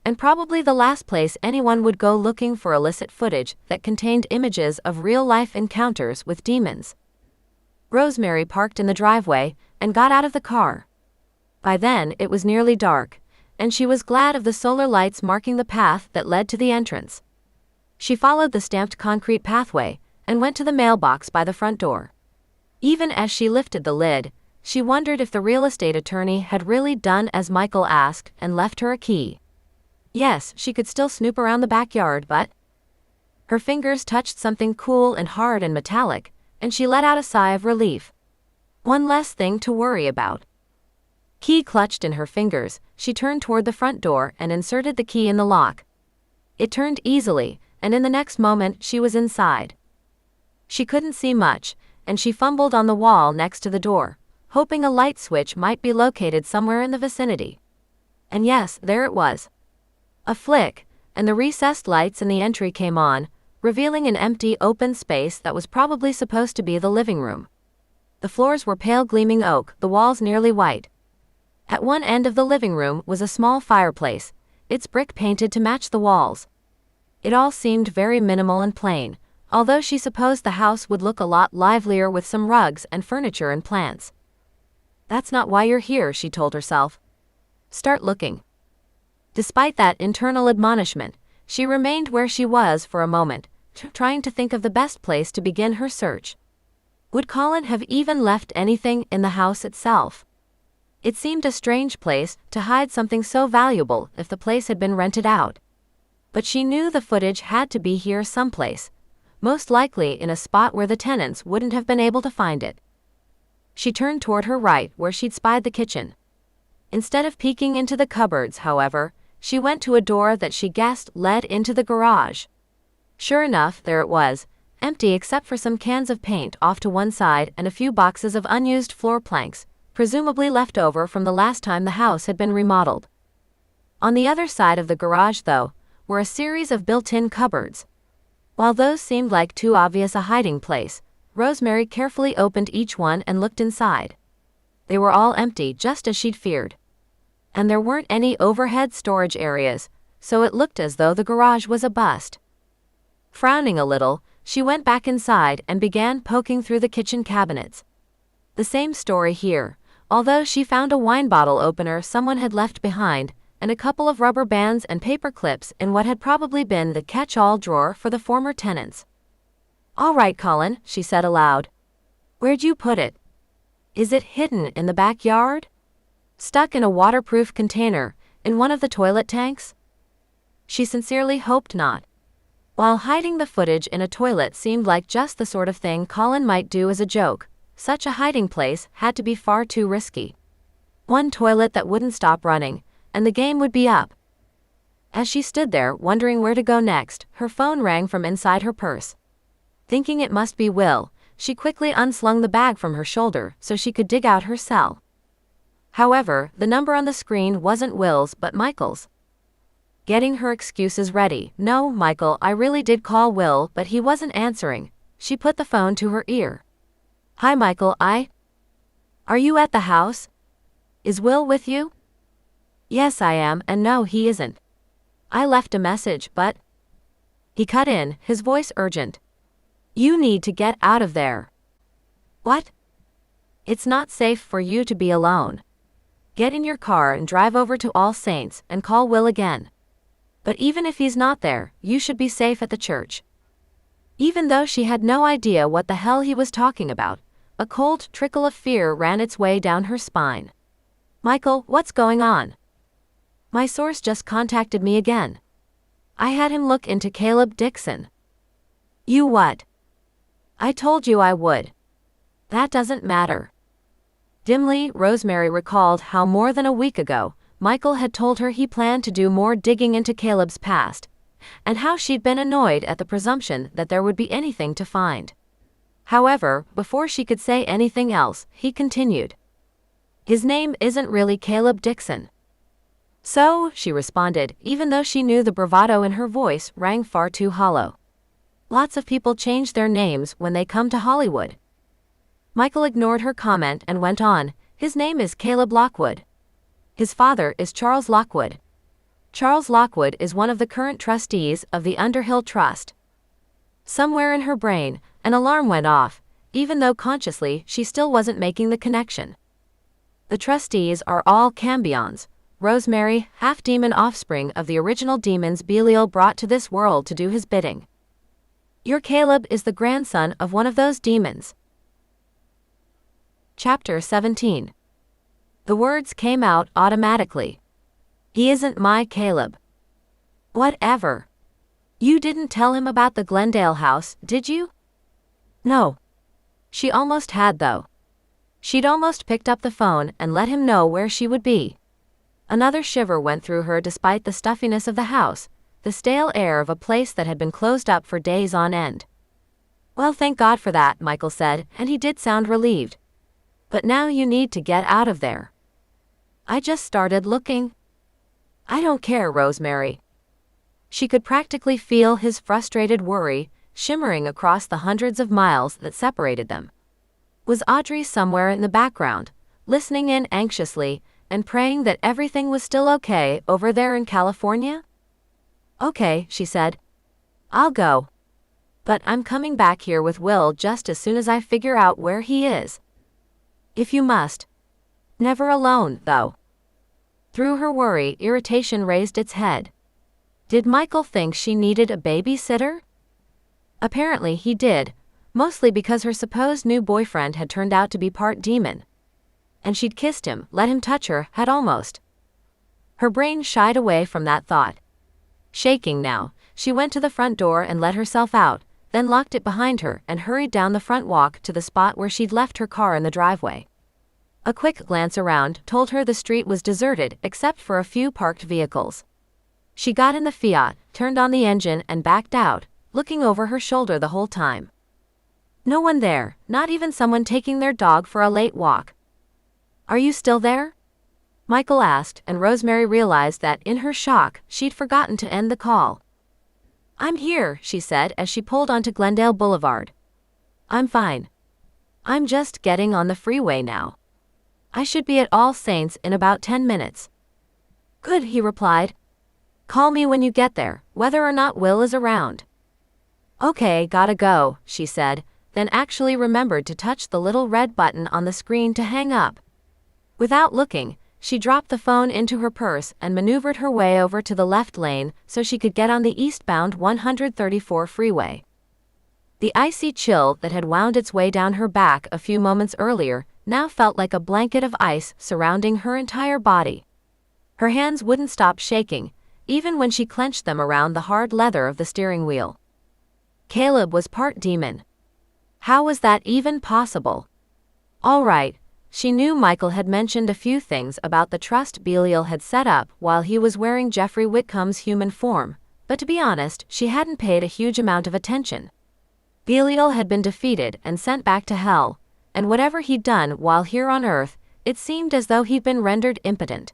and probably the last place anyone would go looking for illicit footage that contained images of real-life encounters with demons. Rosemary parked in the driveway and got out of the car. By then, it was nearly dark, and she was glad of the solar lights marking the path that led to the entrance. She followed the stamped concrete pathway and went to the mailbox by the front door. Even as she lifted the lid, she wondered if the real estate attorney had really done as Michael asked and left her a key. Yes, she could still snoop around the backyard, but... Her fingers touched something cool and hard and metallic, and she let out a sigh of relief. One less thing to worry about. Key clutched in her fingers, she turned toward the front door and inserted the key in the lock. It turned easily, and in the next moment she was inside. She couldn't see much, and she fumbled on the wall next to the door, hoping a light switch might be located somewhere in the vicinity. And yes, there it was. A flick, and the recessed lights in the entry came on, revealing an empty, open space that was probably supposed to be the living room. The floors were pale gleaming oak, the walls nearly white. At one end of the living room was a small fireplace, its brick painted to match the walls. It all seemed very minimal and plain, although she supposed the house would look a lot livelier with some rugs and furniture and plants. That's not why you're here, she told herself. Start looking. Despite that internal admonishment, she remained where she was for a moment, trying to think of the best place to begin her search. Would Colin have even left anything in the house itself? It seemed a strange place to hide something so valuable if the place had been rented out. But she knew the footage had to be here someplace, most likely in a spot where the tenants wouldn't have been able to find it. She turned toward her right where she'd spied the kitchen. Instead of peeking into the cupboards, however, she went to a door that she guessed led into the garage. Sure enough, there it was, empty except for some cans of paint off to one side and a few boxes of unused floor planks, presumably left over from the last time the house had been remodeled. On the other side of the garage, though, were a series of built-in cupboards. While those seemed like too obvious a hiding place, Rosemary carefully opened each one and looked inside. They were all empty, just as she'd feared. And there weren't any overhead storage areas, so it looked as though the garage was a bust. Frowning a little, she went back inside and began poking through the kitchen cabinets. The same story here, although she found a wine bottle opener someone had left behind, and a couple of rubber bands and paper clips in what had probably been the catch-all drawer for the former tenants. "All right, Colin," she said aloud. "Where'd you put it? Is it hidden in the backyard? Stuck in a waterproof container, in one of the toilet tanks?" She sincerely hoped not. While hiding the footage in a toilet seemed like just the sort of thing Colin might do as a joke, such a hiding place had to be far too risky. One toilet that wouldn't stop running, and the game would be up. As she stood there, wondering where to go next, her phone rang from inside her purse. Thinking it must be Will, she quickly unslung the bag from her shoulder so she could dig out her cell. However, the number on the screen wasn't Will's but Michael's. Getting her excuses ready, "No, Michael, I really did call Will, but he wasn't answering." She put the phone to her ear. "Hi, Michael, Are you at the house? Is Will with you?" "Yes, I am, and no, he isn't. I left a message, but..." He cut in, his voice urgent. "You need to get out of there." "What?" "It's not safe for you to be alone. Get in your car and drive over to All Saints and call Will again. But even if he's not there, you should be safe at the church." Even though she had no idea what the hell he was talking about, a cold trickle of fear ran its way down her spine. "Michael, what's going on?" "My source just contacted me again. I had him look into Caleb Dixon." "You what?" "I told you I would." "That doesn't matter." Dimly, Rosemary recalled how more than a week ago, Michael had told her he planned to do more digging into Caleb's past, and how she'd been annoyed at the presumption that there would be anything to find. However, before she could say anything else, he continued. "His name isn't really Caleb Dixon." "So," she responded, even though she knew the bravado in her voice rang far too hollow. "Lots of people change their names when they come to Hollywood." Michael ignored her comment and went on, "His name is Caleb Lockwood. His father is Charles Lockwood. Charles Lockwood is one of the current trustees of the Underhill Trust." Somewhere in her brain, an alarm went off, even though consciously she still wasn't making the connection. The trustees are all Cambions, Rosemary, half-demon offspring of the original demons Belial brought to this world to do his bidding. Your Caleb is the grandson of one of those demons. Chapter 17. The words came out automatically. "He isn't my Caleb." "Whatever. You didn't tell him about the Glendale house, did you?" "No." She almost had, though. She'd almost picked up the phone and let him know where she would be. Another shiver went through her despite the stuffiness of the house, the stale air of a place that had been closed up for days on end. "Well, thank God for that," Michael said, and he did sound relieved. "But now you need to get out of there." "I just started looking." "I don't care, Rosemary." She could practically feel his frustrated worry shimmering across the hundreds of miles that separated them. Was Audrey somewhere in the background, listening in anxiously and praying that everything was still okay over there in California? "Okay," she said. "I'll go. But I'm coming back here with Will just as soon as I figure out where he is." "If you must. Never alone, though." Through her worry, irritation raised its head. Did Michael think she needed a babysitter? Apparently he did, mostly because her supposed new boyfriend had turned out to be part demon. And she'd kissed him, let him touch her, had almost. Her brain shied away from that thought. Shaking now, she went to the front door and let herself out, then locked it behind her and hurried down the front walk to the spot where she'd left her car in the driveway. A quick glance around told her the street was deserted except for a few parked vehicles. She got in the Fiat, turned on the engine and backed out, looking over her shoulder the whole time. No one there, not even someone taking their dog for a late walk. "Are you still there?" Michael asked, and Rosemary realized that, in her shock, she'd forgotten to end the call. "I'm here," she said as she pulled onto Glendale Boulevard. "I'm fine. I'm just getting on the freeway now. I should be at All Saints in about 10 minutes. "Good," he replied. "Call me when you get there, whether or not Will is around." "Okay, gotta go," she said, then actually remembered to touch the little red button on the screen to hang up. Without looking, she dropped the phone into her purse and maneuvered her way over to the left lane so she could get on the eastbound 134 freeway. The icy chill that had wound its way down her back a few moments earlier now felt like a blanket of ice surrounding her entire body. Her hands wouldn't stop shaking, even when she clenched them around the hard leather of the steering wheel. Caleb was part demon. How was that even possible? All right, she knew Michael had mentioned a few things about the trust Belial had set up while he was wearing Jeffrey Whitcomb's human form, but to be honest, she hadn't paid a huge amount of attention. Belial had been defeated and sent back to hell, and whatever he'd done while here on Earth, it seemed as though he'd been rendered impotent.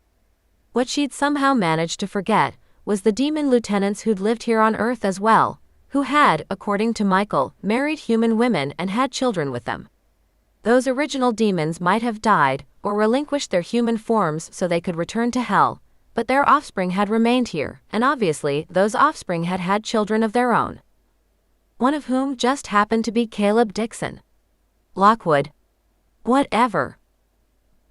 What she'd somehow managed to forget was the demon lieutenants who'd lived here on Earth as well, who had, according to Michael, married human women and had children with them. Those original demons might have died or relinquished their human forms so they could return to hell, but their offspring had remained here, and obviously those offspring had had children of their own. One of whom just happened to be Caleb Dixon. Lockwood. Whatever.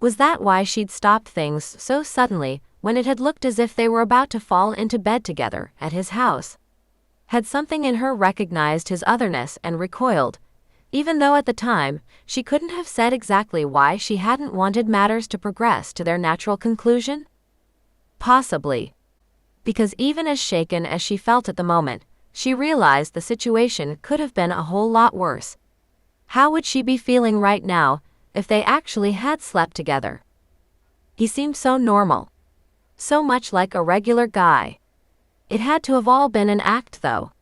Was that why she'd stopped things so suddenly when it had looked as if they were about to fall into bed together at his house? Had something in her recognized his otherness and recoiled, even though at the time she couldn't have said exactly why she hadn't wanted matters to progress to their natural conclusion? Possibly. Because even as shaken as she felt at the moment, she realized the situation could have been a whole lot worse. How would she be feeling right now if they actually had slept together? He seemed so normal. So much like a regular guy. It had to have all been an act, though.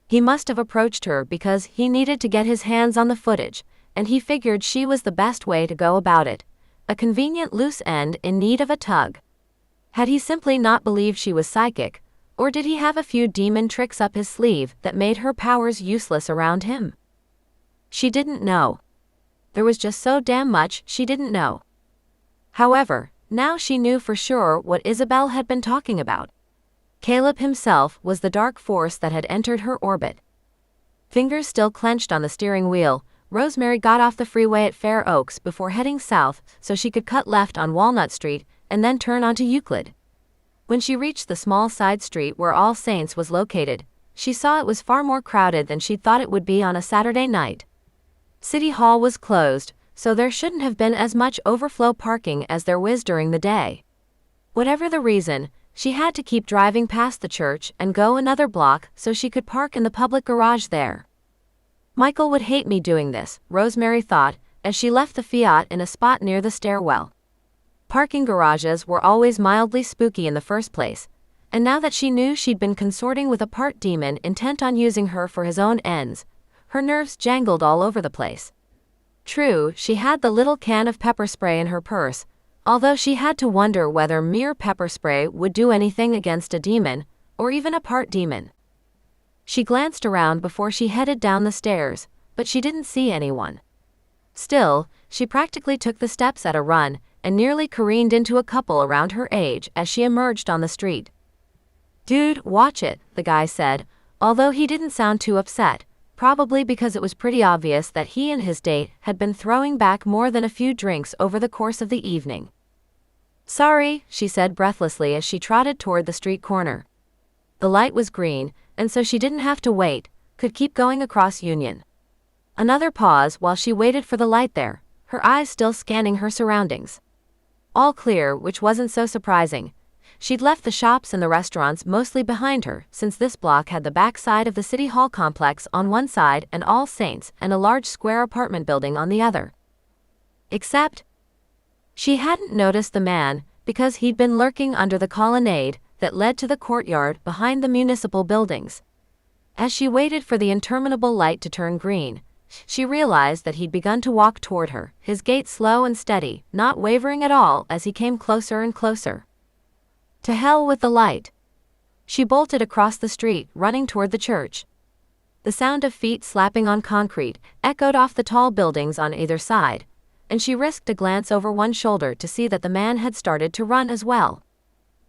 He must have approached her because he needed to get his hands on the footage, and he figured she was the best way to go about it, a convenient loose end in need of a tug. Had he simply not believed she was psychic, or did he have a few demon tricks up his sleeve that made her powers useless around him? She didn't know. There was just so damn much she didn't know. However, now she knew for sure what Isabel had been talking about. Caleb himself was the dark force that had entered her orbit. Fingers still clenched on the steering wheel, Rosemary got off the freeway at Fair Oaks before heading south so she could cut left on Walnut Street and then turn onto Euclid. When she reached the small side street where All Saints was located, she saw it was far more crowded than she'd thought it would be on a Saturday night. City Hall was closed, so there shouldn't have been as much overflow parking as there was during the day. Whatever the reason, she had to keep driving past the church and go another block so she could park in the public garage there. Michael would hate me doing this, Rosemary thought, as she left the Fiat in a spot near the stairwell. Parking garages were always mildly spooky in the first place, and now that she knew she'd been consorting with a part demon intent on using her for his own ends, her nerves jangled all over the place. True, she had the little can of pepper spray in her purse, although she had to wonder whether mere pepper spray would do anything against a demon, or even a part demon. She glanced around before she headed down the stairs, but she didn't see anyone. Still, she practically took the steps at a run and nearly careened into a couple around her age as she emerged on the street. "Dude, watch it," the guy said, although he didn't sound too upset, probably because it was pretty obvious that he and his date had been throwing back more than a few drinks over the course of the evening. "Sorry," she said breathlessly as she trotted toward the street corner. The light was green, and so she didn't have to wait, could keep going across Union. Another pause while she waited for the light there, her eyes still scanning her surroundings. All clear, which wasn't so surprising. She'd left the shops and the restaurants mostly behind her, since this block had the back side of the City Hall complex on one side and All Saints and a large square apartment building on the other. Except, she hadn't noticed the man, because he'd been lurking under the colonnade that led to the courtyard behind the municipal buildings. As she waited for the interminable light to turn green, she realized that he'd begun to walk toward her, his gait slow and steady, not wavering at all as he came closer and closer. To hell with the light. She bolted across the street, running toward the church. The sound of feet slapping on concrete echoed off the tall buildings on either side, and she risked a glance over one shoulder to see that the man had started to run as well.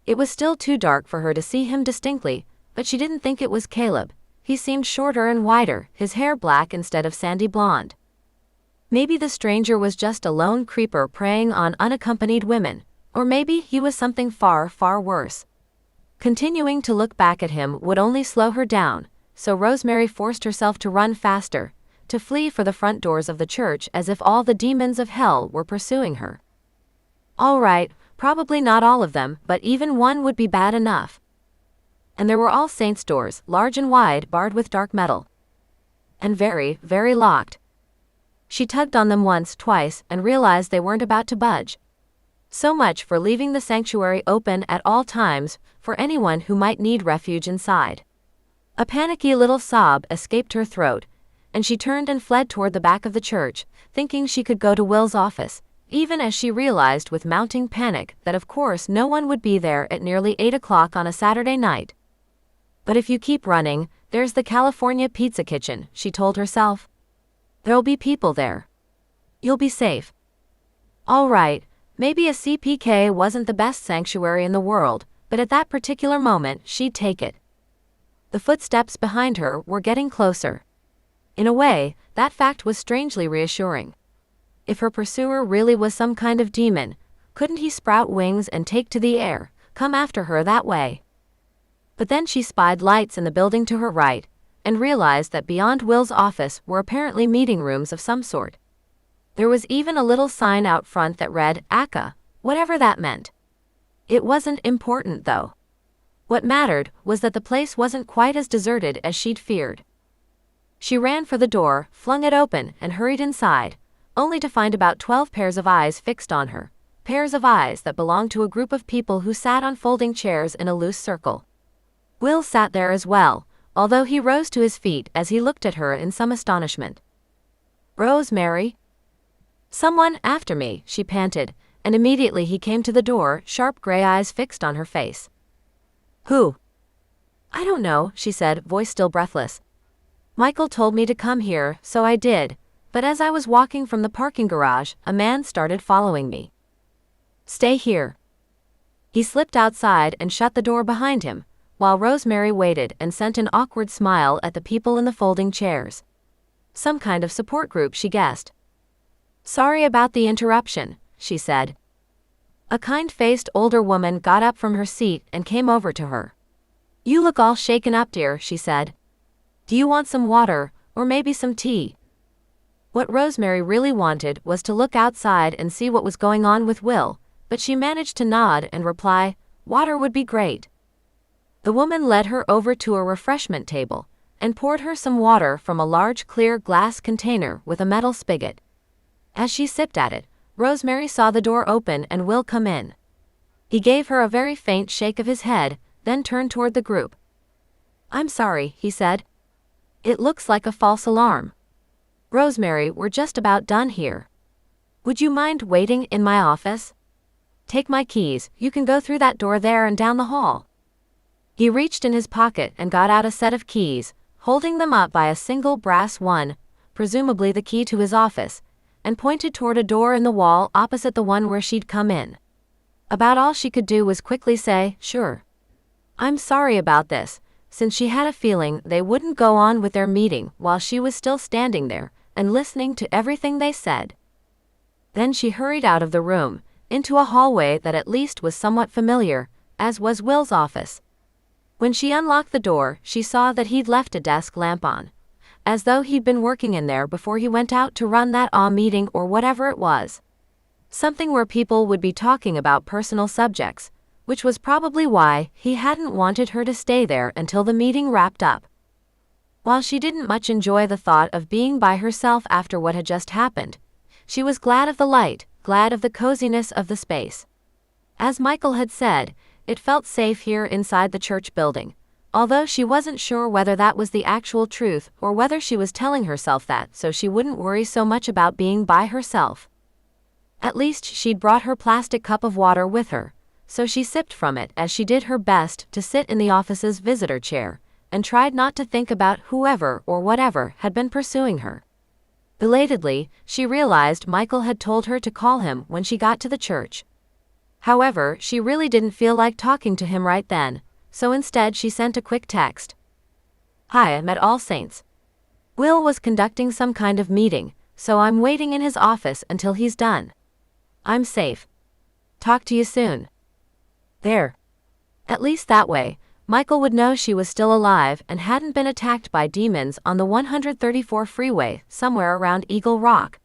It was still too dark for her to see him distinctly, but she didn't think it was Caleb. He seemed shorter and wider, his hair black instead of sandy blonde. Maybe the stranger was just a lone creeper preying on unaccompanied women, or maybe he was something far, far worse. Continuing to look back at him would only slow her down, so Rosemary forced herself to run faster, to flee for the front doors of the church as if all the demons of hell were pursuing her. All right, probably not all of them, but even one would be bad enough. And there were All Saints doors, large and wide, barred with dark metal. And very, very locked. She tugged on them once, twice, and realized they weren't about to budge. So much for leaving the sanctuary open at all times for anyone who might need refuge inside. A panicky little sob escaped her throat, and she turned and fled toward the back of the church, thinking she could go to Will's office, even as she realized with mounting panic that of course no one would be there at nearly 8 o'clock on a Saturday night. But if you keep running, there's the California Pizza Kitchen, she told herself. There'll be people there. You'll be safe. All right, maybe a CPK wasn't the best sanctuary in the world, but at that particular moment, she'd take it. The footsteps behind her were getting closer. In a way, that fact was strangely reassuring. If her pursuer really was some kind of demon, couldn't he sprout wings and take to the air, come after her that way? But then she spied lights in the building to her right, and realized that beyond Will's office were apparently meeting rooms of some sort. There was even a little sign out front that read, ACA, whatever that meant. It wasn't important though. What mattered was that the place wasn't quite as deserted as she'd feared. She ran for the door, flung it open, and hurried inside, only to find about 12 pairs of eyes fixed on her, pairs of eyes that belonged to a group of people who sat on folding chairs in a loose circle. Will sat there as well, although he rose to his feet as he looked at her in some astonishment. "Rosemary?" "Someone after me," she panted, and immediately he came to the door, sharp gray eyes fixed on her face. "Who?" "I don't know," she said, voice still breathless. "Michael told me to come here, so I did, but as I was walking from the parking garage, a man started following me." "Stay here." He slipped outside and shut the door behind him, while Rosemary waited and sent an awkward smile at the people in the folding chairs. Some kind of support group, she guessed. "Sorry about the interruption," she said. A kind-faced older woman got up from her seat and came over to her. "You look all shaken up, dear," she said. "Do you want some water, or maybe some tea?" What Rosemary really wanted was to look outside and see what was going on with Will, but she managed to nod and reply, "Water would be great." The woman led her over to a refreshment table and poured her some water from a large clear glass container with a metal spigot. As she sipped at it, Rosemary saw the door open and Will come in. He gave her a very faint shake of his head, then turned toward the group. "I'm sorry," he said. "It looks like a false alarm. Rosemary, we're just about done here. Would you mind waiting in my office? Take my keys, you can go through that door there and down the hall." He reached in his pocket and got out a set of keys, holding them up by a single brass one, presumably the key to his office, and pointed toward a door in the wall opposite the one where she'd come in. About all she could do was quickly say, "Sure. I'm sorry about this," since she had a feeling they wouldn't go on with their meeting while she was still standing there and listening to everything they said. Then she hurried out of the room, into a hallway that at least was somewhat familiar, as was Will's office. When she unlocked the door, she saw that he'd left a desk lamp on, as though he'd been working in there before he went out to run that meeting or whatever it was. Something where people would be talking about personal subjects, which was probably why he hadn't wanted her to stay there until the meeting wrapped up. While she didn't much enjoy the thought of being by herself after what had just happened, she was glad of the light, glad of the coziness of the space. As Michael had said, it felt safe here inside the church building, although she wasn't sure whether that was the actual truth or whether she was telling herself that so she wouldn't worry so much about being by herself. At least she'd brought her plastic cup of water with her, so she sipped from it as she did her best to sit in the office's visitor chair, and tried not to think about whoever or whatever had been pursuing her. Belatedly, she realized Michael had told her to call him when she got to the church. However, she really didn't feel like talking to him right then, so instead she sent a quick text. "Hi, I'm at All Saints. Will was conducting some kind of meeting, so I'm waiting in his office until he's done. I'm safe. Talk to you soon." There. At least that way, Michael would know she was still alive and hadn't been attacked by demons on the 134 freeway somewhere around Eagle Rock.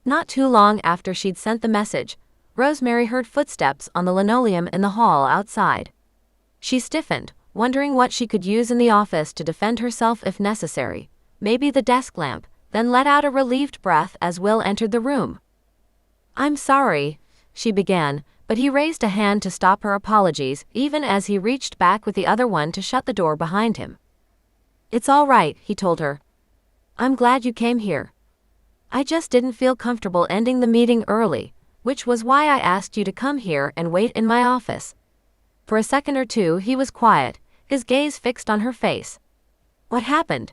Not too long after she'd sent the message, Rosemary heard footsteps on the linoleum in the hall outside. She stiffened, wondering what she could use in the office to defend herself if necessary, maybe the desk lamp, then let out a relieved breath as Will entered the room. "I'm sorry," she began, but he raised a hand to stop her apologies even as he reached back with the other one to shut the door behind him. "It's all right," he told her. "I'm glad you came here. I just didn't feel comfortable ending the meeting early, which was why I asked you to come here and wait in my office." For a second or two he was quiet, his gaze fixed on her face. "What happened?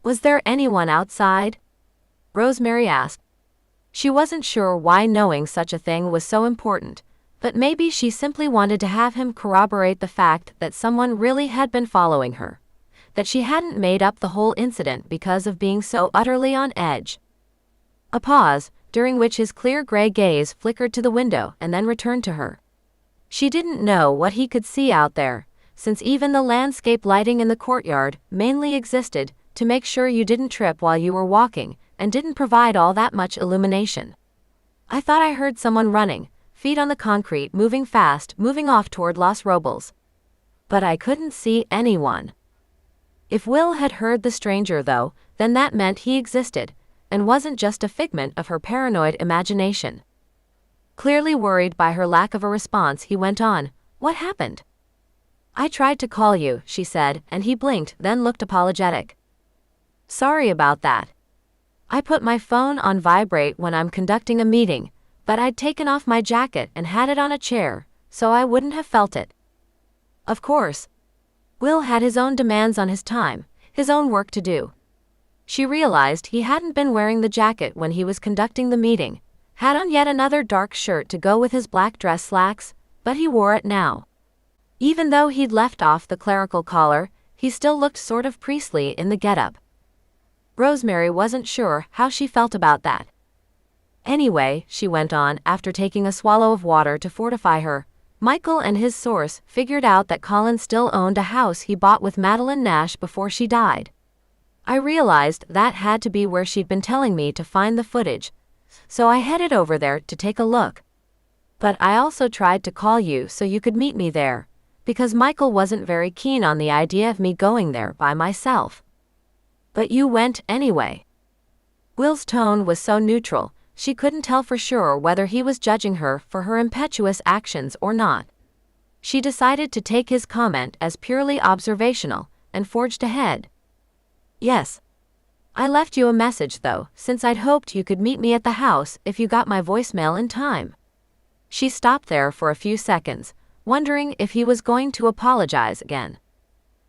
Was there anyone outside?" Rosemary asked. She wasn't sure why knowing such a thing was so important, but maybe she simply wanted to have him corroborate the fact that someone really had been following her, that she hadn't made up the whole incident because of being so utterly on edge. A pause, during which his clear gray gaze flickered to the window and then returned to her. She didn't know what he could see out there, since even the landscape lighting in the courtyard mainly existed to make sure you didn't trip while you were walking, and didn't provide all that much illumination. "I thought I heard someone running, feet on the concrete, moving fast, moving off toward Los Robles. But I couldn't see anyone." If Will had heard the stranger though, then that meant he existed, and wasn't just a figment of her paranoid imagination. Clearly worried by her lack of a response, he went on, "What happened?" "I tried to call you," she said, and he blinked, then looked apologetic. "Sorry about that. I put my phone on vibrate when I'm conducting a meeting, but I'd taken off my jacket and had it on a chair, so I wouldn't have felt it." Of course. Will had his own demands on his time, his own work to do. She realized he hadn't been wearing the jacket when he was conducting the meeting, had on yet another dark shirt to go with his black dress slacks, but he wore it now. Even though he'd left off the clerical collar, he still looked sort of priestly in the getup. Rosemary wasn't sure how she felt about that. "Anyway," she went on, after taking a swallow of water to fortify her, "Michael and his source figured out that Colin still owned a house he bought with Madeline Nash before she died. I realized that had to be where she'd been telling me to find the footage, so I headed over there to take a look. But I also tried to call you so you could meet me there, because Michael wasn't very keen on the idea of me going there by myself. But you went anyway." Will's tone was so neutral, she couldn't tell for sure whether he was judging her for her impetuous actions or not. She decided to take his comment as purely observational, and forged ahead. "Yes. I left you a message though, since I'd hoped you could meet me at the house if you got my voicemail in time." She stopped there for a few seconds, wondering if he was going to apologize again.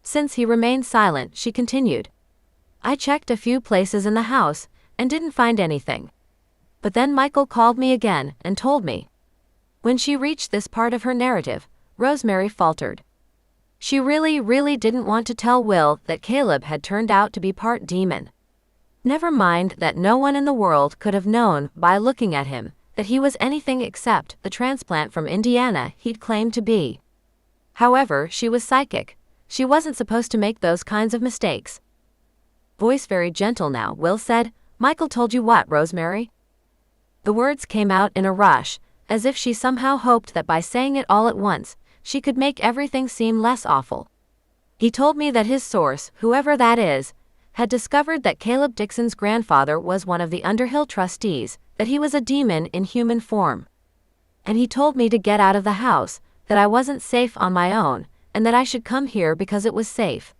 Since he remained silent, she continued. I checked a few places in the house and didn't find anything. But then Michael called me again and told me. When she reached this part of her narrative, Rosemary faltered. She really didn't want to tell Will that Caleb had turned out to be part demon. Never mind that no one in the world could have known by looking at him that he was anything except the transplant from Indiana he'd claimed to be. However, she was psychic. She wasn't supposed to make those kinds of mistakes. Voice very gentle now, Will said. Michael told you what, Rosemary? The words came out in a rush, as if she somehow hoped that by saying it all at once, she could make everything seem less awful. He told me that his source, whoever that is, had discovered that Caleb Dixon's grandfather was one of the Underhill trustees, that he was a demon in human form. And he told me to get out of the house, that I wasn't safe on my own, and that I should come here because it was safe.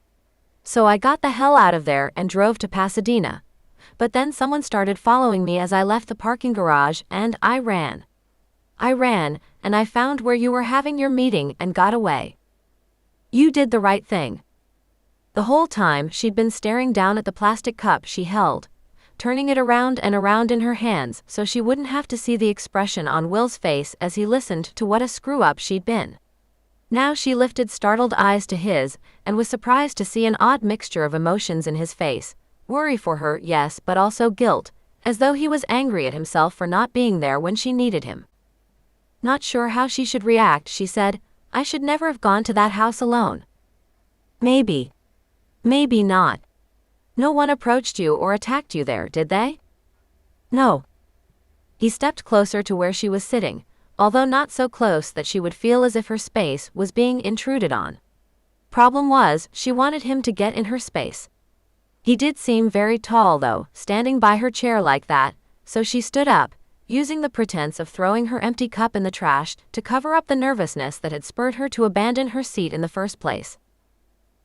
So I got the hell out of there and drove to Pasadena. But then someone started following me as I left the parking garage, and I ran. And I found where you were having your meeting and got away. You did the right thing. The whole time she'd been staring down at the plastic cup she held, turning it around and around in her hands so she wouldn't have to see the expression on Will's face as he listened to what a screw-up she'd been. Now she lifted startled eyes to his and was surprised to see an odd mixture of emotions in his face. Worry for her, yes, but also guilt, as though he was angry at himself for not being there when she needed him. Not sure how she should react, she said. I should never have gone to that house alone. Maybe not. No one approached you or attacked you there, did they? No. He stepped closer to where she was sitting, although not so close that she would feel as if her space was being intruded on. Problem was, she wanted him to get in her space. He did seem very tall though, standing by her chair like that, so she stood up, using the pretense of throwing her empty cup in the trash to cover up the nervousness that had spurred her to abandon her seat in the first place.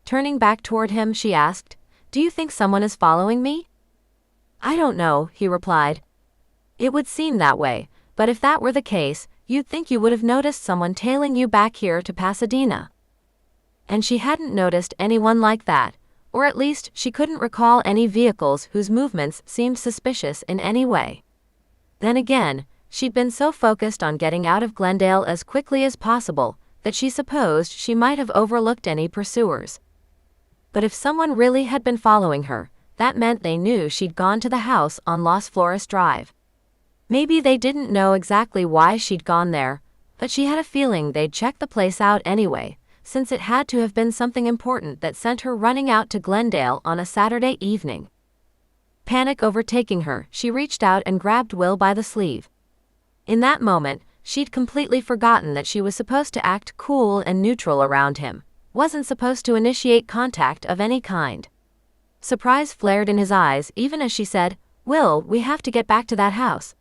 Turning back toward him, she asked, Do you think someone is following me? I don't know, he replied. It would seem that way, but if that were the case, you'd think you would have noticed someone tailing you back here to Pasadena. And she hadn't noticed anyone like that, or at least she couldn't recall any vehicles whose movements seemed suspicious in any way. Then again, she'd been so focused on getting out of Glendale as quickly as possible that she supposed she might have overlooked any pursuers. But if someone really had been following her, that meant they knew she'd gone to the house on Las Flores Drive. Maybe they didn't know exactly why she'd gone there, but she had a feeling they'd check the place out anyway, since it had to have been something important that sent her running out to Glendale on a Saturday evening. Panic overtaking her, she reached out and grabbed Will by the sleeve. In that moment, she'd completely forgotten that she was supposed to act cool and neutral around him, wasn't supposed to initiate contact of any kind. Surprise flared in his eyes even as she said, Will, we have to get back to that house.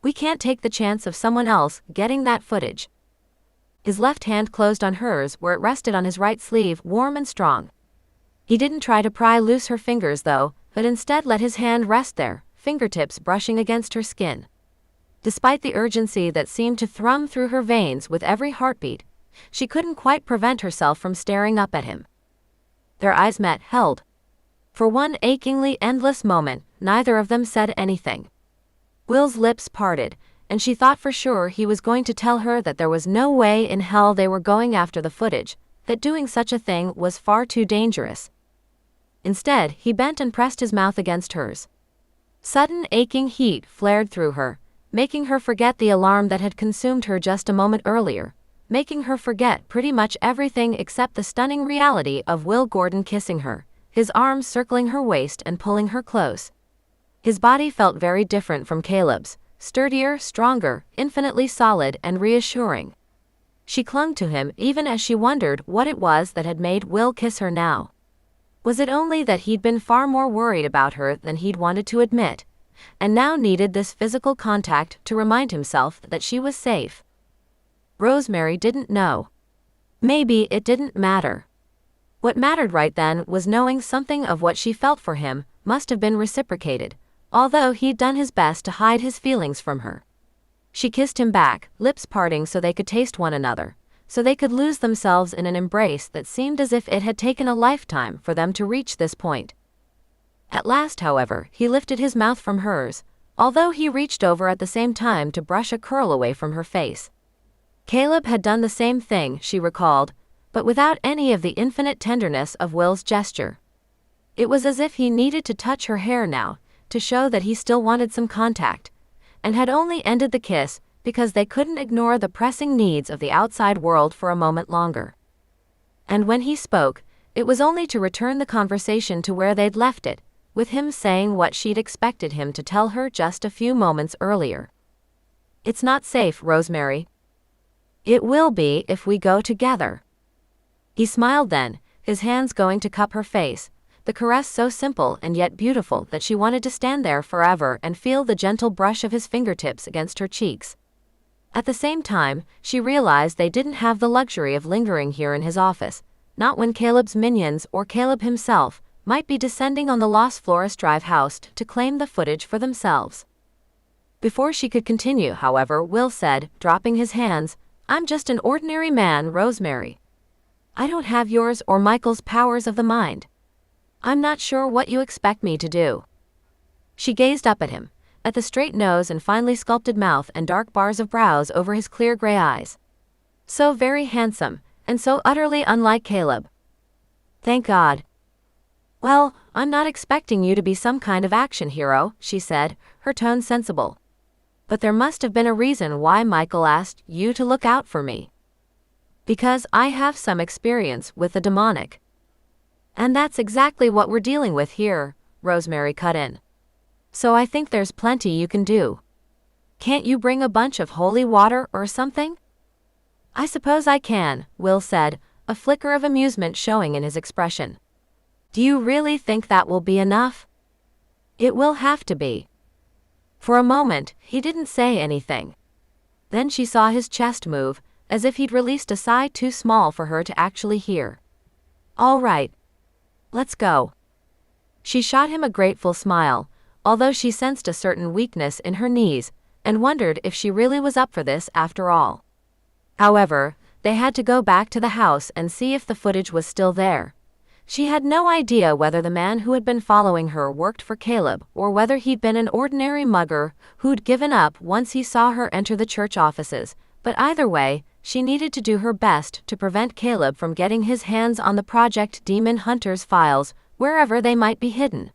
We can't take the chance of someone else getting that footage. His left hand closed on hers where it rested on his right sleeve, warm and strong. He didn't try to pry loose her fingers though, but instead let his hand rest there, fingertips brushing against her skin. Despite the urgency that seemed to thrum through her veins with every heartbeat, she couldn't quite prevent herself from staring up at him. Their eyes met, held. For one achingly endless moment, neither of them said anything. Will's lips parted, and she thought for sure he was going to tell her that there was no way in hell they were going after the footage, that doing such a thing was far too dangerous. Instead, he bent and pressed his mouth against hers. Sudden aching heat flared through her, making her forget the alarm that had consumed her just a moment earlier, making her forget pretty much everything except the stunning reality of Will Gordon kissing her, his arms circling her waist and pulling her close. His body felt very different from Caleb's, sturdier, stronger, infinitely solid and reassuring. She clung to him even as she wondered what it was that had made Will kiss her now. Was it only that he'd been far more worried about her than he'd wanted to admit, and now needed this physical contact to remind himself that she was safe? Rosemary didn't know. Maybe it didn't matter. What mattered right then was knowing something of what she felt for him must have been reciprocated, although he'd done his best to hide his feelings from her. She kissed him back, lips parting so they could taste one another, so they could lose themselves in an embrace that seemed as if it had taken a lifetime for them to reach this point. At last, however, he lifted his mouth from hers, although he reached over at the same time to brush a curl away from her face. Caleb had done the same thing, she recalled, but without any of the infinite tenderness of Will's gesture. It was as if he needed to touch her hair now, to show that he still wanted some contact, and had only ended the kiss because they couldn't ignore the pressing needs of the outside world for a moment longer. And when he spoke, it was only to return the conversation to where they'd left it, with him saying what she'd expected him to tell her just a few moments earlier. "It's not safe, Rosemary." "It will be if we go together." He smiled then, his hands going to cup her face, the caress so simple and yet beautiful that she wanted to stand there forever and feel the gentle brush of his fingertips against her cheeks. At the same time, she realized they didn't have the luxury of lingering here in his office, not when Caleb's minions or Caleb himself might be descending on the Los Flores Drive house to claim the footage for themselves. Before she could continue, however, Will said, dropping his hands, "I'm just an ordinary man, Rosemary. I don't have yours or Michael's powers of the mind. I'm not sure what you expect me to do." She gazed up at him, at the straight nose and finely sculpted mouth and dark bars of brows over his clear gray eyes. So very handsome, and so utterly unlike Caleb. "Thank God." "Well, I'm not expecting you to be some kind of action hero," she said, her tone sensible. "But there must have been a reason why Michael asked you to look out for me." "Because I have some experience with the demonic." "And that's exactly what we're dealing with here," Rosemary cut in. "So I think there's plenty you can do. Can't you bring a bunch of holy water or something?" "I suppose I can," Will said, a flicker of amusement showing in his expression. "Do you really think that will be enough?" "It will have to be." For a moment, he didn't say anything. Then she saw his chest move, as if he'd released a sigh too small for her to actually hear. "All right. Let's go." She shot him a grateful smile, although she sensed a certain weakness in her knees, and wondered if she really was up for this after all. However, they had to go back to the house and see if the footage was still there. She had no idea whether the man who had been following her worked for Caleb or whether he'd been an ordinary mugger who'd given up once he saw her enter the church offices, but either way, she needed to do her best to prevent Caleb from getting his hands on the Project Demon Hunter's files, wherever they might be hidden.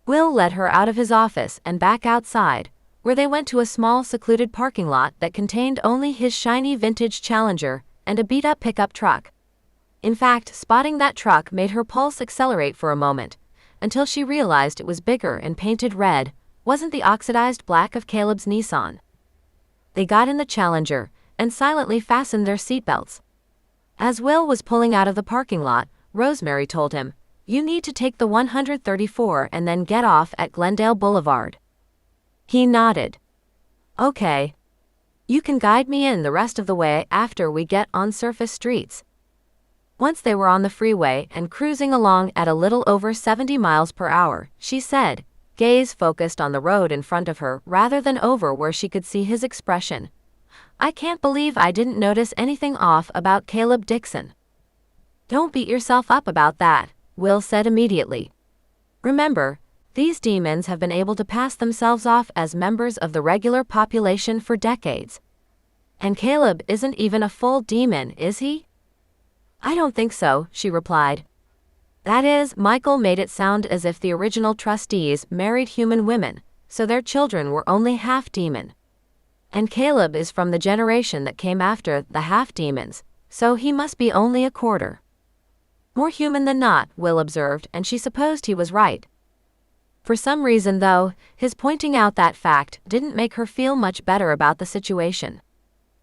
Will led her out of his office and back outside, where they went to a small secluded parking lot that contained only his shiny vintage Challenger and a beat-up pickup truck. In fact, spotting that truck made her pulse accelerate for a moment, until she realized it was bigger and painted red, wasn't the oxidized black of Caleb's Nissan. They got in the Challenger and silently fastened their seatbelts. As Will was pulling out of the parking lot, Rosemary told him, "You need to take the 134 and then get off at Glendale Boulevard." He nodded. "Okay. You can guide me in the rest of the way after we get on surface streets." Once they were on the freeway and cruising along at a little over 70 miles per hour, she said, gaze focused on the road in front of her rather than over where she could see his expression, "I can't believe I didn't notice anything off about Caleb Dixon." "Don't beat yourself up about that," Will said immediately. "Remember, these demons have been able to pass themselves off as members of the regular population for decades. And Caleb isn't even a full demon, is he?" "I don't think so," she replied. "That is, Michael made it sound as if the original trustees married human women, so their children were only half-demon. And Caleb is from the generation that came after the half-demons, so he must be only a quarter." "More human than not," Will observed, and she supposed he was right. For some reason, though, his pointing out that fact didn't make her feel much better about the situation.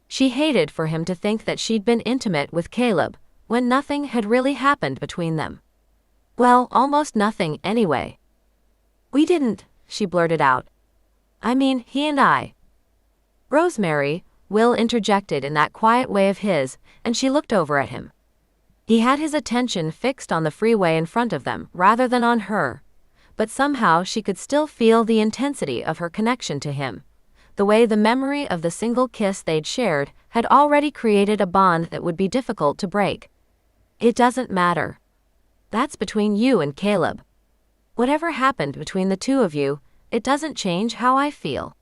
She hated for him to think that she'd been intimate with Caleb, when nothing had really happened between them. Well, almost nothing, anyway. "We didn't," she blurted out. "I mean, he and I." "Rosemary," Will interjected in that quiet way of his, and she looked over at him. He had his attention fixed on the freeway in front of them rather than on her, but somehow she could still feel the intensity of her connection to him, the way the memory of the single kiss they'd shared had already created a bond that would be difficult to break. It doesn't matter. That's between you and Caleb. Whatever happened between the two of you, it doesn't change how I feel.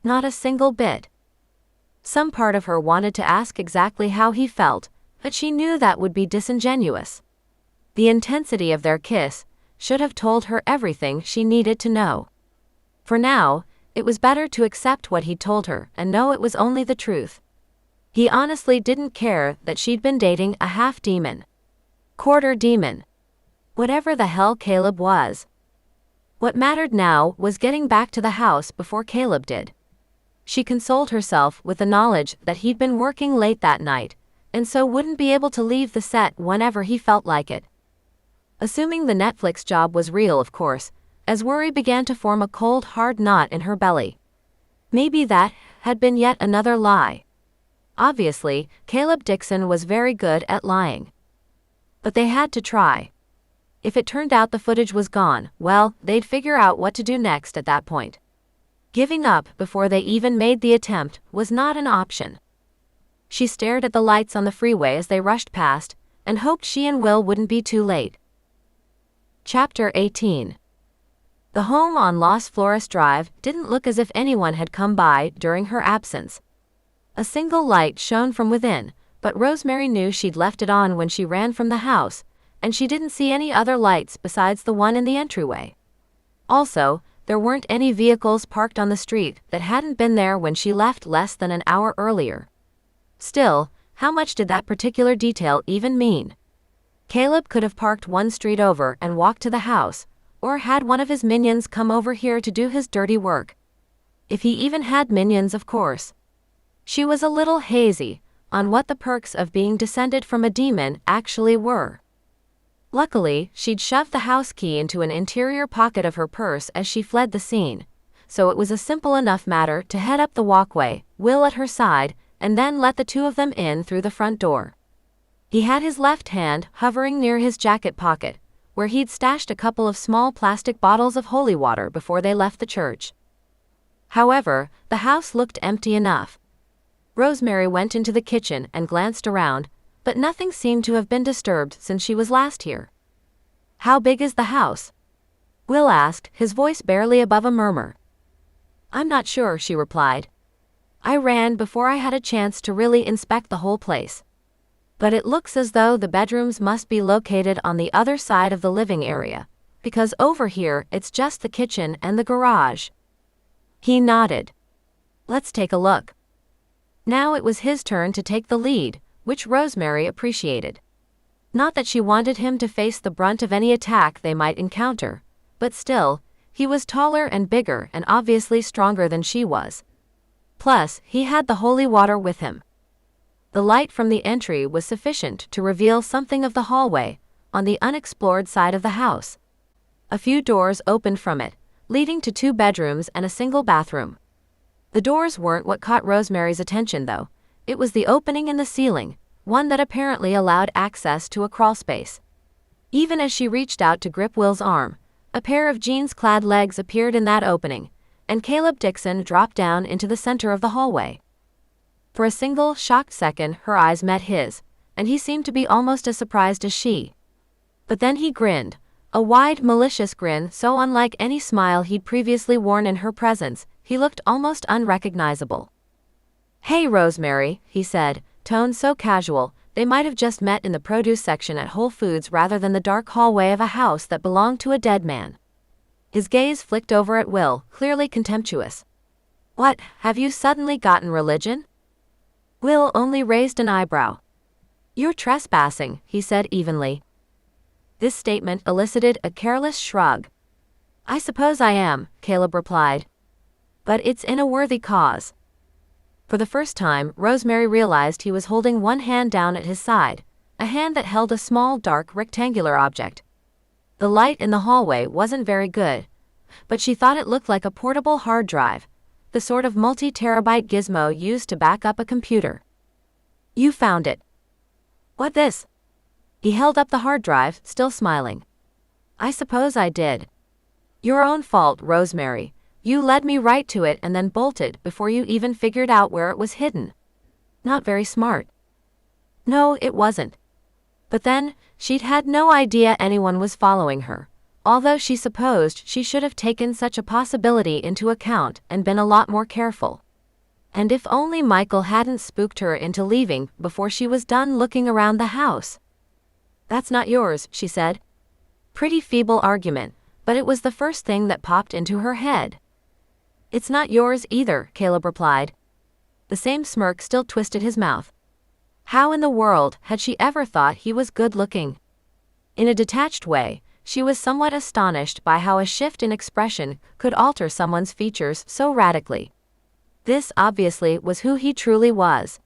Not a single bit. Some part of her wanted to ask exactly how he felt, but she knew that would be disingenuous. The intensity of their kiss should have told her everything she needed to know. For now, it was better to accept what he'd told her and know it was only the truth. He honestly didn't care that she'd been dating a half-demon. Quarter demon. Whatever the hell Caleb was. What mattered now was getting back to the house before Caleb did. She consoled herself with the knowledge that he'd been working late that night, and so wouldn't be able to leave the set whenever he felt like it. Assuming the Netflix job was real, of course, as worry began to form a cold, hard knot in her belly. Maybe that had been yet another lie. Obviously, Caleb Dixon was very good at lying. But they had to try. If it turned out the footage was gone, well, they'd figure out what to do next at that point. Giving up before they even made the attempt was not an option. She stared at the lights on the freeway as they rushed past, and hoped she and Will wouldn't be too late. Chapter 18. The home on Las Flores Drive didn't look as if anyone had come by during her absence. A single light shone from within, but Rosemary knew she'd left it on when she ran from the house, and she didn't see any other lights besides the one in the entryway. Also, there weren't any vehicles parked on the street that hadn't been there when she left less than an hour earlier. Still, how much did that particular detail even mean? Caleb could have parked one street over and walked to the house, or had one of his minions come over here to do his dirty work. If he even had minions, of course. She was a little hazy on what the perks of being descended from a demon actually were. Luckily, she'd shoved the house key into an interior pocket of her purse as she fled the scene, so it was a simple enough matter to head up the walkway, Will at her side, and then let the two of them in through the front door. He had his left hand hovering near his jacket pocket, where he'd stashed a couple of small plastic bottles of holy water before they left the church. However, the house looked empty enough. Rosemary went into the kitchen and glanced around, but nothing seemed to have been disturbed since she was last here. "How big is the house?" Will asked, his voice barely above a murmur. "I'm not sure," she replied. "I ran before I had a chance to really inspect the whole place. But it looks as though the bedrooms must be located on the other side of the living area, because over here it's just the kitchen and the garage." He nodded. "Let's take a look." Now it was his turn to take the lead, which Rosemary appreciated. Not that she wanted him to face the brunt of any attack they might encounter, but still, he was taller and bigger and obviously stronger than she was. Plus, he had the holy water with him. The light from the entry was sufficient to reveal something of the hallway, on the unexplored side of the house. A few doors opened from it, leading to 2 bedrooms and a single bathroom. The doors weren't what caught Rosemary's attention, though. It was the opening in the ceiling, one that apparently allowed access to a crawlspace. Even as she reached out to grip Will's arm, a pair of jeans-clad legs appeared in that opening, and Caleb Dixon dropped down into the center of the hallway. For a single, shocked second, her eyes met his, and he seemed to be almost as surprised as she. But then he grinned, a wide, malicious grin so unlike any smile he'd previously worn in her presence, he looked almost unrecognizable. "Hey, Rosemary," he said, tone so casual, they might have just met in the produce section at Whole Foods rather than the dark hallway of a house that belonged to a dead man. His gaze flicked over at Will, clearly contemptuous. "What, have you suddenly gotten religion?" Will only raised an eyebrow. "You're trespassing," he said evenly. This statement elicited a careless shrug. "I suppose I am," Caleb replied. "But it's in a worthy cause." For the first time, Rosemary realized he was holding one hand down at his side, a hand that held a small, dark, rectangular object. The light in the hallway wasn't very good, but she thought it looked like a portable hard drive, the sort of multi-terabyte gizmo used to back up a computer. "You found it." "What this?" He held up the hard drive, still smiling. "I suppose I did." "Your own fault, Rosemary. You led me right to it and then bolted before you even figured out where it was hidden. Not very smart. No, it wasn't. But then, she'd had no idea anyone was following her, although she supposed she should have taken such a possibility into account and been a lot more careful. And if only Michael hadn't spooked her into leaving before she was done looking around the house. That's not yours, she said. Pretty feeble argument, but it was the first thing that popped into her head. It's not yours either, Caleb replied. The same smirk still twisted his mouth. How in the world had she ever thought he was good-looking? In a detached way, she was somewhat astonished by how a shift in expression could alter someone's features so radically. This obviously was who he truly was.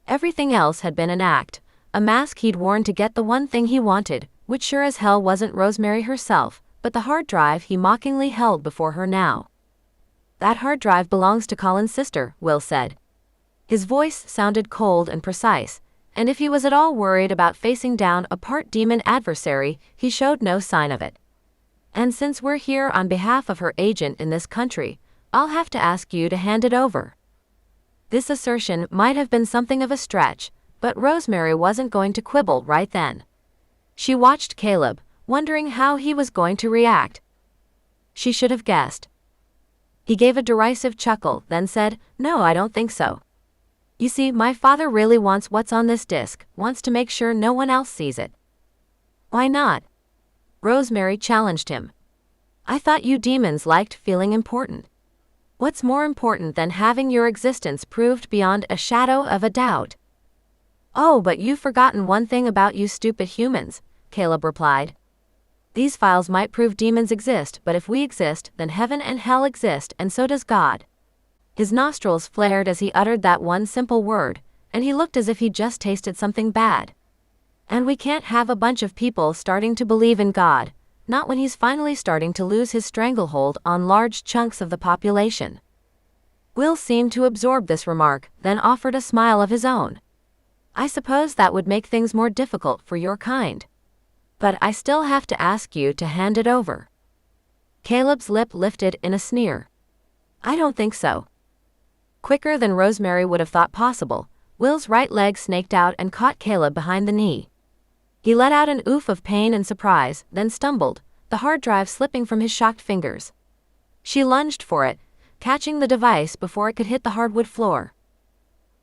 Everything else had been an act, a mask he'd worn to get the one thing he wanted, which sure as hell wasn't Rosemary herself, but the hard drive he mockingly held before her now. That hard drive belongs to Colin's sister, Will said. His voice sounded cold and precise, and if he was at all worried about facing down a part-demon adversary, he showed no sign of it. And since we're here on behalf of her agent in this country, I'll have to ask you to hand it over. This assertion might have been something of a stretch, but Rosemary wasn't going to quibble right then. She watched Caleb, wondering how he was going to react. She should have guessed. He gave a derisive chuckle, then said, "No, I don't think so. You see, my father really wants what's on this disc, wants to make sure no one else sees it." Why not? Rosemary challenged him. I thought you demons liked feeling important. What's more important than having your existence proved beyond a shadow of a doubt? Oh, but you've forgotten one thing about you stupid humans, Caleb replied. These files might prove demons exist, but if we exist, then heaven and hell exist, and so does God. His nostrils flared as he uttered that one simple word, and he looked as if he'd just tasted something bad. And we can't have a bunch of people starting to believe in God, not when he's finally starting to lose his stranglehold on large chunks of the population. Will seemed to absorb this remark, then offered a smile of his own. I suppose that would make things more difficult for your kind. But I still have to ask you to hand it over. Caleb's lip lifted in a sneer. I don't think so. Quicker than Rosemary would have thought possible, Will's right leg snaked out and caught Caleb behind the knee. He let out an oof of pain and surprise, then stumbled, the hard drive slipping from his shocked fingers. She lunged for it, catching the device before it could hit the hardwood floor.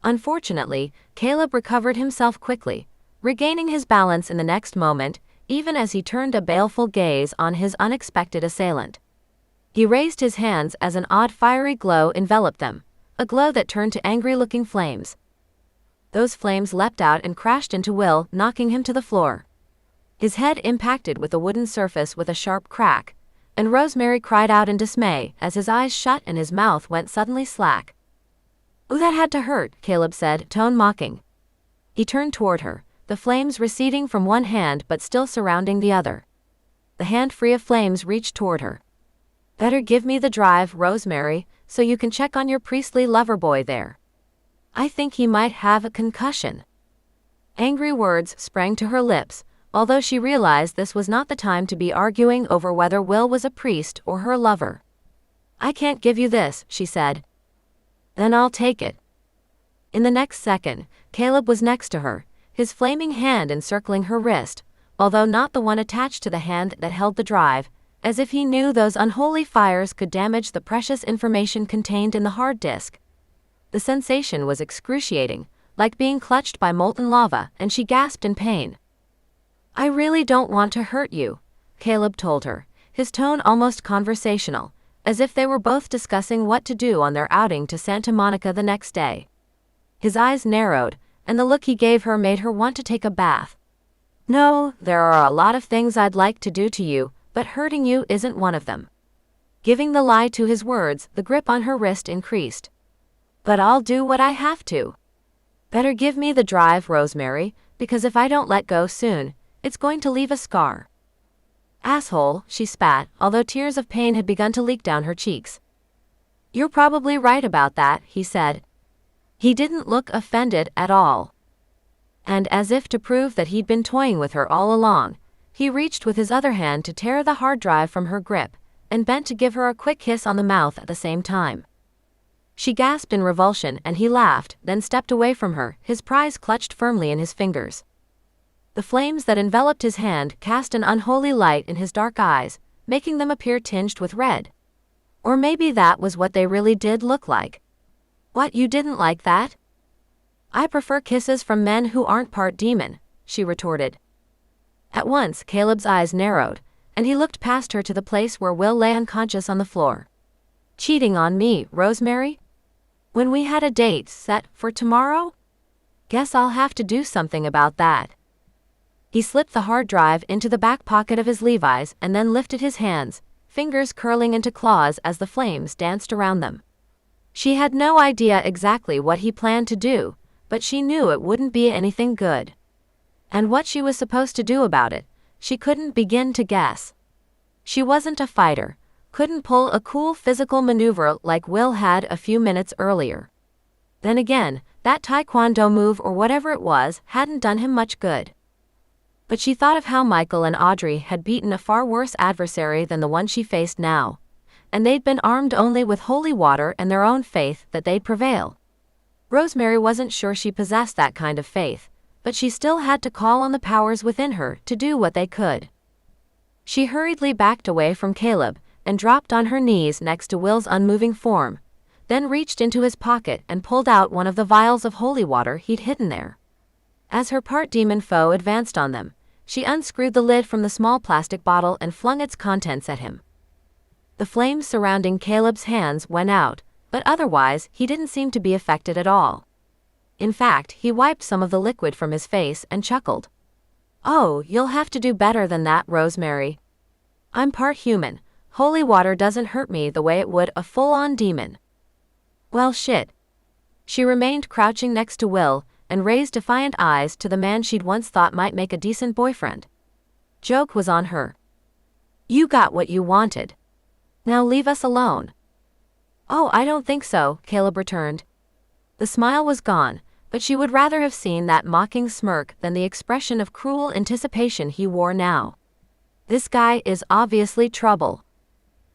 Unfortunately, Caleb recovered himself quickly, regaining his balance in the next moment, even as he turned a baleful gaze on his unexpected assailant. He raised his hands as an odd fiery glow enveloped them, a glow that turned to angry-looking flames. Those flames leapt out and crashed into Will, knocking him to the floor. His head impacted with the wooden surface with a sharp crack, and Rosemary cried out in dismay as his eyes shut and his mouth went suddenly slack. "Ooh, that had to hurt," Caleb said, tone mocking. He turned toward her, the flames receding from one hand but still surrounding the other. The hand free of flames reached toward her. "Better give me the drive, Rosemary, so you can check on your priestly lover boy there. I think he might have a concussion." Angry words sprang to her lips, although she realized this was not the time to be arguing over whether Will was a priest or her lover. "I can't give you this," she said. "Then I'll take it." In the next second, Caleb was next to her, his flaming hand encircling her wrist, although not the one attached to the hand that held the drive, as if he knew those unholy fires could damage the precious information contained in the hard disk. The sensation was excruciating, like being clutched by molten lava, and she gasped in pain. "I really don't want to hurt you," Caleb told her, his tone almost conversational, as if they were both discussing what to do on their outing to Santa Monica the next day. His eyes narrowed, and the look he gave her made her want to take a bath. "No, there are a lot of things I'd like to do to you, but hurting you isn't one of them." Giving the lie to his words, the grip on her wrist increased. "But I'll do what I have to." "Better give me the drive, Rosemary, because if I don't let go soon, it's going to leave a scar." "Asshole," she spat, although tears of pain had begun to leak down her cheeks. "You're probably right about that," he said. He didn't look offended at all. And as if to prove that he'd been toying with her all along, he reached with his other hand to tear the hard drive from her grip, and bent to give her a quick kiss on the mouth at the same time. She gasped in revulsion and he laughed, then stepped away from her, his prize clutched firmly in his fingers. The flames that enveloped his hand cast an unholy light in his dark eyes, making them appear tinged with red. Or maybe that was what they really did look like. What, you didn't like that? I prefer kisses from men who aren't part demon, she retorted. At once, Caleb's eyes narrowed, and he looked past her to the place where Will lay unconscious on the floor. Cheating on me, Rosemary? When we had a date set for tomorrow? Guess I'll have to do something about that. He slipped the hard drive into the back pocket of his Levi's and then lifted his hands, fingers curling into claws as the flames danced around them. She had no idea exactly what he planned to do, but she knew it wouldn't be anything good. And what she was supposed to do about it, she couldn't begin to guess. She wasn't a fighter, couldn't pull a cool physical maneuver like Will had a few minutes earlier. Then again, that taekwondo move or whatever it was hadn't done him much good. But she thought of how Michael and Audrey had beaten a far worse adversary than the one she faced now, and they'd been armed only with holy water and their own faith that they'd prevail. Rosemary wasn't sure she possessed that kind of faith, but she still had to call on the powers within her to do what they could. She hurriedly backed away from Caleb and dropped on her knees next to Will's unmoving form, then reached into his pocket and pulled out one of the vials of holy water he'd hidden there. As her part-demon foe advanced on them, she unscrewed the lid from the small plastic bottle and flung its contents at him. The flames surrounding Caleb's hands went out, but otherwise he didn't seem to be affected at all. In fact, he wiped some of the liquid from his face and chuckled. Oh, you'll have to do better than that, Rosemary. I'm part human. Holy water doesn't hurt me the way it would a full-on demon. Well, shit. She remained crouching next to Will and raised defiant eyes to the man she'd once thought might make a decent boyfriend. Joke was on her. You got what you wanted. Now leave us alone. Oh, I don't think so, Caleb returned. The smile was gone, but she would rather have seen that mocking smirk than the expression of cruel anticipation he wore now. This guy is obviously trouble.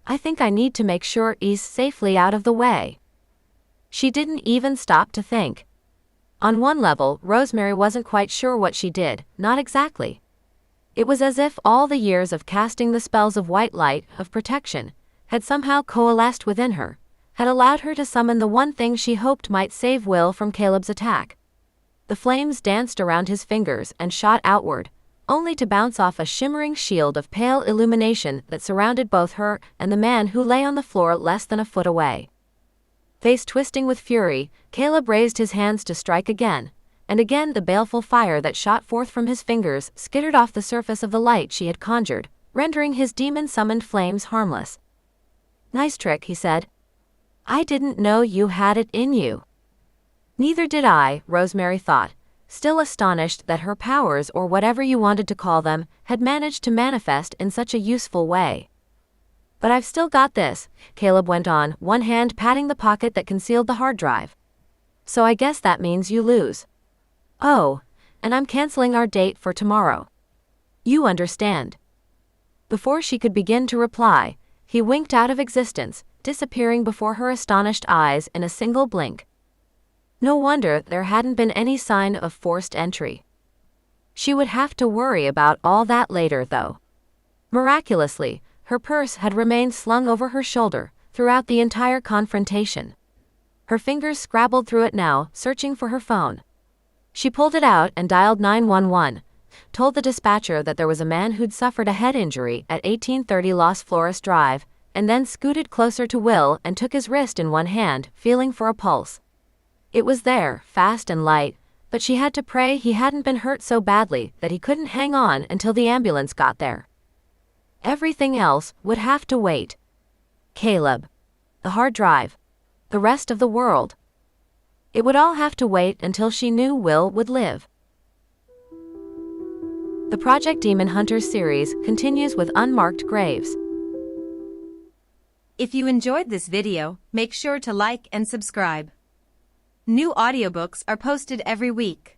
I think I need to make sure he's safely out of the way. She didn't even stop to think. On one level, Rosemary wasn't quite sure what she did, not exactly. It was as if all the years of casting the spells of white light, of protection, had somehow coalesced within her, had allowed her to summon the one thing she hoped might save Will from Caleb's attack. The flames danced around his fingers and shot outward, only to bounce off a shimmering shield of pale illumination that surrounded both her and the man who lay on the floor less than a foot away. Face twisting with fury, Caleb raised his hands to strike again, and again the baleful fire that shot forth from his fingers skittered off the surface of the light she had conjured, rendering his demon-summoned flames harmless. Nice trick, he said. I didn't know you had it in you. Neither did I, Rosemary thought, still astonished that her powers, or whatever you wanted to call them, had managed to manifest in such a useful way. But I've still got this, Caleb went on, one hand patting the pocket that concealed the hard drive. So I guess that means you lose. Oh, and I'm canceling our date for tomorrow. You understand. Before she could begin to reply, he winked out of existence, disappearing before her astonished eyes in a single blink. No wonder there hadn't been any sign of forced entry. She would have to worry about all that later, though. Miraculously, her purse had remained slung over her shoulder throughout the entire confrontation. Her fingers scrabbled through it now, searching for her phone. She pulled it out and dialed 911, told the dispatcher that there was a man who'd suffered a head injury at 1830 Las Flores Drive, and then scooted closer to Will and took his wrist in one hand, feeling for a pulse. It was there, fast and light, but she had to pray he hadn't been hurt so badly that he couldn't hang on until the ambulance got there. Everything else would have to wait. Caleb. The hard drive. The rest of the world. It would all have to wait until she knew Will would live. The Project Demon Hunters series continues with Unmarked Graves. If you enjoyed this video, make sure to like and subscribe. New audiobooks are posted every week.